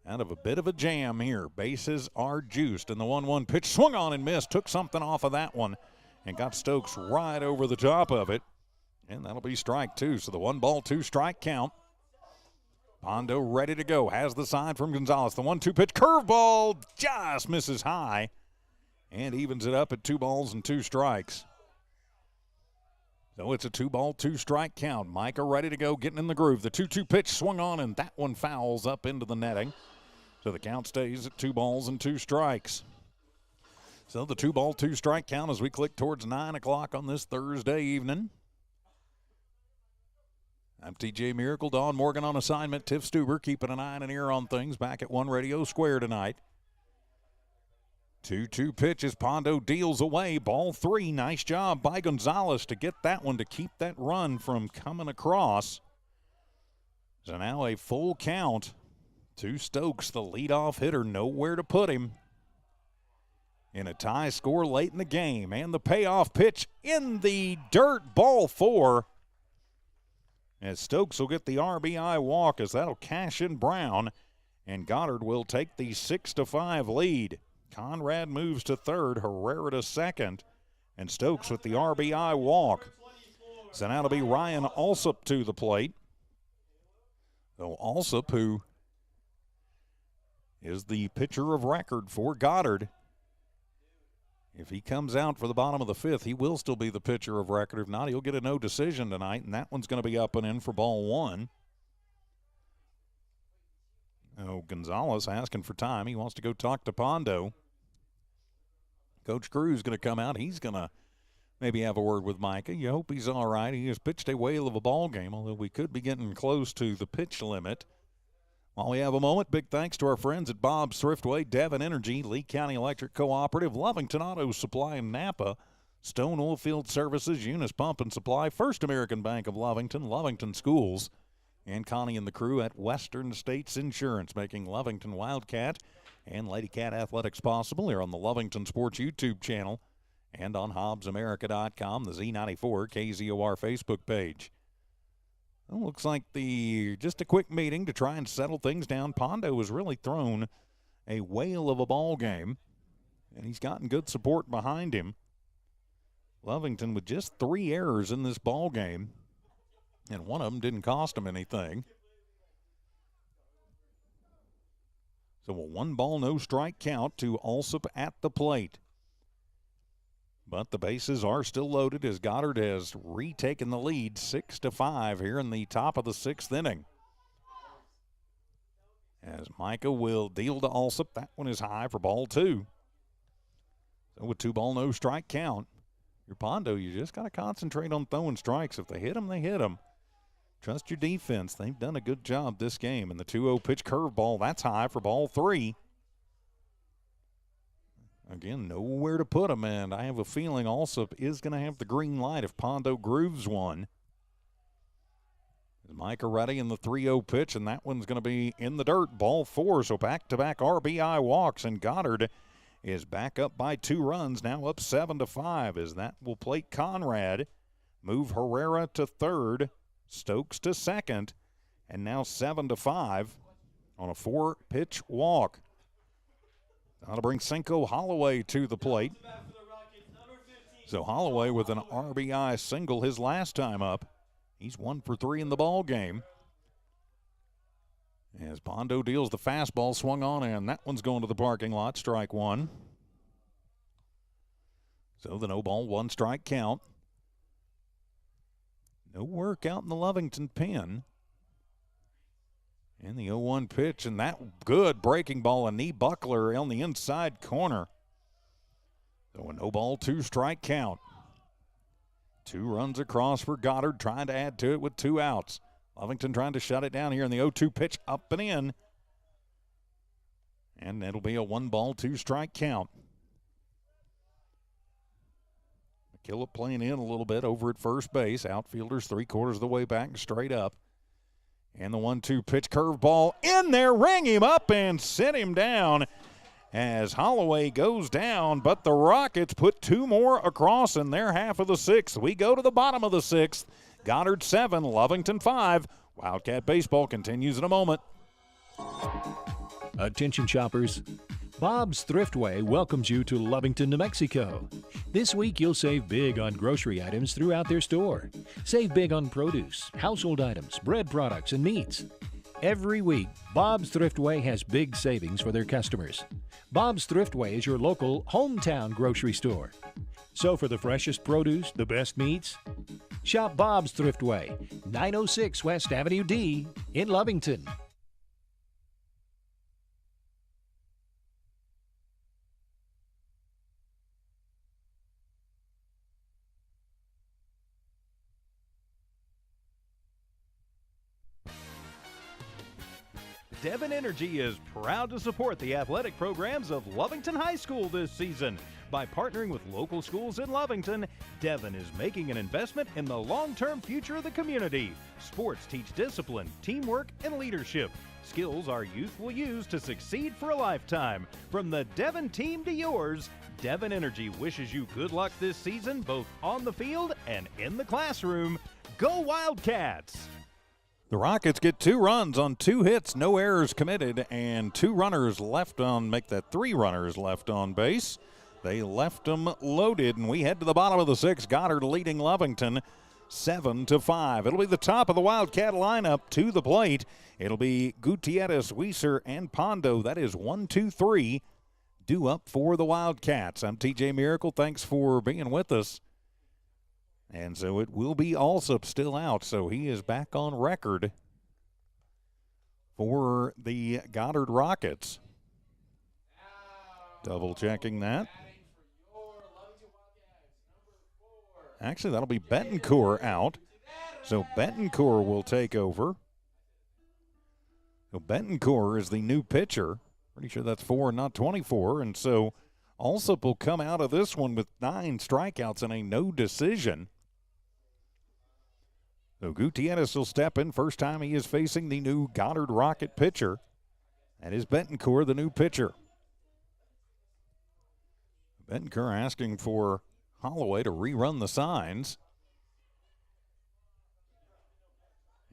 Speaker 1: a bit of a jam here. Bases are juiced, and the 1-1 pitch swung on and missed. Took something off of that one and got Stokes right over the top of it. And that'll be strike 2. So the 1 ball, 2 strike count. Pondo ready to go. Has the sign from Gonzalez. The 1-2 pitch, curveball, just misses high. And evens it up at 2 balls and 2 strikes. So it's a 2 ball, 2 strike count. Micah ready to go, getting in the groove. The 2-2 pitch swung on, and that one fouls up into the netting. So the count stays at 2 balls and 2 strikes. So the 2 ball, 2 strike count as we click towards 9 o'clock on this Thursday evening. I'm TJ Miracle, Don Morgan on assignment. Tiff Stuber keeping an eye and an ear on things back at One Radio Square tonight. 2-2 pitch as Pondo deals away. Ball 3. Nice job by Gonzalez to get that one to keep that run from coming across. So now a full count to Stokes, the leadoff hitter. Nowhere to put him. In a tie score late in the game. And the payoff pitch in the dirt. Ball 4. as Stokes will get the RBI walk as that'll cash in Brown, and Goddard will take the 6-5 lead. Conrad moves to third, Herrera to second, and Stokes with the RBI walk. So now it'll be Ryan Alsop to the plate. So Alsop, who is the pitcher of record for Goddard, if he comes out for the bottom of the fifth, he will still be the pitcher of record. If not, he'll get a no decision tonight, and that one's going to be up and in for ball one. Oh, Gonzalez asking for time. He wants to go talk to Pondo. Coach Cruz going to come out. He's going to maybe have a word with Micah. You hope he's all right. He has pitched a whale of a ball game, although we could be getting close to the pitch limit. While we have a moment, big thanks to our friends at Bob's Thriftway, Devon Energy, Lee County Electric Cooperative, Lovington Auto Supply in Napa, Stone Oilfield Services, Eunice Pump and Supply, First American Bank of Lovington, Lovington Schools, and Connie and the crew at Western States Insurance, making Lovington Wildcat and Lady Cat Athletics possible here on the Lovington Sports YouTube channel and on HobbsAmerica.com, the Z94 KZOR Facebook page. Well, looks like just a quick meeting to try and settle things down. Pondo has really thrown a whale of a ball game, and he's gotten good support behind him. Lovington with just 3 errors in this ball game, and one of them didn't cost him anything. So a 1-ball, no strike count to Alsop at the plate. But the bases are still loaded as Goddard has retaken the lead 6-5 here in the top of the 6th inning. As Micah will deal to Alsop. That one is high for ball 2. So with 2-ball, no strike count, your Pondo, you just got to concentrate on throwing strikes. If they hit them, they hit them. Trust your defense. They've done a good job this game. And the 2-0 pitch curveball, that's high for ball 3. Again, nowhere to put him, and I have a feeling Alsop is going to have the green light if Pondo grooves one. Micah ready in the 3-0 pitch, and that one's going to be in the dirt. Ball 4, so back-to-back RBI walks, and Goddard is back up by 2 runs, now up 7-5, as that will plate Conrad, move Herrera to third, Stokes to second, and now 7-5 on a 4-pitch walk. That'll bring Cinco Holloway to the plate. So Holloway with an RBI single his last time up. He's 1 for 3 in the ball game. As Pondo deals the fastball, swung on, and that one's going to the parking lot, strike 1. So the no ball, 1 strike count. No work out in the Lovington pen. And the 0-1 pitch, and that good breaking ball, a knee buckler on the inside corner. So a no ball, 2 strike count. 2 runs across for Goddard, trying to add to it with 2 outs. Lovington trying to shut it down here in the 0-2 pitch, up and in. And it'll be a 1-ball, 2 strike count. McKillop playing in a little bit over at first base. Outfielders 3/4 of the way back and straight up. And the 1-2 pitch curveball in there, ring him up and sit him down as Holloway goes down. But the Rockets put 2 more across in their half of the 6th. We go to the bottom of the 6th. Goddard 7, Lovington 5. Wildcat baseball continues in a moment.
Speaker 2: Attention shoppers. Bob's Thriftway welcomes you to Lovington, New Mexico. This week you'll save big on grocery items throughout their store. Save big on produce, household items, bread products, and meats. Every week, Bob's Thriftway has big savings for their customers. Bob's Thriftway is your local hometown grocery store. So for the freshest produce, the best meats, shop Bob's Thriftway, 906 West Avenue D in Lovington.
Speaker 9: Devon Energy is proud to support the athletic programs of Lovington High School this season. By partnering with local schools in Lovington, Devon is making an investment in the long-term future of the community. Sports teach discipline, teamwork, and leadership. Skills our youth will use to succeed for a lifetime. From the Devon team to yours, Devon Energy wishes you good luck this season, both on the field and in the classroom. Go Wildcats!
Speaker 1: The Rockets get 2 runs on 2 hits, no errors committed, and 2 runners left on, make that 3 runners left on base. They left them loaded, and we head to the bottom of the 6th. Goddard leading Lovington 7-5. It'll be the top of the Wildcat lineup to the plate. It'll be Gutierrez, Weiser, and Pondo. That is 1, 2, 3 due up for the Wildcats. I'm TJ Miracle. Thanks for being with us. And so it will be Alsop still out, so he is back on record for the Goddard Rockets. Double checking that. Actually, that'll be Betancourt out. So Betancourt will take over. So Betancourt is the new pitcher. Pretty sure that's 4 and not 24. And so Alsop will come out of this one with 9 strikeouts and a no decision. So Gutierrez will step in. First time he is facing the new Goddard Rocket pitcher. That is Betancourt, the new pitcher. Betancourt asking for Holloway to rerun the signs.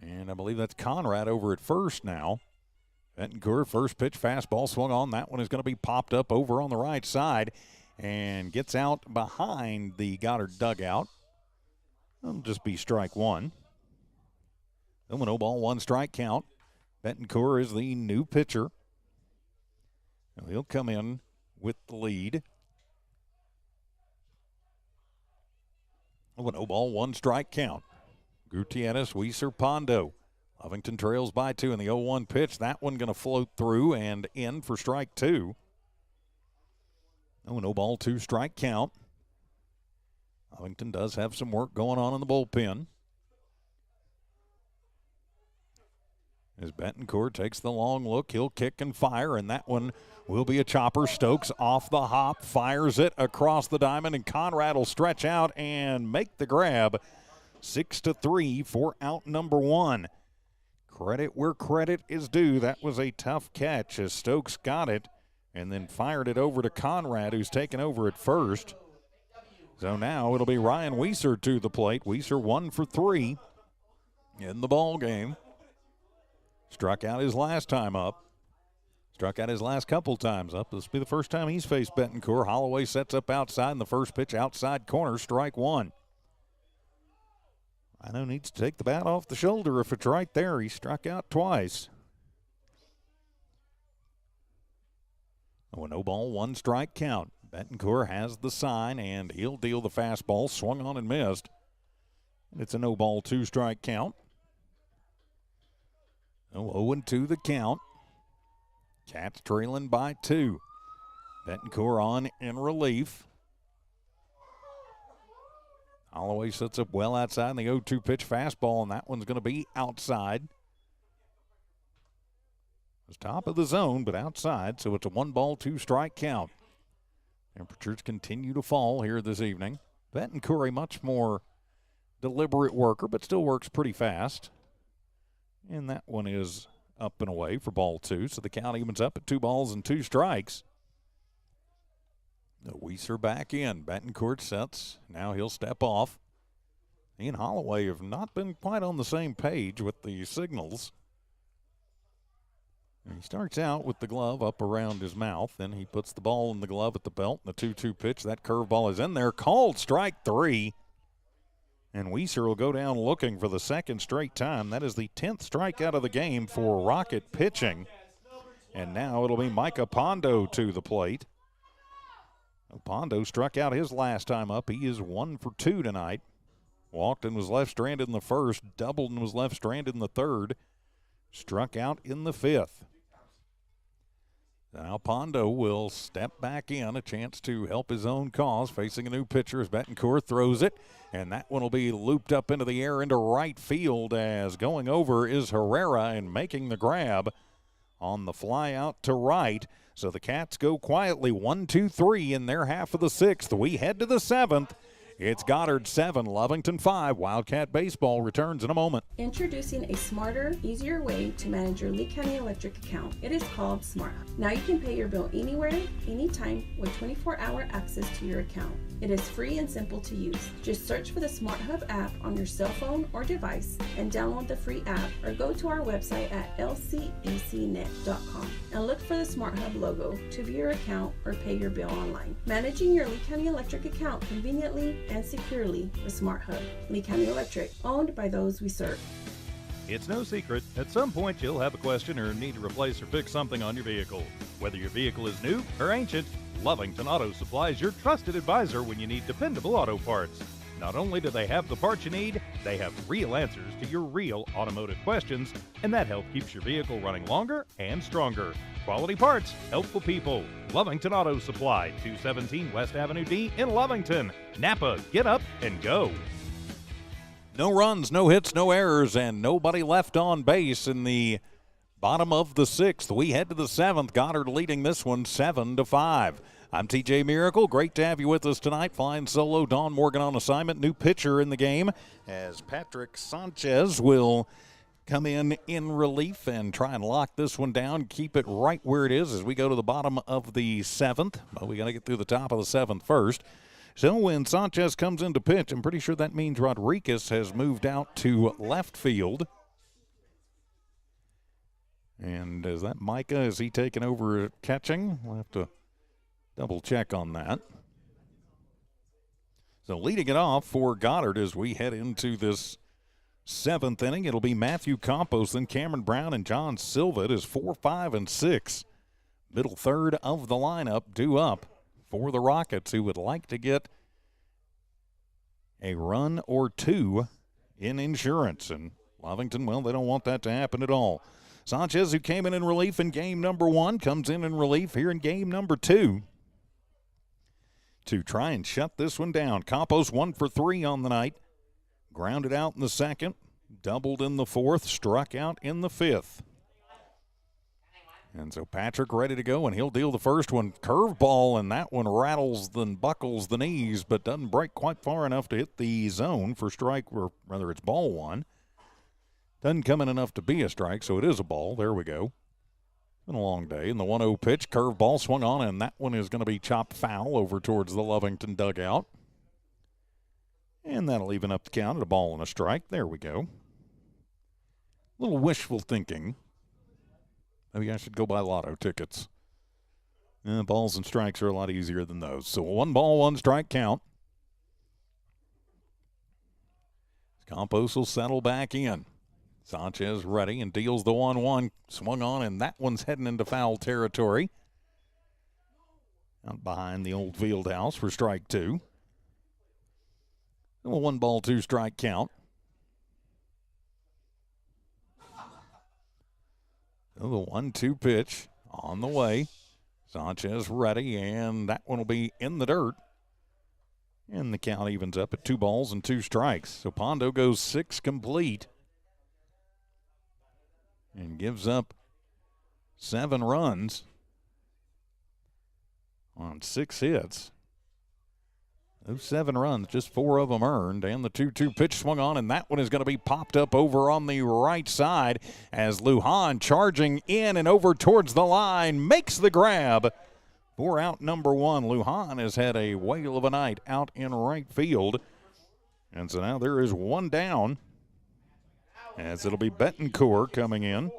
Speaker 1: And I believe that's Conrad over at first now. Betancourt, first pitch, fastball swung on. That one is going to be popped up over on the right side and gets out behind the Goddard dugout. It'll just be strike 1. 0-0 ball, 1 strike count. Betancourt is the new pitcher. He'll come in with the lead. 0-0 ball, 1 strike count. Gutierrez, Weiser, Pondo. Lovington trails by 2 in the 0-1 pitch. That one going to float through and in for strike 2. 0-0 ball, 2 strike count. Lovington does have some work going on in the bullpen. As Betancourt takes the long look, he'll kick and fire, and that one will be a chopper. Stokes off the hop, fires it across the diamond, and Conrad will stretch out and make the grab. 6-3 for out number 1. Credit where credit is due. That was a tough catch as Stokes got it and then fired it over to Conrad, who's taken over at first. So now it'll be Ryan Weiser to the plate. Weiser 1 for 3 in the ball game. Struck out his last time up. Struck out his last couple times up. This will be the first time he's faced Betancourt. Holloway sets up outside in the first pitch, outside corner, strike 1. Rhino needs to take the bat off the shoulder if it's right there. He struck out twice. 0-0 ball, 1 strike count. Betancourt has the sign, and he'll deal the fastball. Swung on and missed. And it's a 0 ball, 2 strike count. 0-2 the count. Cats trailing by 2. Betancourt on in relief. Holloway sets up well outside in the 0-2 pitch fastball, and that one's going to be outside. It's top of the zone, but outside, so it's a 1 ball, 2 strike count. Temperatures continue to fall here this evening. Betancourt a much more deliberate worker, but still works pretty fast. And that one is up and away for ball 2, so the count evens up at 2 balls and 2 strikes. The Weiser back in. Betancourt sets. Now he'll step off. He and Holloway have not been quite on the same page with the signals. And he starts out with the glove up around his mouth. Then he puts the ball in the glove at the belt. The 2-2 pitch. That curveball is in there. Called strike 3. And Weiser will go down looking for the 2nd straight time. That is the 10th strikeout of the game for Rocket pitching. And now it'll be Micah Pondo to the plate. Pondo struck out his last time up. He is 1 for 2 tonight. Walked and was left stranded in the first. Doubled and was left stranded in the third. Struck out in the 5th. Now Pondo will step back in, a chance to help his own cause, facing a new pitcher as Betancourt throws it. And that one will be looped up into the air into right field as going over is Herrera and making the grab on the fly out to right. So the Cats go quietly 1-2-3 in their half of the 6th. We head to the 7th. It's Goddard 7, Lovington 5. Wildcat baseball returns in a moment.
Speaker 3: Introducing a smarter, easier way to manage your Lee County Electric account. It is called Smart. Now you can pay your bill anywhere, anytime with 24-hour access to your account. It is free and simple to use. Just search for the Smart Hub app on your cell phone or device and download the free app, or go to our website at lcecnet.com and look for the Smart Hub logo to view your account or pay your bill online. Managing your Lee County Electric account conveniently and securely with Smart Hub. Lee County Electric, owned by those we serve.
Speaker 9: It's no secret, at some point you'll have a question or need to replace or fix something on your vehicle. Whether your vehicle is new or ancient, Lovington Auto Supply is your trusted advisor when you need dependable auto parts. Not only do they have the parts you need, they have real answers to your real automotive questions, and that help keeps your vehicle running longer and stronger. Quality parts, helpful people. Lovington Auto Supply, 217 West Avenue D in Lovington. Napa, get up and go.
Speaker 1: No runs, no hits, no errors, and nobody left on base in the bottom of the 6th. We head to the 7th. Goddard leading this one 7-5. I'm TJ Miracle. Great to have you with us tonight. Flying solo, Don Morgan on assignment. New pitcher in the game as Patrick Sanchez will come in relief and try and lock this one down, keep it right where it is as we go to the bottom of the 7th. But we got to get through the top of the 7th first. So when Sanchez comes in to pitch, I'm pretty sure that means Rodriguez has moved out to left field. And is that Micah? Is he taking over catching? We'll have to double check on that. So leading it off for Goddard as we head into this 7th inning, it'll be Matthew Campos, then Cameron Brown and John Silva. It is 4, 5, and 6. Middle third of the lineup due up for the Rockets, who would like to get a run or two in insurance. And Lovington, well, they don't want that to happen at all. Sanchez, who came in relief in game number 1, comes in relief here in game number 2 to try and shut this one down. Campos 1 for 3 on the night. Grounded out in the 2nd, doubled in the 4th, struck out in the 5th. And so Patrick ready to go, and he'll deal the first one. Curveball, and that one rattles and buckles the knees, but doesn't break quite far enough to hit the zone for strike, or rather it's ball 1. Doesn't come in enough to be a strike, so it is a ball. There we go. Been a long day. And the 1-0 pitch, curveball swung on, and that one is going to be chopped foul over towards the Lovington dugout. And that'll even up the count at a ball and a strike. There we go. A little wishful thinking. Maybe I should go buy lotto tickets. Balls and strikes are a lot easier than those. So 1 ball, 1 strike count. Campos will settle back in. Sanchez ready and deals the 1-1. Swung on, and that one's heading into foul territory. Out behind the old field house for strike 2. A 1 ball, 2 strike count. So the 1-2 pitch on the way. Sanchez ready, and that one will be in the dirt. And the count evens up at 2 balls and 2 strikes. So Pondo goes 6 complete and gives up 7 runs on 6 hits. Those 7 runs, just 4 of them earned, and the 2-2 pitch swung on, and that one is going to be popped up over on the right side as Lujan charging in and over towards the line makes the grab for out number 1. Lujan has had a whale of a night out in right field, and so now there is 1 down as it'll be Betancourt coming in.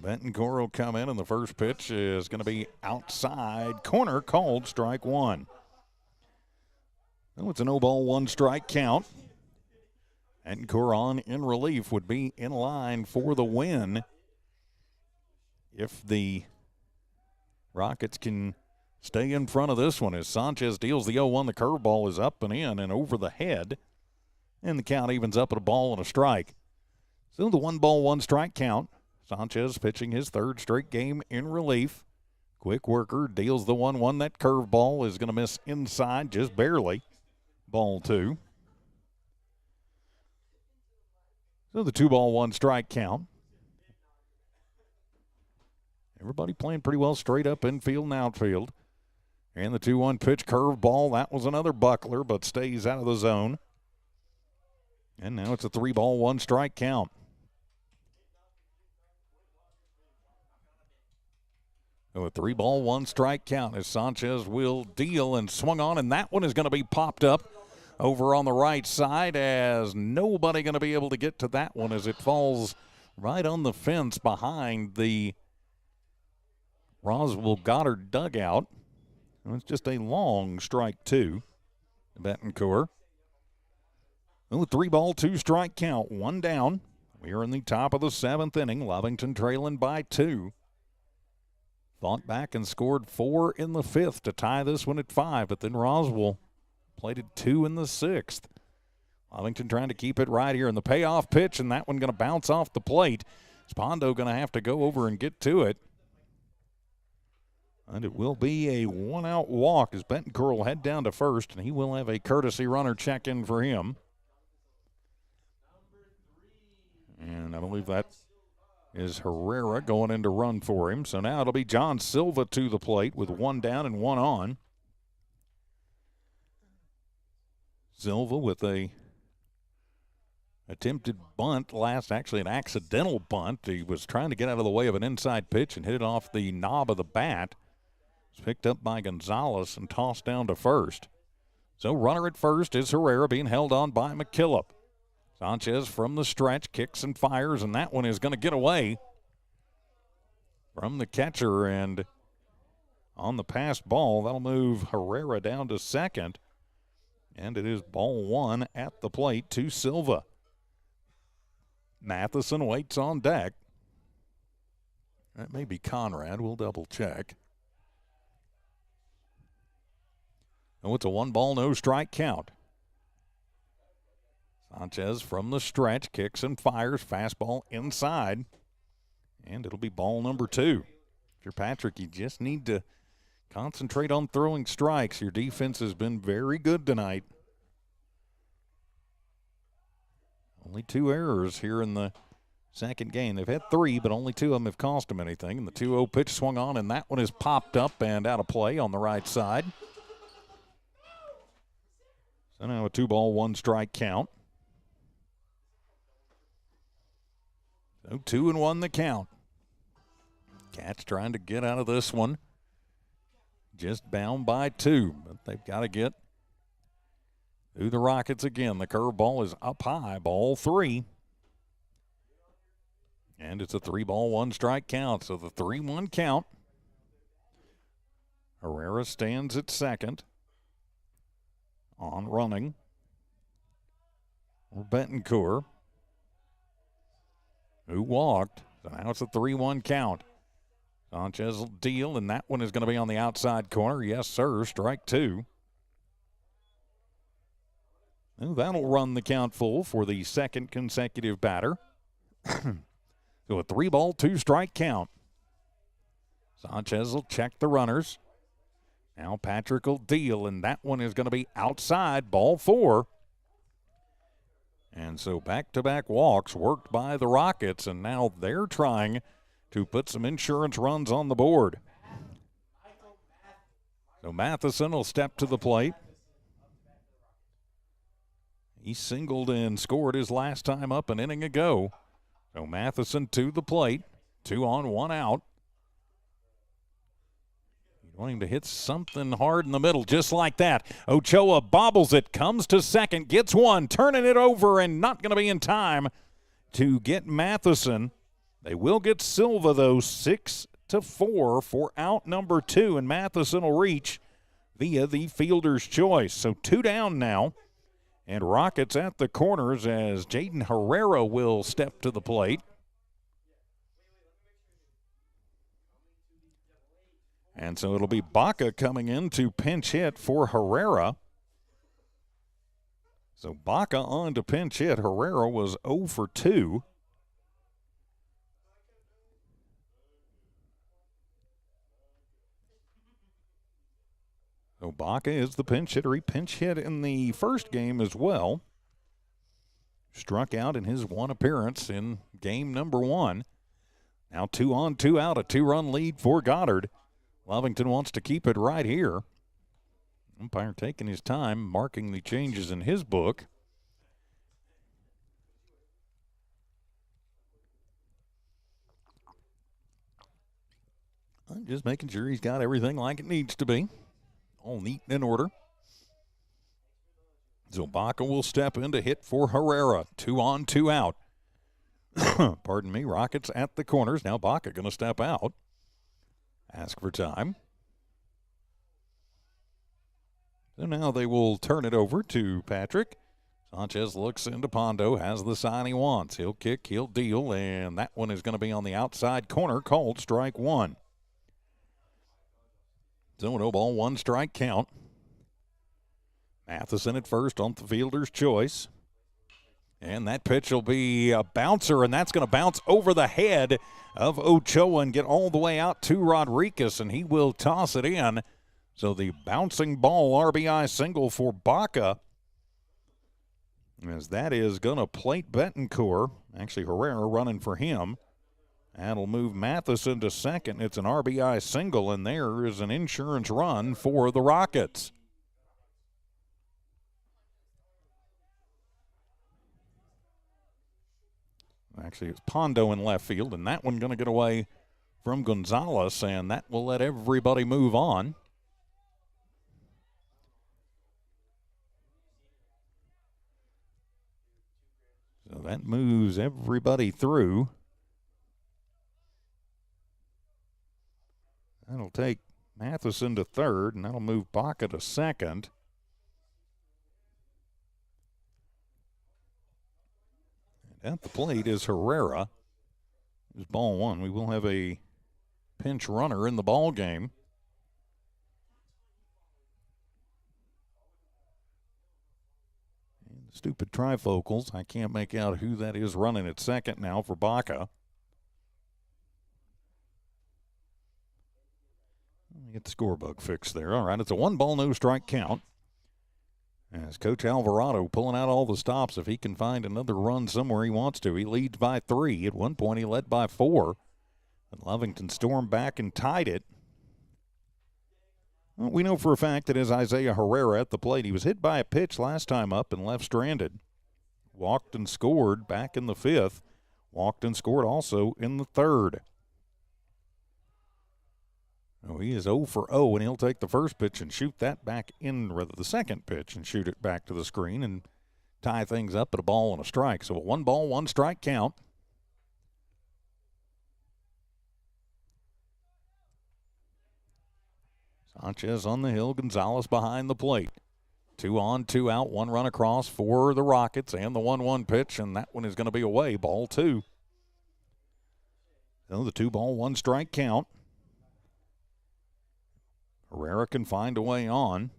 Speaker 1: Betancourt will come in, and the first pitch is going to be outside corner, called strike 1. So it's a 0 ball, 1 strike count. Betancourt on in relief would be in line for the win if the Rockets can stay in front of this one. As Sanchez deals the 0-1, the curveball is up and in and over the head, and the count evens up at a ball and a strike. So the 1 ball, 1 strike count. Sanchez pitching his 3rd straight game in relief. Quick worker deals the 1-1. That curveball is going to miss inside just barely. Ball 2. So the 2 ball, 1 strike count. Everybody playing pretty well straight up infield and outfield. And the 2-1 pitch, curve ball. That was another buckler, but stays out of the zone. And now it's a 3-1 strike count. So a 3-1 strike count as Sanchez will deal and swung on, and that one is going to be popped up over on the right side as nobody going to be able to get to that one as it falls right on the fence behind the Roswell Goddard dugout. And it's just a long strike two. Betancourt. Oh, 3-2 strike count, one down. We are in the top of the 7th inning. Lovington trailing by 2. Fought back and scored 4 in the 5th to tie this one at 5, but then Roswell played it 2 in the 6th. Lovington trying to keep it right here in the payoff pitch, and that one going to bounce off the plate. Spondo going to have to go over and get to it. And it will be a one-out walk as Betancourt will head down to first, and he will have a courtesy runner check in for him. And I believe that is Herrera going in to run for him. So now it'll be John Silva to the plate with 1 down and 1 on. Silva with a attempted bunt actually an accidental bunt. He was trying to get out of the way of an inside pitch and hit it off the knob of the bat. It's picked up by Gonzalez and tossed down to first. So runner at first is Herrera being held on by McKillop. Sanchez from the stretch kicks and fires, and that one is going to get away from the catcher, and on the pass ball, that'll move Herrera down to second, and it is ball 1 at the plate to Silva. Matheson waits on deck. That may be Conrad. We'll double check. Oh, it's a 1-ball, no strike count. Sanchez from the stretch kicks and fires, fastball inside, and it'll be ball number 2. If you're Patrick, you just need to concentrate on throwing strikes. Your defense has been very good tonight. Only 2 errors here in the second game. They've had 3, but only 2 of them have cost them anything. And the 2-0 pitch swung on, and that one is popped up and out of play on the right side. So now a 2-ball, 1 strike count. So 2-1 the count. Cats trying to get out of this one. Just bound by 2, but they've got to get through the Rockets again. The curveball is up high, ball 3. And it's a 3-ball, 1 strike count. So the 3-1 count. Herrera stands at second. On running. Or Betancourt, who walked. So now it's a 3-1 count. Sanchez will deal, and that one is going to be on the outside corner. Yes, sir. Strike 2. And that'll run the count full for the second consecutive batter. So a 3-ball, 2 strike count. Sanchez will check the runners. Now Patrick will deal, and that one is going to be outside, ball 4. And so back-to-back walks worked by the Rockets, and now they're trying to put some insurance runs on the board. So Matheson will step to the plate. He singled and scored his last time up an inning ago. So Matheson to the plate, 2 on, 1 out. Wanting to hit something hard in the middle, just like that. Ochoa bobbles it, comes to second, gets one, turning it over, and not going to be in time to get Matheson. They will get Silva, though, 6-4 for out number 2, and Matheson will reach via the fielder's choice. So 2 down now, and Rockets at the corners as Jaden Herrera will step to the plate. And so it'll be Baca coming in to pinch hit for Herrera. So Baca on to pinch hit. Herrera was 0 for 2. So Baca is the pinch hitter. He pinch hit in the first game as well. Struck out in his one appearance in game number 1. Now 2 on, 2 out, a 2-run lead for Goddard. Lovington wants to keep it right here. Umpire taking his time, marking the changes in his book. I'm just making sure he's got everything like it needs to be. All neat and in order. So Baca will step in to hit for Herrera. 2 on, 2 out. Pardon me, Rockets at the corners. Now Baca going to step out. Ask for time. So now they will turn it over to Patrick. Sanchez looks into Pondo, has the sign he wants. He'll kick, he'll deal, and that one is going to be on the outside corner, called strike 1. So no ball, 1 strike count. Matheson at first on the fielder's choice. And that pitch will be a bouncer, and that's going to bounce over the head of Ochoa and get all the way out to Rodriguez, and he will toss it in. So the bouncing ball RBI single for Baca, as that is going to plate Betancourt. Actually, Herrera running for him. That'll move Matheson to second. It's an RBI single, and there is an insurance run for the Rockets. Actually, it's Pondo in left field, and that one going to get away from Gonzalez, and that will let everybody move on. So that moves everybody through. That'll take Matheson to third, and that'll move Baca to second. And at the plate is Herrera. It's ball 1. We will have a pinch runner in the ball game. And the stupid trifocals. I can't make out who that is running at second now for Baca. Let me get the score bug fixed there. All right, it's a 1-ball, no strike count. As Coach Alvarado pulling out all the stops. If he can find another run somewhere he wants to. He leads by 3. At one point he led by 4. And Lovington stormed back and tied it. Well, we know for a fact that as Isaiah Herrera at the plate, he was hit by a pitch last time up and left stranded. Walked and scored back in the 5th. Walked and scored also in the 3rd. Oh, he is 0 for 0, and he'll take the first pitch and shoot that back in, rather the second pitch, and shoot it back to the screen and tie things up at a ball and a strike. So a 1-ball, 1 strike count. Sanchez on the hill, Gonzalez behind the plate. 2 on, 2 out, 1 run across for the Rockets, and the 1-1 pitch, and that one is going to be away, ball 2. So the 2-ball, 1 strike count. Herrera can find a way on.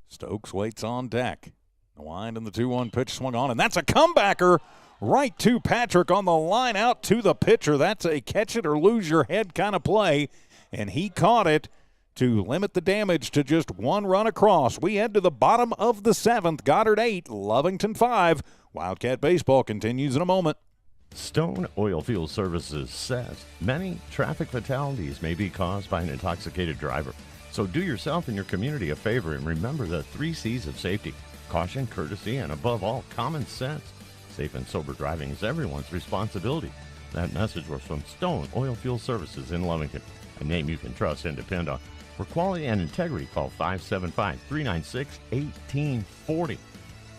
Speaker 1: Stokes waits on deck. The wind and the 2-1 pitch swung on, and that's a comebacker right to Patrick on the line out to the pitcher. That's a catch it or lose your head kind of play, and he caught it to limit the damage to just 1 run across. We head to the bottom of the 7th. Goddard 8, Lovington 5. Wildcat baseball continues in a moment.
Speaker 4: Stone Oilfield Services says many traffic fatalities may be caused by an intoxicated driver. So do yourself and your community a favor and remember the 3 C's of safety: caution, courtesy, and above all, common sense. Safe and sober driving is everyone's responsibility. That message was from Stone Oilfield Services in Lovington, a name you can trust and depend on. For quality and integrity, call 575-396-1840.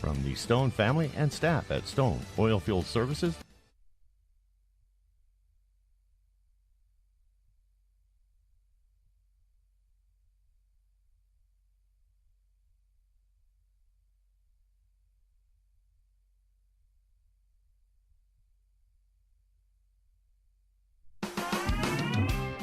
Speaker 4: From the Stone family and staff at Stone Oilfield Services.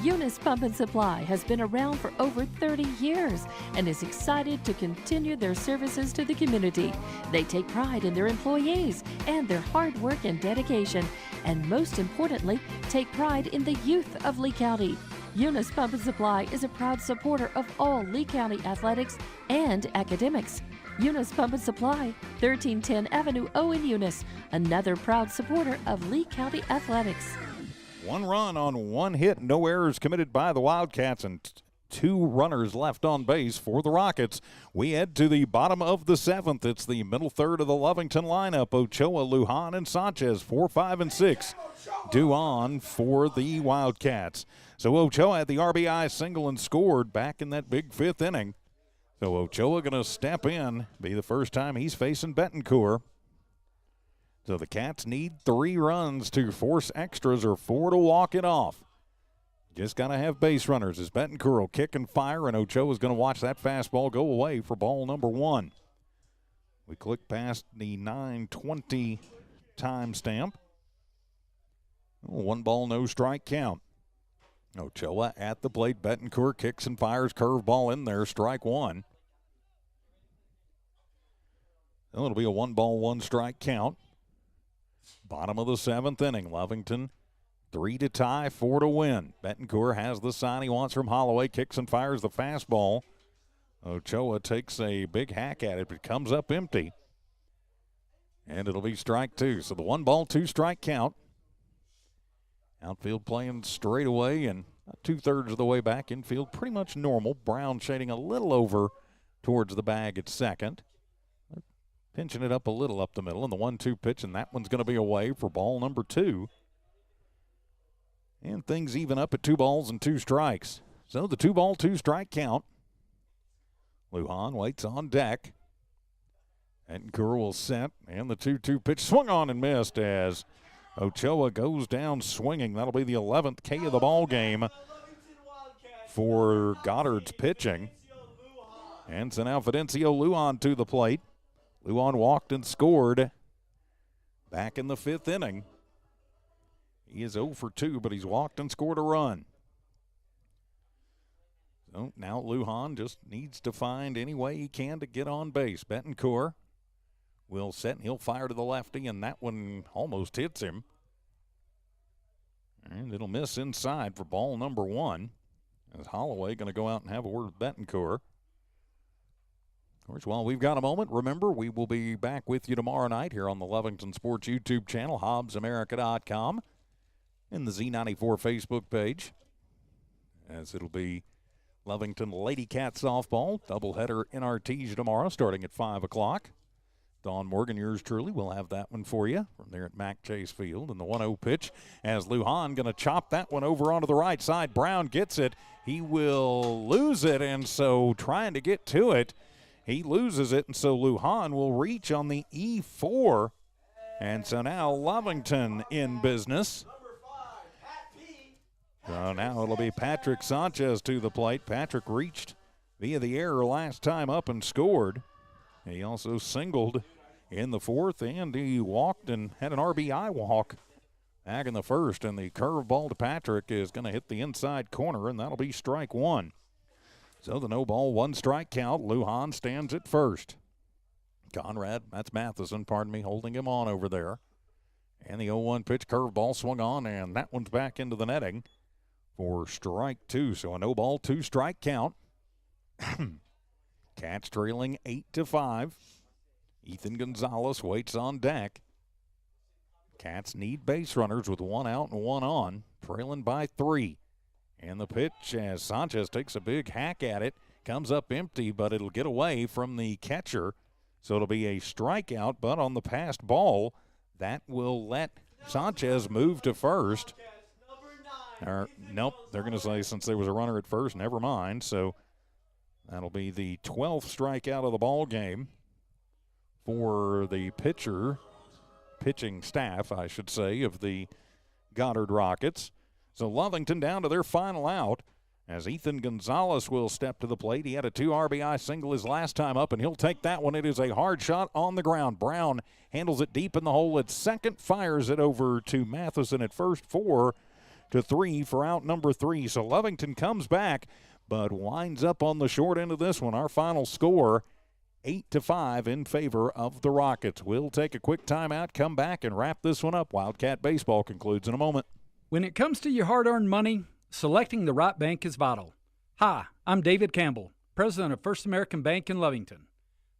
Speaker 5: Eunice Pump and Supply has been around for over 30 years and is excited to continue their services to the community. They take pride in their employees and their hard work and dedication, and most importantly, take pride in the youth of Lee County. Eunice Pump and Supply is a proud supporter of all Lee County athletics and academics. Eunice Pump and Supply, 1310 Avenue O in Eunice, another proud supporter of Lee County athletics.
Speaker 1: 1 run on 1 hit, no errors committed by the Wildcats, and 2 runners left on base for the Rockets. We head to the bottom of the 7th. It's the middle third of the Lovington lineup. Ochoa, Lujan, and Sanchez, 4, 5, and 6. Due on for the Wildcats. So Ochoa had the RBI single and scored back in that big 5th inning. So Ochoa going to step in, be the first time he's facing Betancourt. So the Cats need 3 runs to force extras or 4 to walk it off. Just got to have base runners as Betancourt will kick and fire, and Ochoa's going to watch that fastball go away for ball number 1. We click past the 9:20 timestamp. 1 ball, no strike count. Ochoa at the plate. Betancourt kicks and fires, curveball in there, strike 1. It'll be a 1 ball, 1 strike count. Bottom of the 7th inning. Lovington 3 to tie, 4 to win. Betancourt has the sign he wants from Holloway, kicks and fires the fastball. Ochoa takes a big hack at it, but comes up empty. And it'll be strike 2. So the 1 ball, 2 strike count. Outfield playing straight away and 2/3 of the way back. Infield pretty much normal. Brown shading a little over towards the bag at second. Pinching it up a little up the middle, and the 1-2 pitch, and that one's going to be away for ball number 2. And things even up at 2 balls and 2 strikes. So the 2 ball, 2 strike count. Lujan waits on deck. Betancourt will set, and the 2-2 pitch swung on and missed as Ochoa goes down swinging. That'll be the 11th K of the ball game for Goddard's pitching. And so now Fidencio Lujan to the plate. Lujan walked and scored back in the 5th inning. He is 0 for 2, but he's walked and scored a run. So now Lujan just needs to find any way he can to get on base. Betancourt will set, and he'll fire to the lefty, and that one almost hits him. And it'll miss inside for ball number 1. As Holloway going to go out and have a word with Betancourt. Of course, while we've got a moment, remember, we will be back with you tomorrow night here on the Lovington Sports YouTube channel, HobbsAmerica.com, and the Z94 Facebook page, as it'll be Lovington Lady Cat softball, doubleheader NRTs tomorrow starting at 5 o'clock. Don Morgan, yours truly, will have that one for you from there at Mack Chase Field. And the 1-0 pitch as Lujan going to chop that one over onto the right side. Brown gets it. He will lose it, and so trying to get to it, he loses it, and so Lujan will reach on the E4. And so now Lovington in business. So now it'll be Patrick Sanchez to the plate. Patrick reached via the error last time up and scored. He also singled in the 4th, and he walked and had an RBI walk back in the 1st. And the curveball to Patrick is going to hit the inside corner, and that'll be strike 1. So the no ball, 1 strike count. Lujan stands at first. Conrad, that's Matheson, holding him on over there. And the 0-1 pitch, curveball swung on, and that one's back into the netting for strike 2. So a no ball, 2 strike count. Cats trailing 8-5. Ethan Gonzalez waits on deck. Cats need base runners with 1 out and 1 on, trailing by 3. And the pitch as Sanchez takes a big hack at it, comes up empty, but it'll get away from the catcher. So it'll be a strikeout, but on the passed ball, that will let Sanchez move to first. Nope, they're going to say since there was a runner at first, never mind. So that'll be the 12th strikeout of the ball game for the pitching staff, I should say, of the Goddard Rockets. So Lovington down to their final out as Ethan Gonzalez will step to the plate. He had a 2 RBI single his last time up, and he'll take that one. It is a hard shot on the ground. Brown handles it deep in the hole at second, fires it over to Matheson at first, 4-3 for out number 3. So Lovington comes back, but winds up on the short end of this one. Our final score, 8-5 in favor of the Rockets. We'll take a quick timeout, come back, and wrap this one up. Wildcat Baseball concludes in a moment.
Speaker 6: When it comes to your hard-earned money, selecting the right bank is vital. Hi, I'm David Campbell, president of First American Bank in Lovington.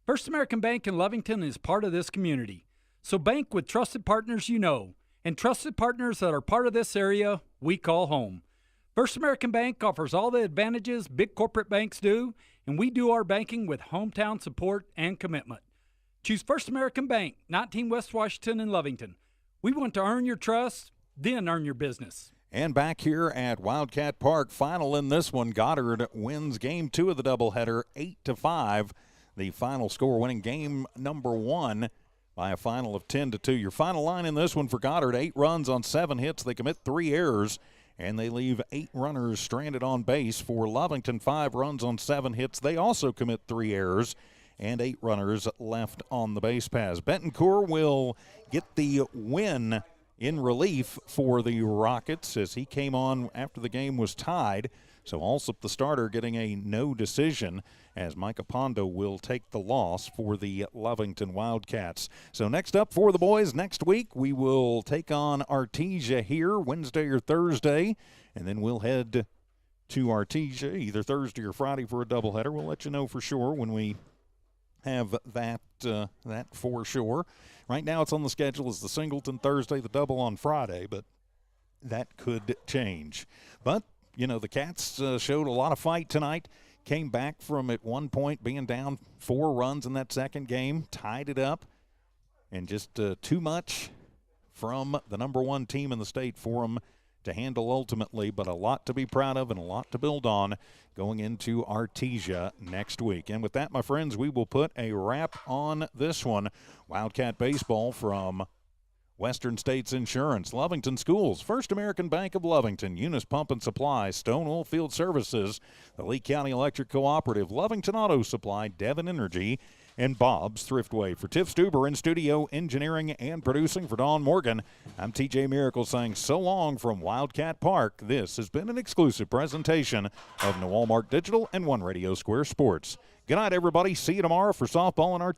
Speaker 6: First American Bank in Lovington is part of this community. So bank with trusted partners you know, and trusted partners that are part of this area we call home. First American Bank offers all the advantages big corporate banks do, and we do our banking with hometown support and commitment. Choose First American Bank, 19 West Washington in Lovington. We want to earn your trust, then earn your business.
Speaker 1: And back here at Wildcat Park, final in this one, Goddard wins game 2 of the doubleheader, 8-5. The final score winning game number 1 by a final of 10-2. Your final line in this one for Goddard, 8 runs on 7 hits. They commit 3 errors, and they leave 8 runners stranded on base. For Lovington, 5 runs on 7 hits. They also commit 3 errors and 8 runners left on the base paths. Betancourt will get the win in relief for the Rockets as he came on after the game was tied. So Alsop, the starter, getting a no decision as Micah Pondo will take the loss for the Lovington Wildcats. So next up for the boys next week, we will take on Artesia here Wednesday or Thursday, and then we'll head to Artesia either Thursday or Friday for a doubleheader. We'll let you know for sure when we have that for sure. Right now it's on the schedule as the Singleton Thursday, the double on Friday, but that could change. But, you know, the Cats showed a lot of fight tonight, came back from at one point being down 4 runs in that second game, tied it up, and just too much from the number 1 team in the state for them to handle ultimately, but a lot to be proud of and a lot to build on going into Artesia next week. And with that, my friends, we will put a wrap on this one. Wildcat baseball from Western States Insurance, Lovington Schools, First American Bank of Lovington, Eunice Pump and Supply, Stonewall Field Services, the Lee County Electric Cooperative, Lovington Auto Supply, Devon Energy, and Bob's Thriftway. For Tiff Stuber in studio, engineering and producing for Dawn Morgan, I'm TJ Miracle saying so long from Wildcat Park. This has been an exclusive presentation of New Walmart Digital and One Radio Square Sports. Good night, everybody. See you tomorrow for softball and our